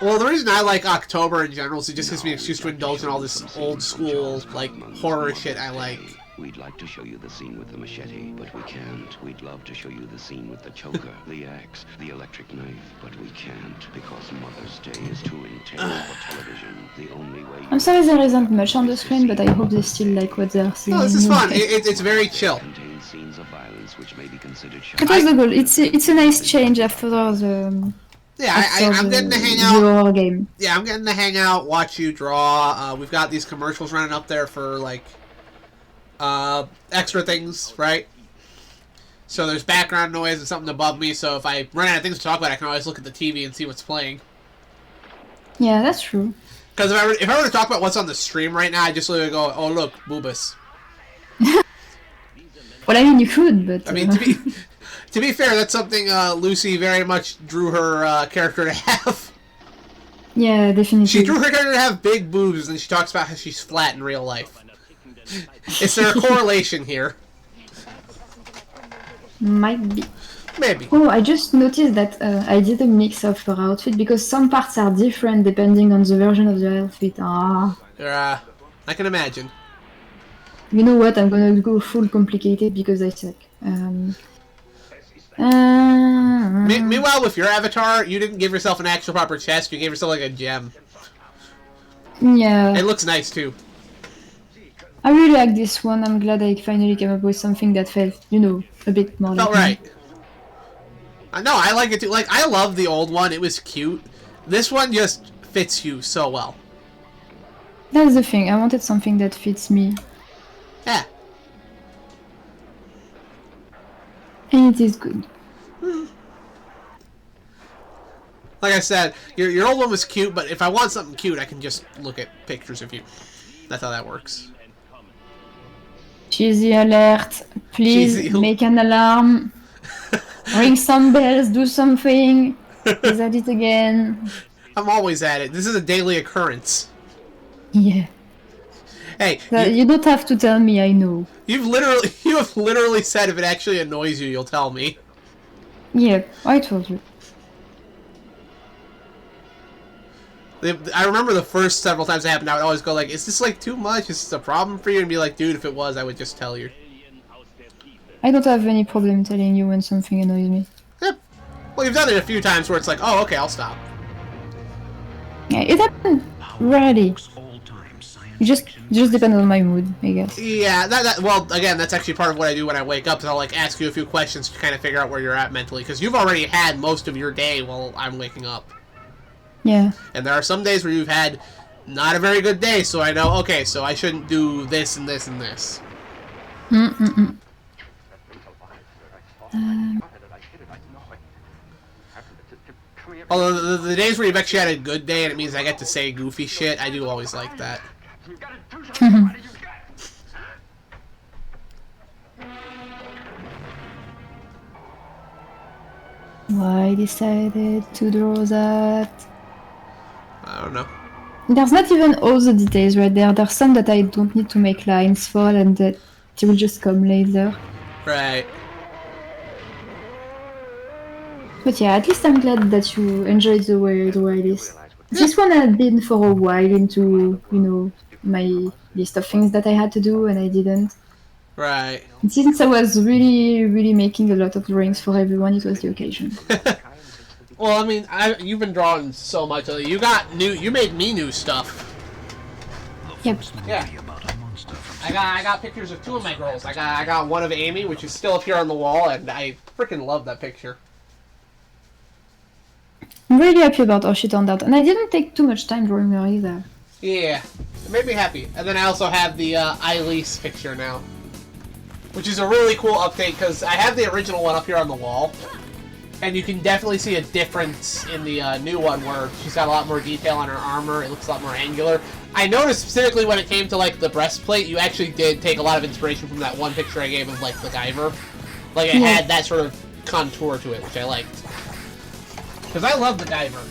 Speaker 8: Well, the reason I like October in general is it just gives me an excuse to indulge in all this old school, like, horror shit I like.
Speaker 18: We'd like to show you the scene with the machete, but we can't. We'd love to show you the scene with the choker, the axe, the electric knife, but we can't because Mother's Day is too intense for television. The only way.
Speaker 9: I'm sorry there isn't much on the screen, but I hope they still like what they're seeing.
Speaker 8: No, this is fun. It's very chill.
Speaker 18: Scenes of violence which may be considered
Speaker 9: It was the goal. It's a nice change after the
Speaker 8: Yeah,
Speaker 9: after
Speaker 8: I'm getting to hang
Speaker 9: the
Speaker 8: out.
Speaker 9: horror game.
Speaker 8: Yeah, I'm getting to hang out, watch you draw. We've got these commercials running up there for like extra things, right? So there's background noise and something above me. So if I run out of things to talk about, I can always look at the TV and see what's playing.
Speaker 9: Yeah, that's true.
Speaker 8: Because if I were to talk about what's on the stream right now, I just literally go, "Oh look, boobas."
Speaker 9: Well, I mean, you could, but
Speaker 8: I mean, to be fair, that's something Lucy very much drew her character to have.
Speaker 9: yeah, definitely.
Speaker 8: She drew her character to have big boobs, and she talks about how she's flat in real life. Is there a correlation here?
Speaker 9: Might be.
Speaker 8: Maybe.
Speaker 9: Oh, I just noticed that I did a mix of her outfit because some parts are different depending on the version of the outfit. Ah.
Speaker 8: I can imagine.
Speaker 9: You know what? I'm gonna go full complicated because I suck.
Speaker 8: Meanwhile, with your avatar, you didn't give yourself an actual proper chest. You gave yourself like a gem.
Speaker 9: Yeah.
Speaker 8: It looks nice too.
Speaker 9: I really like this one. I'm glad I finally came up with something that felt, a bit more
Speaker 8: Felt
Speaker 9: like
Speaker 8: right. No, I like it too. Like, I love the old one. It was cute. This one just fits you so well.
Speaker 9: That's the thing. I wanted something that fits me.
Speaker 8: Yeah.
Speaker 9: And it is good.
Speaker 8: Like I said, your old one was cute, but if I want something cute, I can just look at pictures of you. That's how that works.
Speaker 9: Cheesy alert. Please
Speaker 8: Cheesy.
Speaker 9: make an alarm. Ring some bells. Do something. Is at it again.
Speaker 8: I'm always at it. This is a daily occurrence.
Speaker 9: Yeah.
Speaker 8: Hey,
Speaker 9: You don't have to tell me, I know.
Speaker 8: you have literally said if it actually annoys you, you'll tell me.
Speaker 9: Yeah, I told you.
Speaker 8: I remember the first several times it happened, I would always go like, is this like too much? Is this a problem for you? And be like, dude, if it was, I would just tell you.
Speaker 9: I don't have any problem telling you when something annoys me.
Speaker 8: Yep. Well, you've done it a few times where it's like, oh, okay, I'll stop.
Speaker 9: Yeah, it happened rarely. It just depends on my mood, I guess.
Speaker 8: Yeah, well, again, that's actually part of what I do when I wake up, is I'll like ask you a few questions to kind of figure out where you're at mentally, because you've already had most of your day while I'm waking up.
Speaker 9: Yeah.
Speaker 8: And there are some days where you've had not a very good day, so I know, okay, so I shouldn't do this and this and this. Although the days where you've actually had a good day and it means I get to say goofy shit, I do always like that.
Speaker 9: Why decided to draw that?
Speaker 8: I don't know.
Speaker 9: There's not even all the details right there. There's some that I don't need to make lines for and that they will just come later.
Speaker 8: Right.
Speaker 9: But yeah, at least I'm glad that you enjoyed the way it is. This one had been for a while into, my list of things that I had to do and I didn't.
Speaker 8: Right.
Speaker 9: And since I was really, really making a lot of drawings for everyone, it was the occasion.
Speaker 8: Well, I mean, you've been drawing so much. You made me new stuff.
Speaker 9: Yep.
Speaker 8: Yeah. I got pictures of two of my girls. I got one of Amy, which is still up here on the wall, and I freaking love that picture.
Speaker 9: I'm really happy about how she turned out, and I didn't take too much time drawing her either.
Speaker 8: Yeah, it made me happy. And then I also have the LYS picture now, which is a really cool update because I have the original one up here on the wall, and you can definitely see a difference in the new one where she's got a lot more detail on her armor. It looks a lot more angular. I noticed specifically when it came to like the breastplate, you actually did take a lot of inspiration from that one picture I gave of like the Guyver. Like it had that sort of contour to it, which I liked. Because I love the Guyver.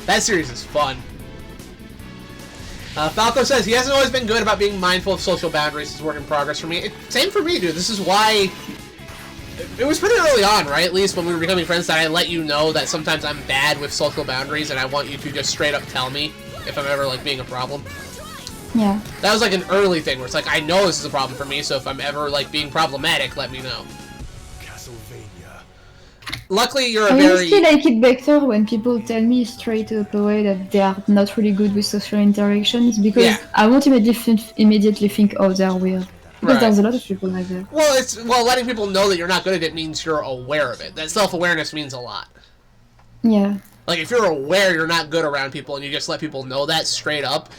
Speaker 8: That series is fun. Falco says he hasn't always been good about being mindful of social boundaries. It's a work in progress for me. Same for me, dude. This is why... It was pretty early on, right? At least when we were becoming friends, that I let you know that sometimes I'm bad with social boundaries, and I want you to just straight up tell me if I'm ever, like, being a problem.
Speaker 9: Yeah.
Speaker 8: That was, like, an early thing, where it's like, I know this is a problem for me, so if I'm ever, like, being problematic, let me know. Luckily, you're
Speaker 9: I still like it better when people tell me straight up away that they are not really good with social interactions, because I won't immediately think, oh, they're weird. Because there's a lot of people like that.
Speaker 8: Well, letting people know that you're not good at it means you're aware of it. That self-awareness means a lot.
Speaker 9: Yeah.
Speaker 8: Like, if you're aware you're not good around people and you just let people know that straight up,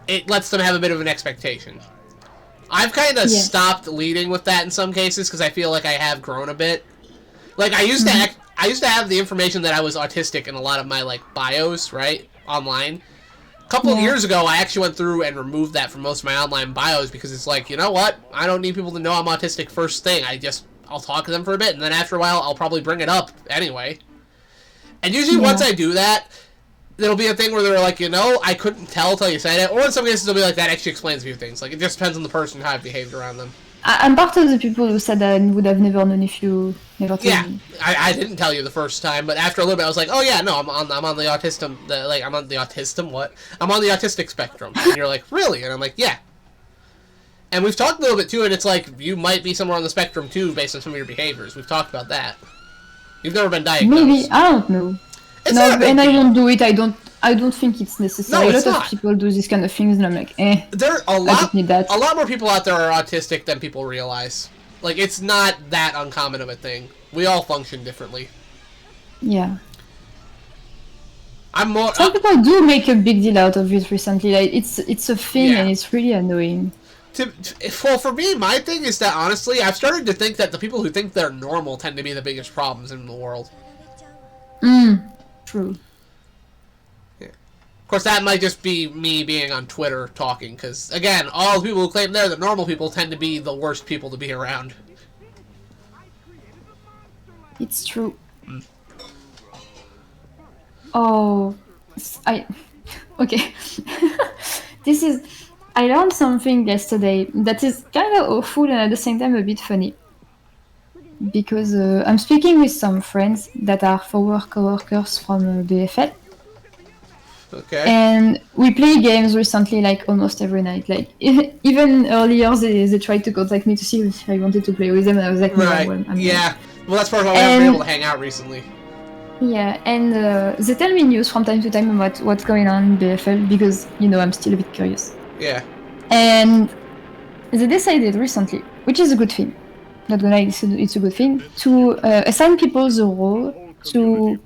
Speaker 8: it lets them have a bit of an expectation. I've kind of stopped leading with that in some cases because I feel like I have grown a bit. Like, I used to have the information that I was autistic in a lot of my, like, bios, right, online. A couple of years ago, I actually went through and removed that from most of my online bios because it's like, you know what? I don't need people to know I'm autistic first thing. I'll talk to them for a bit, and then after a while, I'll probably bring it up anyway. And usually once I do that, there'll be a thing where they're like, you know, I couldn't tell till you said it. Or in some cases, they'll be like, that actually explains a few things. Like, it just depends on the person, how I've behaved around them.
Speaker 9: I'm part of the people who said that I would have never known if you never told me.
Speaker 8: I didn't tell you the first time, but after a little bit, I was like, oh yeah, no, I'm on the autism, I'm on the autism, what? I'm on the autistic spectrum. And you're like, really? And I'm like, yeah. And we've talked a little bit too, and it's like, you might be somewhere on the spectrum too, based on some of your behaviors. We've talked about that. You've never been diagnosed.
Speaker 9: Maybe, I don't know.
Speaker 8: It's
Speaker 9: no, and I won't do it. I don't think it's necessary.
Speaker 8: No,
Speaker 9: a
Speaker 8: it's
Speaker 9: lot
Speaker 8: not.
Speaker 9: of people do this kind of things, and I'm like, eh.
Speaker 8: There are
Speaker 9: I don't need that.
Speaker 8: a lot more people out there are autistic than people realize. Like, it's not that uncommon of a thing. We all function differently.
Speaker 9: Yeah.
Speaker 8: I'm more.
Speaker 9: Some people do make a big deal out of it recently. Like, it's a thing, and it's really annoying.
Speaker 8: Well, for me, my thing is that, honestly, I've started to think that the people who think they're normal tend to be the biggest problems in the world.
Speaker 9: True.
Speaker 8: Yeah. Of course, that might just be me being on Twitter talking, because, again, all the people who claim they're the normal people tend to be the worst people to be around.
Speaker 9: It's true. Oh, okay. I learned something yesterday that is kind of awful and at the same time a bit funny. Because I'm speaking with some friends that are former co-workers from BFL.
Speaker 8: Okay.
Speaker 9: And we play games recently, like almost every night. Like even earlier, they tried to contact me to see if I wanted to play with them, and I was like, no,
Speaker 8: right.
Speaker 9: well,
Speaker 8: Well, that's part of why we haven't been able to hang out recently.
Speaker 9: Yeah, and they tell me news from time to time about what's going on in BFL because I'm still a bit curious.
Speaker 8: Yeah.
Speaker 9: And they decided recently, which is a good thing. Not gonna lie, it's a good thing to assign people the role to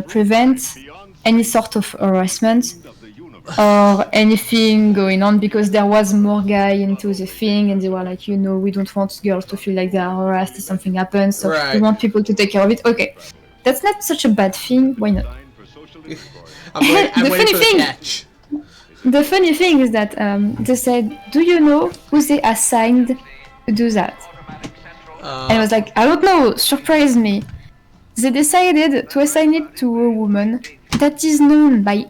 Speaker 9: prevent any sort of harassment or anything going on, because there was more guy into the thing and they were like, we don't want girls to feel like they are harassed if something happens, so we want people to take care of it. Okay, that's not such a bad thing. Why not? The funny thing is that they said, do you know who they assigned to do that? And I was like, I don't know, surprise me. They decided to assign it to a woman that is known by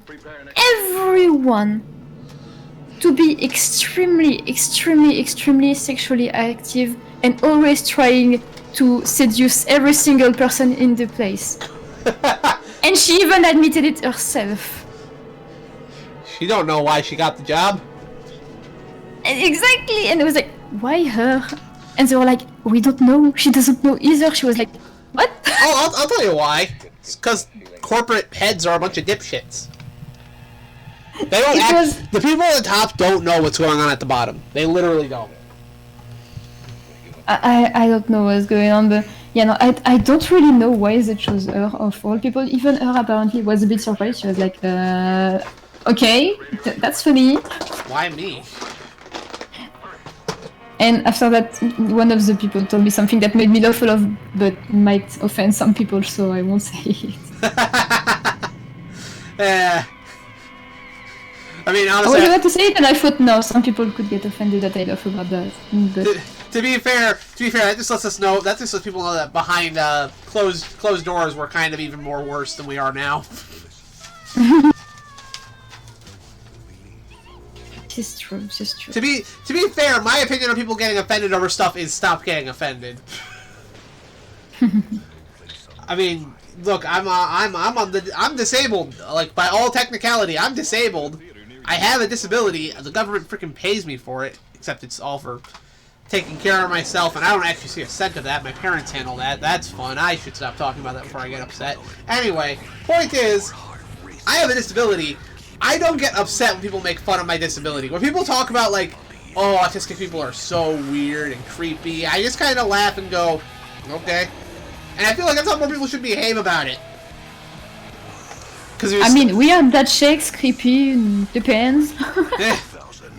Speaker 9: everyone to be extremely, extremely, extremely sexually active and always trying to seduce every single person in the place. And she even admitted it herself.
Speaker 8: She don't know why she got the job.
Speaker 9: Exactly, and it was like, why her? And they were like, we don't know. She doesn't know either. She was like, what?
Speaker 8: Oh, I'll tell you why. It's because corporate heads are a bunch of dipshits. They don't the people at the top don't know what's going on at the bottom. They literally don't.
Speaker 9: I don't know what's going on, but I don't really know why they chose her of all people. Even her apparently was a bit surprised. She was like, okay, that's funny.
Speaker 8: Why me?
Speaker 9: And after that, one of the people told me something that made me laugh a lot, but might offend some people, so I won't say it.
Speaker 8: I mean, honestly,
Speaker 9: I was about to say it, and I thought, no, some people could get offended that I laugh about that. But
Speaker 8: to be fair, that just lets us know. That just lets people know that behind closed doors, we're kind of even more worse than we are now.
Speaker 9: It's true. It's true.
Speaker 8: To be fair, my opinion on people getting offended over stuff is stop getting offended. I mean, look, I'm disabled. Like, by all technicality, I'm disabled. I have a disability. The government freaking pays me for it, except it's all for taking care of myself, and I don't actually see a cent of that. My parents handle that. That's fun. I should stop talking about that before I get upset. Anyway, point is, I have a disability. I don't get upset when people make fun of my disability. When people talk about, like, oh, autistic people are so weird and creepy, I just kind of laugh and go, okay. And I feel like that's how more people should behave about it. Because
Speaker 9: I mean, weird, that shakes, creepy, depends.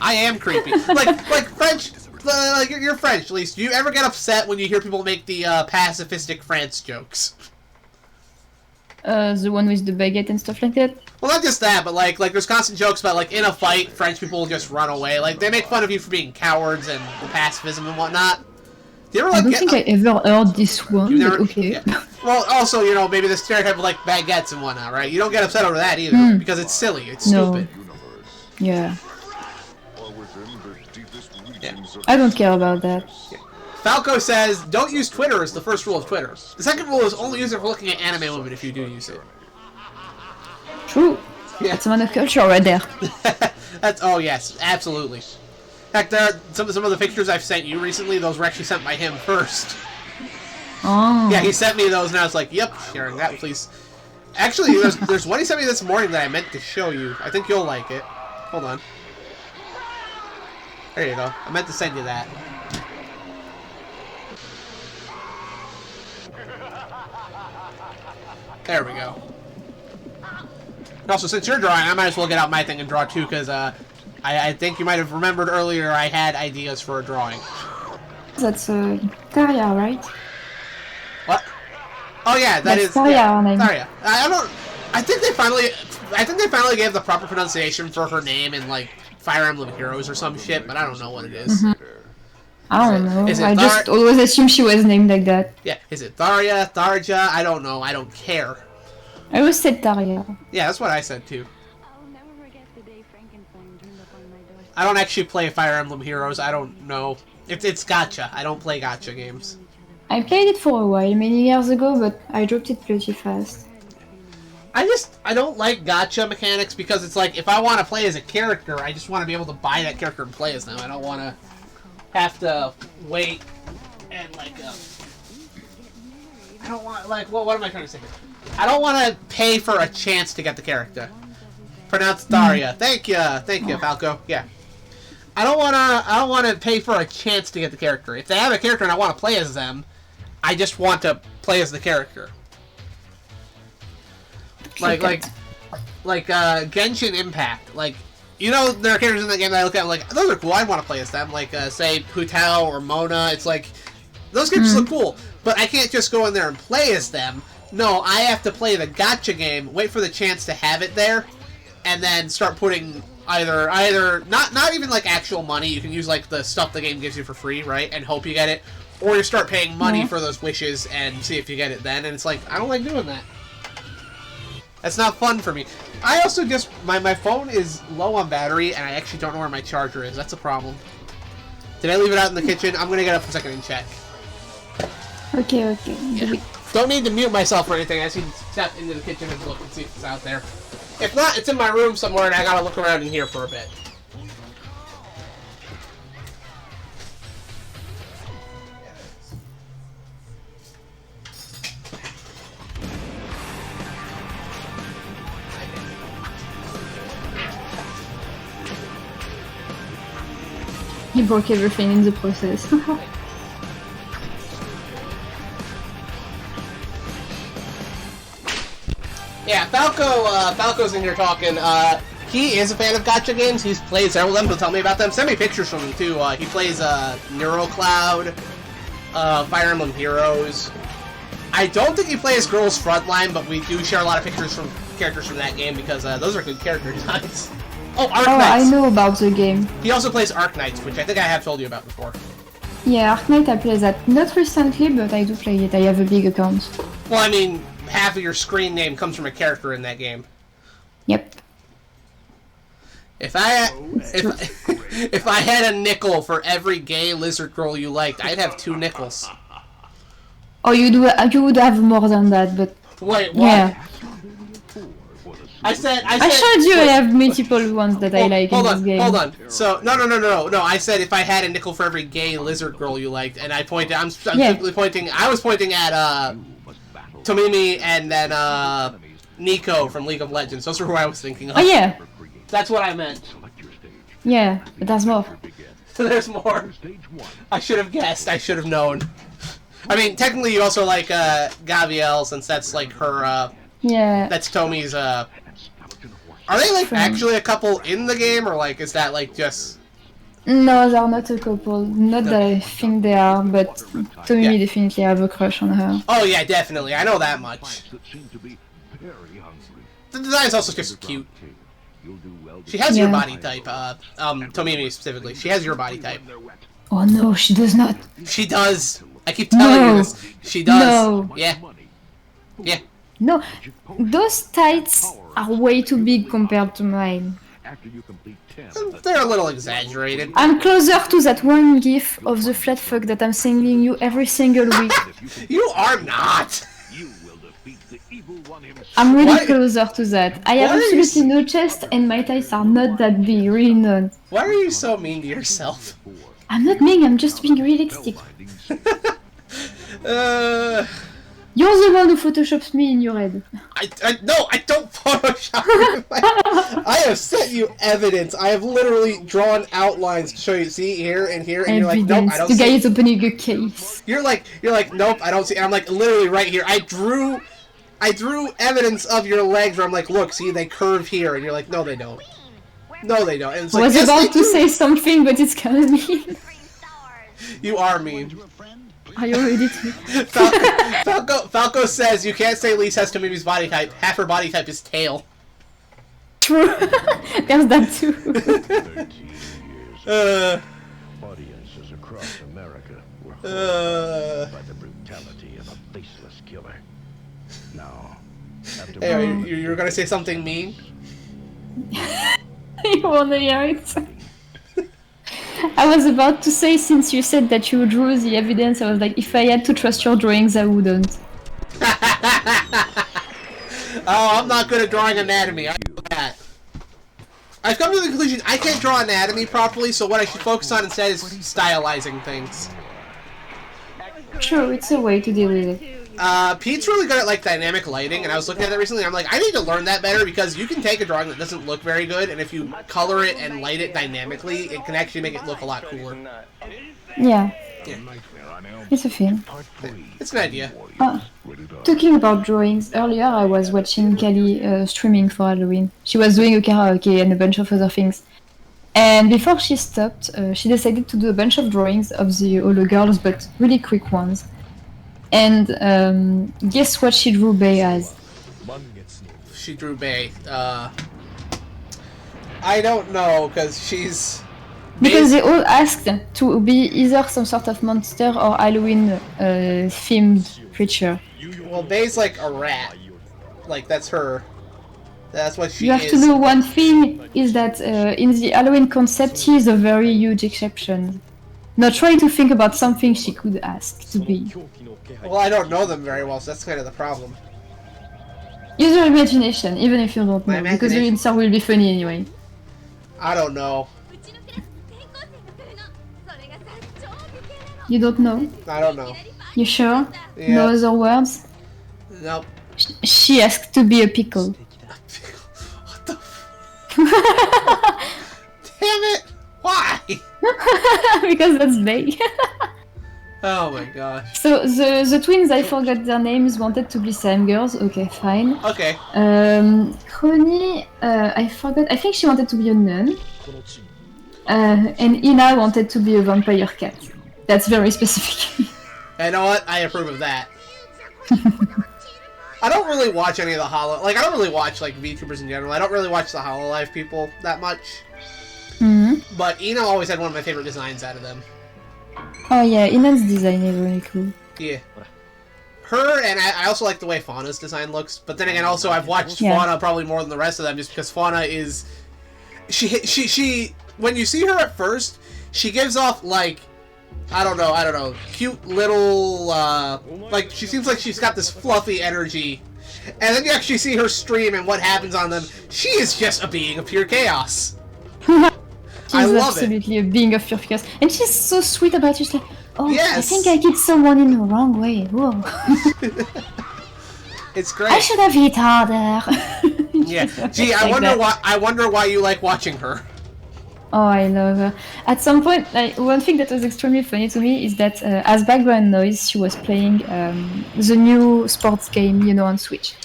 Speaker 8: I am creepy. Like French, like you're French, at least. Do you ever get upset when you hear people make the pacifistic France jokes?
Speaker 9: The one with the baguette and stuff like that?
Speaker 8: Well, not just that, but like there's constant jokes about, like, in a fight, French people will just run away. Like, they make fun of you for being cowards and pacifism and whatnot. Do you ever, like,
Speaker 9: I don't think I ever heard this one, but okay.
Speaker 8: Yeah. Well, also, you know, maybe the stereotype of, like, baguettes and whatnot, right? You don't get upset over that either, because it's silly, it's stupid.
Speaker 9: Yeah. I don't care about that.
Speaker 8: Falco says, don't use Twitter is the first rule of Twitter. The second rule is only use it for looking at anime women if you do use it.
Speaker 9: True.
Speaker 8: Yeah.
Speaker 9: That's monoculture right there.
Speaker 8: Oh yes, absolutely. In fact, there are some of the pictures I've sent you recently, those were actually sent by him first.
Speaker 9: Oh.
Speaker 8: Yeah, he sent me those and I was like, yep, sharing that, please. Actually, there's one he sent me this morning that I meant to show you. I think you'll like it. Hold on. There you go. I meant to send you that. There we go. And also, since you're drawing, I might as well get out my thing and draw too, because I think you might have remembered earlier I had ideas for a drawing.
Speaker 9: That's Taria, right?
Speaker 8: What? Oh yeah,
Speaker 9: That's
Speaker 8: is
Speaker 9: Taria,
Speaker 8: yeah,
Speaker 9: her name.
Speaker 8: Taria. I think they finally gave the proper pronunciation for her name in like Fire Emblem Heroes or some shit, but I don't know what it is.
Speaker 9: I don't know.
Speaker 8: Is it
Speaker 9: I just always assumed she was named like that.
Speaker 8: Yeah, is it Tharia, Tharja? I don't know. I don't care.
Speaker 9: I always said Taria.
Speaker 8: Yeah, that's what I said too. I don't actually play Fire Emblem Heroes. I don't know. It's gacha. I don't play gacha games.
Speaker 9: I played it for a while, many years ago, but I dropped it pretty fast.
Speaker 8: I don't like gacha mechanics because it's like, if I want to play as a character, I just want to be able to buy that character and play as them. I don't want to have to wait and like, I don't want, like, what am I trying to say here? I don't want to pay for a chance to get the character. Pronounced Daria. Thank you, Falco. Yeah. I don't want to pay for a chance to get the character. If they have a character and I want to play as them, I just want to play as the character. Like Genshin Impact. Like, you know, there are characters in that game that I look at like, those are cool, I want to play as them. Like, say, Hu Tao or Mona. It's like, those characters look cool, but I can't just go in there and play as them. No, I have to play the gacha game, wait for the chance to have it there, and then start putting either not even like actual money. You can use like the stuff the game gives you for free, right, and hope you get it, or you start paying money for those wishes and see if you get it then. And it's like, I don't like doing that. That's not fun for me. I also just my phone is low on battery and I actually don't know where my charger is. That's a problem. Did I leave it out in the kitchen? I'm gonna get up for a second and check.
Speaker 9: Okay.
Speaker 8: Yeah. Don't need to mute myself or anything. I just need to step into the kitchen and look and see if it's out there. If not, it's in my room somewhere and I gotta look around in here for a bit.
Speaker 9: He broke everything in the process.
Speaker 8: Yeah, Falco's in here talking. He is a fan of gacha games. He's played several of them. He'll tell me about them. Send me pictures from them, too. He plays NeuroCloud, Fire Emblem Heroes. I don't think he plays Girls Frontline, but we do share a lot of pictures from characters from that game because those are good character designs. Oh, Arc Knights!
Speaker 9: I know about the game.
Speaker 8: He also plays Arc Knights, which I think I have told you about before.
Speaker 9: Yeah, Arc Knight I play that. Not recently, but I do play it. I have a big account.
Speaker 8: Well, I mean, half of your screen name comes from a character in that game.
Speaker 9: Yep.
Speaker 8: If I had a nickel for every gay lizard girl you liked, I'd have 2 nickels.
Speaker 9: Oh, you would have more than that, but
Speaker 8: wait, what?
Speaker 9: Yeah.
Speaker 8: I said.
Speaker 9: I showed you I have multiple ones that I like in this game.
Speaker 8: Hold on. So no. I said if I had a nickel for every gay lizard girl you liked, and I pointed. I'm simply pointing. I was pointing at Tomimi and then Nico from League of Legends. Those are who I was thinking of.
Speaker 9: Oh yeah.
Speaker 8: That's what I meant.
Speaker 9: Yeah, but there's more.
Speaker 8: There's more. I should have guessed. I should have known. I mean, technically, you also like Gabrielle, since that's like her.
Speaker 9: Yeah.
Speaker 8: That's Tomi's Are they like
Speaker 9: from...
Speaker 8: actually a couple in the game, or like is that like just?
Speaker 9: No, they're not a couple. Not that I think they are, but Tommy definitely have a crush on her.
Speaker 8: Oh yeah, definitely. I know that much. The design is also just cute. She has your body type, Tomimi specifically. She has your body type.
Speaker 9: Oh no, she does not.
Speaker 8: She does. I keep telling you this. She does.
Speaker 9: No.
Speaker 8: Yeah. Yeah.
Speaker 9: No, those tights are way too big compared to mine.
Speaker 8: They're a little exaggerated.
Speaker 9: I'm closer to that one gif of the flat fuck that I'm sending you every single week.
Speaker 8: You are not!
Speaker 9: I'm really closer to that. I have absolutely no chest and my thighs are not that big, really not.
Speaker 8: Why are you so mean to yourself?
Speaker 9: I'm not mean, I'm just being realistic. You're the one who photoshops me in your head.
Speaker 8: No, I don't Photoshop you. I have sent you evidence. I have literally drawn outlines to show you. See here and here, and you're like, nope, I don't see.
Speaker 9: The guy is opening a case.
Speaker 8: You're like, nope, I don't see. And I'm like, literally right here. I drew evidence of your legs where I'm like, look, see, they curve here, and you're like, no, they don't. No, they don't. And it's
Speaker 9: I
Speaker 8: like,
Speaker 9: was about to say something, but it's kind of mean.
Speaker 8: You are mean.
Speaker 9: I already did.
Speaker 8: Falco says you can't say Lise has Tomimi's body type. Half her body type is tail.
Speaker 9: True. There's that too.
Speaker 10: Audiences across America were horrified by the brutality of a faceless killer. Now, after
Speaker 8: hey, you're gonna say something mean?
Speaker 9: You wanna hear it? I was about to say, since you said that you drew the evidence, I was like, if I had to trust your drawings, I wouldn't.
Speaker 8: Oh, I'm not good at drawing anatomy. I know that. I've come to the conclusion I can't draw anatomy properly, so what I should focus on instead is stylizing things.
Speaker 9: True, it's a way to deal with it.
Speaker 8: Pete's really good at like dynamic lighting, and I was looking at that recently. And I'm like, I need to learn that better because you can take a drawing that doesn't look very good, and if you color it and light it dynamically, it can actually make it look a lot cooler.
Speaker 9: Yeah. It's a thing.
Speaker 8: It's an idea.
Speaker 9: Talking about drawings, earlier I was watching Kelly streaming for Halloween. She was doing a karaoke and a bunch of other things. And before she stopped, she decided to do a bunch of drawings of the Holo girls, but really quick ones. And guess what she drew Bay as?
Speaker 8: She drew Bay. I don't know, because she's...
Speaker 9: Because they all asked to be either some sort of monster or Halloween themed creature.
Speaker 8: Well, Bay's like a rat. Like, that's her. That's what she is.
Speaker 9: You have to know one thing, is that in the Halloween concept, she is a very huge exception. Now try to think about something she could ask to be.
Speaker 8: Well, I don't know them very well, so that's kind of the problem.
Speaker 9: Use your imagination, even if you don't know, because your answer will be funny anyway.
Speaker 8: I don't know.
Speaker 9: You don't know?
Speaker 8: I don't know.
Speaker 9: You sure?
Speaker 8: Yeah.
Speaker 9: No other words?
Speaker 8: Nope.
Speaker 9: She asked to be a pickle.
Speaker 8: What the Damn it! Why?
Speaker 9: Because that's Bay.
Speaker 8: Oh my gosh.
Speaker 9: So the twins, I forgot their names, wanted to be Sam girls. Okay, fine.
Speaker 8: Okay.
Speaker 9: Connie, I forgot. I think she wanted to be a nun. And Ina wanted to be a vampire cat. That's very specific.
Speaker 8: You know what? I approve of that. I don't really watch any of the I don't really watch like VTubers in general. I don't really watch the HoloLive people that much.
Speaker 9: Mm-hmm.
Speaker 8: But Ina always had one of my favorite designs out of them.
Speaker 9: Oh yeah, Ina's design is really cool.
Speaker 8: Yeah. Her, and I also like the way Fauna's design looks. But then again, also I've watched Fauna probably more than the rest of them, just because Fauna is... She when you see her at first, she gives off like... I don't know, cute little, like, she seems like she's got this fluffy energy. And then you actually see her stream and what happens on them. She is just a being of pure chaos.
Speaker 9: She's absolutely a being of pure chaos. And she's so sweet about it. She's like, oh, yes. I think I hit someone in the wrong way. Whoa.
Speaker 8: It's great.
Speaker 9: I should have hit harder.
Speaker 8: Yeah. Gee, I wonder why you like watching her.
Speaker 9: Oh, I love her. At some point, like, one thing that was extremely funny to me is that as background noise, she was playing the new sports game, you know, on Switch.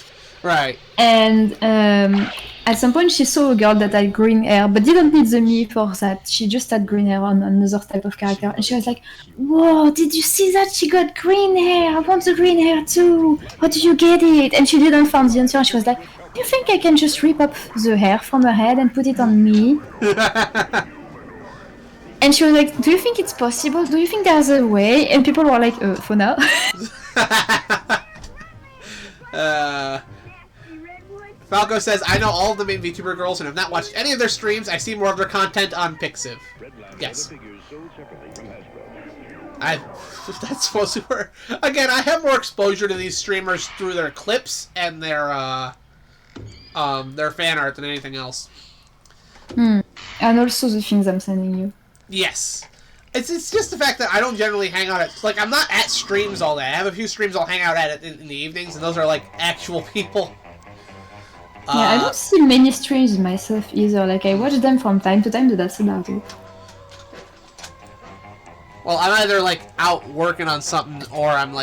Speaker 8: Right.
Speaker 9: And at some point she saw a girl that had green hair, but didn't need the me for that. She just had green hair on another type of character. And she was like, whoa, did you see that? She got green hair. I want the green hair too. How did you get it? And she didn't find the answer. And she was like, do you think I can just rip up the hair from her head and put it on me? And she was like, do you think it's possible? Do you think there's a way? And people were like, for now.
Speaker 8: Falco says, I know all of the main VTuber girls and have not watched any of their streams. I see more of their content on Pixiv. Yes. That's supposed to work. Again, I have more exposure to these streamers through their clips and their fan art than anything else.
Speaker 9: And also the things I'm sending you.
Speaker 8: Yes. It's just the fact that I don't generally hang out at... Like, I'm not at streams all day. I have a few streams I'll hang out at in the evenings, and those are, like, actual people.
Speaker 9: Yeah, I don't see many streams myself either. Like, I watch them from time to time, but that's about it.
Speaker 8: Well, I'm either, like, out working on something, or I'm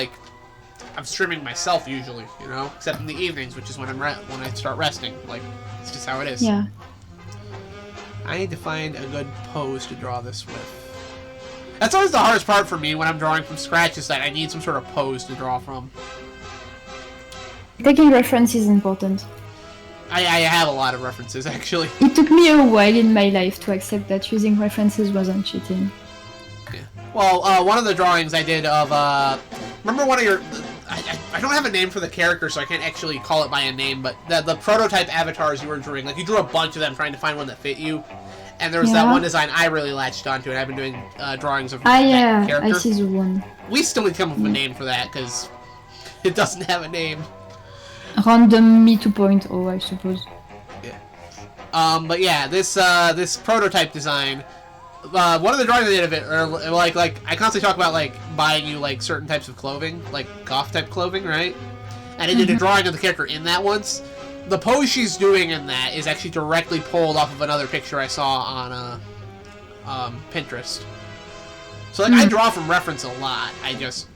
Speaker 8: streaming myself usually, you know? Except in the evenings, which is when when I start resting. Like, it's just how it is.
Speaker 9: Yeah.
Speaker 8: I need to find a good pose to draw this with. That's always the hardest part for me when I'm drawing from scratch, is that I need some sort of pose to draw from.
Speaker 9: Taking reference is important.
Speaker 8: I have a lot of references, actually.
Speaker 9: It took me a while in my life to accept that using references wasn't cheating.
Speaker 8: Yeah. Well, one of the drawings I did of, remember one of your... I don't have a name for the character, so I can't actually call it by a name, but the prototype avatars you were drawing, like, you drew a bunch of them trying to find one that fit you, and there was that one design I really latched onto, and I've been doing drawings of that character.
Speaker 9: I see the one.
Speaker 8: We still need to come up with a name for that, because it doesn't have a name.
Speaker 9: Random Me 2.0, I suppose.
Speaker 8: Yeah. But yeah, this prototype design, one of the drawings I did of it, or like I constantly talk about like buying you like certain types of clothing, like goth type clothing, right? And I did a drawing of the character in that once. The pose she's doing in that is actually directly pulled off of another picture I saw on Pinterest. So like I draw from reference a lot. It's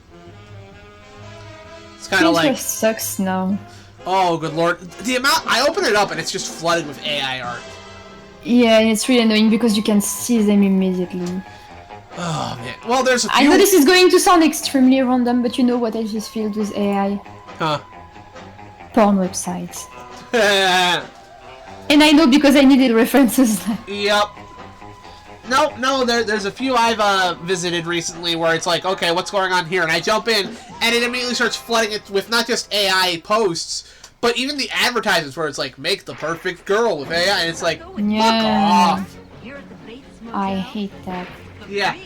Speaker 8: kind of like
Speaker 9: Pinterest sucks now.
Speaker 8: Oh, good lord. The amount... I open it up and it's just flooded with AI art.
Speaker 9: Yeah, and it's really annoying because you can see them immediately.
Speaker 8: Oh, man. Well, there's a few...
Speaker 9: I know this is going to sound extremely random, but you know what else is filled with AI?
Speaker 8: Huh.
Speaker 9: Porn websites. And I know because I needed references.
Speaker 8: Yep. No, there's a few I've visited recently where it's like, okay, what's going on here? And I jump in, and it immediately starts flooding it with not just AI posts, but even the advertisements where it's like, make the perfect girl with AI, and it's like, fuck off.
Speaker 9: I hate that.
Speaker 8: Yeah.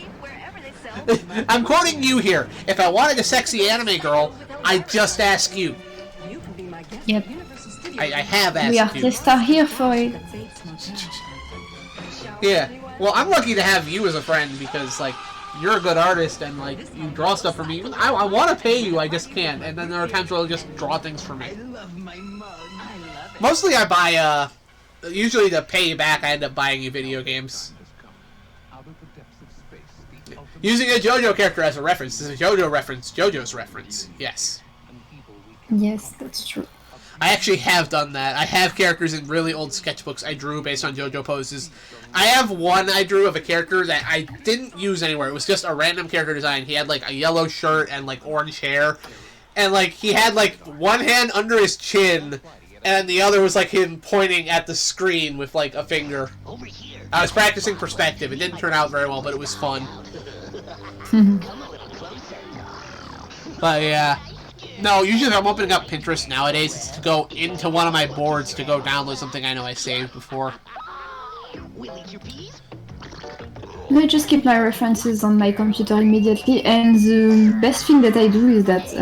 Speaker 8: I'm quoting you here. If I wanted a sexy anime girl, I'd just ask you.
Speaker 9: Yep.
Speaker 8: I have asked
Speaker 9: We
Speaker 8: you.
Speaker 9: artists are here for it.
Speaker 8: Yeah. Well, I'm lucky to have you as a friend because, like, you're a good artist and, like, you draw stuff for me. I want to pay you, I just can't. And then there are times where you'll just draw things for me. Mostly I buy, usually to pay you back, I end up buying you video games. Using a JoJo character as a reference. This is a JoJo reference. JoJo's reference. Yes.
Speaker 9: Yes, that's true.
Speaker 8: I actually have done that. I have characters in really old sketchbooks I drew based on JoJo poses. I have one I drew of a character that I didn't use anywhere. It was just a random character design. He had, like, a yellow shirt and, like, orange hair. And, like, he had, like, one hand under his chin, and the other was, like, him pointing at the screen with, like, a finger. I was practicing perspective. It didn't turn out very well, but it was fun. But, yeah. No, usually if I'm opening up Pinterest nowadays, it's to go into one of my boards to go download something I know I saved before.
Speaker 9: I just keep my references on my computer immediately, and the best thing that I do is that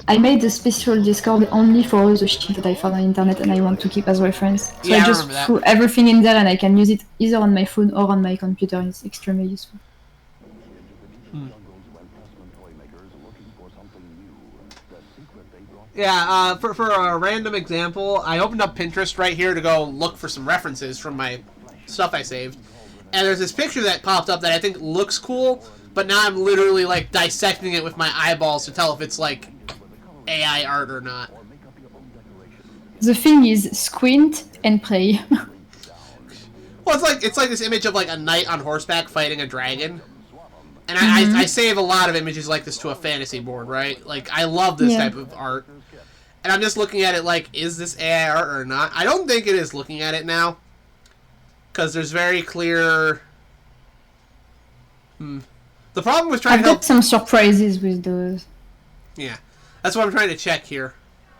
Speaker 9: I made a special Discord only for the shit that I found on the internet and I want to keep as reference. So
Speaker 8: Yeah,
Speaker 9: I just
Speaker 8: that.
Speaker 9: threw everything in there and I can use it either on my phone or on my computer. It's extremely useful.
Speaker 8: Yeah, for a random example, I opened up Pinterest right here to go look for some references from my stuff I saved. And there's this picture that popped up that I think looks cool, but now I'm literally, like, dissecting it with my eyeballs to tell if it's, like, AI art or not.
Speaker 9: The thing is squint and pray.
Speaker 8: Well, it's like this image of like a knight on horseback fighting a dragon. And I save a lot of images like this to a fantasy board, right? Like, I love this type of art. And I'm just looking at it like, is this AI art or not? I don't think it is looking at it now. Because there's very clear... The problem with trying
Speaker 9: I've
Speaker 8: to help...
Speaker 9: got some surprises with those.
Speaker 8: Yeah. That's what I'm trying to check here.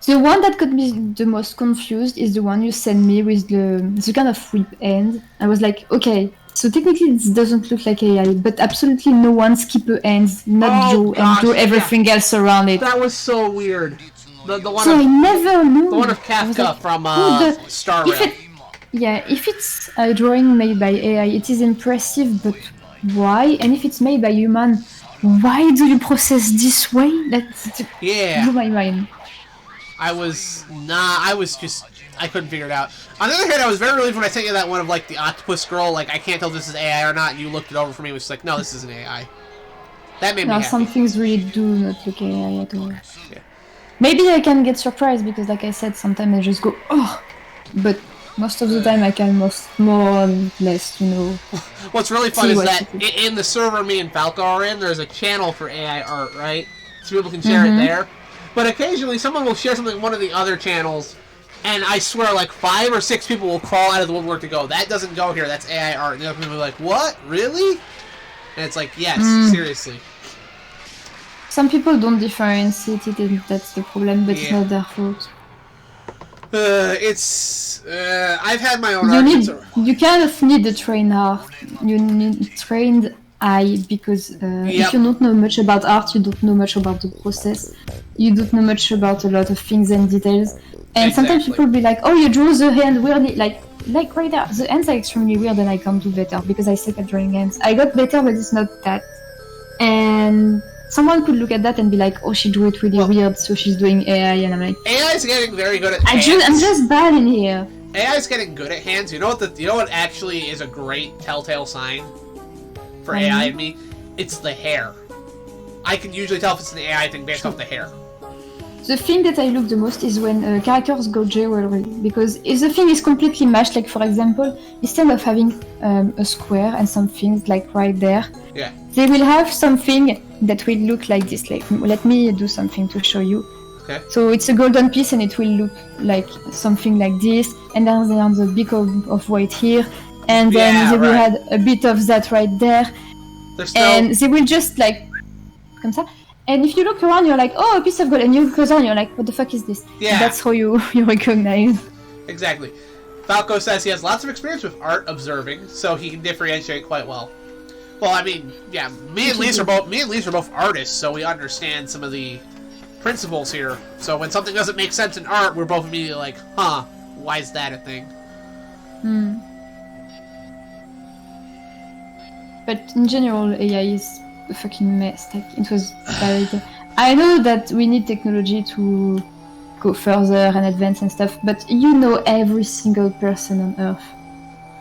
Speaker 9: The one that got me the most confused is the one you sent me with the kind of whip end. I was like, okay, so technically it doesn't look like AI, but absolutely no one skip her hands, not Joe, and do everything else around it.
Speaker 8: That was so weird. The one
Speaker 9: So
Speaker 8: of,
Speaker 9: I never knew.
Speaker 8: The one of Kafka
Speaker 9: like,
Speaker 8: from Star Rail.
Speaker 9: If it's a drawing made by AI, it is impressive, but why? And if it's made by human, why do you process this way? That blew my mind.
Speaker 8: I couldn't figure it out. On the other hand, I was very relieved when I sent you that one of like the octopus girl, like I can't tell if this is AI or not, and you looked it over for me and was like, no, this isn't AI. That made me happy.
Speaker 9: Some things really do not look AI at all.
Speaker 8: Yeah.
Speaker 9: Maybe I can get surprised because, like I said, sometimes I just go, oh! But most of the time I can more or less,
Speaker 8: What's really fun is that in the server me and Falco are in, there's a channel for AI art, right? So people can share it there. But occasionally someone will share something on one of the other channels, and I swear like 5 or 6 people will crawl out of the woodwork to go, that doesn't go here, that's AI art. And the other people will be like, what? Really? And it's like, yes, seriously.
Speaker 9: Some people don't differentiate it, and that's the problem, but it's not their fault.
Speaker 8: I've had my own arguments.
Speaker 9: You kind of need a trained art. You need trained eye because if you don't know much about art, you don't know much about the process. You don't know much about a lot of things and details. And sometimes people be like, "Oh, you draw the hand weirdly." Like right there, the hands are extremely weird, and I can't do better because I suck at drawing hands. I got better, but it's not that. And someone could look at that and be like, "Oh, she drew it really weird, so she's doing AI," and I'm like,
Speaker 8: AI is getting very good at hands.
Speaker 9: I'm just bad in here.
Speaker 8: AI is getting good at hands. You know what actually is a great telltale sign for AI and me? It's the hair. I can usually tell if it's an AI thing based off the hair.
Speaker 9: The thing that I look the most is when characters go jewelry, because if the thing is completely mashed, like for example, instead of having a square and some things like right there, they will have something that will look like this. Like, let me do something to show you.
Speaker 8: Okay.
Speaker 9: So it's a golden piece and it will look like something like this, and then there's a bit of white here, and then they will add a bit of that right there, and they will just like, comme ça. And if you look around, you're like, oh, a piece of gold, and you look around, you're like, what the fuck is this? Yeah. And that's how you recognize.
Speaker 8: Exactly. Falco says he has lots of experience with art observing, so he can differentiate quite well. Well, I mean, yeah, me and Lisa are both artists, so we understand some of the principles here. So when something doesn't make sense in art, we're both immediately like, huh, why is that a thing?
Speaker 9: But in general, AI is a fucking mess. Like, it was bad. I know that we need technology to go further and advance and stuff, but every single person on Earth,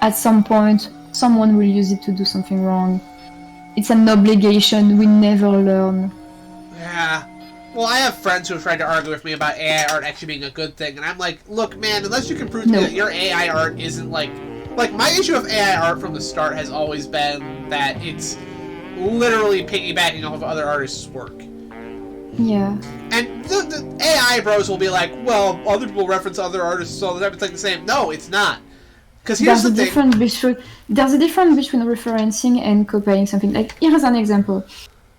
Speaker 9: at some point, someone will use it to do something wrong. It's an obligation. We never learn.
Speaker 8: Yeah. Well, I have friends who have tried to argue with me about AI art actually being a good thing, and I'm like, look, man, unless you can prove to me that your AI art isn't like my issue with AI art from the start has always been that it's literally piggybacking off of other artists' work.
Speaker 9: Yeah.
Speaker 8: And the AI bros will be like, well, other people reference other artists all the time. It's like the same. No, it's not. Because here's the thing.
Speaker 9: There's a difference between referencing and copying something. Like, here's an example.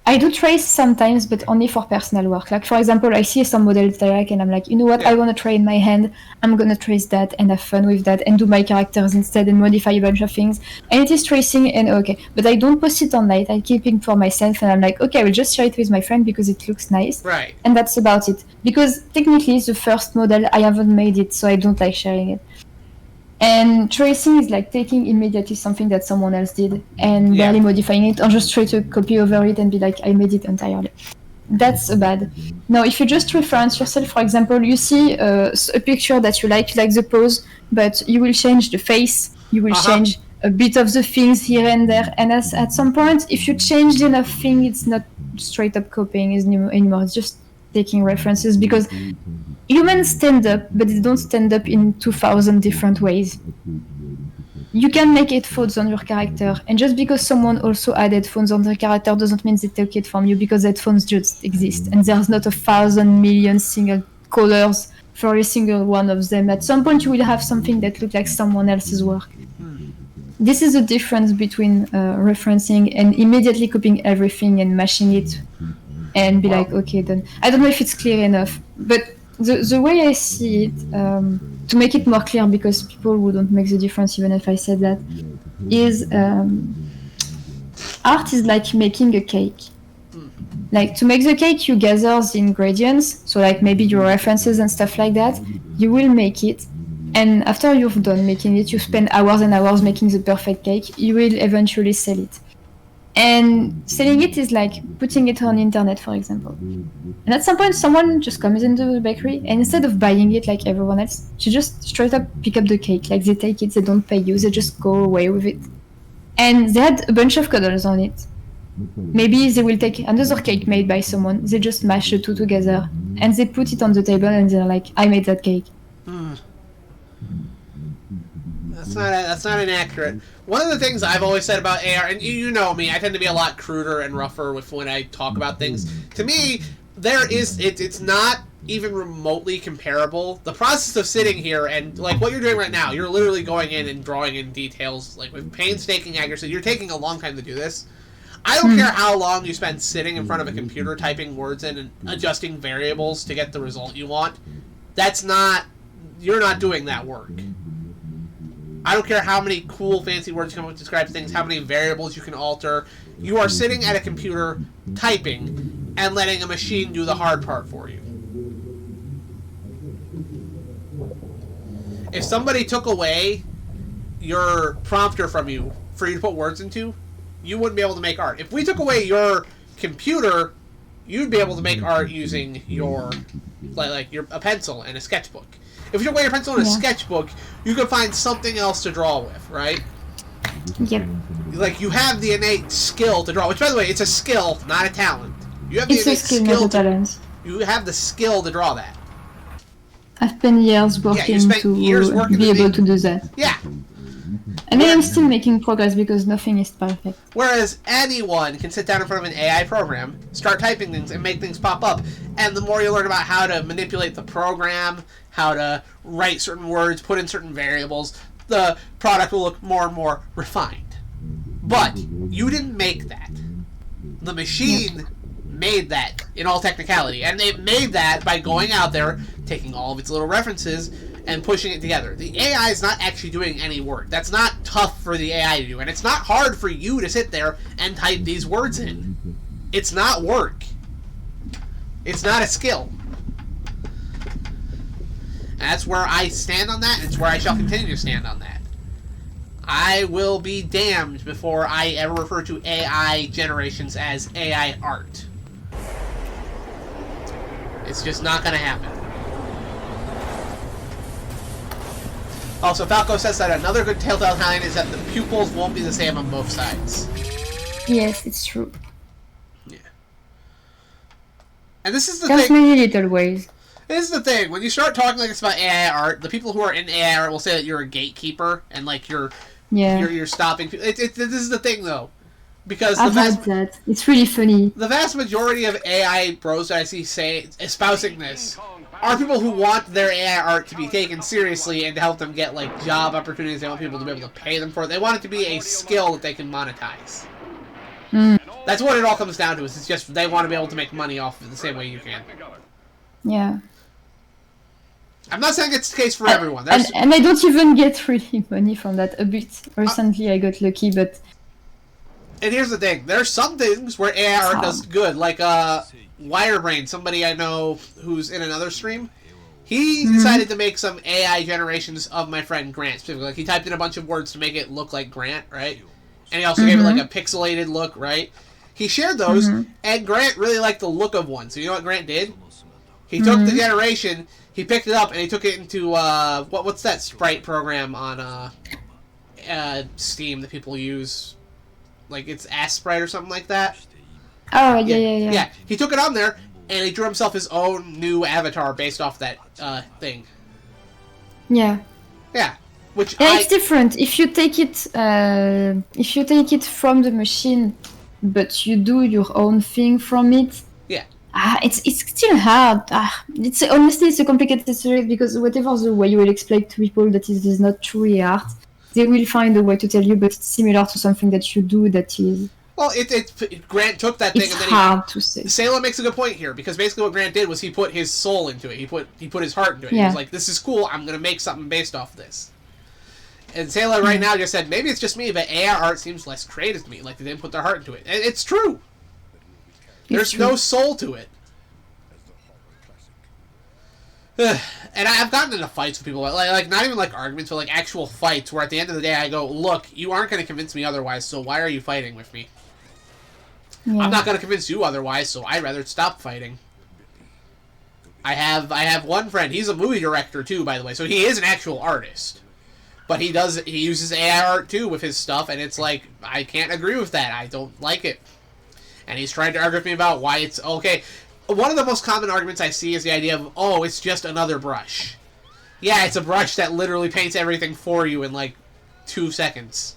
Speaker 9: I do trace sometimes, but only for personal work. Like, for example, I see some models that I like, and I'm like, you know what, I want to train my hand, I'm going to trace that and have fun with that and do my characters instead and modify a bunch of things. And it is tracing, and okay. But I don't post it online, I keep it for myself, and I'm like, okay, I will just share it with my friend because it looks nice.
Speaker 8: Right.
Speaker 9: And that's about it. Because technically, the first model, I haven't made it, so I don't like sharing it. And tracing is like taking immediately something that someone else did and barely modifying it, or just try to copy over it and be like, I made it entirely. That's bad. Now, if you just reference yourself, for example, you see a picture that you like the pose, but you will change the face, you will change a bit of the things here and there, and at some point, if you changed enough things, it's not straight up copying anymore, it's just taking references, because humans stand up, but they don't stand up in 2,000 different ways. You can make headphones on your character, and just because someone also added headphones on their character doesn't mean they take it from you, because headphones just exist, and there's not 1,000 million single colors for every single one of them. At some point, you will have something that looks like someone else's work. This is the difference between referencing and immediately copying everything and mashing it and be like, okay, then. I don't know if it's clear enough, but the way I see it, to make it more clear, because people wouldn't make the difference even if I said that, is art is like making a cake. Like, to make the cake, you gather the ingredients, so like maybe your references and stuff like that. You will make it, and after you've done making it, you spend hours and hours making the perfect cake. You will eventually sell it. And selling it is like putting it on the internet, for example. And at some point, someone just comes into the bakery, and instead of buying it like everyone else, she just straight up pick up the cake. Like, they take it, they don't pay you, they just go away with it. And they had a bunch of cuddles on it. Maybe they will take another cake made by someone, they just mash the two together, and they put it on the table, and they're like, I made that cake.
Speaker 8: That's not inaccurate. One of the things I've always said about AR, and you know me, I tend to be a lot cruder and rougher with when I talk about things. To me, it's not even remotely comparable. The process of sitting here and like what you're doing right now, you're literally going in and drawing in details like with painstaking accuracy. You're taking a long time to do this. I don't care how long you spend sitting in front of a computer typing words in and adjusting variables to get the result you want. You're not doing that work. I don't care how many cool, fancy words you come up with to describe things, how many variables you can alter. You are sitting at a computer typing and letting a machine do the hard part for you. If somebody took away your prompter from you for you to put words into, you wouldn't be able to make art. If we took away your computer, you'd be able to make art using your a pencil and a sketchbook. If you took away your pencil and a sketchbook, you could find something else to draw with, right?
Speaker 9: Yep.
Speaker 8: Like, you have the innate skill to draw, which, by the way, it's a skill, not a talent. You have the innate
Speaker 9: skill, not a talent.
Speaker 8: You have the skill to draw that.
Speaker 9: I've spent years working to be able to do that.
Speaker 8: Yeah.
Speaker 9: And I am still making progress because nothing is perfect.
Speaker 8: Whereas anyone can sit down in front of an AI program, start typing things, and make things pop up. And the more you learn about how to manipulate the program, how to write certain words, put in certain variables, the product will look more and more refined. But you didn't make that. The machine made that in all technicality. And they made that by going out there, taking all of its little references, and pushing it together. The AI is not actually doing any work. That's not tough for the AI to do. And it's not hard for you to sit there and type these words in. It's not work. It's not a skill. And that's where I stand on that, and it's where I shall continue to stand on that. I will be damned before I ever refer to AI generations as AI art. It's just not going to happen. Also, Falco says that another good Telltale sign is that the pupils won't be the same on both sides.
Speaker 9: Yes, it's true.
Speaker 8: Yeah. And this is the
Speaker 9: There's
Speaker 8: thing.
Speaker 9: many little ways.
Speaker 8: This is the thing. When you start talking like this about AI art, the people who are in AI art will say that you're a gatekeeper and like you're stopping people. This is the thing though, because
Speaker 9: I've heard that. It's really funny.
Speaker 8: The vast majority of AI bros that I see espousing this are people who want their AI art to be taken seriously and to help them get like job opportunities. They want people to be able to pay them for it. They want it to be a skill that they can monetize. That's what it all comes down to. Is it's just they want to be able to make money off of it the same way you can.
Speaker 9: Yeah.
Speaker 8: I'm not saying it's the case for everyone.
Speaker 9: And I don't even get really money from that. A bit recently I got lucky, but...
Speaker 8: And here's the thing. There's some things where AI art does good. Like Wirebrain, somebody I know who's in another stream. He decided to make some AI generations of my friend Grant, specifically. Like, he typed in a bunch of words to make it look like Grant, right? And he also gave it like a pixelated look, right? He shared those, and Grant really liked the look of one. So you know what Grant did? He took the generation... He picked it up and he took it into what's that sprite program on Steam that people use, like it's Sprite or something like that.
Speaker 9: Oh yeah.
Speaker 8: Yeah, he took it on there, and he drew himself his own new avatar based off that thing.
Speaker 9: Yeah.
Speaker 8: Yeah, which
Speaker 9: it's different if you take it from the machine, but you do your own thing from it.
Speaker 8: Yeah.
Speaker 9: It's still hard. It's honestly a complicated subject because whatever the way you will explain to people that it is not truly art, they will find a way to tell you, but it's similar to something that you do that is.
Speaker 8: Well, Grant took that thing
Speaker 9: It's
Speaker 8: and then
Speaker 9: hard to say.
Speaker 8: Salem makes a good point here because basically what Grant did was he put his soul into it. He put his heart into it.
Speaker 9: Yeah.
Speaker 8: He was like, "This is cool. I'm gonna make something based off this." And Salem right now just said, "Maybe it's just me, but AI art seems less creative to me. Like they didn't put their heart into it." And it's true. There's no soul to it. And I've gotten into fights with people, like not even like arguments, but like actual fights, where at the end of the day I go, "Look, you aren't going to convince me otherwise, so why are you fighting with me?
Speaker 9: Yeah.
Speaker 8: I'm not going to convince you otherwise, so I'd rather stop fighting." I have one friend. He's a movie director too, by the way, so he is an actual artist. But he uses AI art too with his stuff, and it's like, I can't agree with that. I don't like it. And he's trying to argue with me about why it's okay. One of the most common arguments I see is the idea of, oh, it's just another brush. Yeah, it's a brush that literally paints everything for you in like 2 seconds.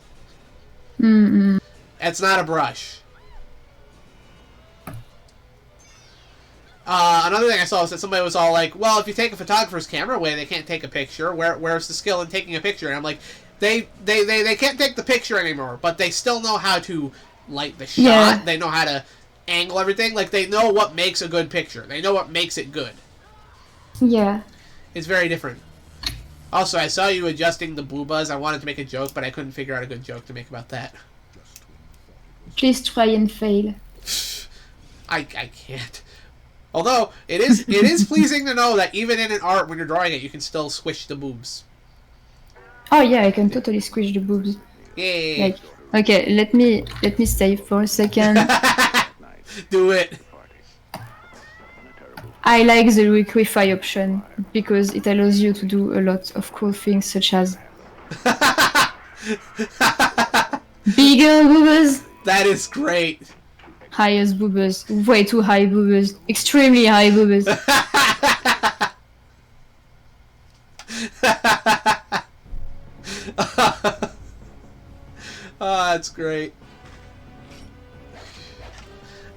Speaker 9: Mm-hmm.
Speaker 8: It's not a brush. Another thing I saw was that somebody was all like, well, if you take a photographer's camera away, they can't take a picture. Where's the skill in taking a picture? And I'm like, they can't take the picture anymore, but they still know how to light the shot.
Speaker 9: Yeah.
Speaker 8: They know how to angle everything. Like, they know what makes a good picture. They know what makes it good.
Speaker 9: Yeah.
Speaker 8: It's very different. Also, I saw you adjusting the boobas. I wanted to make a joke, but I couldn't figure out a good joke to make about that.
Speaker 9: Please try and fail.
Speaker 8: I can't. Although, it is pleasing to know that even in an art, when you're drawing it, you can still squish the boobs.
Speaker 9: Oh yeah, I can totally squish the boobs.
Speaker 8: Yeah.
Speaker 9: Like, okay, let me save for a second.
Speaker 8: Do it.
Speaker 9: I like the liquefy option because it allows you to do a lot of cool things such as bigger boobas.
Speaker 8: That is great.
Speaker 9: Highest boobas, way too high boobas, extremely high boobas.
Speaker 8: Oh, that's great.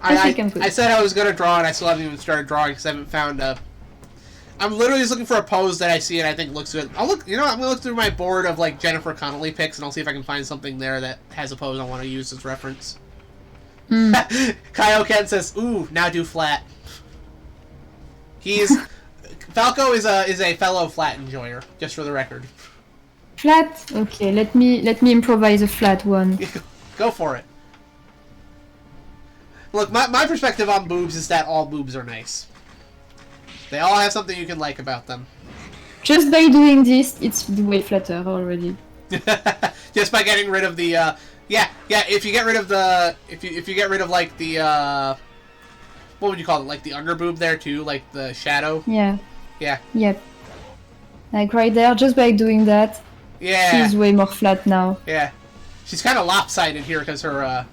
Speaker 9: I
Speaker 8: said I was gonna draw, and I still haven't even started drawing because I haven't found a. I'm literally just looking for a pose that I see and I think looks good. I'll look. You know, I'm gonna look through my board of like Jennifer Connelly pics, and I'll see if I can find something there that has a pose I want to use as reference. Kaioken says, "Ooh, now do flat." Falco is a fellow flat enjoyer, just for the record.
Speaker 9: Flat? Okay, let me improvise a flat one.
Speaker 8: Go for it. Look, my perspective on boobs is that all boobs are nice. They all have something you can like about them.
Speaker 9: Just by doing this, it's way flatter already.
Speaker 8: Just by getting rid of the yeah. If you get rid of the if you get rid of like the what would you call it? Like the underboob there too, like the shadow.
Speaker 9: Yeah.
Speaker 8: Yeah.
Speaker 9: Yep. Like right there, just by doing that.
Speaker 8: Yeah.
Speaker 9: She's way more flat now.
Speaker 8: Yeah. She's kind of lopsided here because her.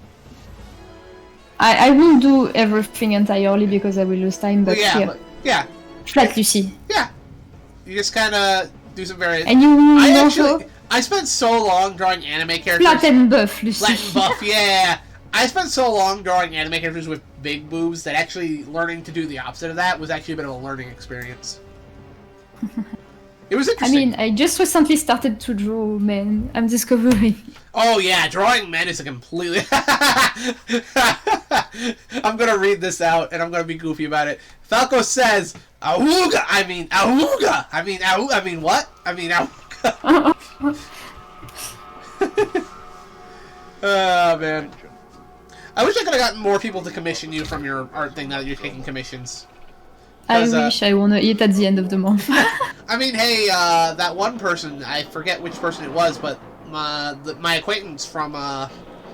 Speaker 9: I will do everything entirely because I will lose time, but
Speaker 8: yeah,
Speaker 9: here.
Speaker 8: but, yeah.
Speaker 9: Flat, you see.
Speaker 8: Yeah. You just kind of do some very.
Speaker 9: And you
Speaker 8: I spent so long drawing anime characters.
Speaker 9: Flat and buff, Lucy.
Speaker 8: Flat and buff, yeah. I spent so long drawing anime characters with big boobs that actually learning to do the opposite of that was actually a bit of a learning experience. It was interesting.
Speaker 9: I mean, I just recently started to draw men. I'm discovering.
Speaker 8: Oh yeah, drawing men is a completely... I'm gonna read this out, and I'm gonna be goofy about it. Falco says, "Awooga." I mean, awooga. I mean, what? I mean, awooga. Oh man. I wish I could have gotten more people to commission you from your art thing now that you're taking commissions.
Speaker 9: I wish I wanna eat at the end of the month.
Speaker 8: I mean, hey, that one person, I forget which person it was, but my acquaintance from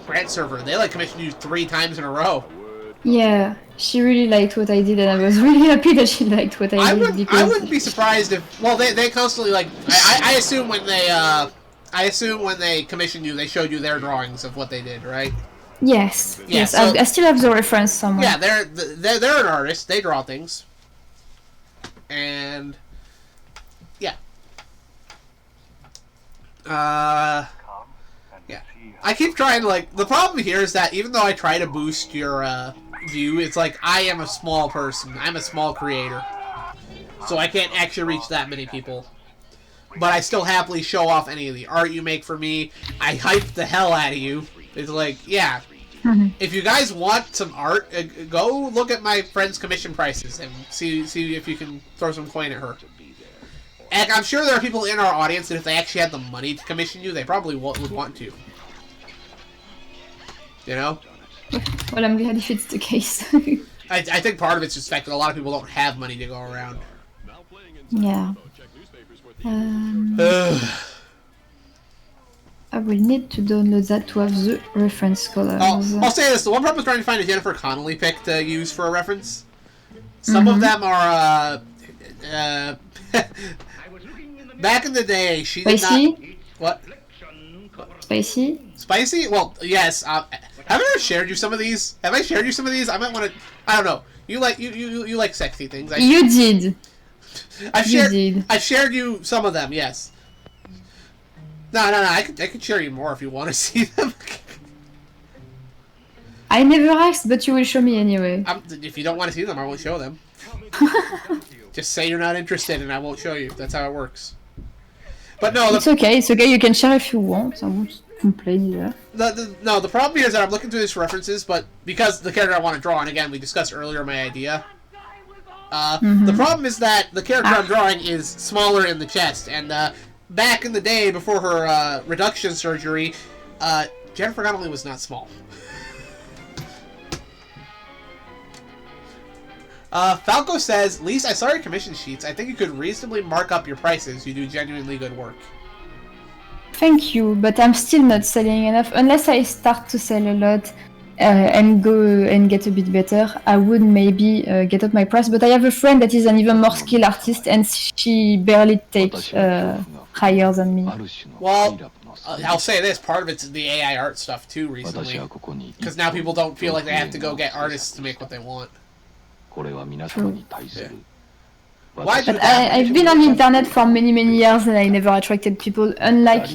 Speaker 8: Grant server, they like commissioned you 3 times in a row.
Speaker 9: Yeah, she really liked what I did, and I was really happy that she liked what I did. Because...
Speaker 8: I wouldn't be surprised if, well, they constantly like, I assume when they commissioned you, they showed you their drawings of what they did, right?
Speaker 9: Yes,
Speaker 8: Yeah,
Speaker 9: yes.
Speaker 8: so-
Speaker 9: I still have the reference somewhere.
Speaker 8: Yeah, they're an artist. They draw things, and yeah. Yeah. I keep trying to, like, the problem here is that even though I try to boost your view, it's like I am a small person. I'm a small creator, so I can't actually reach that many people. But I still happily show off any of the art you make for me. I hype the hell out of you. It's like, yeah. If you guys want some art, go look at my friend's commission prices and see if you can throw some coin at her. And I'm sure there are people in our audience that if they actually had the money to commission you, they probably would want to. You know?
Speaker 9: Well, I'm glad if it's the case.
Speaker 8: I think part of it's just the fact that a lot of people don't have money to go around.
Speaker 9: Yeah. I will need to download that to have the reference colors.
Speaker 8: I'll say this: the one problem is trying to find a Jennifer Connelly pic to use for a reference. Some of them are back in the day. She did not. What?
Speaker 9: Spicy?
Speaker 8: Spicy? Well, yes. Have I ever shared you some of these? Have I shared you some of these? I might want to. I don't know. You like sexy things.
Speaker 9: You did.
Speaker 8: I've shared you some of them. Yes. No. I could share you more if you want to see them.
Speaker 9: I never asked, but you will show me anyway.
Speaker 8: If you don't want to see them, I won't show them. Just say you're not interested, and I won't show you. That's how it works. But no,
Speaker 9: it's okay. It's okay. You can share if you want. I won't complain either.
Speaker 8: No, the problem here is that I'm looking through these references, but because the character I want to draw, and again, we discussed earlier my idea. The problem is that the character I'm drawing is smaller in the chest, and back in the day, before her reduction surgery, Jennifer Connelly was not small. Falco says, Lise, I saw your commission sheets. I think you could reasonably mark up your prices. You do genuinely good work.
Speaker 9: Thank you, but I'm still not selling enough. Unless I start to sell a lot and go and get a bit better, I would maybe get up my price. But I have a friend that is an even more skilled artist, and she barely takes higher than me.
Speaker 8: Well, I'll say this, part of it's the AI art stuff too recently. Because now people don't feel like they have to go get artists to make what they want.
Speaker 9: True. But I've been on the internet for many years and I never attracted people, unless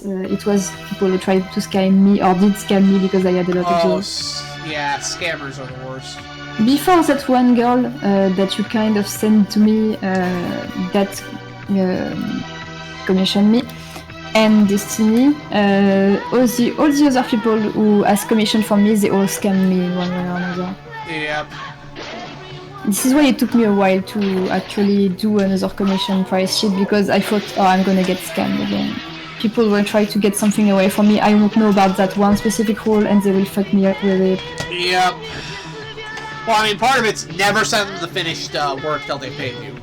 Speaker 9: it was people who tried to scam me or did scam me because I had a lot of those.
Speaker 8: Yeah, scammers are the worst.
Speaker 9: Before that one girl that you kind of sent to me that commissioned me, and Destiny, all the other people who asked commission for me, they all scammed me one way or another.
Speaker 8: Yep.
Speaker 9: This is why it took me a while to actually do another commission price sheet, because I thought, oh, I'm gonna get scammed again. People will try to get something away from me. I won't know about that one specific rule and they will fuck me up with it.
Speaker 8: Yep. Well, I mean, part of it's never send them the finished work till they paid you.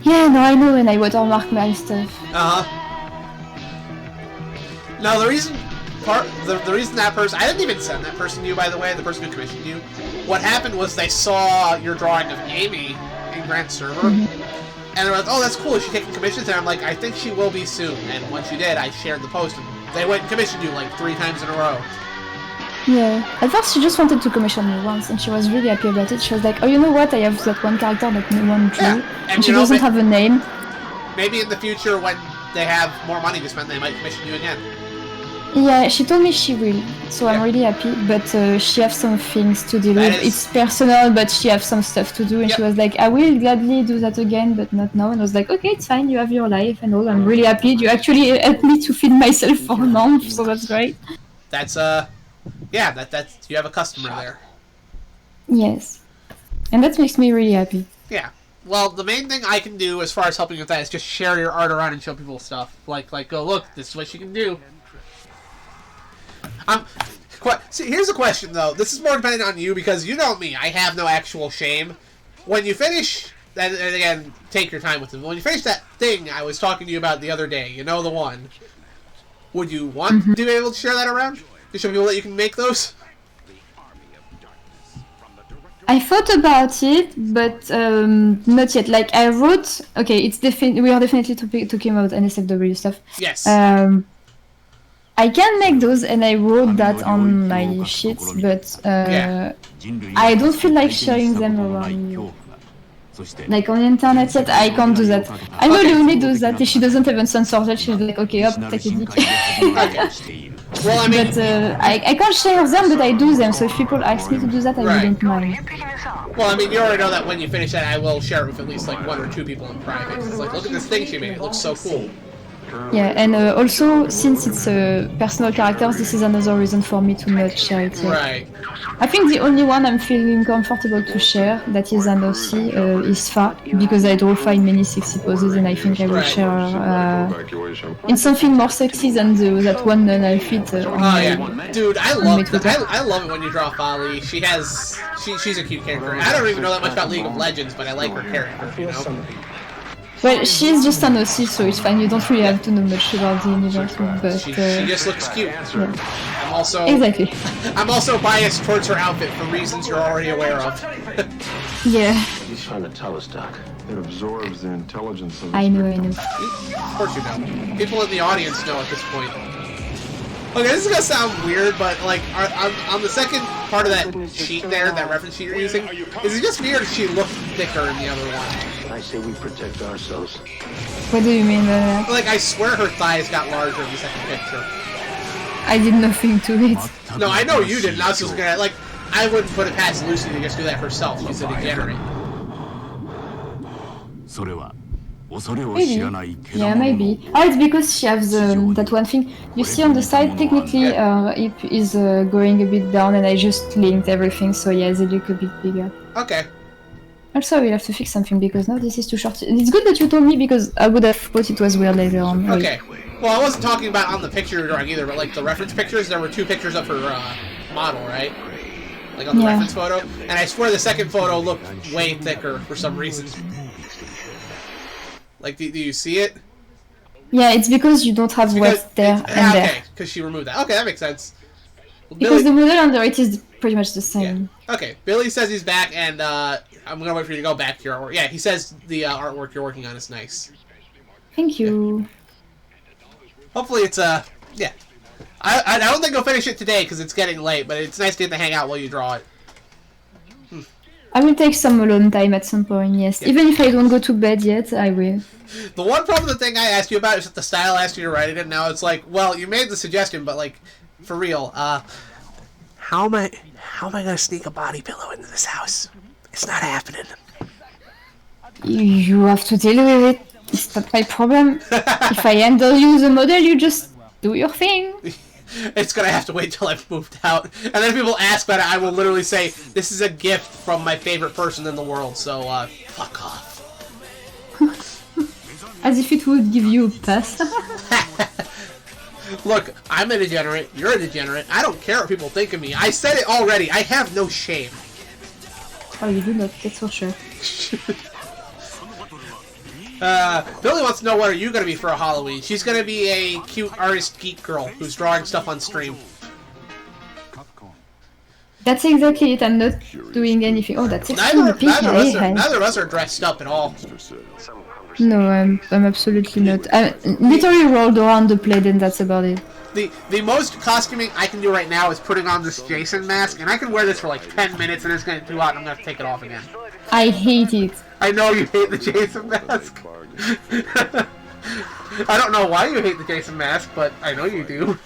Speaker 9: Yeah, no, I know, and I watermark my stuff.
Speaker 8: No, the reason that person, I didn't even send that person to you, by the way, the person who commissioned you. What happened was they saw your drawing of Amy in Grant's server, and they were like, oh, that's cool, is she taking commissions? And I'm like, I think she will be soon. And when she did, I shared the post, and they went and commissioned you like 3 times in a row.
Speaker 9: Yeah, at first she just wanted to commission me once, and she was really happy about it. She was like, oh, you know what, I have that one character that no one drew, and she doesn't have a name.
Speaker 8: Maybe in the future, when they have more money to spend, they might commission you again.
Speaker 9: Yeah, she told me she will, so I'm really happy, but she has some things to deal with. It's personal, but she has some stuff to do, and she was like, I will gladly do that again, but not now. And I was like, okay, it's fine, you have your life and all. I'm really happy. You actually helped me to feed myself for a month, so that's great.
Speaker 8: That's, yeah, that's you have a customer there.
Speaker 9: Yes. And that makes me really happy.
Speaker 8: Yeah. Well, the main thing I can do as far as helping with that is just share your art around and show people stuff. Like, go, look, this is what you can do. See, here's a question, though. This is more dependent on you, because you know me. I have no actual shame. When you finish, and again, take your time with it. When you finish that thing I was talking to you about the other day, you know, the one, would you want to be able to share that around? To show people that you can make those?
Speaker 9: I thought about it, but not yet. Like, I wrote... Okay, we are definitely talking about NSFW stuff.
Speaker 8: Yes.
Speaker 9: I can make those, and I wrote that on my sheets, but I don't feel like sharing them around you. Like on the internet yet, I can't do that. I know Leonie does that, if she doesn't even censor that, she'll be like, okay, up, take a dick.
Speaker 8: Well, I mean...
Speaker 9: But I can't share them, but I do them, so if people ask me to do that, I wouldn't mind.
Speaker 8: Well, I mean, you already know that when you finish that, I will share it with at least like 1 or 2 people in private. It's like, look at this thing she made, it looks so cool.
Speaker 9: Yeah, and also, since it's personal characters, this is another reason for me to not share it yet.
Speaker 8: Right.
Speaker 9: I think the only one I'm feeling comfortable to share that is an OC is Fa, because I draw Fa in many sexy poses, and I think I will share in something more sexy than that one nun I fit.
Speaker 8: Dude, I love it when you draw Folly. She's a cute character. I don't even know that much about League of Legends, but I like her character, you know?
Speaker 9: Well, she's just an OC, so it's fine. You don't really have to know much about the universe, but
Speaker 8: she just looks cute.
Speaker 9: Yeah.
Speaker 8: I'm also biased towards her outfit for reasons you're already aware of.
Speaker 9: Yeah.
Speaker 3: He's trying to tell us, Doc. It absorbs the intelligence of...
Speaker 9: I know.
Speaker 8: Of course you know. People in the audience know at this point. Okay, this is gonna sound weird, but like on the second part of that sheet there, that reference sheet you're using, is it just me or does she look thicker in the other one?
Speaker 3: I say we protect ourselves.
Speaker 9: What do you mean by that?
Speaker 8: Like, I swear her thighs got larger in the second picture.
Speaker 9: I did nothing to it.
Speaker 8: No, I know you didn't. I was just gonna, like, I wouldn't put it past Lucy to just do that herself. She's a degenerate.
Speaker 9: Maybe. Yeah, maybe. Oh, it's because she has that one thing. You see on the side, technically, hip is going a bit down, and I just linked everything, so yeah, they look a bit bigger.
Speaker 8: Okay.
Speaker 9: Also, I will have to fix something, because now this is too short. It's good that you told me, because I would have thought it was weird later on.
Speaker 8: Okay. Well, I wasn't talking about on the picture you're drawing either, but like the reference pictures, there were 2 pictures of her model, right? Like on the reference photo. And I swear the second photo looked way thicker for some reason. Like, do you see it?
Speaker 9: Yeah, it's because you don't have what's there and there.
Speaker 8: Okay, because she removed that. Okay, that makes sense. Well,
Speaker 9: because the model under it is pretty much the same.
Speaker 8: Yeah. Okay, Billy says he's back, and I'm gonna wait for you to go back to your artwork. Yeah, he says the artwork you're working on is nice.
Speaker 9: Thank you.
Speaker 8: Yeah. Hopefully it's yeah. I don't think I'll finish it today because it's getting late, but it's nice to get to hang out while you draw it.
Speaker 9: I will take some alone time at some point, yes. Yeah. Even if I don't go to bed yet, I will.
Speaker 8: The one problem, the thing I asked you about is that the style asked you to write it, and now it's like, well, you made the suggestion, but like, for real, how am I gonna sneak a body pillow into this house? It's not happening.
Speaker 9: You have to deal with it. It's not my problem. If I handle you the model, you just do your thing.
Speaker 8: It's gonna have to wait till I've moved out. And then if people ask about it, I will literally say, this is a gift from my favorite person in the world, so, fuck off.
Speaker 9: As if it would give you a pass.
Speaker 8: Look, I'm a degenerate, you're a degenerate, I don't care what people think of me. I said it already, I have no shame.
Speaker 9: Oh, you do not, that's for sure.
Speaker 8: Billy wants to know what are you going to be for a Halloween. She's going to be a cute artist geek girl who's drawing stuff on stream.
Speaker 9: That's exactly it, I'm not doing anything. Oh, that's
Speaker 8: neither of us are dressed up at all.
Speaker 9: No, I'm absolutely not. I literally rolled around the plate and that's about it.
Speaker 8: The most costuming I can do right now is putting on this Jason mask, and I can wear this for like 10 minutes and it's going to be too hot and I'm going to take it off again.
Speaker 9: I hate it.
Speaker 8: I know you hate the Jason mask. I don't know why you hate the Jason mask, but I know you do.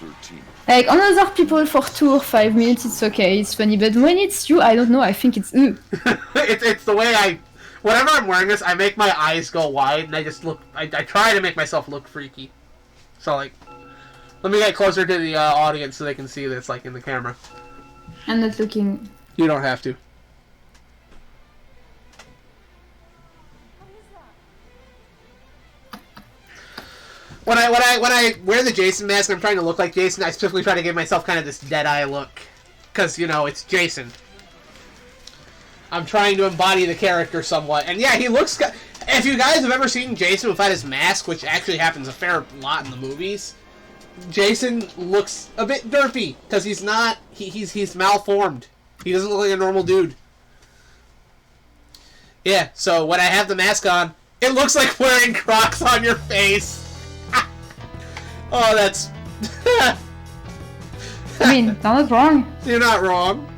Speaker 9: Like, on other people for 2 or 5 minutes, it's okay, it's funny, but when it's you, I don't know, I think it's
Speaker 8: it's the way whenever I'm wearing this, I make my eyes go wide, and I just look, I try to make myself look freaky. So, like, let me get closer to the audience so they can see this, like, in the camera.
Speaker 9: I'm not looking.
Speaker 8: You don't have to. When I wear the Jason mask and I'm trying to look like Jason, I specifically try to give myself kind of this dead-eye look. Because, you know, it's Jason. I'm trying to embody the character somewhat. And yeah, he looks... If you guys have ever seen Jason without his mask, which actually happens a fair lot in the movies, Jason looks a bit derpy. Because he's not... He's malformed. He doesn't look like a normal dude. Yeah, so when I have the mask on, it looks like wearing Crocs on your face. Oh, that's...
Speaker 9: I mean, I'm not wrong.
Speaker 8: You're not wrong.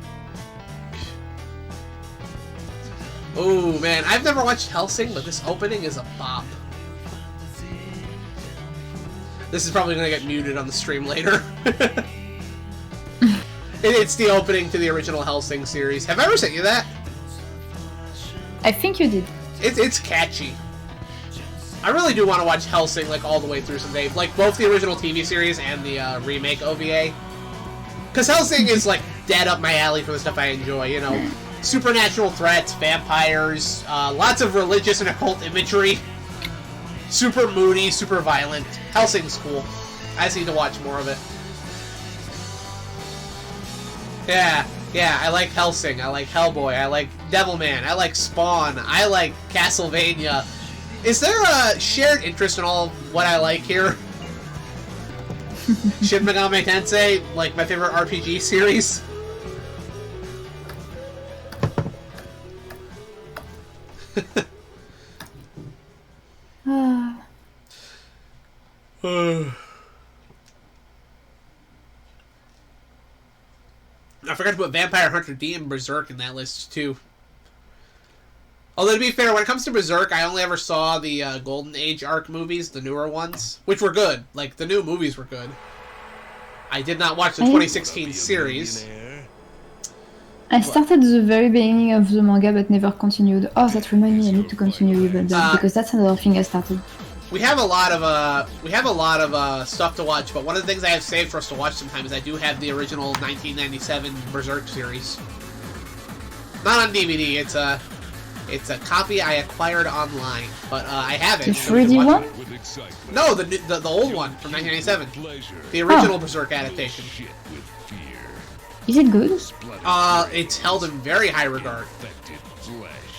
Speaker 8: Oh man, I've never watched Hellsing, but this opening is a bop. This is probably gonna get muted on the stream later. It's the opening to the original Hellsing series. Have I ever sent you that?
Speaker 9: I think you did.
Speaker 8: It's catchy. I really do want to watch Hellsing like all the way through someday, like both the original TV series and the remake OVA. Because Hellsing is like dead up my alley for the stuff I enjoy. You know, supernatural threats, vampires, lots of religious and occult imagery. Super moody, super violent. Hellsing's cool. I just need to watch more of it. Yeah, I like Hellsing, I like Hellboy, I like Devilman, I like Spawn, I like Castlevania. Is there a shared interest in all of what I like here? Shin Megami Tensei, like my favorite RPG series? I forgot to put Vampire Hunter D and Berserk in that list, too. Although, to be fair, when it comes to Berserk, I only ever saw the Golden Age arc movies, the newer ones, which were good. Like, the new movies were good. I did not watch the 2016 series.
Speaker 9: I started the very beginning of the manga but never continued. Oh, that reminds me, I need to continue even that because that's another thing I started.
Speaker 8: We have a lot of stuff to watch, but one of the things I have saved for us to watch sometime is I do have the original 1997 Berserk series. Not on DVD. It's a copy I acquired online, but I have it.
Speaker 9: The 3D one?
Speaker 8: No, the old one from 1997. The original Berserk adaptation.
Speaker 9: Is it good?
Speaker 8: It's held in very high regard.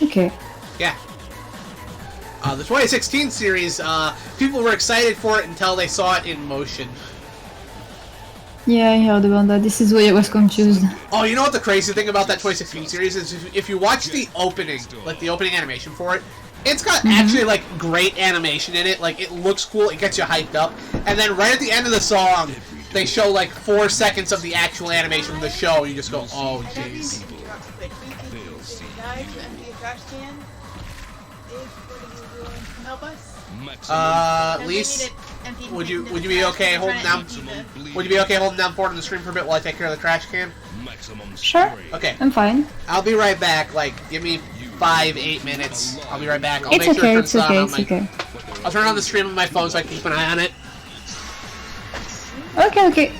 Speaker 9: Okay.
Speaker 8: Yeah. The 2016 series, people were excited for it until they saw it in motion.
Speaker 9: Yeah, I heard about that. This is why I was confused.
Speaker 8: Oh, you know what the crazy thing about that 2016 series is? If you watch the opening, like the opening animation for it, it's got actually like great animation in it. Like it looks cool, it gets you hyped up, and then right at the end of the song, they show like 4 seconds of the actual animation from the show, and you just go, oh jeez. LYS, would you be okay holding down? Would you be okay holding down forward on the screen for a bit while I take care of the trash can?
Speaker 9: Sure.
Speaker 8: Okay.
Speaker 9: I'm fine.
Speaker 8: I'll be right back. Like, give me 5-8 minutes. I'll be right back. I'll
Speaker 9: It's
Speaker 8: make
Speaker 9: okay.
Speaker 8: sure
Speaker 9: It's okay. It's okay.
Speaker 8: I'll turn on the stream on my phone so I can keep an eye on it.
Speaker 9: Okay. Okay.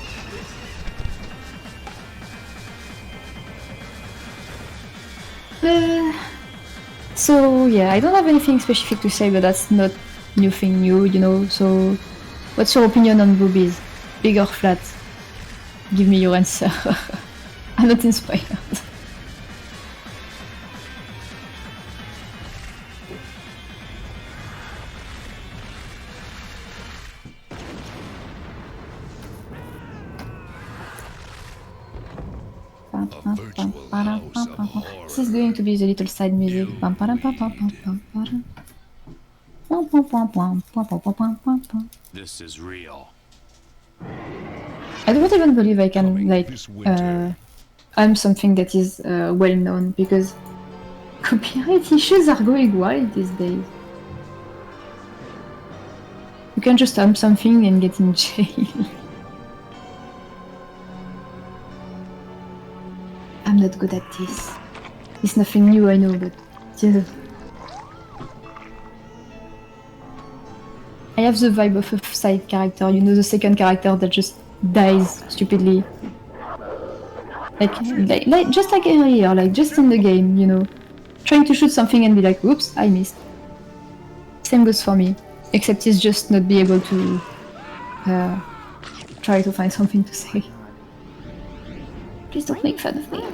Speaker 9: So yeah, I don't have anything specific to say, but that's not nothing new, you know. So, what's your opinion on boobies? Big or flat? Give me your answer. I'm not inspired. This is going to be the little side music.
Speaker 15: This is real.
Speaker 9: I don't even believe I can like I'm something that is well known because copyright issues are going wild these days. You can just something and get in jail. I'm not good at this. It's nothing new, I know, but yeah. I have the vibe of a side character, you know, the second character that just dies stupidly. Like just like every year, like just in the game, you know. Trying to shoot something and be like, oops, I missed. Same goes for me, except it's just not be able to try to find something to say. Please don't make fun of me.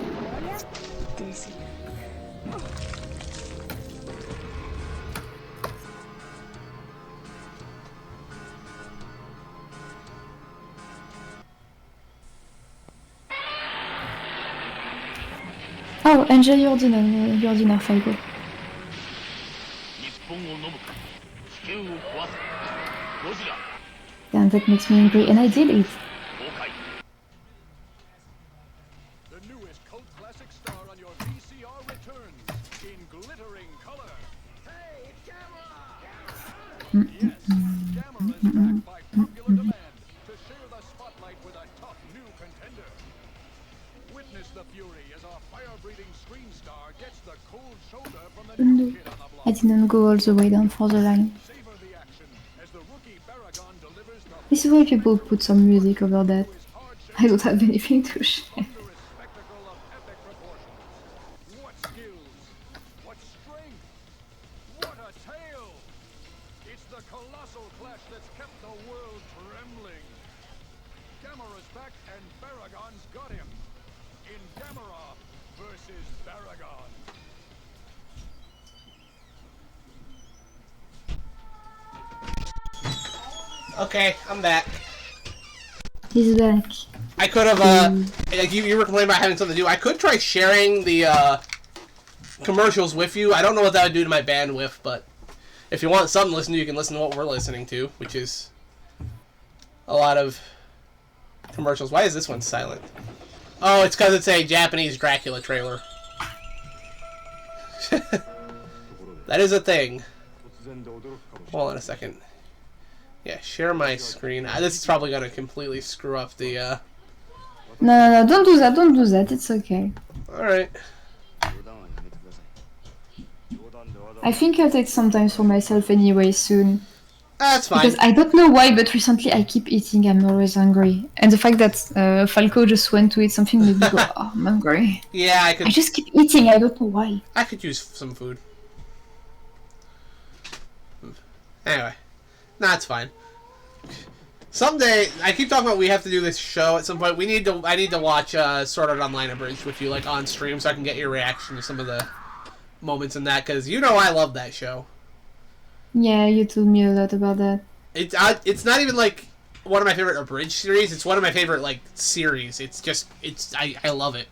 Speaker 9: Oh, enjoy your dinner, Faigo. Damn, that makes me angry, and I did it. No, I didn't go all the way down for the line. This is why people put some music over that. I don't have anything to share.
Speaker 8: Okay, I'm back.
Speaker 9: He's back.
Speaker 8: I could have, like you were complaining about having something to do. I could try sharing the, commercials with you. I don't know what that would do to my bandwidth, but if you want something to listen to, you can listen to what we're listening to, which is a lot of commercials. Why is this one silent? Oh, it's because it's a Japanese Dracula trailer. That is a thing. Hold on a second. Yeah, share my screen. This is probably going to completely screw up the,
Speaker 9: No, don't do that, don't do that, it's okay.
Speaker 8: Alright.
Speaker 9: I think I'll take some time for myself anyway soon.
Speaker 8: That's fine.
Speaker 9: Because I don't know why, but recently I keep eating, I'm always hungry. And the fact that Falco just went to eat something made me go, oh, I'm hungry.
Speaker 8: Yeah, I
Speaker 9: just keep eating, I don't know why.
Speaker 8: I could use some food. Anyway. Nah, it's fine. Someday, I keep talking about we have to do this show at some point. I need to watch Sword Art Online Abridged with you, like, on stream, so I can get your reaction to some of the moments in that, because you know I love that show.
Speaker 9: Yeah, you told me a lot about that.
Speaker 8: It's not even, like, one of my favorite Abridged series. It's one of my favorite, like, series. It's just, I love it.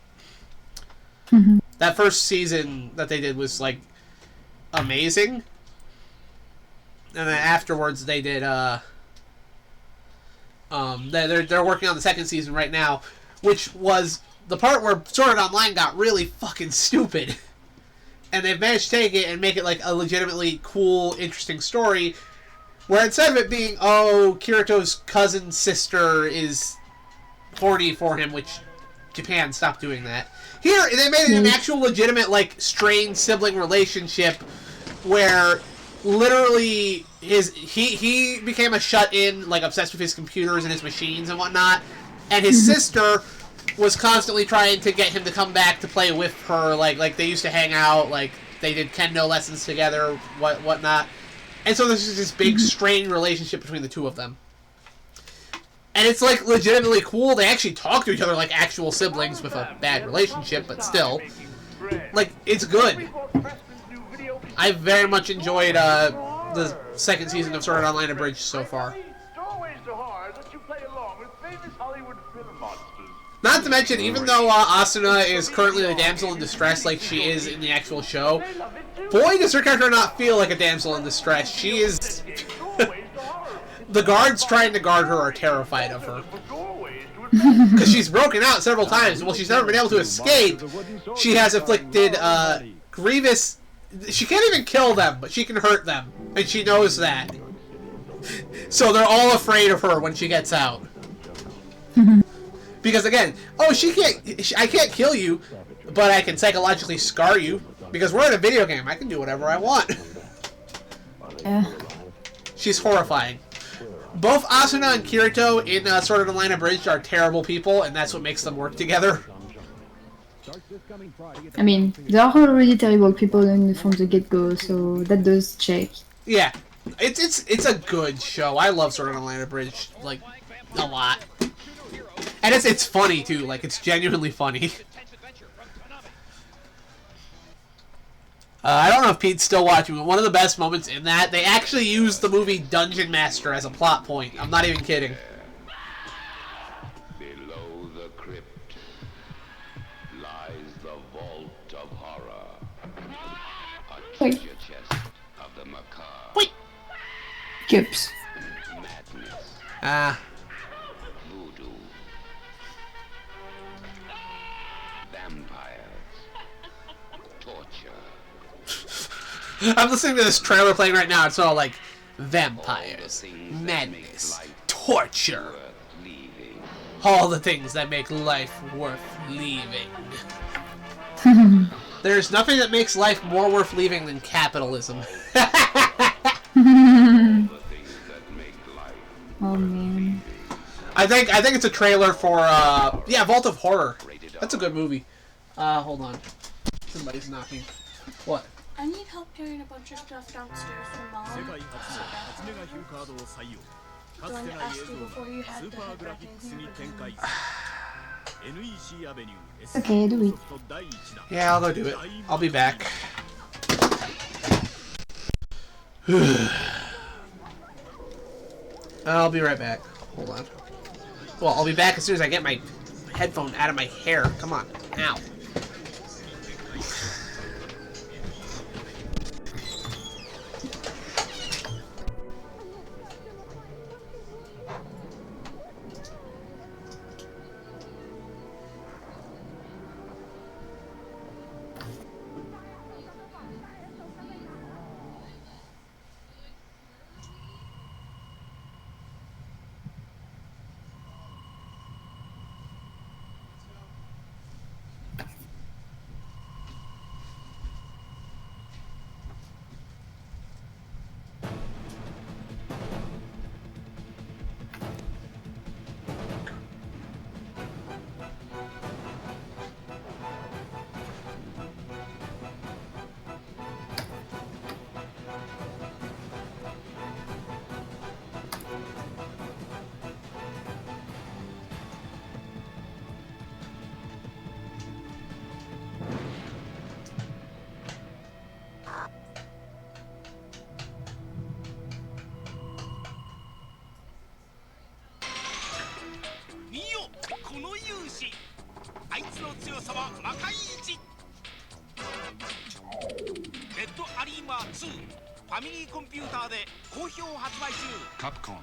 Speaker 8: That first season that they did was, like, amazing. And then afterwards they did, they're working on the second season right now, which was the part where Sword Art Online got really fucking stupid. And they've managed to take it and make it like a legitimately cool, interesting story, where instead of it being, oh, Kirito's cousin's sister is horny for him, which Japan stopped doing that. Here, they made it an actual legitimate, like, strained sibling relationship where literally he became a shut-in, like, obsessed with his computers and his machines and whatnot, and his sister was constantly trying to get him to come back to play with her, like they used to hang out, like they did kendo lessons together, whatnot. And so there's this big strained relationship between the two of them. And it's like legitimately cool. They actually talk to each other like actual siblings with a bad relationship, but still, like, it's good. I very much enjoyed the second season of Sword Art Online Abridged so far. Not to mention, even though Asuna is currently a damsel in distress like she is in the actual show, boy does her character not feel like a damsel in distress. She is... The guards trying to guard her are terrified of her. Because she's broken out several times, and while she's never been able to escape, she has inflicted grievous... She can't even kill them, but she can hurt them, and she knows that. So they're all afraid of her when she gets out. Because again, oh, I can't kill you, but I can psychologically scar you. Because we're in a video game, I can do whatever I want.
Speaker 9: Yeah.
Speaker 8: She's horrifying. Both Asuna and Kirito in Sword Art Online Abridged are terrible people, and that's what makes them work together.
Speaker 9: I mean, they are already terrible people from the get-go, so that does check.
Speaker 8: Yeah, it's a good show. I love Sword Art Online Abridged, like, a lot. And it's funny, too. Like, it's genuinely funny. I don't know if Pete's still watching, but one of the best moments in that, they actually used the movie Dungeon Master as a plot point. I'm not even kidding.
Speaker 18: Below the crypt lies the vault of horror. A treasure chest of the macabre.
Speaker 8: Wait.
Speaker 9: Cups.
Speaker 8: Ah.
Speaker 18: Vampires,
Speaker 8: I'm listening to this trailer playing right now. It's all like vampires, madness, torture. All the things that make life worth leaving. There's nothing that makes life more worth leaving than capitalism.
Speaker 9: Oh man.
Speaker 8: I think it's a trailer for yeah, Vault of Horror. That's a good movie. Hold on. Somebody's knocking. What?
Speaker 14: I need help carrying a bunch of stuff downstairs from Mom. Do I ask you before you had to head back in here?
Speaker 9: Okay, do it.
Speaker 8: Yeah, I'll go do it. I'll be back. I'll be right back. Hold on. Well, I'll be back as soon as I get my headphone out of my hair. Come on. Ow.
Speaker 4: Capcom.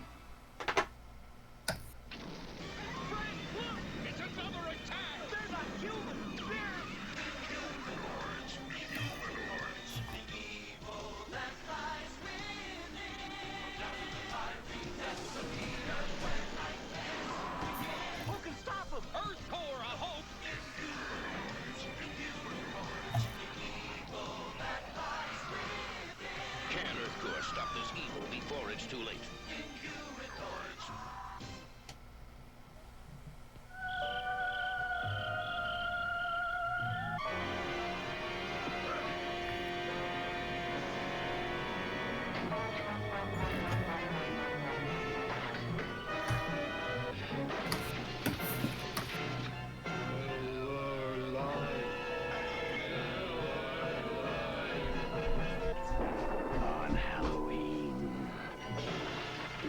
Speaker 18: On Halloween,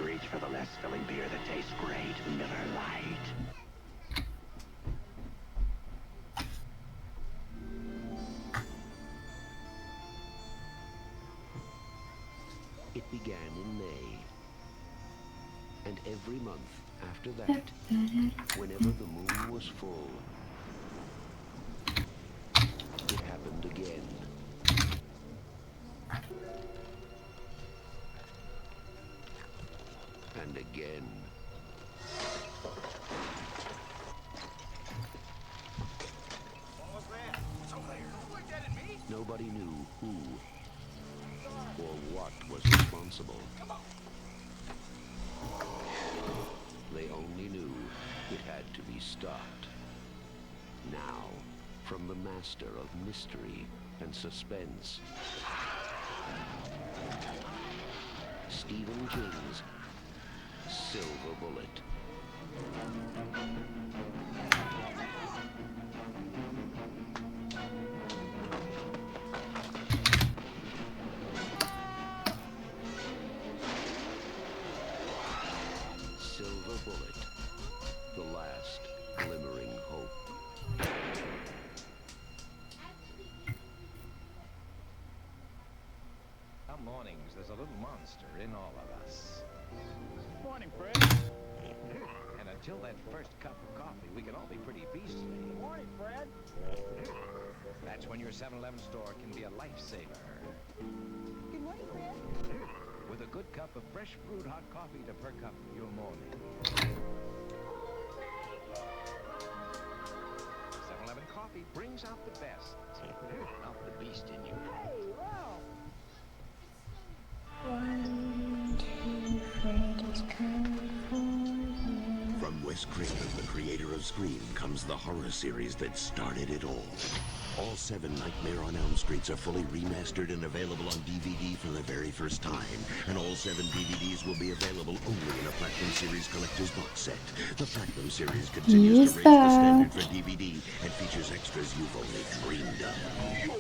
Speaker 18: reach for the less filling beer that tastes great, Miller Lite. It began in May, and every month after that, whenever the moon was full, it happened again. And again. Nobody knew who or what was responsible. They only knew it had to be stopped. Now, from the master of mystery and suspense, Stephen King's Silver Bullet. Silver Bullet, the last glimmering hope.
Speaker 19: Some mornings there's a little monster in all of us.
Speaker 20: Morning, Fred.
Speaker 19: And until that first cup of coffee, we can all be pretty beastly.
Speaker 20: Morning, Fred.
Speaker 19: That's when your 7-Eleven store can be a lifesaver. With a good cup of fresh brewed hot coffee to perk up your morning. 7-Eleven coffee brings out the best. Not the beast in you. Hey, wow!
Speaker 9: 1, 2, 3,
Speaker 21: From Wes Craven, the creator of Scream, comes the horror series that started it all. All 7 Nightmare on Elm Streets are fully remastered and available on DVD for the very first time. And all 7 DVDs will be available only in a Platinum Series Collector's Box Set. The Platinum Series continues to raise the standard for DVD and features extras you've only dreamed of.
Speaker 2: Your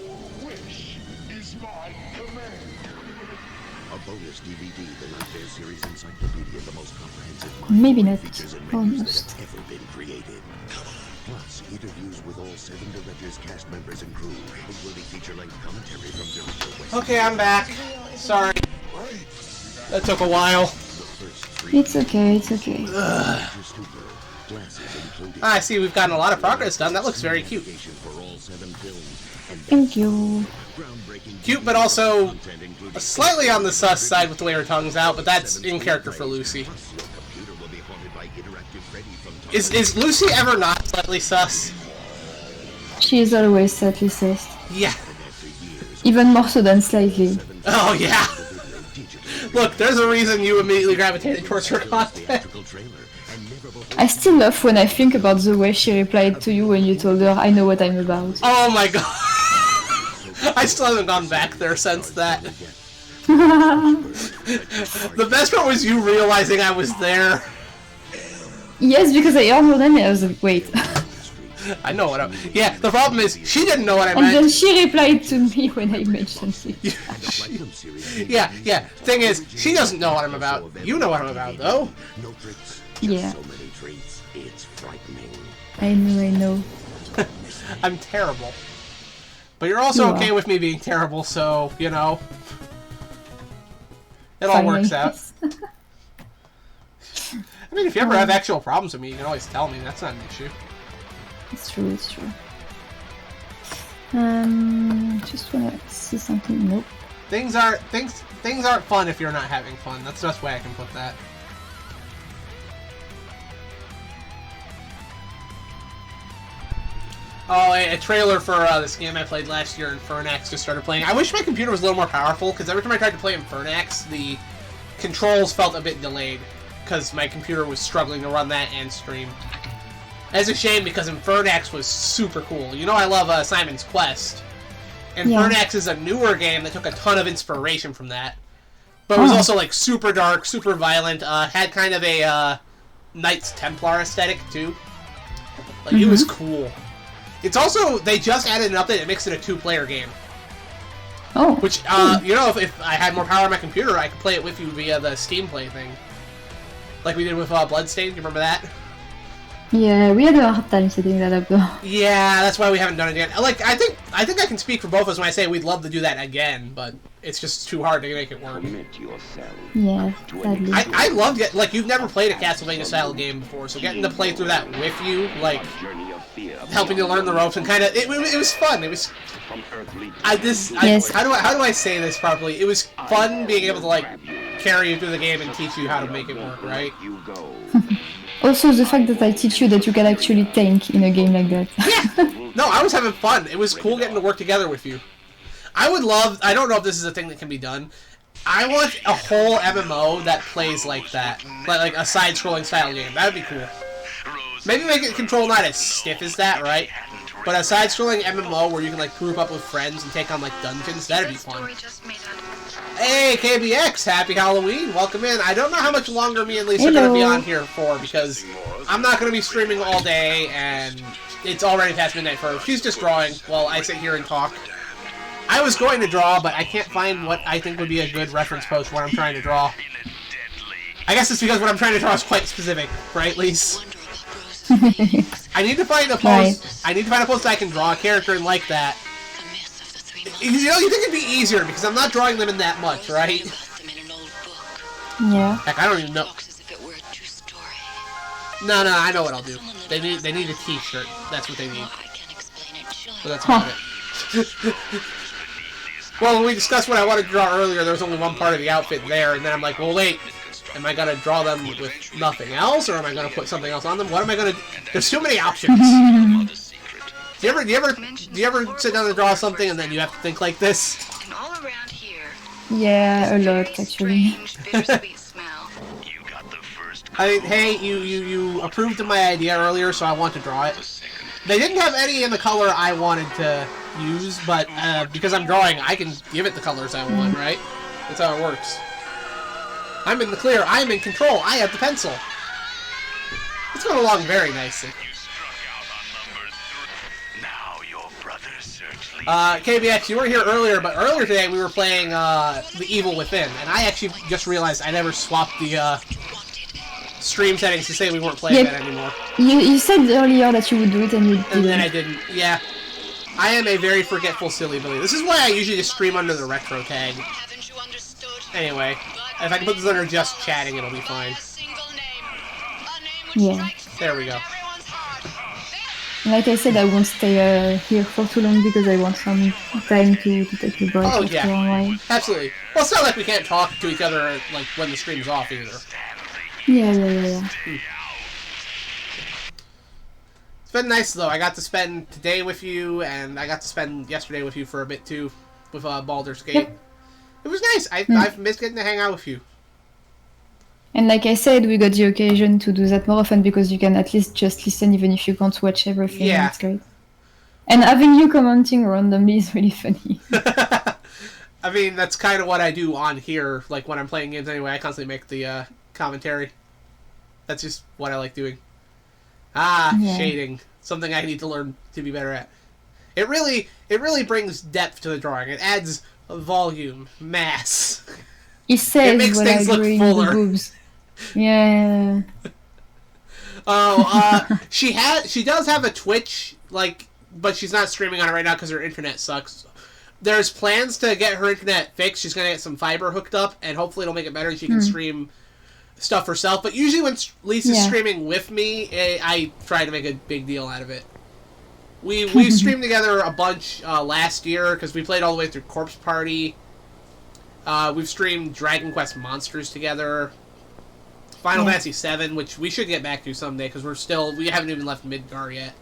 Speaker 2: wish is my command.
Speaker 21: A bonus DVD, the Nightmare Series Encyclopedia, the most comprehensive
Speaker 9: Maybe not.
Speaker 21: features and menus
Speaker 9: Almost.
Speaker 21: that have ever been created. Plus, interviews with all 7 directors, cast members, and crew, including feature-length commentary from director Wes.
Speaker 8: Okay, I'm back. Sorry. That took a while.
Speaker 9: It's okay, it's okay.
Speaker 8: I see we've gotten a lot of progress done. That looks very cute.
Speaker 9: Thank you.
Speaker 8: Cute, but also slightly on the sus side with the way her tongue's out, but that's in character for Lucy. Is Lucy ever not slightly sus?
Speaker 9: She is always slightly sus.
Speaker 8: Yeah.
Speaker 9: Even more so than slightly.
Speaker 8: Oh, yeah. Look, there's a reason you immediately gravitated towards her content.
Speaker 9: I still laugh when I think about the way she replied to you when you told her, I know what I'm about.
Speaker 8: Oh my god. I still haven't gone back there since that. The best part was you realizing I was there.
Speaker 9: Yes, because I heard her name and I was like, wait.
Speaker 8: I know what I... Yeah, the problem is, she didn't know what I meant.
Speaker 9: And then she replied to me when I mentioned it.
Speaker 8: Yeah. Thing is, she doesn't know what I'm about. You know what I'm about, though.
Speaker 9: Yeah.
Speaker 21: It's frightening.
Speaker 9: I know.
Speaker 8: I'm terrible. But you're also
Speaker 9: You
Speaker 8: okay
Speaker 9: are.
Speaker 8: with me being terrible, so, you know. It all works out. I mean, if you ever have actual problems with me, you can always tell me. That's not an issue.
Speaker 9: It's true. Just wanna see something. Nope.
Speaker 8: Things aren't fun if you're not having fun. That's the best way I can put that. Oh, a trailer for this game I played last year in Fernax just started playing. I wish my computer was a little more powerful, because every time I tried to play in Fernax, the controls felt a bit delayed, because my computer was struggling to run that and stream. That's a shame, because Infernax was super cool. You know I love Simon's Quest. And
Speaker 9: Yeah.
Speaker 8: Infernax is a newer game that took a ton of inspiration from that. But it was also like super dark, super violent, had kind of a Knights Templar aesthetic too. Like it was cool. It's also, they just added an update that makes it a 2-player game.
Speaker 9: Oh.
Speaker 8: Which, you know, if I had more power on my computer, I could play it with you via the Steam Play thing. Like we did with Bloodstained, you remember that?
Speaker 9: Yeah, we had a hard time setting that up though.
Speaker 8: Yeah, that's why we haven't done it yet. Like, I think I can speak for both of us when I say we'd love to do that again, but it's just too hard to make it work.
Speaker 9: Yeah, sadly.
Speaker 8: I loved it. Like, you've never played a Castlevania-style game before, so getting to play through that with you, like, helping you learn the ropes and kind of, it was fun. It was, how do I say this properly? It was fun being able to, like, carry you through the game and teach you how to make it work, right?
Speaker 9: Also, the fact that I teach you that you can actually tank in a game like that.
Speaker 8: No, I was having fun. It was cool getting to work together with you. I would love, I don't know if this is a thing that can be done, I want a whole MMO that plays like that. Like a side-scrolling style game. That would be cool. Maybe make it control not as stiff as that, right? But a side-scrolling MMO where you can like group up with friends and take on like dungeons, that'd be fun. Hey, KBX, happy Halloween, welcome in. I don't know how much longer me and Lisa are going to be on here for, because I'm not going to be streaming all day, and it's already past midnight for her. She's just drawing while I sit here and talk. I was going to draw, but I can't find what I think would be a good reference post for what I'm trying to draw. I guess it's because what I'm trying to draw is quite specific, right, Lise? I need to find a post.
Speaker 9: Right.
Speaker 8: I need to find a post that I can draw a character and like that. You know, you think it'd be easier because I'm not drawing them in that much, right?
Speaker 9: Yeah.
Speaker 8: Heck, I don't even know. No, I know what I'll do. They need a T-shirt. That's what they need. But that's about it. Well, when we discussed what I wanted to draw earlier, there was only one part of the outfit there, and then I'm like, well, wait, am I gonna draw them with nothing else, or am I gonna put something else on them? What am I gonna? There's too many options. Do you ever sit down and draw something and then you have to think like this?
Speaker 9: Yeah, a lot actually.
Speaker 8: Hey, you approved of my idea earlier, so I want to draw it. They didn't have any in the color I wanted to use, but because I'm drawing, I can give it the colors I want, right? That's how it works. I'm in the clear. I am in control. I have the pencil. It's going along very nicely. KBX, you weren't here earlier, but earlier today we were playing The Evil Within, and I actually just realized I never swapped the stream settings to say we weren't playing that anymore.
Speaker 9: You said earlier that you would do it and you didn't.
Speaker 8: And then I didn't. Yeah. I am a very forgetful silly Billy. This is why I usually just stream under the retro tag. Anyway, if I can put this under just chatting, it'll be fine.
Speaker 9: Yeah.
Speaker 8: There we go.
Speaker 9: Like I said, I won't stay here for too long because I want some time to take a break.
Speaker 8: Oh, yeah. Absolutely. Well, it's not like we can't talk to each other like when the stream's off either.
Speaker 9: Yeah.
Speaker 8: It's been nice though. I got to spend today with you, and I got to spend yesterday with you for a bit too, with Baldur's Gate. Yep. It was nice. I've missed getting to hang out with you.
Speaker 9: And like I said, we got the occasion to do that more often because you can at least just listen even if you can't watch everything.
Speaker 8: Yeah.
Speaker 9: It's great. And having you commenting randomly is really funny.
Speaker 8: I mean, that's kind of what I do on here. Like when I'm playing games anyway, I constantly make the commentary. That's just what I like doing. Shading. Something I need to learn to be better at. It really brings depth to the drawing. It adds volume, mass.
Speaker 9: It says
Speaker 8: it makes
Speaker 9: when
Speaker 8: things
Speaker 9: I
Speaker 8: look
Speaker 9: bring
Speaker 8: fuller.
Speaker 9: the boobs. Yeah.
Speaker 8: She does have a Twitch, but she's not streaming on it right now because her internet sucks. There's plans to get her internet fixed. She's gonna get some fiber hooked up, and hopefully it'll make it better and she can stream stuff herself. But usually when Lisa's streaming with me, I try to make a big deal out of it. We streamed together a bunch last year because we played all the way through Corpse Party. We've streamed Dragon Quest Monsters together. Final Fantasy VII, which we should get back to someday because we haven't even left Midgar yet.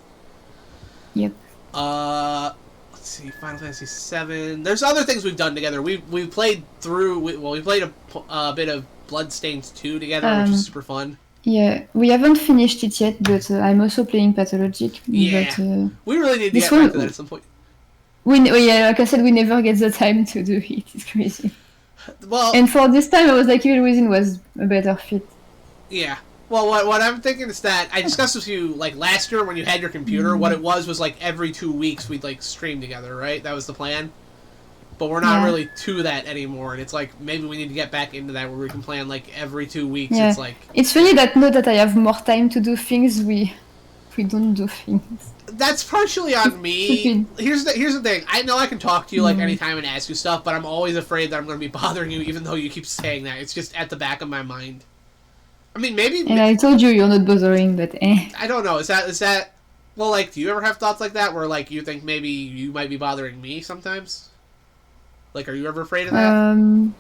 Speaker 9: Yep.
Speaker 8: Let's see, Final Fantasy VII. There's other things we've done together. We played through. We played a bit of Bloodstains 2 together, which is super fun.
Speaker 9: Yeah, we haven't finished it yet, but I'm also playing Pathologic.
Speaker 8: Yeah,
Speaker 9: but,
Speaker 8: we really need to get back to that at some point.
Speaker 9: Like I said, we never get the time to do it. It's crazy.
Speaker 8: Well,
Speaker 9: and for this time, I was like, Evil Within was a better fit.
Speaker 8: Yeah. Well, what I'm thinking is that I discussed with you last year when you had your computer. What it was every 2 weeks we'd stream together, right? That was the plan. But we're not really to that anymore, and it's maybe we need to get back into that where we can plan every 2 weeks.
Speaker 9: Yeah. It's funny that now that I have more time to do things, we don't do things.
Speaker 8: That's partially on me. Here's the thing. I know I can talk to you anytime and ask you stuff, but I'm always afraid that I'm going to be bothering you, even though you keep saying that. It's just at the back of my mind. I mean, maybe.
Speaker 9: And I told you you're not bothering, but
Speaker 8: I don't know. Is that? Well, do you ever have thoughts like that where you think maybe you might be bothering me sometimes? Are you ever afraid of that?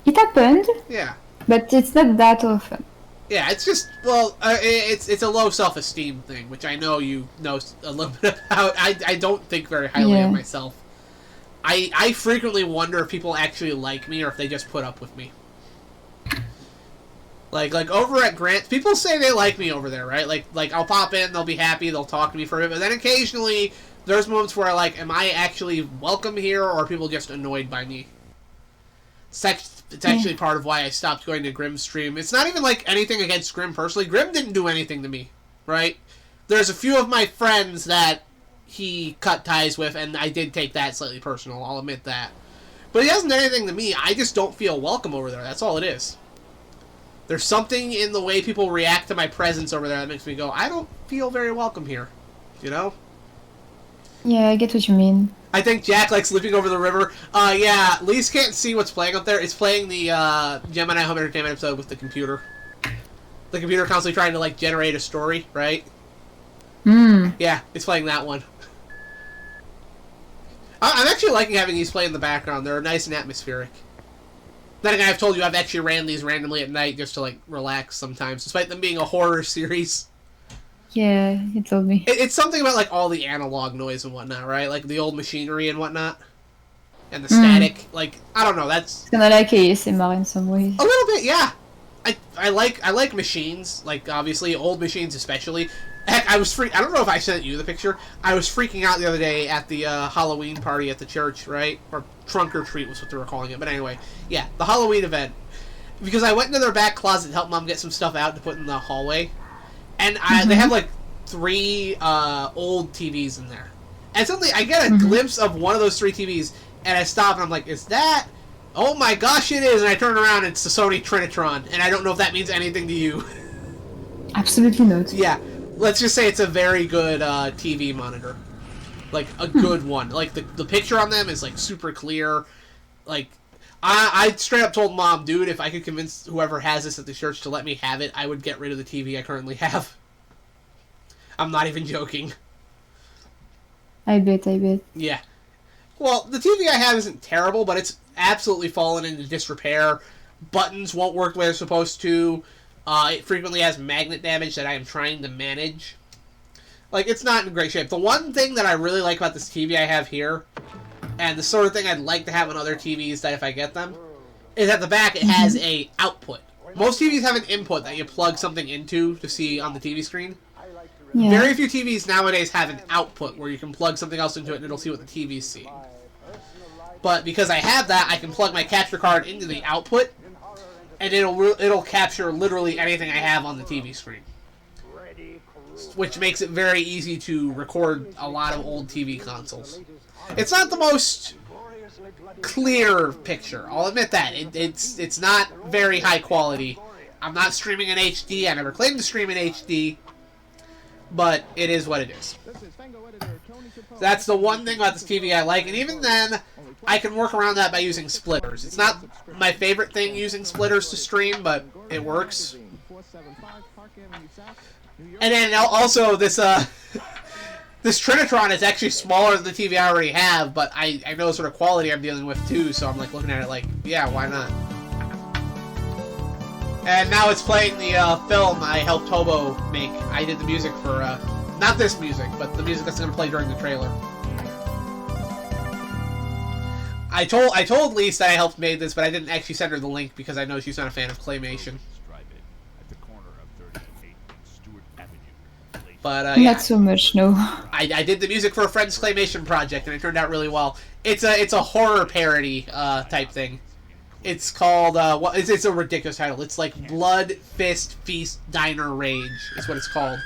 Speaker 9: It happened.
Speaker 8: Yeah.
Speaker 9: But it's not that often.
Speaker 8: Yeah, it's just it's a low self-esteem thing, which I know you know a little bit about. I don't think very highly of myself. I frequently wonder if people actually like me or if they just put up with me. Like over at Grant, people say they like me over there, right? Like I'll pop in, they'll be happy, they'll talk to me for a bit, but then occasionally there's moments where am I actually welcome here, or are people just annoyed by me? It's actually part of why I stopped going to Grimm's stream. It's not even anything against Grimm personally. Grimm didn't do anything to me, right? There's a few of my friends that he cut ties with, and I did take that slightly personal, I'll admit that. But he hasn't done anything to me. I just don't feel welcome over there. That's all it is. There's something in the way people react to my presence over there that makes me go, I don't feel very welcome here. You know?
Speaker 9: Yeah, I get what you mean.
Speaker 8: I think Jack likes leaping over the river. Yeah, Lise can't see what's playing up there. It's playing the Gemini Home Entertainment episode with the computer. The computer constantly trying to generate a story, right? Yeah, it's playing that one. I'm actually liking having these play in the background. They're nice and atmospheric. Then again, I've told you I've actually ran these randomly at night just to, like, relax sometimes, despite them being a horror series.
Speaker 9: Yeah, you told me.
Speaker 8: It's something about, like, all the analog noise and whatnot, right? Like, the old machinery and whatnot. And the static. Like, I don't know, that's...
Speaker 9: It's kind of like ASMR in some ways.
Speaker 8: A little bit, yeah. I like machines, like, obviously, old machines especially. Heck, I don't know if I sent you the picture. I was freaking out the other day at the Halloween party at the church, right? Or trunk or treat was what they were calling it. But anyway, yeah, the Halloween event. Because I went into their back closet to help Mom get some stuff out to put in the hallway. And they have, like, 3 old TVs in there. And suddenly I get a glimpse of one of those 3 TVs, and I stop and I'm like, is that... Oh my gosh, it is! And I turn around and it's the Sony Trinitron, and I don't know if that means anything to you.
Speaker 9: Absolutely not.
Speaker 8: Yeah. Let's just say it's a very good TV monitor. Like, a good one. Like, the picture on them is, like, super clear. Like, I straight up told Mom, dude, if I could convince whoever has this at the church to let me have it, I would get rid of the TV I currently have. I'm not even joking.
Speaker 9: I bet.
Speaker 8: Yeah. Well, the TV I have isn't terrible, but it's absolutely fallen into disrepair. Buttons won't work the way they're supposed to. It frequently has magnet damage that I am trying to manage. Like, it's not in great shape. The one thing that I really like about this TV I have here, and the sort of thing I'd like to have on other TVs that if I get them, is at the back it has a output. Most TVs have an input that you plug something into to see on the TV screen.
Speaker 9: Yeah.
Speaker 8: Very few TVs nowadays have an output where you can plug something else into it and it'll see what the TV's seeing. But because I have that, I can plug my capture card into the output, and it'll capture literally anything I have on the TV screen. Which makes it very easy to record a lot of old TV consoles. It's not the most clear picture, I'll admit that. It's not very high quality. I'm not streaming in HD, I never claimed to stream in HD, but it is what it is. That's the one thing about this TV I like, and even then, I can work around that by using splitters. It's not my favorite thing using splitters to stream, but it works. And then also this this Trinitron is actually smaller than the TV I already have, but I know the sort of quality I'm dealing with too, so I'm like looking at it like, yeah, why not? And now it's playing the film I helped Hobo make. I did the music for, not this music, but the music that's going to play during the trailer. I told Lise that I helped make this, but I didn't actually send her the link because I know she's not a fan of claymation. But yeah.
Speaker 9: Not so much, no.
Speaker 8: I did the music for a friend's claymation project, and it turned out really well. It's a horror parody type thing. It's called it's a ridiculous title. It's like Blood, Fist, Feast, Diner Rage is what it's called,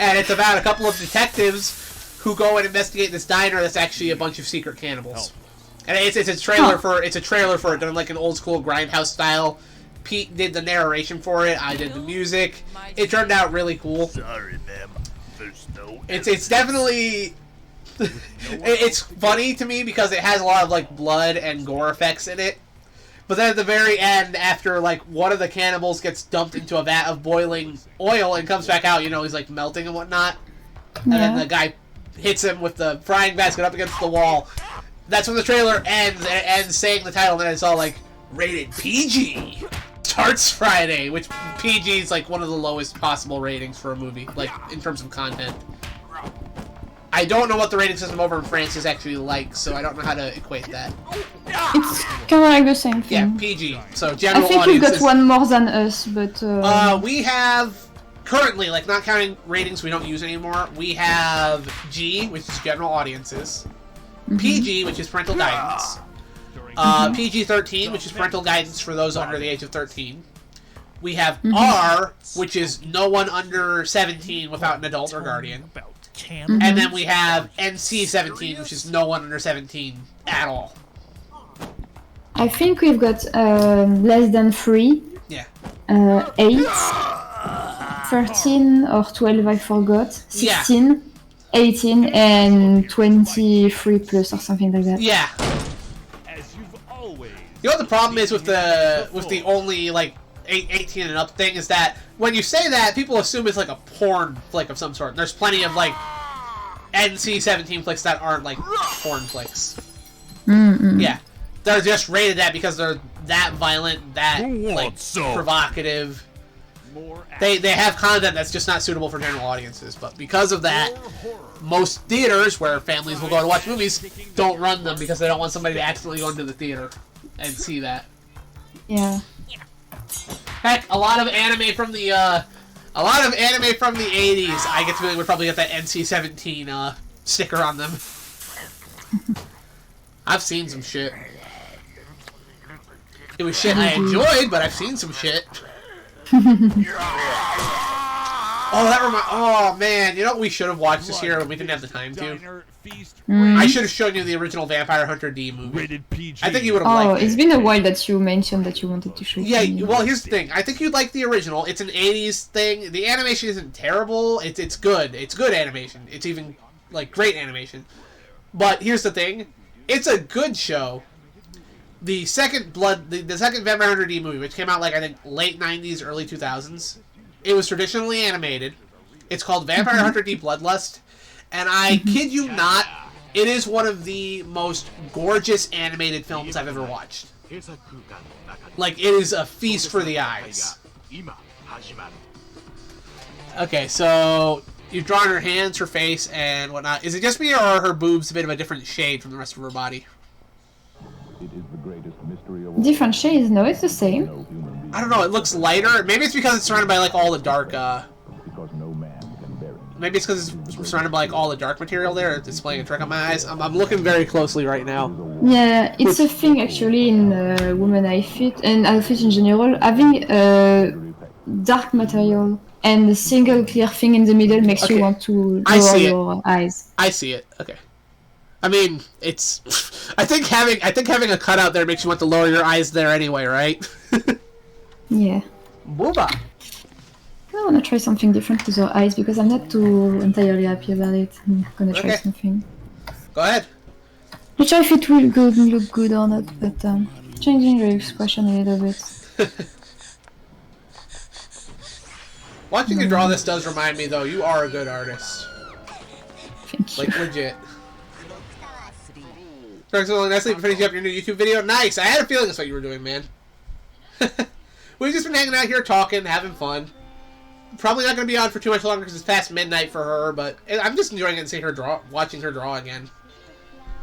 Speaker 8: and it's about a couple of detectives who go and investigate this diner that's actually a bunch of secret cannibals. And it's a trailer for it done like an old school Grindhouse style. Pete did the narration for it. I did the music. It turned out really cool.
Speaker 6: Sorry, ma'am. There's no.
Speaker 8: It's definitely. It's funny to me because it has a lot of like blood and gore effects in it. But then at the very end, after like one of the cannibals gets dumped into a vat of boiling oil and comes back out, you know, he's like melting and whatnot. And then the guy hits him with the frying basket up against the wall. That's when the trailer ends, and it ends saying the title, and then it's all like, rated PG. Starts Friday, which PG is like one of the lowest possible ratings for a movie, like in terms of content. I don't know what the rating system over in France is actually like, so I don't know how to equate that.
Speaker 9: It's kind of like the same thing.
Speaker 8: Yeah, PG. So general
Speaker 9: I think
Speaker 8: audiences.
Speaker 9: we've got one more than us, but...
Speaker 8: we have, currently, like not counting ratings we don't use anymore, we have G, which is general audiences, PG, which is parental guidance, PG-13, which is parental guidance for those under the age of 13. We have R, which is no one under 17 without an adult or guardian. And then we have NC-17, which is no one under 17 at all.
Speaker 9: I think we've got less than 3.
Speaker 8: Yeah.
Speaker 9: 8. 13 or 12, I forgot. 16. Yeah. 18 and 23 plus or something like that.
Speaker 8: Yeah. You know what the problem is with the only like 18 and up thing is that when you say that, people assume it's like a porn flick of some sort. And there's plenty of like NC-17 flicks that aren't like porn flicks. Yeah, they're just rated that because they're that violent, that like provocative. They have content that's just not suitable for general audiences, but because of that, most theaters where families will go to watch movies don't run them because they don't want somebody to accidentally go into the theater and see that.
Speaker 9: Yeah.
Speaker 8: Heck, a lot of anime from the 80s, I get the feeling would probably get that NC-17 sticker on them. I've seen some shit. It was shit I enjoyed, but I've seen some shit. Oh man, you know what we should have watched this year, but we didn't have the time to. I should have shown you the original Vampire Hunter D movie. I think you would have liked it.
Speaker 9: It's been a while that you mentioned that you wanted to show me.
Speaker 8: Yeah, well, here's the thing. I think you'd like the original. It's an 80s thing. The animation isn't terrible. It's good. It's good animation. It's even, like, great animation. But here's the thing. It's a good show. The second Vampire Hunter D movie, which came out, like, I think, late 90s, early 2000s, it was traditionally animated. It's called Vampire Hunter D Bloodlust. And I kid you not, it is one of the most gorgeous animated films I've ever watched. Like, it is a feast for the eyes. Okay, so you've drawn her hands, her face, and whatnot. Is it just me, or are her boobs a bit of a different shade from the rest of her body?
Speaker 9: Different shades? No, it's the same.
Speaker 8: I don't know, it looks lighter. Maybe it's because it's surrounded by, like, all the dark, maybe it's because it's surrounded by, like, all the dark material there, displaying a trick on my eyes. I'm looking very closely right now.
Speaker 9: Yeah, it's a thing, actually, in women outfit, and outfit in general. Having dark material and a single clear thing in the middle makes you want to lower your eyes.
Speaker 8: I see it. Okay. I mean, it's... I think having a cutout there makes you want to lower your eyes there anyway, right?
Speaker 9: Yeah.
Speaker 8: Booba.
Speaker 9: I want to try something different with your eyes because I'm not too entirely happy about it. I'm gonna try something.
Speaker 8: Go ahead.
Speaker 9: Not sure if it will look good or not, but changing the expression a little bit.
Speaker 8: Watching you draw this does remind me, though, you are a good artist.
Speaker 9: Thank you.
Speaker 8: Like, legit. Nicely finishing up your new YouTube video. Nice! I had a feeling that's what you were doing, man. We've just been hanging out here talking, having fun. Probably not going to be on for too much longer because it's past midnight for her, but I'm just enjoying it and seeing her draw, watching her draw again.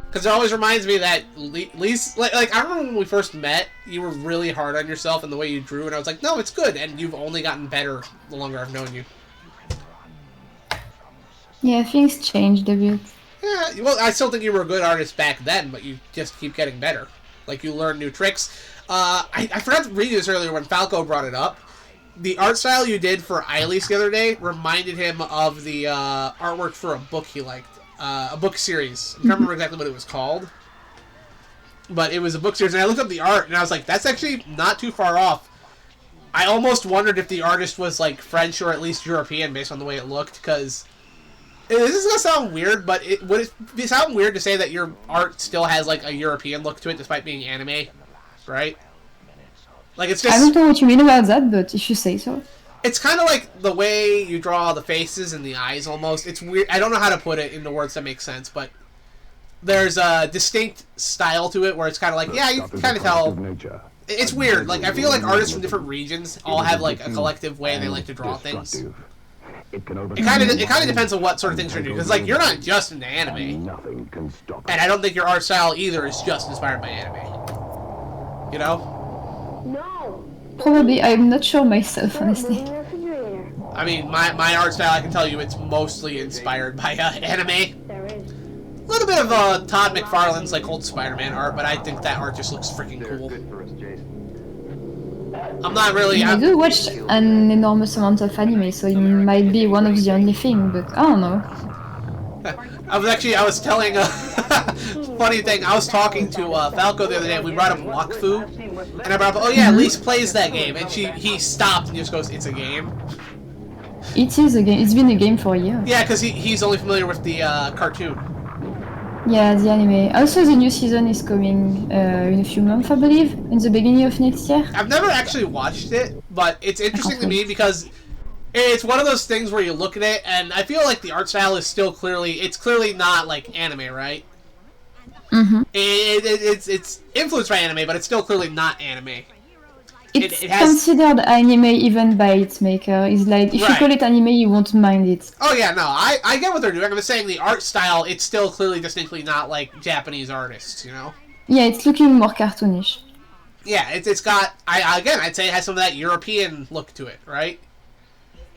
Speaker 8: Because it always reminds me that, like, I remember when we first met, you were really hard on yourself in the way you drew, and I was like, no, it's good, and you've only gotten better the longer I've known you.
Speaker 9: Yeah, things changed a bit.
Speaker 8: Yeah, well, I still think you were a good artist back then, but you just keep getting better. Like, you learn new tricks. I forgot to read this earlier when Falco brought it up. The art style you did for LYS the other day reminded him of the artwork for a book he liked. A book series. I can't remember exactly what it was called. But it was a book series, and I looked up the art, and I was like, that's actually not too far off. I almost wondered if the artist was, like, French or at least European based on the way it looked, because... This is going to sound weird, but would it sound weird to say that your art still has, like, a European look to it despite being anime? Right? Like, it's just...
Speaker 9: I don't know what you mean about that, but if you say so.
Speaker 8: It's kind of like the way you draw the faces and the eyes, almost. It's weird. I don't know how to put it into words that make sense, but there's a distinct style to it where it's kind of like, yeah, you can kind of tell. It's weird. Like, I feel like artists from different regions all have, like, a collective way they like to draw things. It kind of depends on what sort of things you're doing, because, like, you're not just into anime, and I don't think your art style either is just inspired by anime. You know?
Speaker 9: Probably, I'm not sure myself, honestly.
Speaker 8: I mean, my art style, I can tell you, it's mostly inspired by anime. A little bit of Todd McFarlane's, like, old Spider-Man art, but I think that art just looks freaking cool. I'm not really...
Speaker 9: I do watch an enormous amount of anime, so it might be one of the only thing, but I don't know.
Speaker 8: I was telling a funny thing. I was talking to Falco the other day. We brought up Wakfu, and I brought up, oh yeah, LYS plays that game, and he stopped and just goes, it's a game.
Speaker 9: It is a game. It's been a game for a year.
Speaker 8: Yeah, because he's only familiar with the cartoon.
Speaker 9: Yeah, the anime. Also, the new season is coming in a few months, I believe, in the beginning of next year.
Speaker 8: I've never actually watched it, but it's interesting to me because it's one of those things where you look at it, and I feel like the art style is still clearly not like anime, right?
Speaker 9: Mm-hmm.
Speaker 8: It's influenced by anime, but it's still clearly not anime.
Speaker 9: It's
Speaker 8: it has...
Speaker 9: considered anime even by its maker. It's like, if you call it anime, you won't mind it.
Speaker 8: Oh yeah, no, I get what they're doing. I'm just saying the art style, it's still clearly distinctly not like Japanese artists, you know?
Speaker 9: Yeah, it's looking more cartoonish.
Speaker 8: Yeah, it's got, I'd say it has some of that European look to it, right?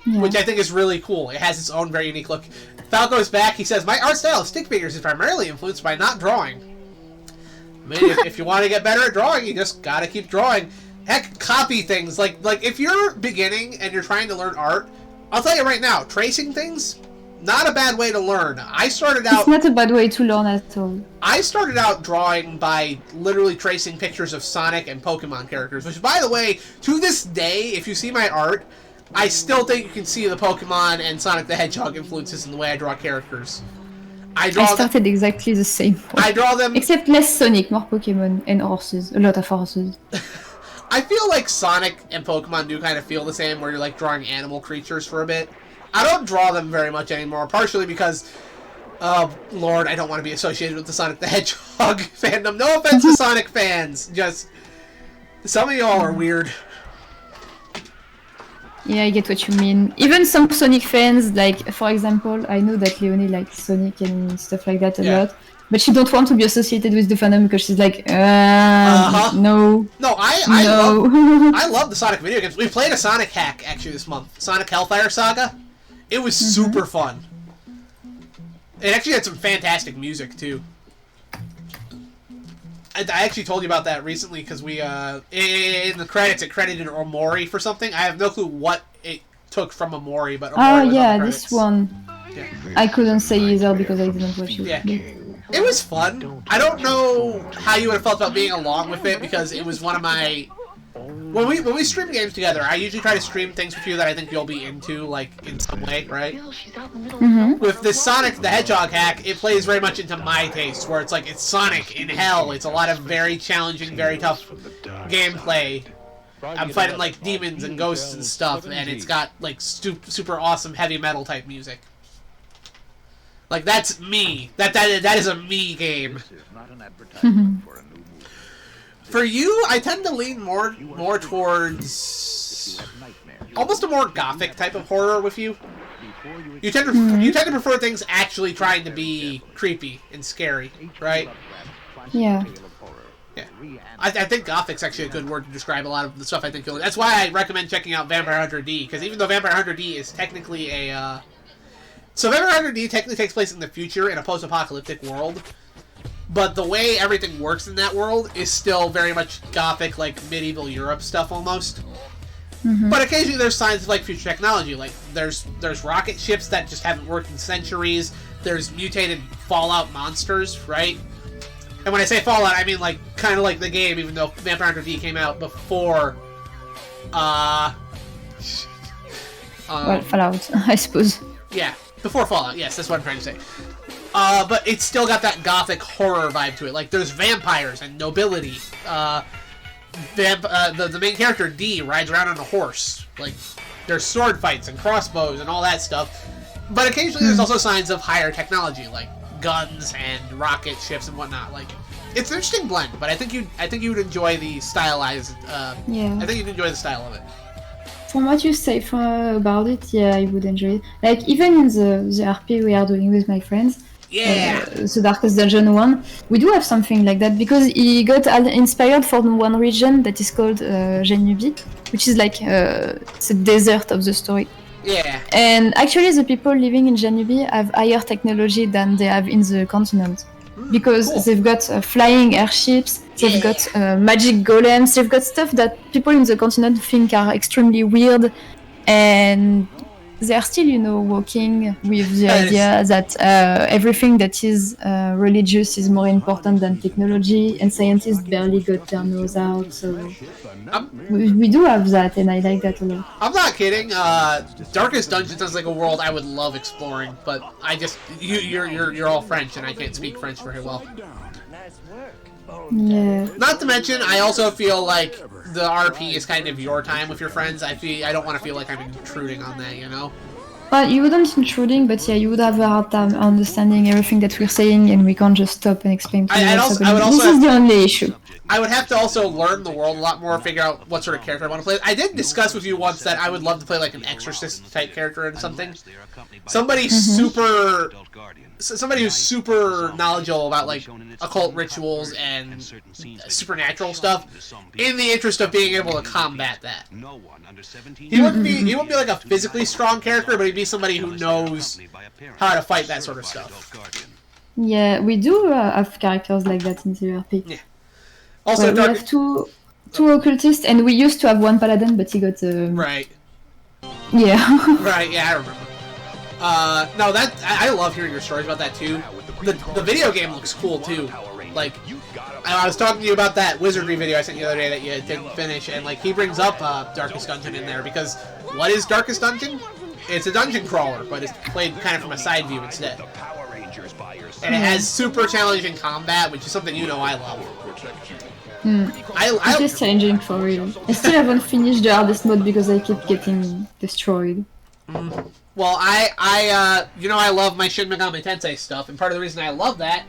Speaker 9: Yeah.
Speaker 8: Which I think is really cool. It has its own very unique look. Falco's back, he says, my art style of stick figures is primarily influenced by not drawing. I mean, if you want to get better at drawing, you just gotta keep drawing. Heck, copy things. Like if you're beginning and you're trying to learn art, I'll tell you right now, tracing things, not a bad way to learn. I started out...
Speaker 9: It's not a bad way to learn at all.
Speaker 8: I started out drawing by literally tracing pictures of Sonic and Pokemon characters, which, by the way, to this day, if you see my art, I still think you can see the Pokemon and Sonic the Hedgehog influences in the way I draw characters. I
Speaker 9: started exactly the same way.
Speaker 8: I draw them...
Speaker 9: Except less Sonic, more Pokemon, and horses. A lot of horses.
Speaker 8: I feel like Sonic and Pokemon do kind of feel the same, where you're like drawing animal creatures for a bit. I don't draw them very much anymore, partially because, Lord, I don't want to be associated with the Sonic the Hedgehog fandom. No offense to Sonic fans, just some of y'all are weird.
Speaker 9: Yeah, I get what you mean. Even some Sonic fans, like, for example, I know that Leonie likes Sonic and stuff like that a lot. But she don't want to be associated with the fandom because she's like, no.
Speaker 8: No, I love the Sonic video games. We played a Sonic hack, actually, this month. Sonic Hellfire Saga. It was super fun. It actually had some fantastic music, too. I actually told you about that recently because we, in the credits, it credited Omori for something. I have no clue what it took from Omori, but Omori was on the
Speaker 9: this one.
Speaker 8: Yeah.
Speaker 9: I couldn't say either because I didn't watch it.
Speaker 8: Yeah. It was fun. I don't know how you would have felt about being along with it because it was one of my... When we stream games together, I usually try to stream things with you that I think you'll be into, like, in some way, right? With this Sonic the Hedgehog hack, it plays very much into my taste, where it's like, it's Sonic in hell. It's a lot of very challenging, very tough gameplay. I'm fighting, like, demons and ghosts and stuff, and it's got, like, super awesome heavy metal type music. Like, that's me. That is a me game. For you, I tend to lean more towards almost a more gothic type of horror with you. You tend to prefer things actually trying to be creepy and scary, right?
Speaker 9: Yeah.
Speaker 8: Yeah. I think gothic's actually a good word to describe a lot of the stuff I think you'll... That's why I recommend checking out Vampire Hunter D, because even though Vampire Hunter D is technically a... So Vampire Hunter D technically takes place in the future in a post-apocalyptic world, but the way everything works in that world is still very much gothic, like medieval Europe stuff almost. But occasionally there's signs of like future technology, like there's rocket ships that just haven't worked in centuries. There's mutated Fallout monsters, right? And when I say Fallout, I mean like kind of like the game, even though Vampire Hunter D came out before.
Speaker 9: Well, Fallout, I suppose.
Speaker 8: Yeah. Before Fallout, yes, that's what I'm trying to say. But it's still got that gothic horror vibe to it. Like, there's vampires and nobility. The main character, D, rides around on a horse. Like, there's sword fights and crossbows and all that stuff. But occasionally there's also signs of higher technology, like guns and rocket ships and whatnot. Like, it's an interesting blend, but I think you'd enjoy the stylized...
Speaker 9: Yeah.
Speaker 8: I think you'd enjoy the style of it.
Speaker 9: From what you say about it, yeah, I would enjoy it. Like, even in the RP we are doing with my friends, the Darkest Dungeon one, we do have something like that, because he got inspired from one region that is called Genubi, which is like it's a desert of the story.
Speaker 8: Yeah.
Speaker 9: And actually the people living in Genubi have higher technology than they have in the continent. Because they've got flying airships, they've got magic golems, they've got stuff that people in the continent think are extremely weird, and they're still, you know, working with the idea that everything that is religious is more important than technology, and scientists barely got their nose out, so we do have that, and I like that a lot.
Speaker 8: I'm not kidding. Darkest Dungeon sounds like a world I would love exploring, but I just you're all French, and I can't speak French very well.
Speaker 9: Yeah.
Speaker 8: Not to mention, I also feel like the RP is kind of your time with your friends. I don't want to feel like I'm intruding on that, you know.
Speaker 9: Well, you wouldn't intruding, but yeah, you would have a hard time understanding everything that we're saying, and we can't just stop and explain to you what's happening. This is the only issue.
Speaker 8: I would have to also learn the world a lot more, figure out what sort of character I want to play. I did discuss with you once that I would love to play like an exorcist type character in something. Somebody super, somebody who's super knowledgeable about like occult rituals and supernatural stuff, in the interest of being able to combat that. He wouldn't be like a physically strong character, but he'd be somebody who knows how to fight that sort of stuff.
Speaker 9: Yeah, we do have characters like that in ZRP.
Speaker 8: Yeah. Also,
Speaker 9: we have two occultists, and we used to have one paladin, but he got
Speaker 8: right.
Speaker 9: Yeah.
Speaker 8: Right. Yeah, I remember. No, that I love hearing your stories about that too. The video game looks cool too. Like, I was talking to you about that wizardry video I sent you the other day that you didn't finish, and like he brings up Darkest Dungeon in there because what is Darkest Dungeon? It's a dungeon crawler, but it's played kind of from a side view instead. And it has super challenging combat, which is something you know I love.
Speaker 9: It is challenging for real. I still haven't finished the hardest mode because I keep getting destroyed.
Speaker 8: Well, I you know I love my Shin Megami Tensei stuff, and part of the reason I love that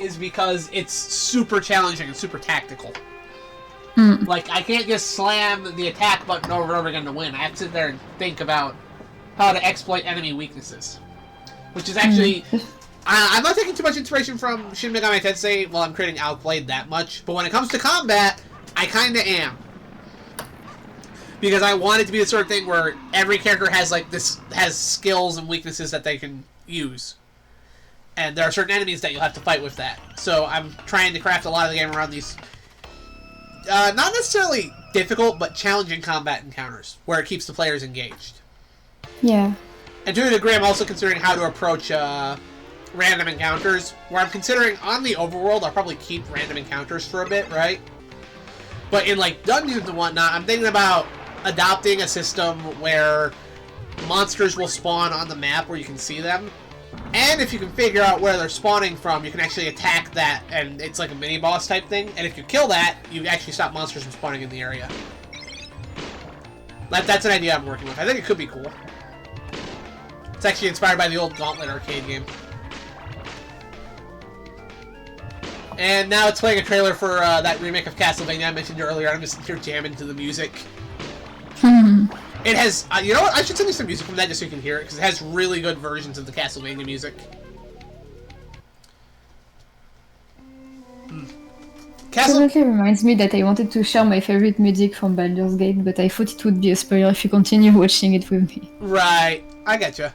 Speaker 8: is because it's super challenging and super tactical. Like, I can't just slam the attack button over and over again to win. I have to sit there and think about how to exploit enemy weaknesses. Which is actually... I'm not taking too much inspiration from Shin Megami Tensei while I'm creating Outplayed that much, but when it comes to combat, I kinda am. Because I want it to be the sort of thing where every character has like has skills and weaknesses that they can use. And there are certain enemies that you'll have to fight with that. So I'm trying to craft a lot of the game around these not necessarily difficult, but challenging combat encounters, where it keeps the players engaged.
Speaker 9: Yeah.
Speaker 8: And to a degree, I'm also considering how to approach random encounters, where I'm considering on the overworld, I'll probably keep random encounters for a bit, right? But in like dungeons and whatnot, I'm thinking about adopting a system where monsters will spawn on the map where you can see them. And if you can figure out where they're spawning from, you can actually attack that, and it's like a mini-boss type thing. And if you kill that, you actually stop monsters from spawning in the area. That's an idea I'm working with. I think it could be cool. It's actually inspired by the old Gauntlet arcade game. And now it's playing a trailer for that remake of Castlevania I mentioned earlier. I'm just here jamming to the music. It has, you know what? I should send you some music from that just so you can hear it, because it has really good versions of the Castlevania music.
Speaker 9: Definitely reminds me that I wanted to share my favorite music from Baldur's Gate, but I thought it would be a spoiler if you continue watching it with me.
Speaker 8: Right, I getcha.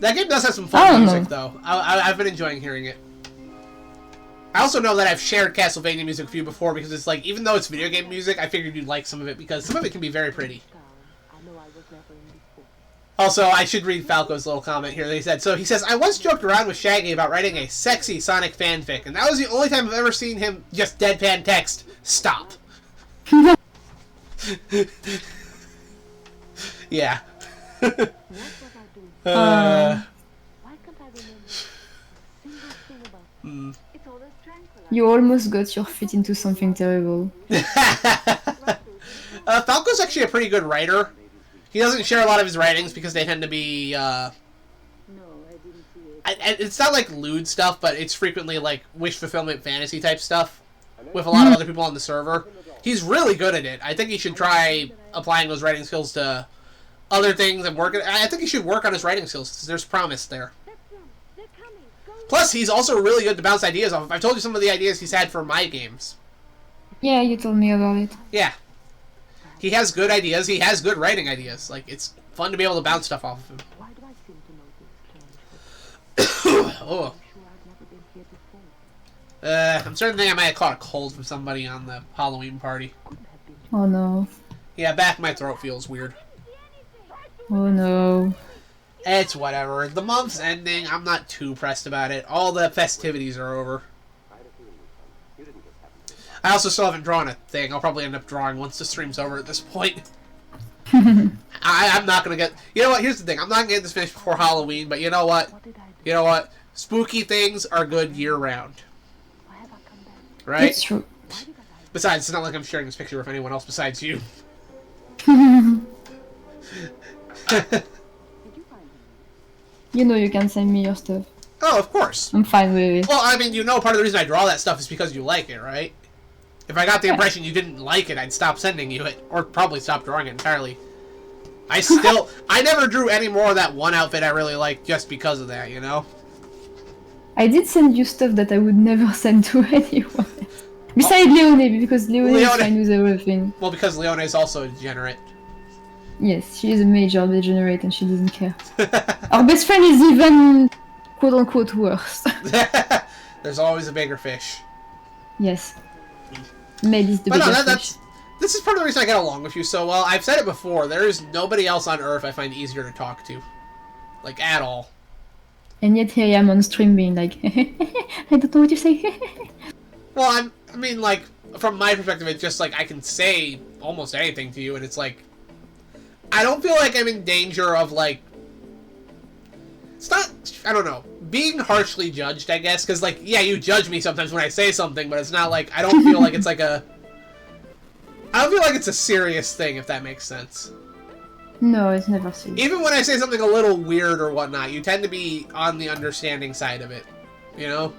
Speaker 8: That game does have some fun music, though. I've been enjoying hearing it. I also know that I've shared Castlevania music with you before, because it's like, even though it's video game music, I figured you'd like some of it, because some of it can be very pretty. Also, I should read Falco's little comment here that he said. So he says, I once joked around with Shaggy about writing a sexy Sonic fanfic, and that was the only time I've ever seen him just deadpan text, stop. Yeah.
Speaker 9: You almost got your feet into something terrible.
Speaker 8: Falco's actually a pretty good writer. He doesn't share a lot of his writings because they tend to be, it's not like lewd stuff, but it's frequently like wish fulfillment fantasy type stuff with a lot of other people on the server. He's really good at it. I think he should try applying those writing skills to other things and work. I think he should work on his writing skills. There's promise there. Plus, he's also really good to bounce ideas off of. I've told you some of the ideas he's had for my games.
Speaker 9: Yeah, you told me about it.
Speaker 8: Yeah. He has good ideas. He has good writing ideas. Like, it's fun to be able to bounce stuff off of him. Oh. I'm starting to think I might have caught a cold from somebody on the Halloween party.
Speaker 9: Oh no.
Speaker 8: Yeah, back of my throat feels weird.
Speaker 9: Oh no.
Speaker 8: It's whatever. The month's ending. I'm not too pressed about it. All the festivities are over. I also still haven't drawn a thing. I'll probably end up drawing once the stream's over at this point. I'm not going to get... You know what? Here's the thing. I'm not going to get this finished before Halloween, but you know what? You know what? Spooky things are good year-round. Right?
Speaker 9: It's true.
Speaker 8: Besides, it's not like I'm sharing this picture with anyone else besides you.
Speaker 9: You know you can send me your stuff.
Speaker 8: Oh, of course.
Speaker 9: I'm fine with it.
Speaker 8: Well, I mean, you know, part of the reason I draw that stuff is because you like it, right? If I got the impression you didn't like it, I'd stop sending you it, or probably stop drawing it entirely. I never drew any more of that one outfit I really liked just because of that, you know?
Speaker 9: I did send you stuff that I would never send to anyone. Besides Leone, because Leone is fine with everything.
Speaker 8: Well, because Leone is also a degenerate.
Speaker 9: Yes, she is a major degenerate and she doesn't care. Our best friend is even quote-unquote worse.
Speaker 8: There's always a bigger fish.
Speaker 9: Yes. Maybe it's the bigger fish.
Speaker 8: This is part of the reason I get along with you so well. I've said it before, there is nobody else on Earth I find easier to talk to. Like, at all.
Speaker 9: And yet here I am on stream being like, I don't know what you say.
Speaker 8: Well, I mean, like, from my perspective, it's just like I can say almost anything to you, and it's like, I don't feel like I'm in danger of, like, it's not, I don't know, being harshly judged, I guess, because, like, yeah, you judge me sometimes when I say something, but it's not like, I don't feel like it's like a, I don't feel like it's a serious thing, if that makes sense.
Speaker 9: No, it's never serious.
Speaker 8: Even when I say something a little weird or whatnot, you tend to be on the understanding side of it, you know?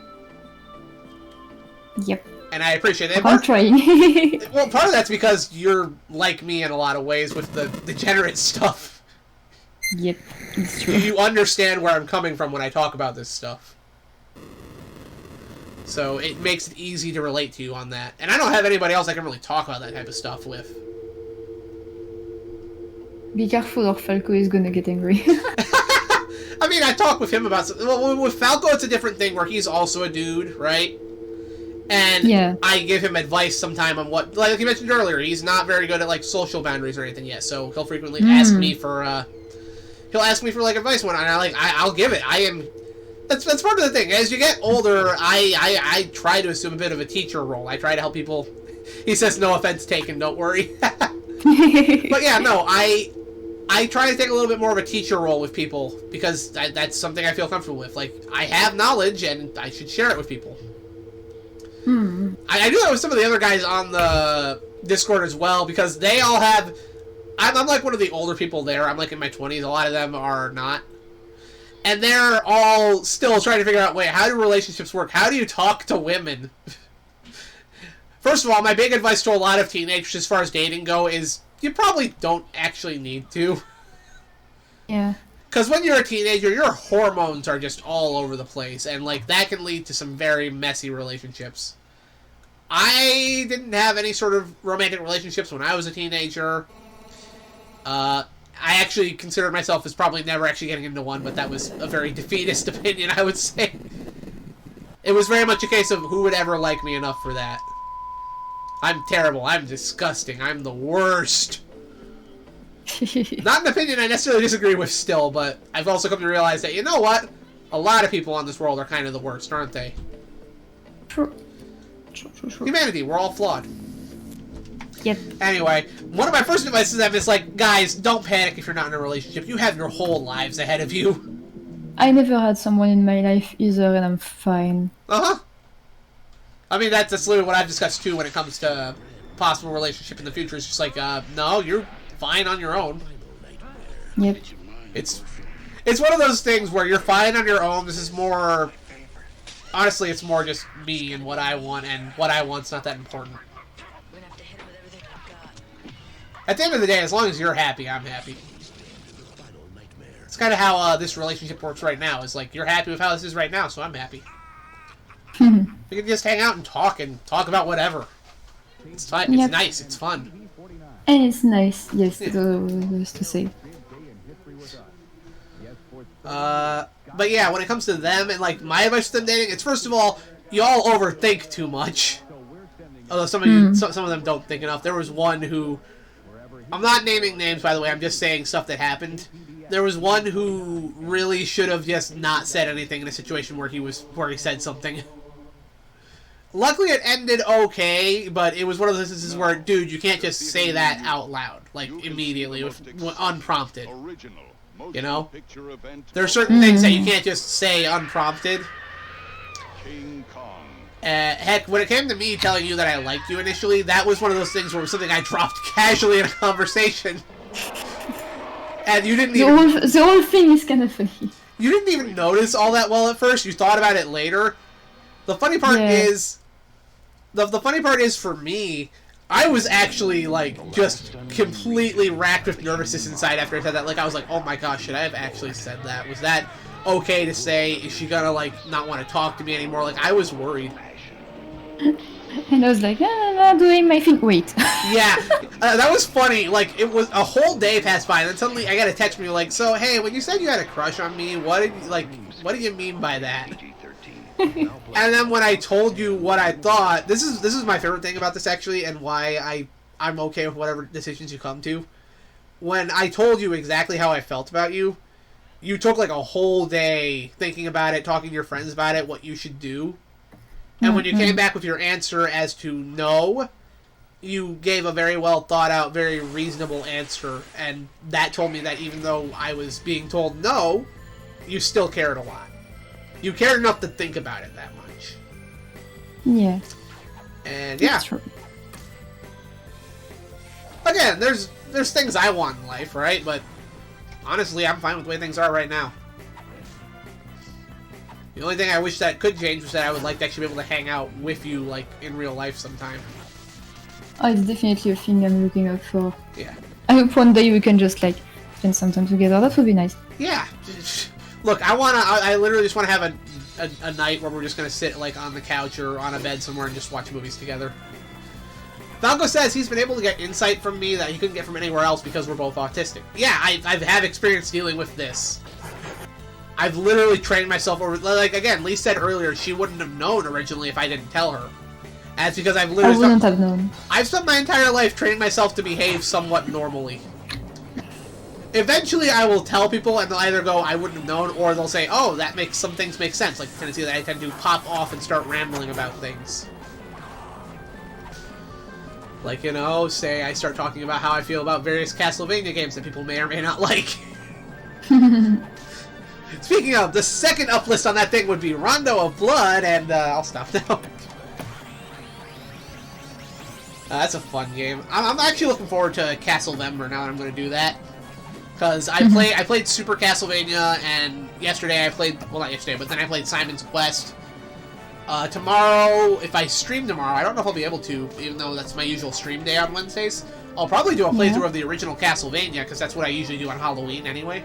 Speaker 9: Yep.
Speaker 8: And I appreciate it.
Speaker 9: I'm trying.
Speaker 8: Well, part of that's because you're like me in a lot of ways with the degenerate stuff.
Speaker 9: Yep, it's true.
Speaker 8: You understand where I'm coming from when I talk about this stuff. So it makes it easy to relate to you on that. And I don't have anybody else I can really talk about that type of stuff with.
Speaker 9: Be careful or Falco is gonna get angry.
Speaker 8: I mean, I talk with him about... Well, with Falco, it's a different thing where he's also a dude, right? And I give him advice sometime on what... Like you mentioned earlier, he's not very good at, like, social boundaries or anything yet, so he'll frequently ask me for, He'll ask me for, like, advice when I'll give it. I am... That's part of the thing. As you get older, I try to assume a bit of a teacher role. I try to help people... He says, no offense taken, don't worry. But yeah, no, I try to take a little bit more of a teacher role with people, because that's something I feel comfortable with. Like, I have knowledge, and I should share it with people. I do that with some of the other guys on the Discord as well, because they all have... I'm like one of the older people there. I'm like in my 20s. A lot of them are not. And they're all still trying to figure out, wait, how do relationships work? How do you talk to women? First of all, my big advice to a lot of teenagers as far as dating go is you probably don't actually need to.
Speaker 9: Yeah.
Speaker 8: Because when you're a teenager, your hormones are just all over the place, and like that can lead to some very messy relationships. I didn't have any sort of romantic relationships when I was a teenager. I actually considered myself as probably never actually getting into one, but that was a very defeatist opinion, I would say. It was very much a case of who would ever like me enough for that. I'm terrible. I'm disgusting. I'm the worst. Not an opinion I necessarily disagree with still, but I've also come to realize that, you know what? A lot of people on this world are kind of the worst, aren't they?
Speaker 9: True.
Speaker 8: Humanity, we're all flawed.
Speaker 9: Yep.
Speaker 8: Anyway, one of my first advice to them is like, guys, don't panic if you're not in a relationship. You have your whole lives ahead of you.
Speaker 9: I never had someone in my life either, and I'm fine.
Speaker 8: Uh-huh. I mean, that's literally what I've discussed too when it comes to possible relationship in the future. It's just like, no, you're fine on your own.
Speaker 9: Yep.
Speaker 8: It's one of those things where you're fine on your own. This is more... Honestly, it's more just me and what I want, and what I want's not that important. At the end of the day, as long as you're happy, I'm happy. It's kind of how this relationship works right now. It's like, you're happy with how this is right now, so I'm happy. We can just hang out and talk about whatever. It's fine.
Speaker 9: Yep.
Speaker 8: It's nice. It's fun.
Speaker 9: And it's nice, yes, to say.
Speaker 8: But yeah, when it comes to them and like my advice to them dating, it's first of all, you all overthink too much. Although some of you, some of them don't think enough. There was one who, I'm not naming names by the way. I'm just saying stuff that happened. There was one who really should have just not said anything in a situation where he said something. Luckily, it ended okay, but it was one of those instances where, dude, you can't just say that out loud, like heckily, unprompted. You know? There are certain things that you can't just say unprompted. Heck, when it came to me telling you that I liked you initially, that was one of those things where it was something I dropped casually in a conversation. And you didn't even...
Speaker 9: The whole thing is kind of funny.
Speaker 8: You didn't even notice all that well at first. You thought about it later. The funny part is... The funny part is, for me, I was actually, like, just completely racked with nervousness inside after I said that. Like, I was like, oh my gosh, should I have actually said that? Was that okay to say? Is she gonna, like, not want to talk to me anymore? Like, I was worried.
Speaker 9: And I was like, doing my thing. Wait.
Speaker 8: Yeah, that was funny. Like, it was a whole day passed by, and then suddenly I got a text from you like, so, hey, when you said you had a crush on me, what do you mean by that? And then when I told you what I thought, this is my favorite thing about this, actually, and why I'm okay with whatever decisions you come to. When I told you exactly how I felt about you, you took, like, a whole day thinking about it, talking to your friends about it, what you should do. And when you came back with your answer as to no, you gave a very well thought out, very reasonable answer, and that told me that even though I was being told no, you still cared a lot. You cared enough to think about it that much.
Speaker 9: Yeah.
Speaker 8: And yeah. Again, there's things I want in life, right? But honestly, I'm fine with the way things are right now. The only thing I wish that could change was that I would like to actually be able to hang out with you, like, in real life sometime.
Speaker 9: Oh, it's definitely a thing I'm looking out for.
Speaker 8: Yeah.
Speaker 9: I hope one day we can just, like, spend some time together. That would be nice.
Speaker 8: Yeah. Look, I literally just want to have a night where we're just going to sit, like, on the couch or on a bed somewhere and just watch movies together. Falco says he's been able to get insight from me that he couldn't get from anywhere else because we're both autistic. Yeah, I have experience dealing with this. I've literally trained myself over... Like, again, Lee said earlier she wouldn't have known originally if I didn't tell her. And it's because I've literally...
Speaker 9: I wouldn't have known.
Speaker 8: I've spent my entire life training myself to behave somewhat normally. Eventually, I will tell people, and they'll either go, I wouldn't have known, or they'll say, oh, that makes... Some things make sense. Like the tendency that I tend to pop off and start rambling about things. Like, you know, say I start talking about how I feel about various Castlevania games that people may or may not like. Speaking of, the second up list on that thing would be Rondo of Blood, and I'll stop now. That's a fun game. I'm actually looking forward to Castlevember now that I'm going to do that. Because I played Super Castlevania, and yesterday I played, well, not yesterday, but then I played Simon's Quest. Tomorrow, if I stream tomorrow, I don't know if I'll be able to, even though that's my usual stream day on Wednesdays. I'll probably do a playthrough of the original Castlevania, because that's what I usually do on Halloween anyway.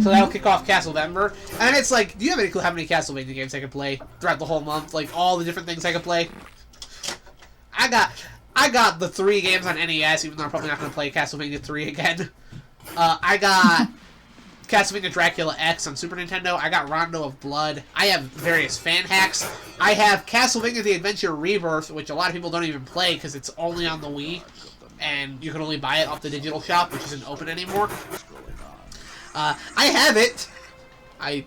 Speaker 8: So that'll kick off Castlevember. And it's like, do you have any clue how many Castlevania games I could play throughout the whole month? Like, all the different things I could play? I got the 3 games on NES, even though I'm probably not going to play Castlevania 3 again. I got Castlevania Dracula X on Super Nintendo. I got Rondo of Blood. I have various fan hacks. I have Castlevania The Adventure Rebirth, which a lot of people don't even play because it's only on the Wii. And you can only buy it off the digital shop, which isn't open anymore. I have it. I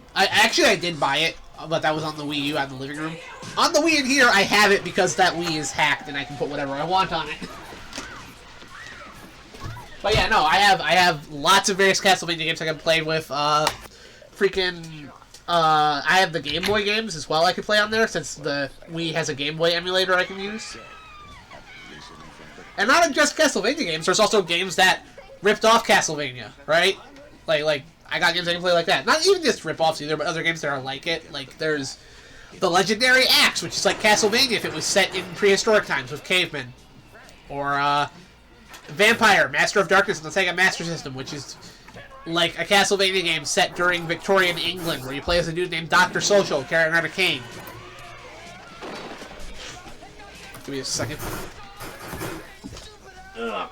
Speaker 8: did buy it, but that was on the Wii U out in the living room. On the Wii in here, I have it because that Wii is hacked and I can put whatever I want on it. But yeah, no, I have lots of various Castlevania games I can play with. I have the Game Boy games as well I can play on there, since the Wii has a Game Boy emulator I can use. And not just Castlevania games, there's also games that ripped off Castlevania, right? Like I got games I can play like that. Not even just rip-offs either, but other games that are like it. Like, there's the Legendary Axe, which is like Castlevania if it was set in prehistoric times with cavemen. Or, Vampire, Master of Darkness on the Sega Master System, which is like a Castlevania game set during Victorian England, where you play as a dude named Dr. Social carrying around a cane. Give me a second. Ugh.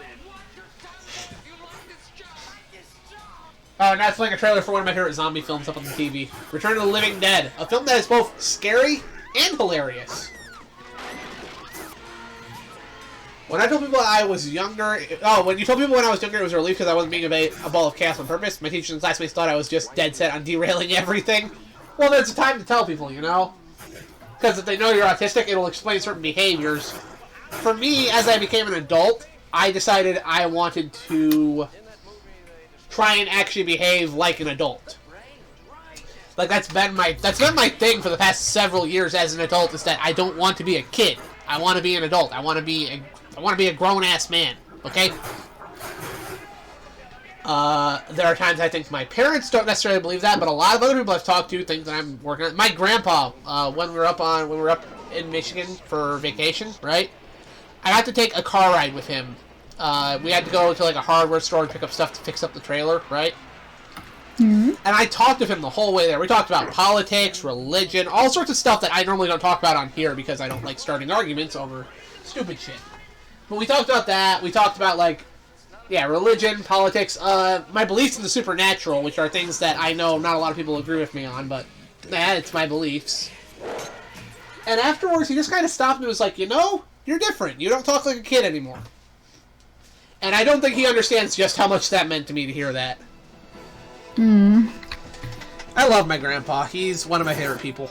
Speaker 8: Oh, now it's playing a trailer for one of my favorite zombie films up on the TV. Return of the Living Dead. A film that is both scary and hilarious. When I told people I was younger... Oh, when you told people when I was younger it was a relief because I wasn't being a ball of chaos on purpose. My teachers and classmates thought I was just dead set on derailing everything. Well, then it's time to tell people, you know? Because if they know you're autistic, it'll explain certain behaviors. For me, as I became an adult, I decided I wanted to try and actually behave like an adult. Like, that's been my thing for the past several years as an adult, is that I don't want to be a kid. I want to be an adult. I want to be a grown-ass man, okay? There are times I think my parents don't necessarily believe that, but a lot of other people I've talked to think that I'm working on. My grandpa, when we were up in Michigan for vacation, right? I got to take a car ride with him. We had to go to like a hardware store and pick up stuff to fix up the trailer, right?
Speaker 9: Mm-hmm.
Speaker 8: And I talked to him the whole way there. We talked about politics, religion, all sorts of stuff that I normally don't talk about on here because I don't like starting arguments over stupid shit. But we talked about that. We talked about, like, yeah, religion, politics, my beliefs in the supernatural, which are things that I know not a lot of people agree with me on, but, it's my beliefs. And afterwards, he just kind of stopped and was like, you know, you're different. You don't talk like a kid anymore. And I don't think he understands just how much that meant to me to hear that.
Speaker 9: Mm.
Speaker 8: I love my grandpa. He's one of my favorite people.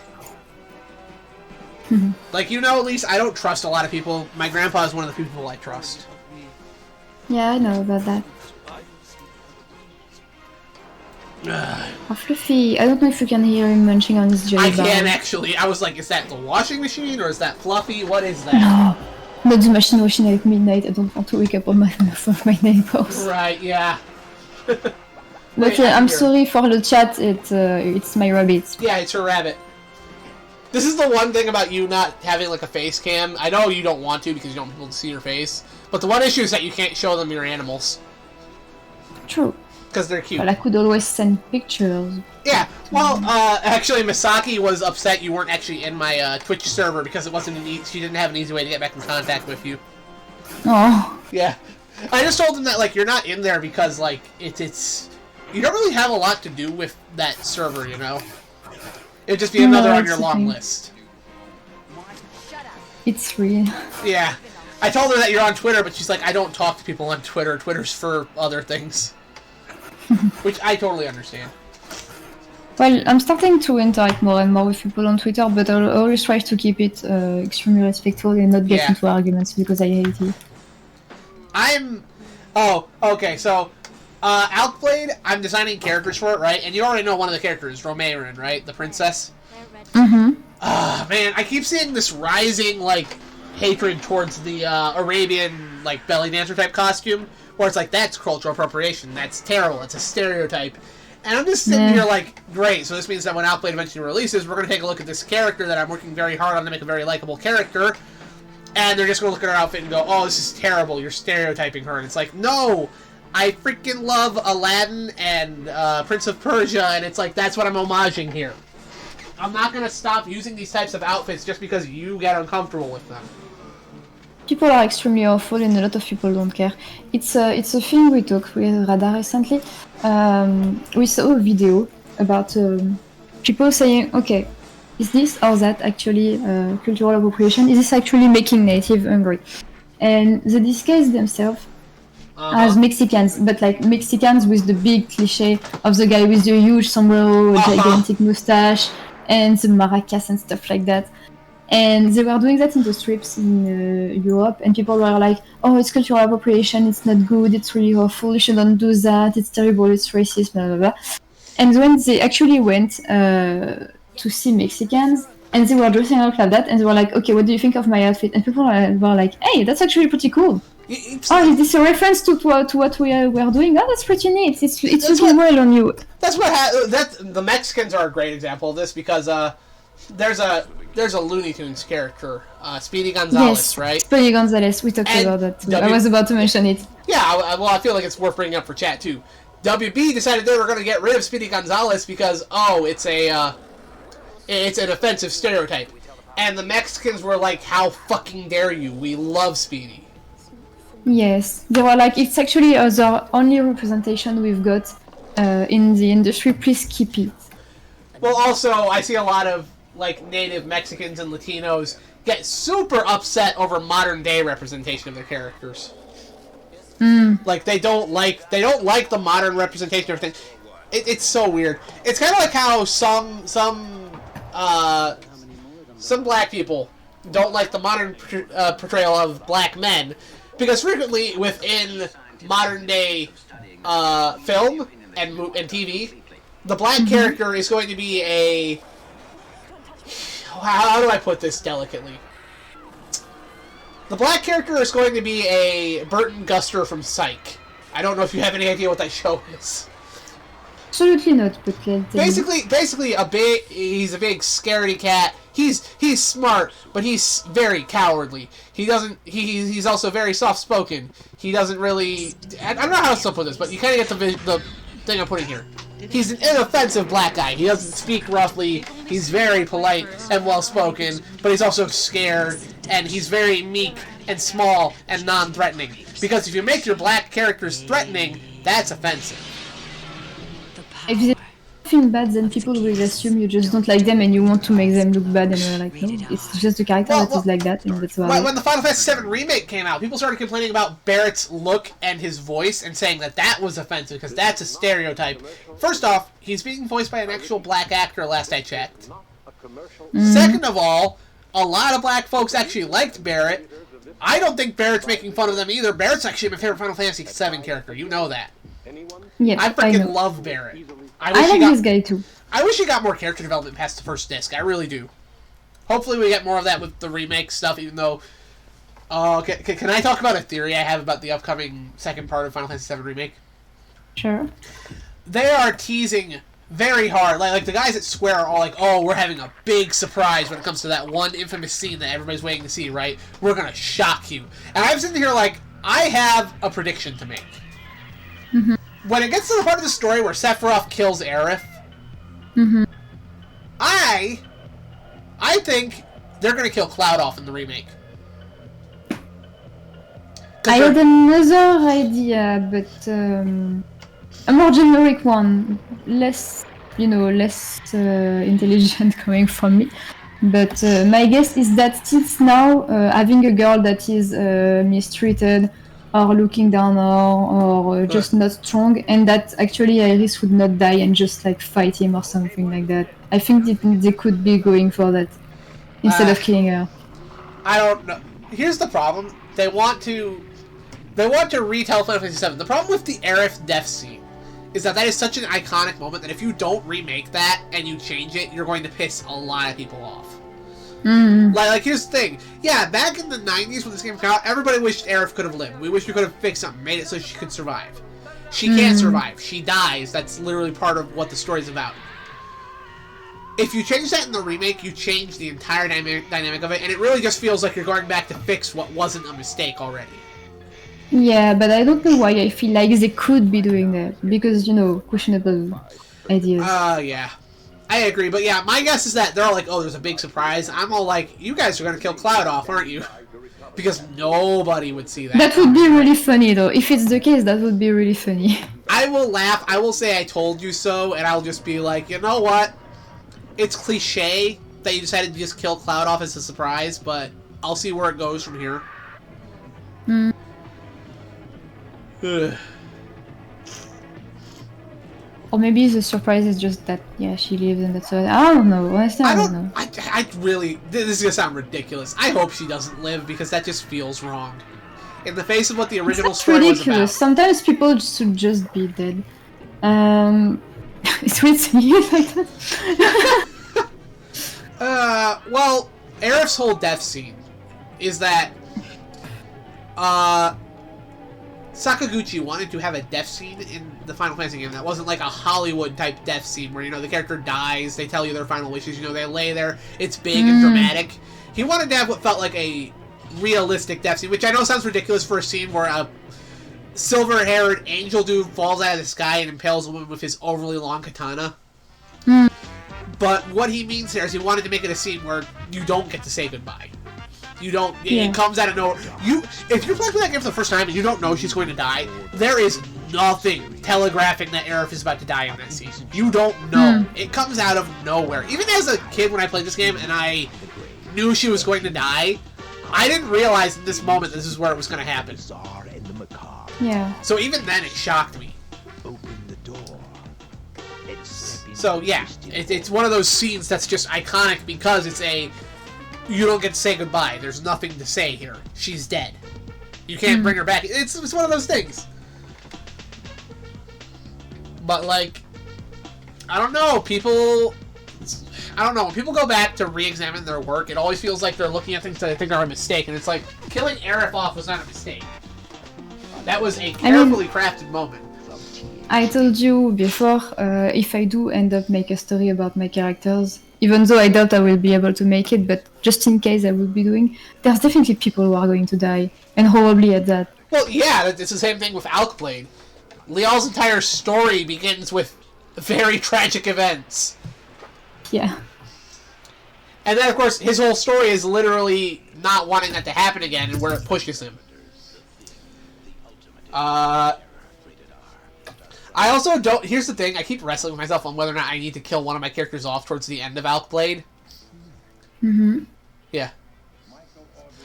Speaker 8: Like, you know, at least I don't trust a lot of people. My grandpa is one of the people I trust.
Speaker 9: Yeah, I know about that. Fluffy, I don't know if you can hear him munching on his jelly
Speaker 8: I
Speaker 9: bar.
Speaker 8: can actually. I was like, is that the washing machine or is that Fluffy? What is that?
Speaker 9: No, not the machine washing at midnight. I don't want to wake up all my neighbors.
Speaker 8: Right, yeah.
Speaker 9: But I'm sorry for the chat. It's my rabbit.
Speaker 8: Yeah, it's her rabbit. This is the one thing about you not having like a face cam. I know you don't want to because you don't want people to see your face. But the one issue is that you can't show them your animals.
Speaker 9: True.
Speaker 8: Because they're cute.
Speaker 9: But I could always send pictures.
Speaker 8: Yeah, well, actually, Misaki was upset you weren't actually in my Twitch server because it wasn't she didn't have an easy way to get back in contact with you.
Speaker 9: Oh.
Speaker 8: Yeah. I just told him that, like, you're not in there because, like, it's... You don't really have a lot to do with that server, you know? It'd just be another on your long list.
Speaker 9: It's real.
Speaker 8: Yeah. I told her that you're on Twitter, but she's like, I don't talk to people on Twitter. Twitter's for other things. Which I totally understand.
Speaker 9: Well, I'm starting to interact more and more with people on Twitter, but I'll always try to keep it extremely respectful and not get into arguments because I hate it.
Speaker 8: Oh, okay, so... Outplayed, I'm designing characters for it, right? And you already know one of the characters, Romarian, right? The princess?
Speaker 9: Mm-hmm.
Speaker 8: Man, I keep seeing this rising, like, hatred towards the Arabian, like, belly dancer type costume, where it's like, that's cultural appropriation, that's terrible, it's a stereotype. And I'm just sitting here like, great, so this means that when Outplayed eventually releases, we're going to take a look at this character that I'm working very hard on to make a very likable character, and they're just going to look at her outfit and go, oh, this is terrible, you're stereotyping her. And it's like, no! I freaking love Aladdin and Prince of Persia, and it's like, that's what I'm homaging here. I'm not going to stop using these types of outfits just because you get uncomfortable with them.
Speaker 9: People are extremely awful and a lot of people don't care. It's a thing we talked with Radar recently. We saw a video about people saying, okay, is this or that actually cultural appropriation? Is this actually making native hungry? And they disguise themselves as Mexicans, but like Mexicans with the big cliche of the guy with the huge sombrero, gigantic mustache, and the maracas and stuff like that. And they were doing that in the strips in Europe, and people were like, oh, it's cultural appropriation, it's not good, it's really awful, you shouldn't do that, it's terrible, it's racist, blah, blah, blah. And when they actually went to see Mexicans, and they were dressing up like that, and they were like, okay, what do you think of my outfit? And people were like, hey, that's actually pretty cool. Oh, is this a reference to what we are doing? Oh, that's pretty neat. It's looking well on you.
Speaker 8: That's what the Mexicans are a great example of this because there's a Looney Tunes character, Speedy Gonzales,
Speaker 9: yes,
Speaker 8: right?
Speaker 9: Speedy Gonzales. We talked about that too. I was about to mention it.
Speaker 8: Yeah, well, I feel like it's worth bringing up for chat too. WB decided they were going to get rid of Speedy Gonzales because it's an offensive stereotype, and the Mexicans were like, how fucking dare you? We love Speedy.
Speaker 9: Yes, they were like, it's actually the only representation we've got in the industry, please keep it.
Speaker 8: Well, also, I see a lot of, like, native Mexicans and Latinos get super upset over modern-day representation of their characters. Like, they don't like the modern representation of things. It's so weird. It's kind of like how some black people don't like the modern portrayal of black men, because frequently within modern day film and TV, the black character is going to be a... How do I put this delicately? The black character is going to be a Burton Guster from Psych. I don't know if you have any idea what that show is.
Speaker 9: Absolutely not, but
Speaker 8: Basically, he's a big scaredy cat. He's smart, but he's very cowardly. He's also very soft spoken. He doesn't really. I don't know how to put this, but you kind of get the thing I'm putting here. He's an inoffensive black guy. He doesn't speak roughly. He's very polite and well spoken, but he's also scared, and he's very meek and small and non-threatening. Because if you make your black characters threatening, that's offensive.
Speaker 9: If they feel bad, then people will assume you just don't like them and you want to make them look bad, and we're like, no, it's just the character that is like that, and that's why.
Speaker 8: When the Final Fantasy VII Remake came out, people started complaining about Barrett's look and his voice and saying that was offensive because that's a stereotype. First off, he's being voiced by an actual black actor last I checked. Second of all, a lot of black folks actually liked Barrett. I don't think Barrett's making fun of them either. Barrett's actually my favorite Final Fantasy VII character. You know that.
Speaker 9: Yeah,
Speaker 8: I freaking love Barrett.
Speaker 9: I like this guy too.
Speaker 8: I wish he got more character development past the first disc. I really do. Hopefully we get more of that with the remake stuff, even though... can I talk about a theory I have about the upcoming second part of Final Fantasy VII Remake?
Speaker 9: Sure.
Speaker 8: They are teasing very hard. Like the guys at Square are all like, oh, we're having a big surprise when it comes to that one infamous scene that everybody's waiting to see, right? We're going to shock you. And I'm sitting here like, I have a prediction to make.
Speaker 9: Mm-hmm.
Speaker 8: When it gets to the part of the story where Sephiroth kills Aerith, I think they're going to kill Cloud off in the remake.
Speaker 9: I had another idea, but a more generic one, less intelligent coming from me. But my guess is that since now having a girl that is mistreated or looking down or just not strong, and that actually Iris would not die and just like fight him or something like that. I think they could be going for that instead of killing her.
Speaker 8: I don't know. Here's the problem: they want to retell Final Fantasy VII. The problem with the Aerith death scene is that is such an iconic moment that if you don't remake that and you change it, you're going to piss a lot of people off. Like, here's the thing. Yeah, back in the 90s when this game came out, everybody wished Aerith could have lived. We wish we could have fixed something, made it so she could survive. She can't survive. She dies. That's literally part of what the story's about. If you change that in the remake, you change the entire dynamic of it, and it really just feels like you're going back to fix what wasn't a mistake already.
Speaker 9: Yeah, but I don't know why I feel like they could be doing that, because, questionable ideas.
Speaker 8: Yeah. I agree, but yeah, my guess is that they're all like, oh, there's a big surprise. I'm all like, you guys are going to kill Cloud off, aren't you? Because nobody would see that.
Speaker 9: That would be really funny, though. If it's the case, that would be really funny.
Speaker 8: I will laugh. I will say I told you so, and I'll just be like, you know what? It's cliche that you decided to just kill Cloud off as a surprise, but I'll see where it goes from here.
Speaker 9: Or maybe the surprise is just that, yeah, she lives and that's all. I don't know. Honestly, I don't know.
Speaker 8: I really... This is going to sound ridiculous. I hope she doesn't live, because that just feels wrong. In the face of what the original story was about.
Speaker 9: Ridiculous. Sometimes people should just be dead. It's weird to me like that.
Speaker 8: Well, Aerith's whole death scene is that, Sakaguchi wanted to have a death scene in the Final Fantasy game that wasn't like a Hollywood-type death scene where, the character dies, they tell you their final wishes, they lay there, it's big and dramatic. He wanted to have what felt like a realistic death scene, which I know sounds ridiculous for a scene where a silver-haired angel dude falls out of the sky and impales a woman with his overly long katana. But what he means here is he wanted to make it a scene where you don't get to say goodbye. You don't. It comes out of nowhere. If you're playing that game for the first time and you don't know she's going to die, there is nothing telegraphing that Aerith is about to die in that scene. You don't know. It comes out of nowhere. Even as a kid when I played this game and I knew she was going to die, I didn't realize in this moment this is where it was going to happen.
Speaker 9: Yeah.
Speaker 8: So even then, it shocked me. So yeah, it's one of those scenes that's just iconic because it's you don't get to say goodbye. There's nothing to say here. She's dead. You can't bring her back. It's one of those things. But like, I don't know. When people go back to re-examine their work, it always feels like they're looking at things that they think are a mistake, and it's like killing Aerith off was not a mistake. That was a carefully crafted moment.
Speaker 9: I told you before, if I do end up make a story about my characters, even though I doubt I will be able to make it, but just in case I will be doing, there's definitely people who are going to die, and horribly at that.
Speaker 8: Well, yeah, it's the same thing with Alkblade. Lial's entire story begins with very tragic events.
Speaker 9: Yeah.
Speaker 8: And then, of course, his whole story is literally not wanting that to happen again and where it pushes him. I also don't... Here's the thing. I keep wrestling with myself on whether or not I need to kill one of my characters off towards the end of Alkblade.
Speaker 9: Mm-hmm.
Speaker 8: Yeah.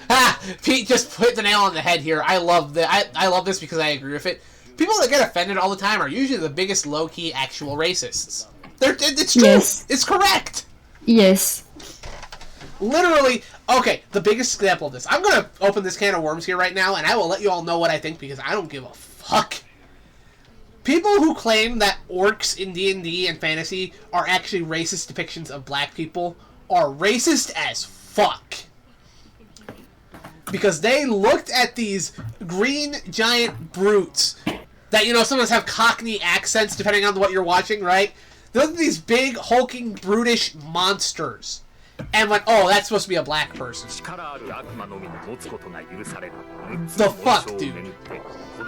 Speaker 8: Ah! Pete just put the nail on the head here. I love I love this because I agree with it. People that get offended all the time are usually the biggest low-key actual racists. It's true.
Speaker 9: Yes.
Speaker 8: It's correct.
Speaker 9: Yes.
Speaker 8: Literally, okay, the biggest example of this. I'm going to open this can of worms here right now, and I will let you all know what I think because I don't give a fuck. People who claim that orcs in D&D and fantasy are actually racist depictions of black people are racist as fuck. Because they looked at these green giant brutes that, you know, sometimes have Cockney accents depending on what you're watching, right? They look at these big, hulking, brutish monsters and went, oh, that's supposed to be a black person. The fuck, dude?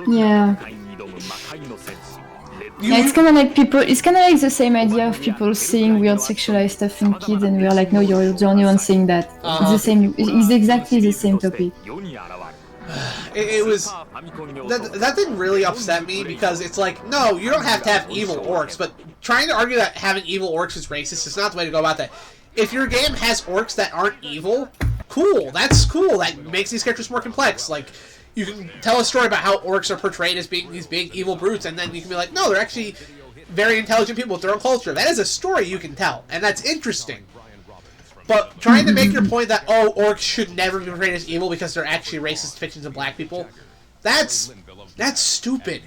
Speaker 9: Yeah. Yeah, it's kind of like people. It's kind of like the same idea of people seeing weird sexualized stuff in kids, and we're like, no, you're the only one saying that. It's the same. It's exactly the same topic.
Speaker 8: It was that didn't really upset me because it's like, no, you don't have to have evil orcs, but trying to argue that having evil orcs is racist is not the way to go about that. If your game has orcs that aren't evil, cool. That's cool. That makes these characters more complex. Like, you can tell a story about how orcs are portrayed as being these big evil brutes, and then you can be like, no, they're actually very intelligent people with their own culture. That is a story you can tell, and that's interesting. But trying to make your point that, oh, orcs should never be portrayed as evil because they're actually racist depictions of black people, that's stupid.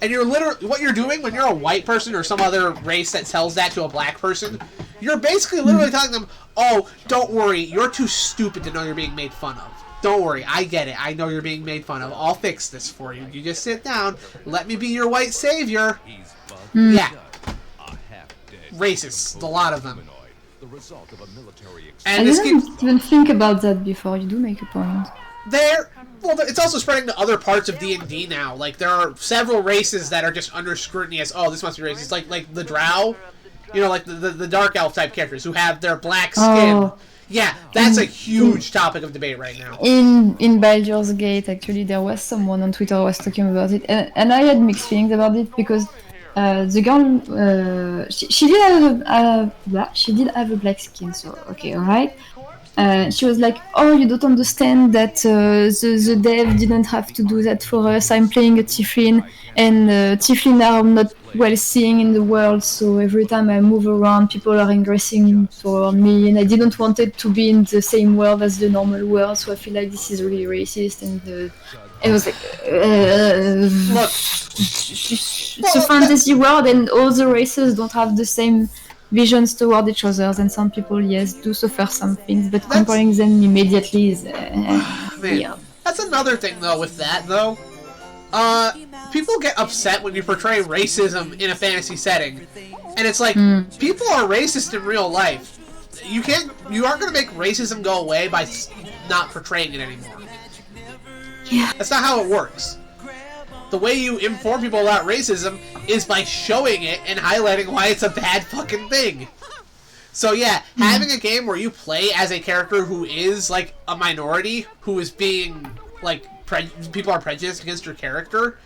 Speaker 8: And you're literally, what you're doing when you're a white person or some other race that tells that to a black person, you're basically literally telling them, oh, don't worry, you're too stupid to know you're being made fun of. Don't worry, I get it. I know you're being made fun of. I'll fix this for you. You just sit down. Let me be your white savior. Yeah. Racists. A lot of them.
Speaker 9: And I didn't even think about that before. You do make a point.
Speaker 8: Well, it's also spreading to other parts of D&D now. Like, there are several races that are just under scrutiny as, oh, this must be racist. Like the Drow. You know, like the Dark Elf type characters who have their black skin.
Speaker 9: Oh.
Speaker 8: Yeah, that's a huge topic of debate right now.
Speaker 9: In Baldur's Gate, actually, there was someone on Twitter who was talking about it, and I had mixed feelings about it because the girl she did have a black skin, so okay, alright. She was like, oh, you don't understand that the dev didn't have to do that for us. I'm playing a Tiefling, and Tiefling are not well seeing in the world, so every time I move around, people are ingressing toward me, and I didn't want it to be in the same world as the normal world, so I feel like this is really racist, and it was like, it's a fantasy world, and all the races don't have the same visions toward each other, and some people, yes, do suffer some things, but comparing them immediately is weird.
Speaker 8: That's another thing, though, with that, though. People get upset when you portray racism in a fantasy setting, and it's like, people are racist in real life. You aren't going to make racism go away by not portraying it anymore.
Speaker 9: Yeah.
Speaker 8: That's not how it works. The way you inform people about racism is by showing it and highlighting why it's a bad fucking thing. So yeah, having a game where you play as a character who is, like, a minority, who is being, like, people are prejudiced against your character,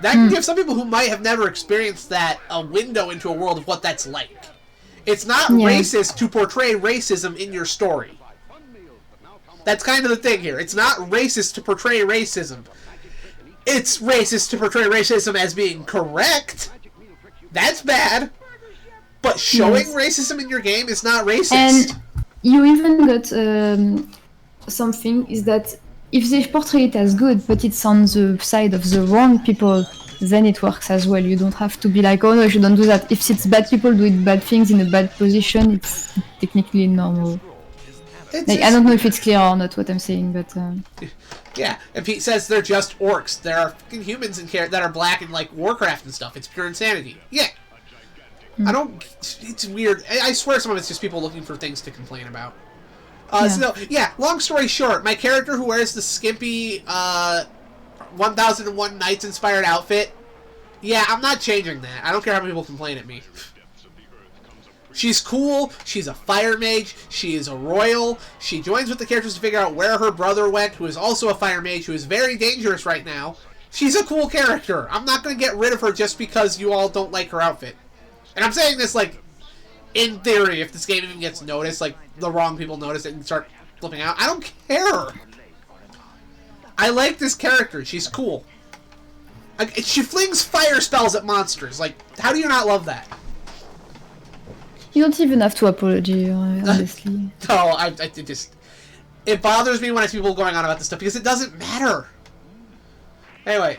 Speaker 8: that can give some people who might have never experienced that a window into a world of what that's like. It's not racist to portray racism in your story. That's kind of the thing here. It's not racist to portray racism. It's racist to portray racism as being correct. That's bad. But showing racism in your game is not racist.
Speaker 9: And you even got something is that if they portray it as good, but it's on the side of the wrong people, then it works as well. You don't have to be like, oh no, you shouldn't do that. If it's bad people doing bad things in a bad position, it's technically normal. Like, I don't know if it's clear or not what I'm saying, but
Speaker 8: Yeah, and Pete says they're just orcs. There are fucking humans in here that are black in like Warcraft and stuff. It's pure insanity. Yeah. I don't... It's weird. I swear some of it's just people looking for things to complain about. So, yeah, long story short, my character who wears the skimpy 1001 Nights inspired outfit, yeah, I'm not changing that. I don't care how many people complain at me. She's cool. She's a fire mage. She is a royal. She joins with the characters to figure out where her brother went, who is also a fire mage, who is very dangerous right now. She's a cool character. I'm not going to get rid of her just because you all don't like her outfit. And I'm saying this, like, in theory, if this game even gets noticed, like, the wrong people notice it and start flipping out. I don't care. I like this character. She's cool. She flings fire spells at monsters. Like, how do you not love that?
Speaker 9: you don't even have to apologize, honestly.
Speaker 8: No, it bothers me when I see people going on about this stuff because it doesn't matter. Anyway,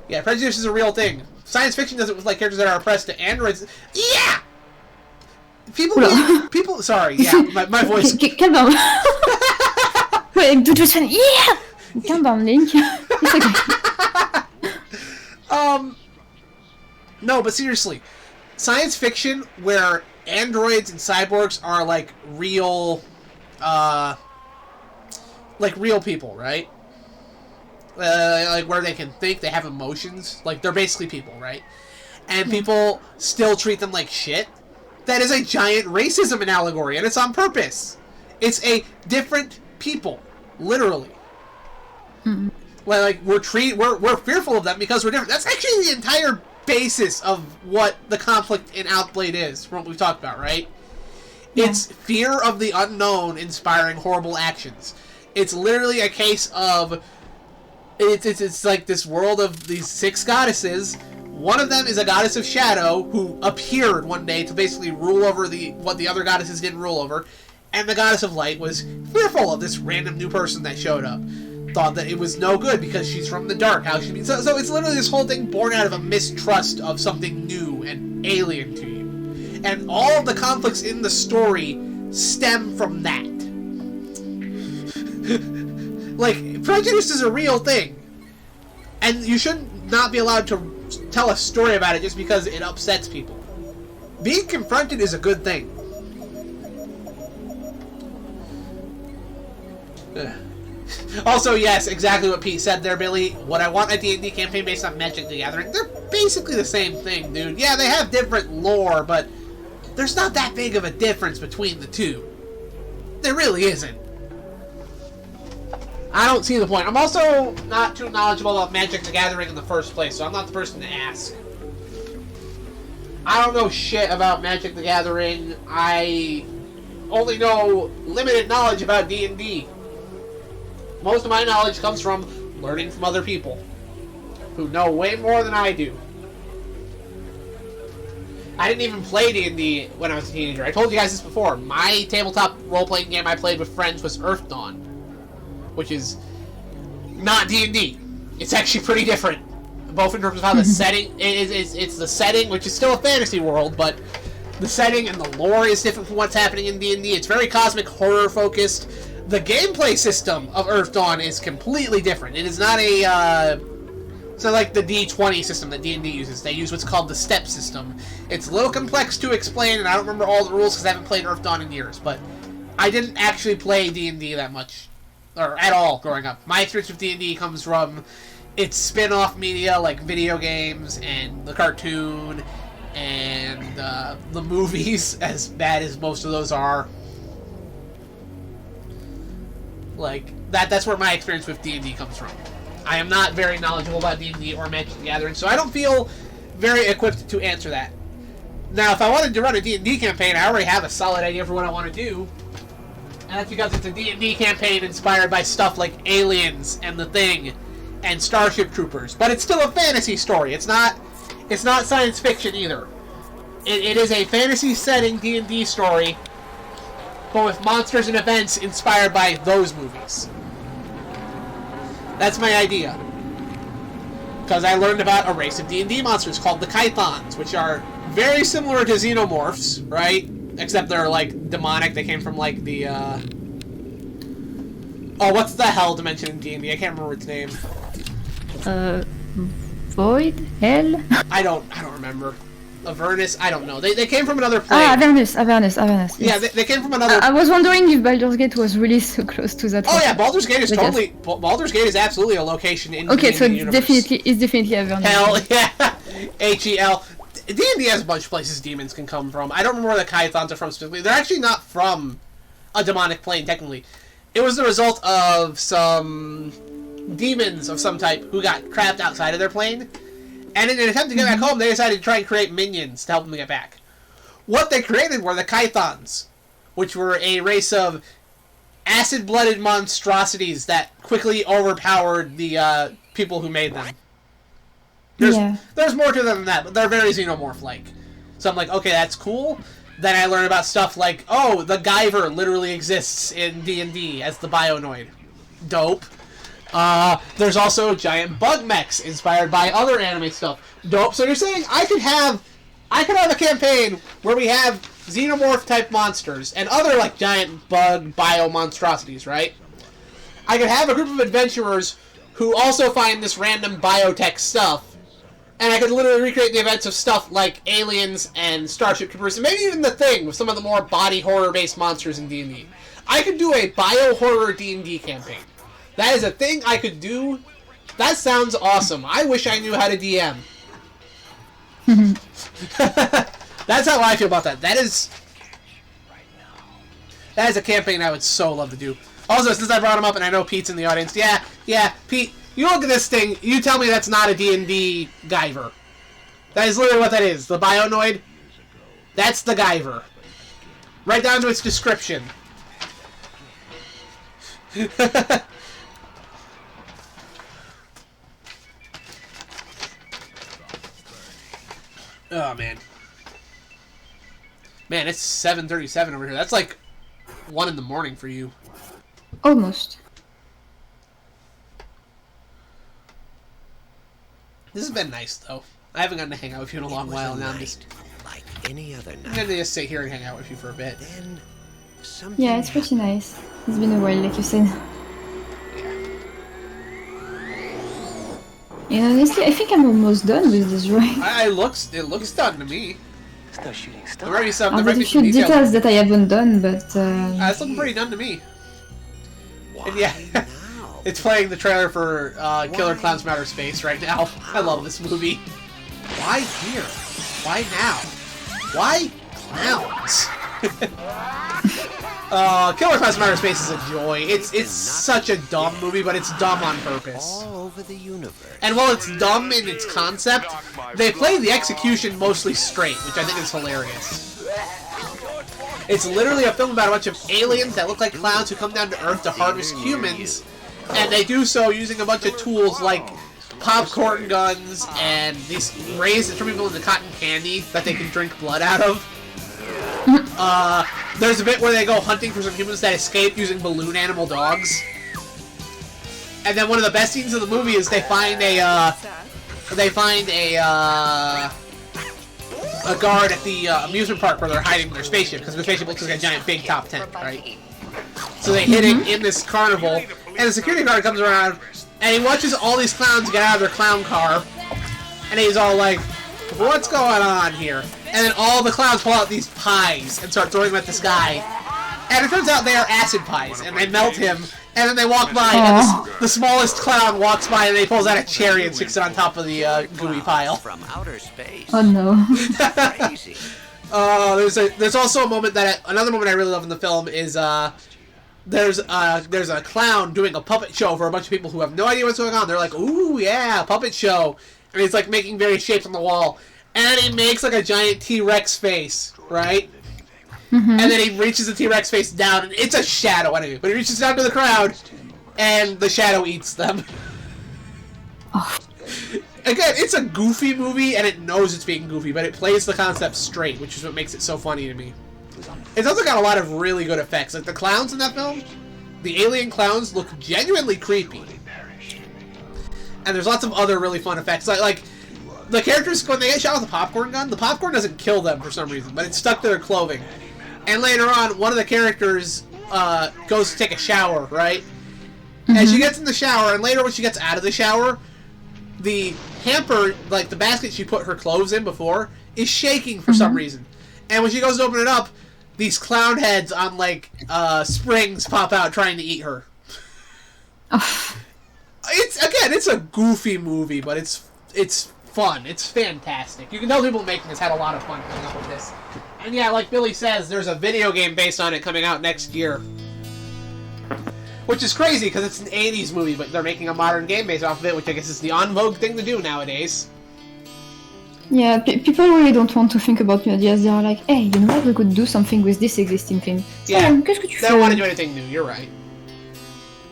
Speaker 8: yeah, prejudice is a real thing. Science fiction does it with like characters that are oppressed to androids. Yeah. People. Sorry. Yeah, my voice.
Speaker 9: Calm down. Wait, do just yeah. Calm down, Link. It's okay.
Speaker 8: No, but seriously, science fiction where androids and cyborgs are like real people, right? Like where they can think, they have emotions, like they're basically people, right? And people still treat them like shit. That is a giant racism and allegory, and it's on purpose. It's a different people, literally. Like we're fearful of them because we're different. That's actually the entire basis of what the conflict in Outblade is, from what we've talked about, right? Yeah. It's fear of the unknown inspiring horrible actions. It's literally a case of it's like this world of these 6 goddesses. One of them is a goddess of shadow who appeared one day to basically rule over what the other goddesses didn't rule over, and the goddess of light was fearful of this random new person that showed up. Thought that it was no good because she's from the dark. So it's literally this whole thing born out of a mistrust of something new and alien to you. And all of the conflicts in the story stem from that. Like, prejudice is a real thing. And you should not be allowed to tell a story about it just because it upsets people. Being confronted is a good thing. Also, yes, exactly what Pete said there, Billy. What I want a D&D campaign based on Magic the Gathering, they're basically the same thing, dude. Yeah, they have different lore, but there's not that big of a difference between the two. There really isn't. I don't see the point. I'm also not too knowledgeable about Magic the Gathering in the first place, so I'm not the person to ask. I don't know shit about Magic the Gathering. I only know limited knowledge about D&D. Most of my knowledge comes from learning from other people who know way more than I do. I didn't even play D&D when I was a teenager. I told you guys this before. My tabletop role-playing game I played with friends was Earth Dawn, which is not D&D. It's actually pretty different, both in terms of how the setting it's the setting, which is still a fantasy world, but the setting and the lore is different from what's happening in D&D. It's very cosmic horror focused. The gameplay system of Earth Dawn is completely different. It is not it's not like the D20 system that D&D uses. They use what's called the step system. It's a little complex to explain, and I don't remember all the rules because I haven't played Earth Dawn in years, but I didn't actually play D&D that much, or at all, growing up. My experience with D&D comes from its spin-off media, like video games, and the cartoon, and the movies, as bad as most of those are. Like, that's where my experience with D&D comes from. I am not very knowledgeable about D&D or Magic the Gathering, so I don't feel very equipped to answer that. Now, if I wanted to run a D&D campaign, I already have a solid idea for what I want to do. And that's because it's a D&D campaign inspired by stuff like Aliens and The Thing and Starship Troopers. But it's still a fantasy story. It's not science fiction either. It is a fantasy setting D&D story, but with monsters and events inspired by those movies. That's my idea. Because I learned about a race of D&D monsters called the Kythons, which are very similar to xenomorphs, right? Except they're, like, demonic. They came from, like, the Oh, what's the hell dimension in D&D? I can't remember its name.
Speaker 9: Void? Hell?
Speaker 8: I don't remember. Avernus? I don't know. They came from another plane.
Speaker 9: Avernus. Yes.
Speaker 8: Yeah, they came from another...
Speaker 9: I was wondering if Baldur's Gate was really so close to that.
Speaker 8: Oh yeah, Baldur's Gate is totally... Baldur's Gate is absolutely a location in the
Speaker 9: so
Speaker 8: universe.
Speaker 9: it's definitely Avernus.
Speaker 8: Hell, yeah. H-E-L. D&D has a bunch of places demons can come from. I don't remember where the Kythons are from specifically. They're actually not from a demonic plane, technically. It was the result of some demons of some type who got trapped outside of their plane. And in an attempt to get back home, they decided to try and create minions to help them get back. What they created were the Kythons, which were a race of acid-blooded monstrosities that quickly overpowered the people who made them. There's more to them than that, but they're very xenomorph-like. So I'm like, okay, that's cool. Then I learn about stuff like, oh, the Guyver literally exists in D&D as the Bionoid. Dope. There's also giant bug mechs inspired by other anime stuff. Dope. So you're saying I could have a campaign where we have xenomorph type monsters and other like giant bug bio monstrosities, right? I could have a group of adventurers who also find this random biotech stuff, and I could literally recreate the events of stuff like Aliens and Starship Troopers, and maybe even The Thing with some of the more body horror based monsters in D&D. I could do a bio horror D&D campaign. That is a thing I could do. That sounds awesome. I wish I knew how to DM. That's how I feel about that. That is a campaign I would so love to do. Also, since I brought him up and I know Pete's in the audience, yeah, Pete, you look at this thing, you tell me that's not a D&D Guyver. That is literally what that is. The Bionoid, that's the Guyver. Right down to its description. Oh, man. Man, it's 7:37 over here. That's like 1 in the morning for you.
Speaker 9: Almost.
Speaker 8: This has been nice, though. I haven't gotten to hang out with you in a long while, now I'm just...
Speaker 19: like any other
Speaker 8: I'm gonna just sit here and hang out with you for a bit.
Speaker 9: Yeah, it's pretty nice. It's been a while, like you said. And honestly, I think I'm almost done with this drawing.
Speaker 8: It looks done to me.
Speaker 19: Start shooting stuff.
Speaker 8: There might be some,
Speaker 9: There's a few details that I haven't done, but...
Speaker 8: it's looking pretty done to me. And yeah, it's playing the trailer for Killer Clowns from Outer Space right now. I love this movie. Why here? Why now? Why clowns? Killer Clowns from Outer Space is a joy. It's such a dumb movie, but it's dumb on purpose.
Speaker 19: All over the universe.
Speaker 8: And while it's dumb in its concept, they play the execution mostly straight, which I think is hilarious. It's literally a film about a bunch of aliens that look like clowns who come down to Earth to harvest humans, and they do so using a bunch of tools like popcorn guns and these rays that turn people into cotton candy that they can drink blood out of. There's a bit where they go hunting for some humans that escape using balloon animal dogs. And then one of the best scenes of the movie is they find a guard at the amusement park where they're hiding their spaceship, because the spaceship looks like a giant big top tent, right? So they hid it in this carnival, and the security guard comes around, and he watches all these clowns get out of their clown car, and he's all like, what's going on here? And then all the clowns pull out these pies and start throwing them at this guy. And it turns out they are acid pies, and they melt him, and then they walk by, and the smallest clown walks by, and he pulls out a cherry and sticks it on top of the gooey pile.
Speaker 19: From outer space.
Speaker 9: Oh no.
Speaker 19: Crazy.
Speaker 8: There's also a moment another moment I really love in the film is there's a clown doing a puppet show for a bunch of people who have no idea what's going on. They're like, ooh yeah, puppet show, and he's like making various shapes on the wall, and he makes like a giant T-Rex face, right? And then he reaches the T-Rex face down, and it's a shadow anyway, but he reaches down to the crowd, and the shadow eats them. Again, it's a goofy movie, and it knows it's being goofy, but it plays the concept straight, which is what makes it so funny to me. It's also got a lot of really good effects. Like, the clowns in that film, the alien clowns look genuinely creepy. And there's lots of other really fun effects. Like the characters, when they get shot with a popcorn gun, the popcorn doesn't kill them for some reason, but it's stuck to their clothing. And later on, one of the characters goes to take a shower, right? And she gets in the shower, and later when she gets out of the shower, the hamper, like the basket she put her clothes in before, is shaking for some reason. And when she goes to open it up, these clown heads on like springs pop out trying to eat her. It's a goofy movie, but it's fun. It's fantastic. You can tell people making this had a lot of fun coming up with this. And yeah, like Billy says, there's a video game based on it coming out next year. Which is crazy, because it's an 80s movie, but they're making a modern game based off of it, which I guess is the en vogue thing to do nowadays.
Speaker 9: Yeah, people really don't want to think about new ideas. They are like, hey, you know what, we could do something with this existing thing.
Speaker 8: Yeah,
Speaker 9: qu'est-ce que tu
Speaker 8: they don't want to do anything new, you're right.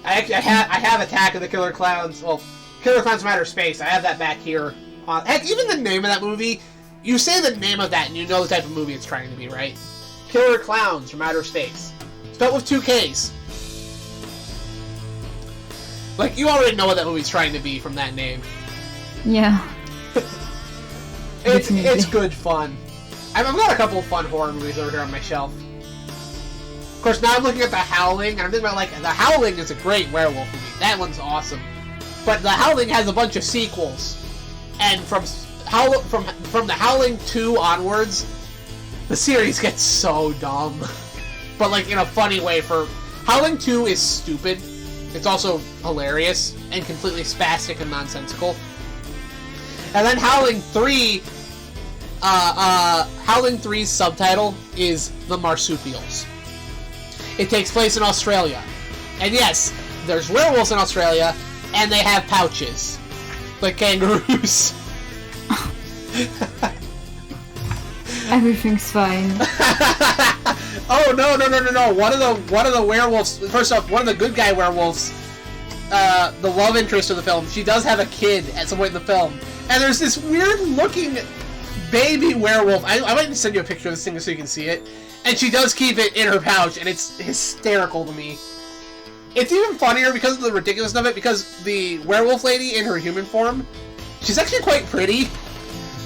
Speaker 8: I have Attack of the Killer Clowns, well, Killer Clowns from Outer Space, I have that back here. Heck, even the name of that movie, you say the name of that and you know the type of movie it's trying to be, right? Killer Clowns from Outer Space. Spelled with 2 Ks. Like, you already know what that movie's trying to be from that name.
Speaker 9: Yeah.
Speaker 8: It's good fun. I've got a couple of fun horror movies over here on my shelf. Of course, now I'm looking at The Howling, and I'm thinking about, like, The Howling is a great werewolf movie. That one's awesome. But The Howling has a bunch of sequels. And from The Howling 2 onwards, the series gets so dumb. But, like, in a funny way. Howling 2 is stupid. It's also hilarious and completely spastic and nonsensical. And then Howling 3, Howling 3's subtitle is The Marsupials. It takes place in Australia. And yes, there's werewolves in Australia, and they have pouches. Like kangaroos.
Speaker 9: Everything's fine.
Speaker 8: Oh, no. One of the werewolves, first off, one of the good guy werewolves, the love interest of the film, she does have a kid at some point in the film. And there's this weird-looking baby werewolf. I might send you a picture of this thing so you can see it. And she does keep it in her pouch, and it's hysterical to me. It's even funnier because of the ridiculousness of it, because the werewolf lady in her human form, she's actually quite pretty.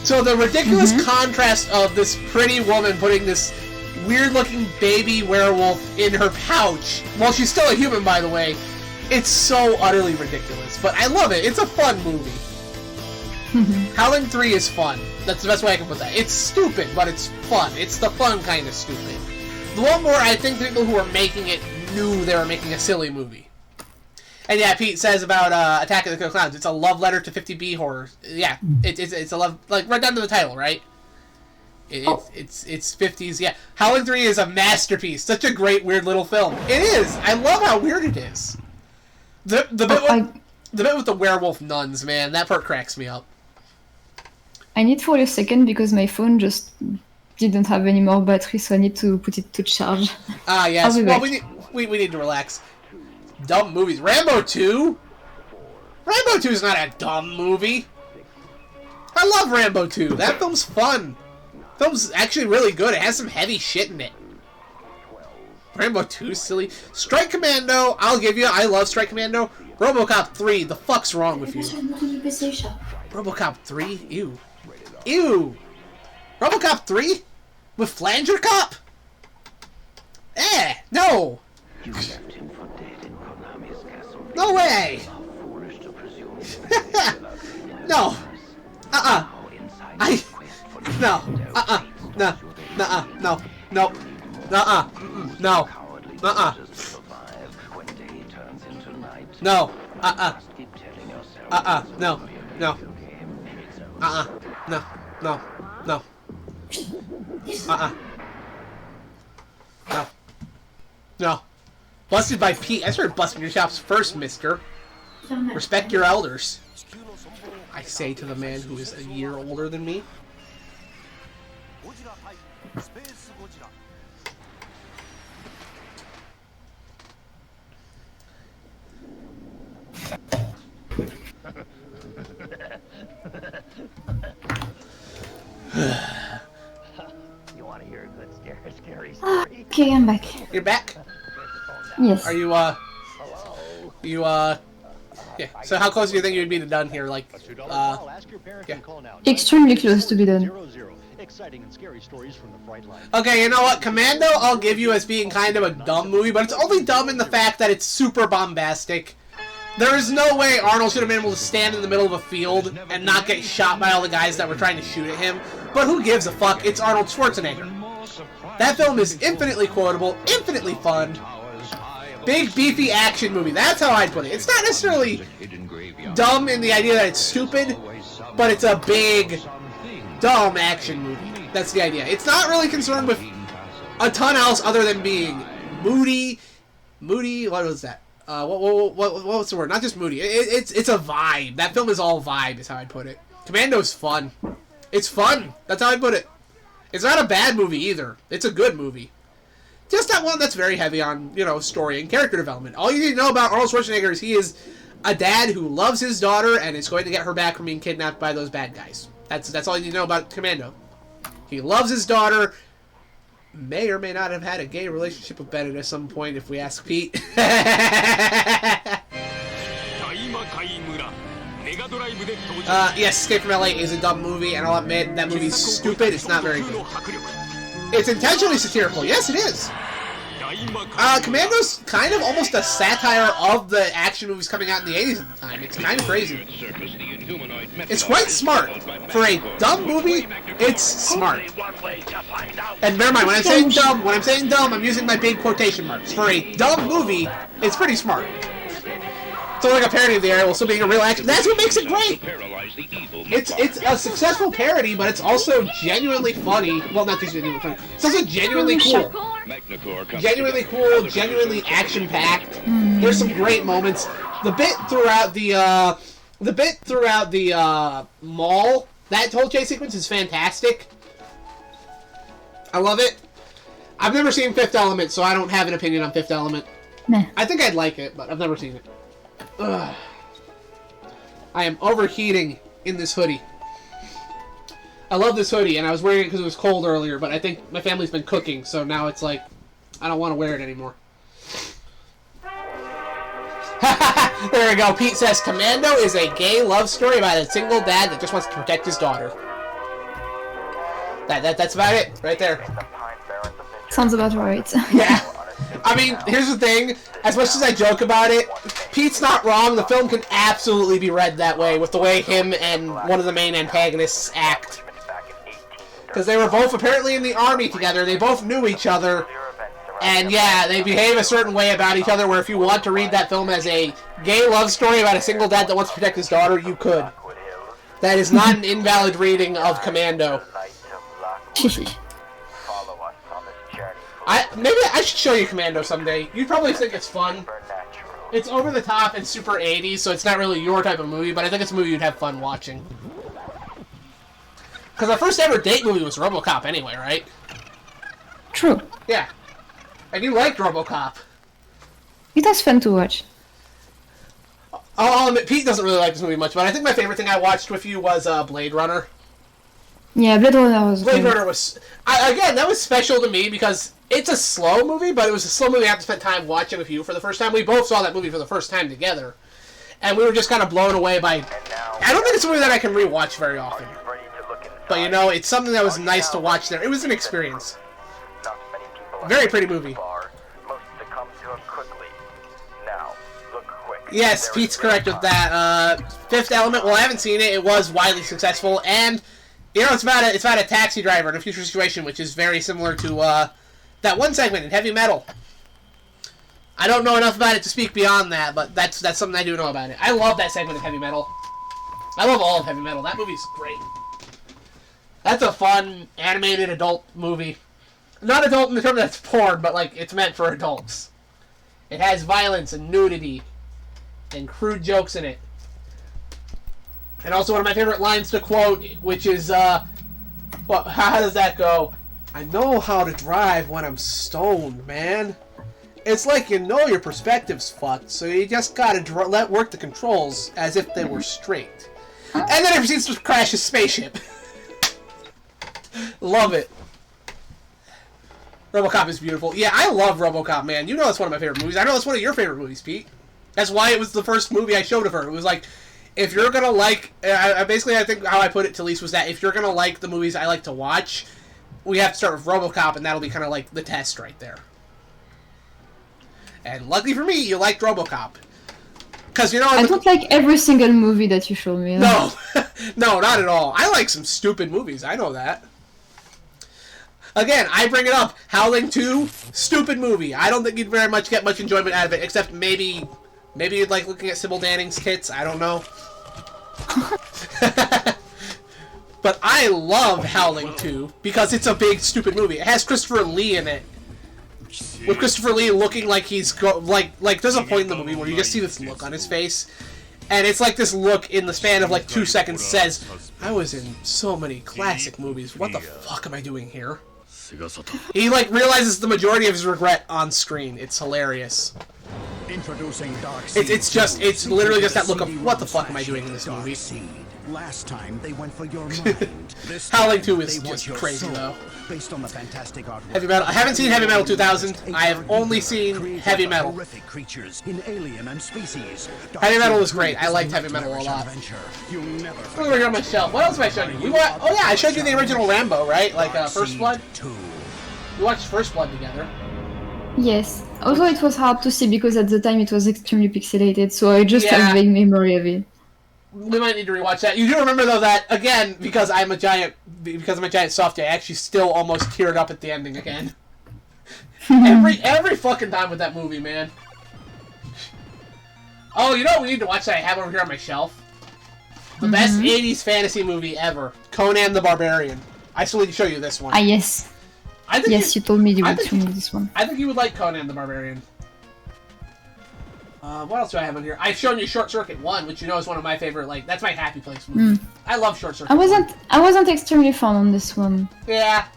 Speaker 8: So the ridiculous contrast of this pretty woman putting this weird-looking baby werewolf in her pouch, while she's still a human, by the way, it's so utterly ridiculous. But I love it. It's a fun movie. Howling 3 is fun. That's the best way I can put that. It's stupid, but it's fun. It's the fun kind of stupid. The one where I think the people who were making it knew they were making a silly movie. And yeah, Pete says about Attack of the Killer Clowns, it's a love letter to 50B horror. Yeah, it's a love, like right down to the title, right? It's 50s, yeah. Howling 3 is a masterpiece. Such a great, weird little film. It is! I love how weird it is. The bit with the werewolf nuns, man, that part cracks me up.
Speaker 9: I need for a second because my phone just didn't have any more battery, so I need to put it to charge.
Speaker 8: Ah, yes.
Speaker 9: Well,
Speaker 8: we need to relax. Dumb movies. Rambo 2? Rambo 2 is not a dumb movie. I love Rambo 2. That film's fun. Film's actually really good. It has some heavy shit in it. Rambo 2 is silly. Strike Commando, I'll give you. I love Strike Commando. RoboCop 3, the fuck's wrong with you? RoboCop 3? Ew. Ew! RoboCop 3? With Flanger Cop? No! No way! No! No! No! No! No! No! No! No! No! No! No! No! No! No! Busted by Pete. I started busting your chops first, mister. Respect your elders. I say to the man who is a year older than me.
Speaker 16: You want to hear a good scary story?
Speaker 9: Okay, I'm back.
Speaker 8: You're back?
Speaker 9: Yes.
Speaker 8: Are you, yeah. So how close do you think you'd be to done here? Like, yeah.
Speaker 9: Extremely close to be done.
Speaker 8: Okay, you know what? Commando I'll give you as being kind of a dumb movie, but it's only dumb in the fact that it's super bombastic. There is no way Arnold should have been able to stand in the middle of a field and not get shot by all the guys that were trying to shoot at him. But who gives a fuck? It's Arnold Schwarzenegger. That film is infinitely quotable, infinitely fun. Big, beefy action movie. That's how I'd put it. It's not necessarily dumb in the idea that it's stupid, but it's a big, dumb action movie. That's the idea. It's not really concerned with a ton else other than being moody, what was that? What was the word? Not just moody. It's a vibe. That film is all vibe, is how I'd put it. Commando's fun. It's fun. That's how I'd put it. It's not a bad movie either. It's a good movie. Just not one that's very heavy on, you know, story and character development. All you need to know about Arnold Schwarzenegger is he is a dad who loves his daughter and is going to get her back from being kidnapped by those bad guys. That's all you need to know about Commando. He loves his daughter. May or may not have had a gay relationship with Bennett at some point, if we ask Pete. Yes, Escape from LA is a dumb movie, and I'll admit that movie's stupid. It's not very good. It's intentionally satirical. Yes, it is. Commando's kind of almost a satire of the action movies coming out in the 80s at the time. It's kind of crazy. It's quite smart. For a dumb movie, it's smart. And bear in mind, when I'm saying dumb, I'm using my big quotation marks. For a dumb movie, it's pretty smart. So like a parody of the era while still being a real action. That's what makes it great. It's a successful parody, but it's also genuinely funny. Well, not just genuinely funny. It's also genuinely cool. Genuinely cool, genuinely action-packed. There's some great moments. The bit throughout the mall, that whole chase sequence is fantastic. I love it. I've never seen Fifth Element, so I don't have an opinion on Fifth Element.
Speaker 9: Nah.
Speaker 8: I think I'd like it, but I've never seen it. Ugh. I am overheating in this hoodie. I love this hoodie, and I was wearing it because it was cold earlier, but I think my family's been cooking, so now it's like, I don't want to wear it anymore. There we go. Pete says, Commando is a gay love story about a single dad that just wants to protect his daughter. That's about it, right there.
Speaker 9: Sounds about right.
Speaker 8: Yeah. I mean, here's the thing. As much as I joke about it, Pete's not wrong. The film can absolutely be read that way with the way him and one of the main antagonists act. Because they were both apparently in the army together. They both knew each other. And yeah, they behave a certain way about each other where if you want to read that film as a gay love story about a single dad that wants to protect his daughter, you could. That is not an invalid reading of Commando. Maybe I should show you Commando someday. You'd probably think it's fun. It's over the top and super 80s, so it's not really your type of movie, but I think it's a movie you'd have fun watching. Because our first ever date movie was RoboCop anyway, right?
Speaker 9: True.
Speaker 8: Yeah. And you liked RoboCop.
Speaker 9: It was fun to watch.
Speaker 8: I'll admit, Pete doesn't really like this movie much, but I think my favorite thing I watched with you was Blade Runner.
Speaker 9: Yeah, Blade Runner was
Speaker 8: Blade
Speaker 9: great.
Speaker 8: Runner was... again, that was special to me because it's a slow movie, but it was a slow movie I have to spend time watching with you for the first time. We both saw that movie for the first time together. And we were just kind of blown away by... I don't think it's a movie that I can rewatch very often. But, you know, it's something that was nice to watch there. It was an experience. Very pretty movie. Yes, Pete's correct with that. Fifth Element, well, I haven't seen it. It was widely successful. And, you know, it's about a taxi driver in a future situation, which is very similar to that one segment in Heavy Metal. I don't know enough about it to speak beyond that, but that's something I do know about it. I love that segment of Heavy Metal. I love all of Heavy Metal. That movie's great. That's a fun, animated adult movie. Not adult in the term that's porn, but, like, it's meant for adults. It has violence and nudity and crude jokes in it. And also one of my favorite lines to quote, which is, how does that go? I know how to drive when I'm stoned, man. It's like you know your perspective's fucked, so you just gotta work the controls as if they were straight. And then he proceeds to crash his spaceship. Love it. RoboCop is beautiful. Yeah, I love RoboCop, man. You know that's one of my favorite movies. I know that's one of your favorite movies, Pete. That's why it was the first movie I showed of her. It was like, if you're gonna like... basically, I think how I put it to Lise was that if you're gonna like the movies I like to watch, we have to start with RoboCop, and that'll be kind of like the test right there. And luckily for me, you liked RoboCop. Because, you know...
Speaker 9: I don't like every single movie that you show me.
Speaker 8: No. No, not at all. I like some stupid movies. I know that. Again, I bring it up. Howling 2, stupid movie. I don't think you'd very much get much enjoyment out of it, except maybe you'd like looking at Sybil Danning's tits. I don't know. But I love Howling 2 because it's a big, stupid movie. It has Christopher Lee in it. With Christopher Lee looking like he's... Like, there's a point in the movie where you just see this look on his face. And it's like this look in the span of like 2 seconds says, I was in so many classic movies. What the fuck am I doing here? He like realizes the majority of his regret on screen. It's hilarious.
Speaker 1: Introducing Dark
Speaker 8: It's literally just that look of what the fuck am I doing in this movie?
Speaker 1: Last time they went for your mind.
Speaker 8: Howling 2 is just crazy though.
Speaker 1: Based on the fantastic art.
Speaker 8: Heavy Metal. I haven't seen Heavy Metal 2000. I have only seen Heavy Metal.
Speaker 1: Creatures in alien and species.
Speaker 8: Heavy Metal was great. I liked Heavy Metal a lot. Look over here on my shelf. What else have I shown you? Oh yeah, I showed you the original Rambo, right? Like First Blood. We watched First Blood together.
Speaker 9: Yes. Although it was hard to see because at the time it was extremely pixelated, so I just have vague memory of it.
Speaker 8: We might need to rewatch that. You do remember though that again because I'm a giant softie. I actually still almost teared up at the ending again. every fucking time with that movie, man. Oh, you know what we need to watch that I have over here on my shelf? The best 80s fantasy movie ever, Conan the Barbarian. I still need to show you this one.
Speaker 9: Ah yes. Yes, you told me you would show me this one.
Speaker 8: I think you would like Conan the Barbarian. What else do I have on here? I've shown you Short Circuit 1, which you know is one of my favorite, like, that's my happy place movie. I love Short Circuit.
Speaker 9: I wasn't extremely fond on this one.
Speaker 8: Yeah.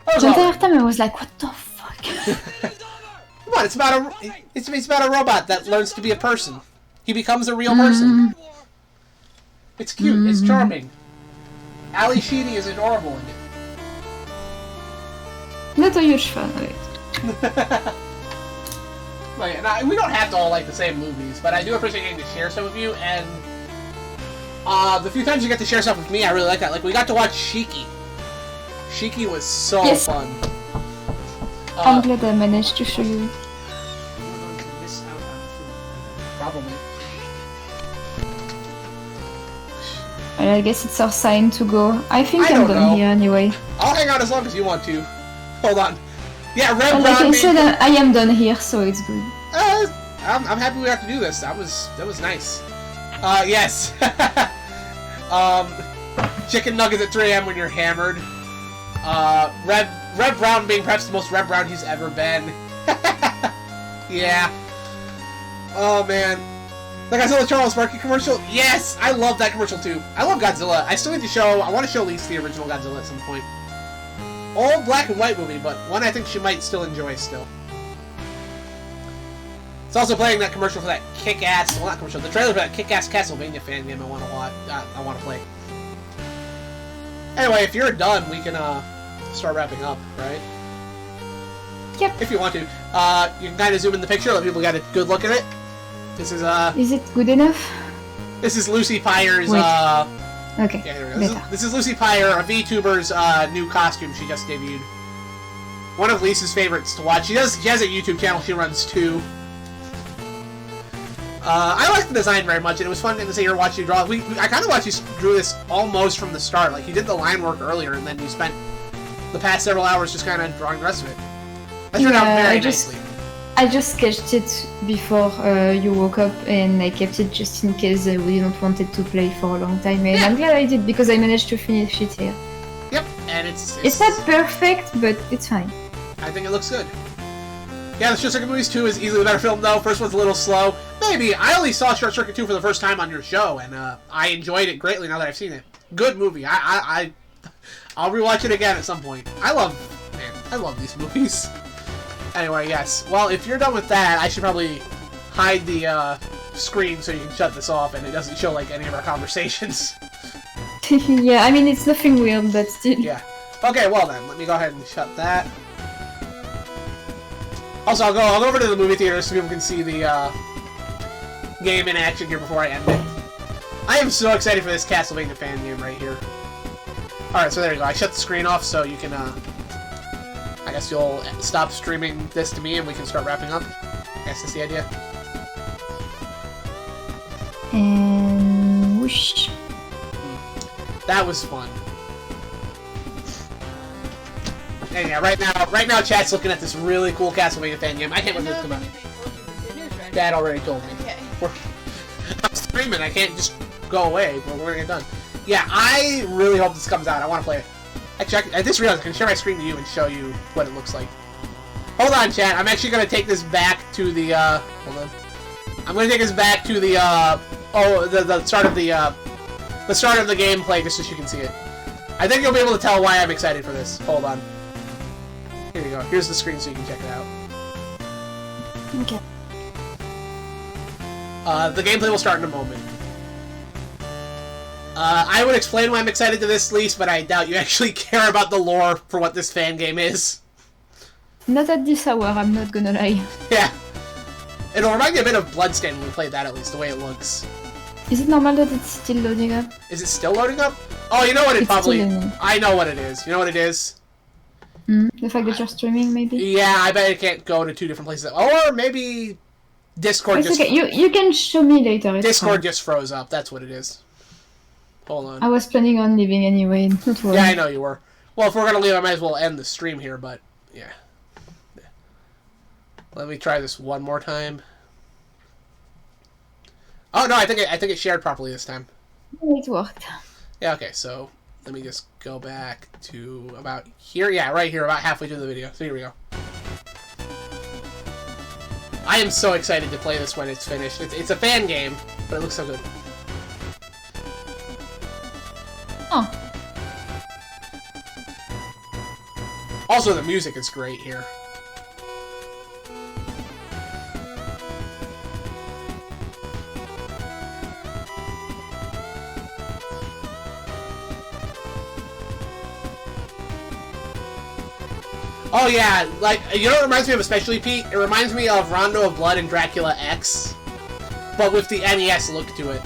Speaker 9: The entire time I was like, what the fuck?
Speaker 8: Come on, it's about a robot that learns to be a person. He becomes a real person. It's cute, it's charming. Ali Sheedy is adorable in it.
Speaker 9: Not a huge fan of it.
Speaker 8: Like, we don't have to all like the same movies, but I do appreciate getting to share some with you, and the few times you get to share stuff with me, I really like that. Like, we got to watch Shiki. Shiki was so fun.
Speaker 9: I'm glad I managed to show you.
Speaker 8: Probably.
Speaker 9: Well, I guess it's our sign to go. I think I'm done here anyway.
Speaker 8: I'll hang on as long as you want to. Hold on. Yeah, Red
Speaker 9: Well, like I said, I am done here, so it's good.
Speaker 8: I'm happy we have to do this. That was nice. Yes. Chicken nuggets at 3 a.m. when you're hammered. Red Brown being perhaps the most Red Brown he's ever been. Yeah. Oh man. The Godzilla Charles Barkley commercial? Yes! I love that commercial too. I love Godzilla. I still need to show, I want to show Lisa the original Godzilla at some point. Old black and white movie, but one I think she might still enjoy still. It's also playing that commercial for that kick-ass, well not commercial, the trailer for that kick-ass Castlevania fan game I want to watch, I want to play. Anyway, if you're done, we can start wrapping up, right?
Speaker 9: Yep.
Speaker 8: If you want to. You can kind of zoom in the picture, let people get a good look at it. This is
Speaker 9: Is it good enough?
Speaker 8: This is Lucy Pyre's
Speaker 9: Okay.
Speaker 8: Yeah, here we go. This is Lucy Pyre, a VTuber's new costume she just debuted. One of Lisa's favorites to watch. She has a YouTube channel she runs too. I like the design very much, and it was fun to see her watch you draw. I kind of watched you drew this almost from the start. Like, you did the line work earlier, and then you spent the past several hours just kind of drawing the rest of it. That turned out very nicely.
Speaker 9: I just sketched it before you woke up, and I kept it just in case we didn't want it to play for a long time. And I'm glad I did, because I managed to finish it here.
Speaker 8: Yep, and it's
Speaker 9: not perfect, but it's fine.
Speaker 8: I think it looks good. Yeah, the Short Circuit Movies 2 is easily the better film, though. First one's a little slow. Maybe. I only saw Short Circuit 2 for the first time on your show, and I enjoyed it greatly now that I've seen it. Good movie. I'll rewatch it again at some point. I love these movies. Anyway, yes. Well, if you're done with that, I should probably hide the screen so you can shut this off and it doesn't show like any of our conversations.
Speaker 9: Yeah, I mean, it's nothing weird, but still.
Speaker 8: Yeah. Okay, well then, let me go ahead and shut that. Also, I'll go over to the movie theater so people can see the game in action here before I end it. I am so excited for this Castlevania fan game right here. Alright, so there you go. I shut the screen off so you can, I guess you'll stop streaming this to me and we can start wrapping up. I guess that's the idea.
Speaker 9: And whoosh.
Speaker 8: That was fun. And yeah, right now, chat's looking at this really cool Castlevania fan game. I can't wait for this to come out. Dad already told me.
Speaker 5: Okay.
Speaker 8: I'm streaming. I can't just go away. But we're gonna get done. Yeah, I really hope this comes out. I want to play it. Actually, I just realized I can share my screen to you and show you what it looks like. Hold on, chat. I'm actually gonna take this back to the. Hold on. I'm gonna take this back to the. The start of the start of the gameplay, just so you can see it. I think you'll be able to tell why I'm excited for this. Hold on. Here you go. Here's the screen so you can check it out.
Speaker 9: Okay.
Speaker 8: The gameplay will start in a moment. I would explain why I'm excited to this, Lise, but I doubt you actually care about the lore for what this fan game is.
Speaker 9: Not at this hour, I'm not gonna lie.
Speaker 8: Yeah. It'll remind me a bit of Bloodstained when we played that, at least, the way it looks.
Speaker 9: Is it normal that it's still loading up?
Speaker 8: Is it still loading up? Oh, you know what it
Speaker 9: It's
Speaker 8: probably...
Speaker 9: still loading.
Speaker 8: I know what it is. You know what it is?
Speaker 9: The fact that you're streaming, maybe?
Speaker 8: Yeah, I bet it can't go to 2 different places. Or maybe Discord
Speaker 9: It's
Speaker 8: just...
Speaker 9: okay, you can show me later. It's
Speaker 8: Discord
Speaker 9: fine.
Speaker 8: just froze up. That's what it is. Hold on.
Speaker 9: I was planning on leaving anyway, don't worry.
Speaker 8: Yeah, I know you were. Well, if we're gonna leave, I might as well end the stream here, but... Yeah. Let me try this one more time. Oh, no, I think it shared properly this time.
Speaker 9: It worked.
Speaker 8: Yeah, okay, so let me just go back to about here. Yeah, right here, about halfway through the video. So here we go. I am so excited to play this when it's finished. It's a fan game, but it looks so good.
Speaker 9: Oh.
Speaker 8: Also, the music is great here. Oh yeah, like, you know what it reminds me of especially, Pete? It reminds me of Rondo of Blood and Dracula X, but with the NES look to it.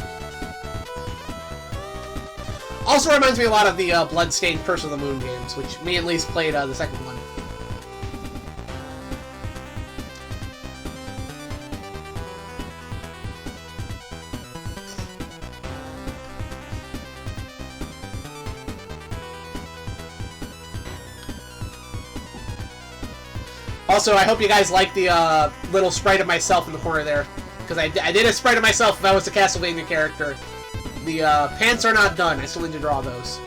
Speaker 8: Also reminds me a lot of the Bloodstained Curse of the Moon games, which me and Lise played the second one. Also, I hope you guys like the little sprite of myself in the corner there. Because I did a sprite of myself if I was a Castlevania character. The pants are not done. I still need to draw those.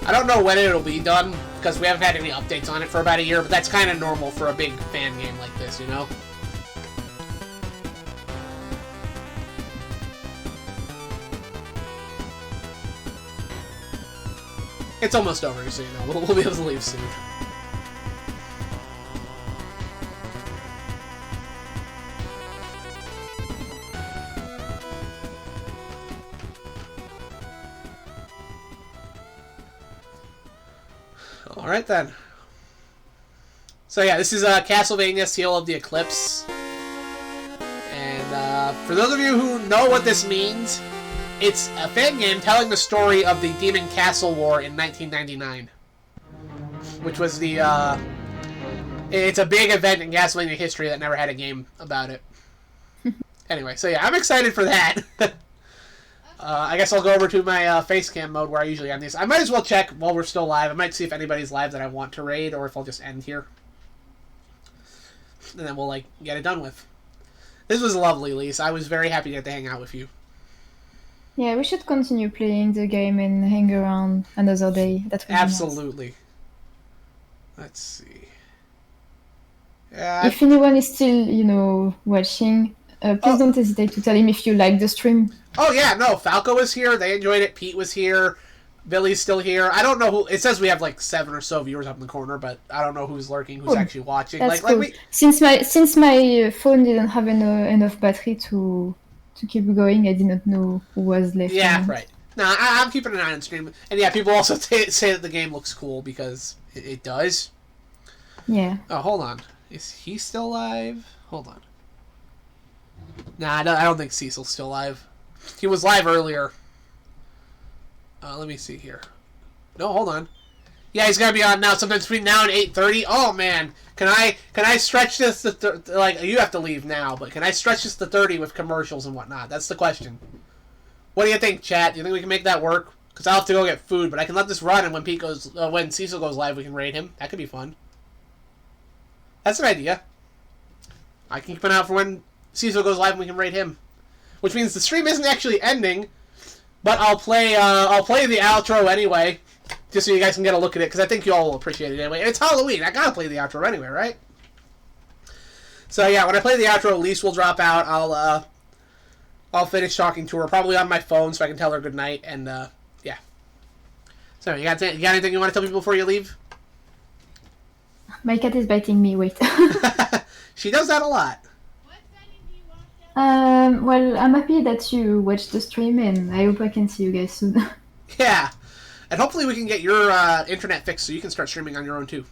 Speaker 8: I don't know when it'll be done, because we haven't had any updates on it for about a year, but that's kind of normal for a big fan game like this, you know? It's almost over, so you know. We'll be able to leave soon. Alright then. So yeah, this is Castlevania Seal of the Eclipse. And for those of you who know what this means, it's a fan game telling the story of the Demon Castle War in 1999. Which was the, it's a big event in Castlevania history that never had a game about it. Anyway, so yeah, I'm excited for that. I guess I'll go over to my face cam mode where I usually end these. I might as well check while we're still live. I might see if anybody's live that I want to raid, or if I'll just end here. And then we'll, like, get it done with. This was lovely, Lise. I was very happy to get to hang out with you.
Speaker 9: Yeah, we should continue playing the game and hang around another day. That would be nice.
Speaker 8: Absolutely. Let's see. Yeah.
Speaker 9: If anyone is still, you know, watching, please don't hesitate to tell him if you like the stream.
Speaker 8: Oh, yeah, no, Falco was here. They enjoyed it. Pete was here. Billy's still here. I don't know who... It says we have, like, 7 or so viewers up in the corner, but I don't know who's lurking, who's actually watching.
Speaker 9: That's
Speaker 8: like
Speaker 9: cool.
Speaker 8: we...
Speaker 9: Since my phone didn't have enough battery to keep going, I didn't know who was left.
Speaker 8: Yeah, right. No, I'm keeping an eye on stream. And yeah, people also say that the game looks cool because It does?
Speaker 9: Yeah.
Speaker 8: Oh, hold on. Is he still alive? Hold on. Nah, I don't think Cecil's still alive. He was live earlier. Let me see here. No, hold on. Yeah, he's gonna be on now. Sometime between now and 8:30. Oh man, can I stretch this to like you have to leave now, but can I stretch this to 30 with commercials and whatnot? That's the question. What do you think, chat? Do you think we can make that work? Because I'll have to go get food, but I can let this run, and when Cecil goes live, we can raid him. That could be fun. That's an idea. I can keep an eye out for when Cecil goes live, and we can raid him. Which means the stream isn't actually ending, but I'll play the outro anyway, just so you guys can get a look at it, because I think you all will appreciate it anyway. And it's Halloween. I gotta play the outro anyway, right? So yeah, when I play the outro, Elise will drop out. I'll finish talking to her, probably on my phone, so I can tell her good night. And yeah. So you got anything you want to tell people before you leave?
Speaker 9: My cat is biting me. Wait.
Speaker 8: She does that a lot.
Speaker 9: Well, I'm happy that you watched the stream, and I hope I can see you guys soon.
Speaker 8: Yeah, and hopefully we can get your internet fixed so you can start streaming on your own too.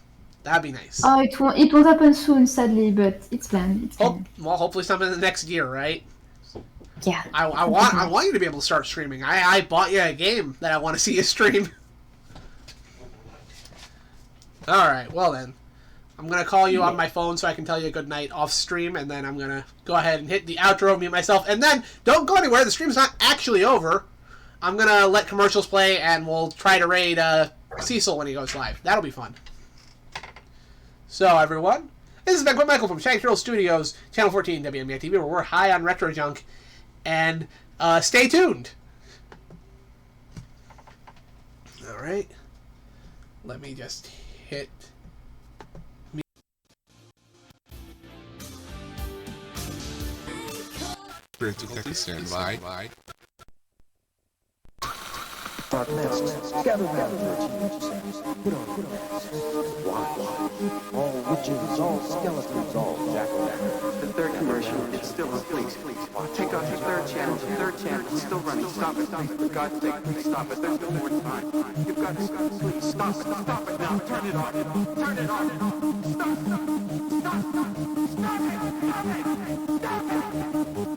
Speaker 8: That'd be nice.
Speaker 9: Oh, it won't happen soon, sadly, but it's planned.
Speaker 8: Well, hopefully something in the next year, right?
Speaker 9: Yeah.
Speaker 8: I want you to be able to start streaming. I bought you a game that I want to see you stream. All right, well then. I'm going to call you on my phone so I can tell you good night off stream, and then I'm going to go ahead and hit the outro, mute myself, and then don't go anywhere. The stream's not actually over. I'm going to let commercials play, and we'll try to raid Cecil when he goes live. That'll be fun. So, everyone, this has been Quinn Michael from Shank Hero Studios, Channel 14 WMEI TV, where we're high on retro junk, and stay tuned. All right. Let me just hit...
Speaker 11: Stand by.
Speaker 22: Darkness, gather round put on why? All witches, all skeletons, all jack-o'-lantern.
Speaker 23: The third commercial, it's still on, please. Take off the third channel, it's still running. Stop it, for God's sake, please stop it. There's no more time. You've got to stop, please. Stop it now. Turn it off. Turn it off. Stop it. Stop it.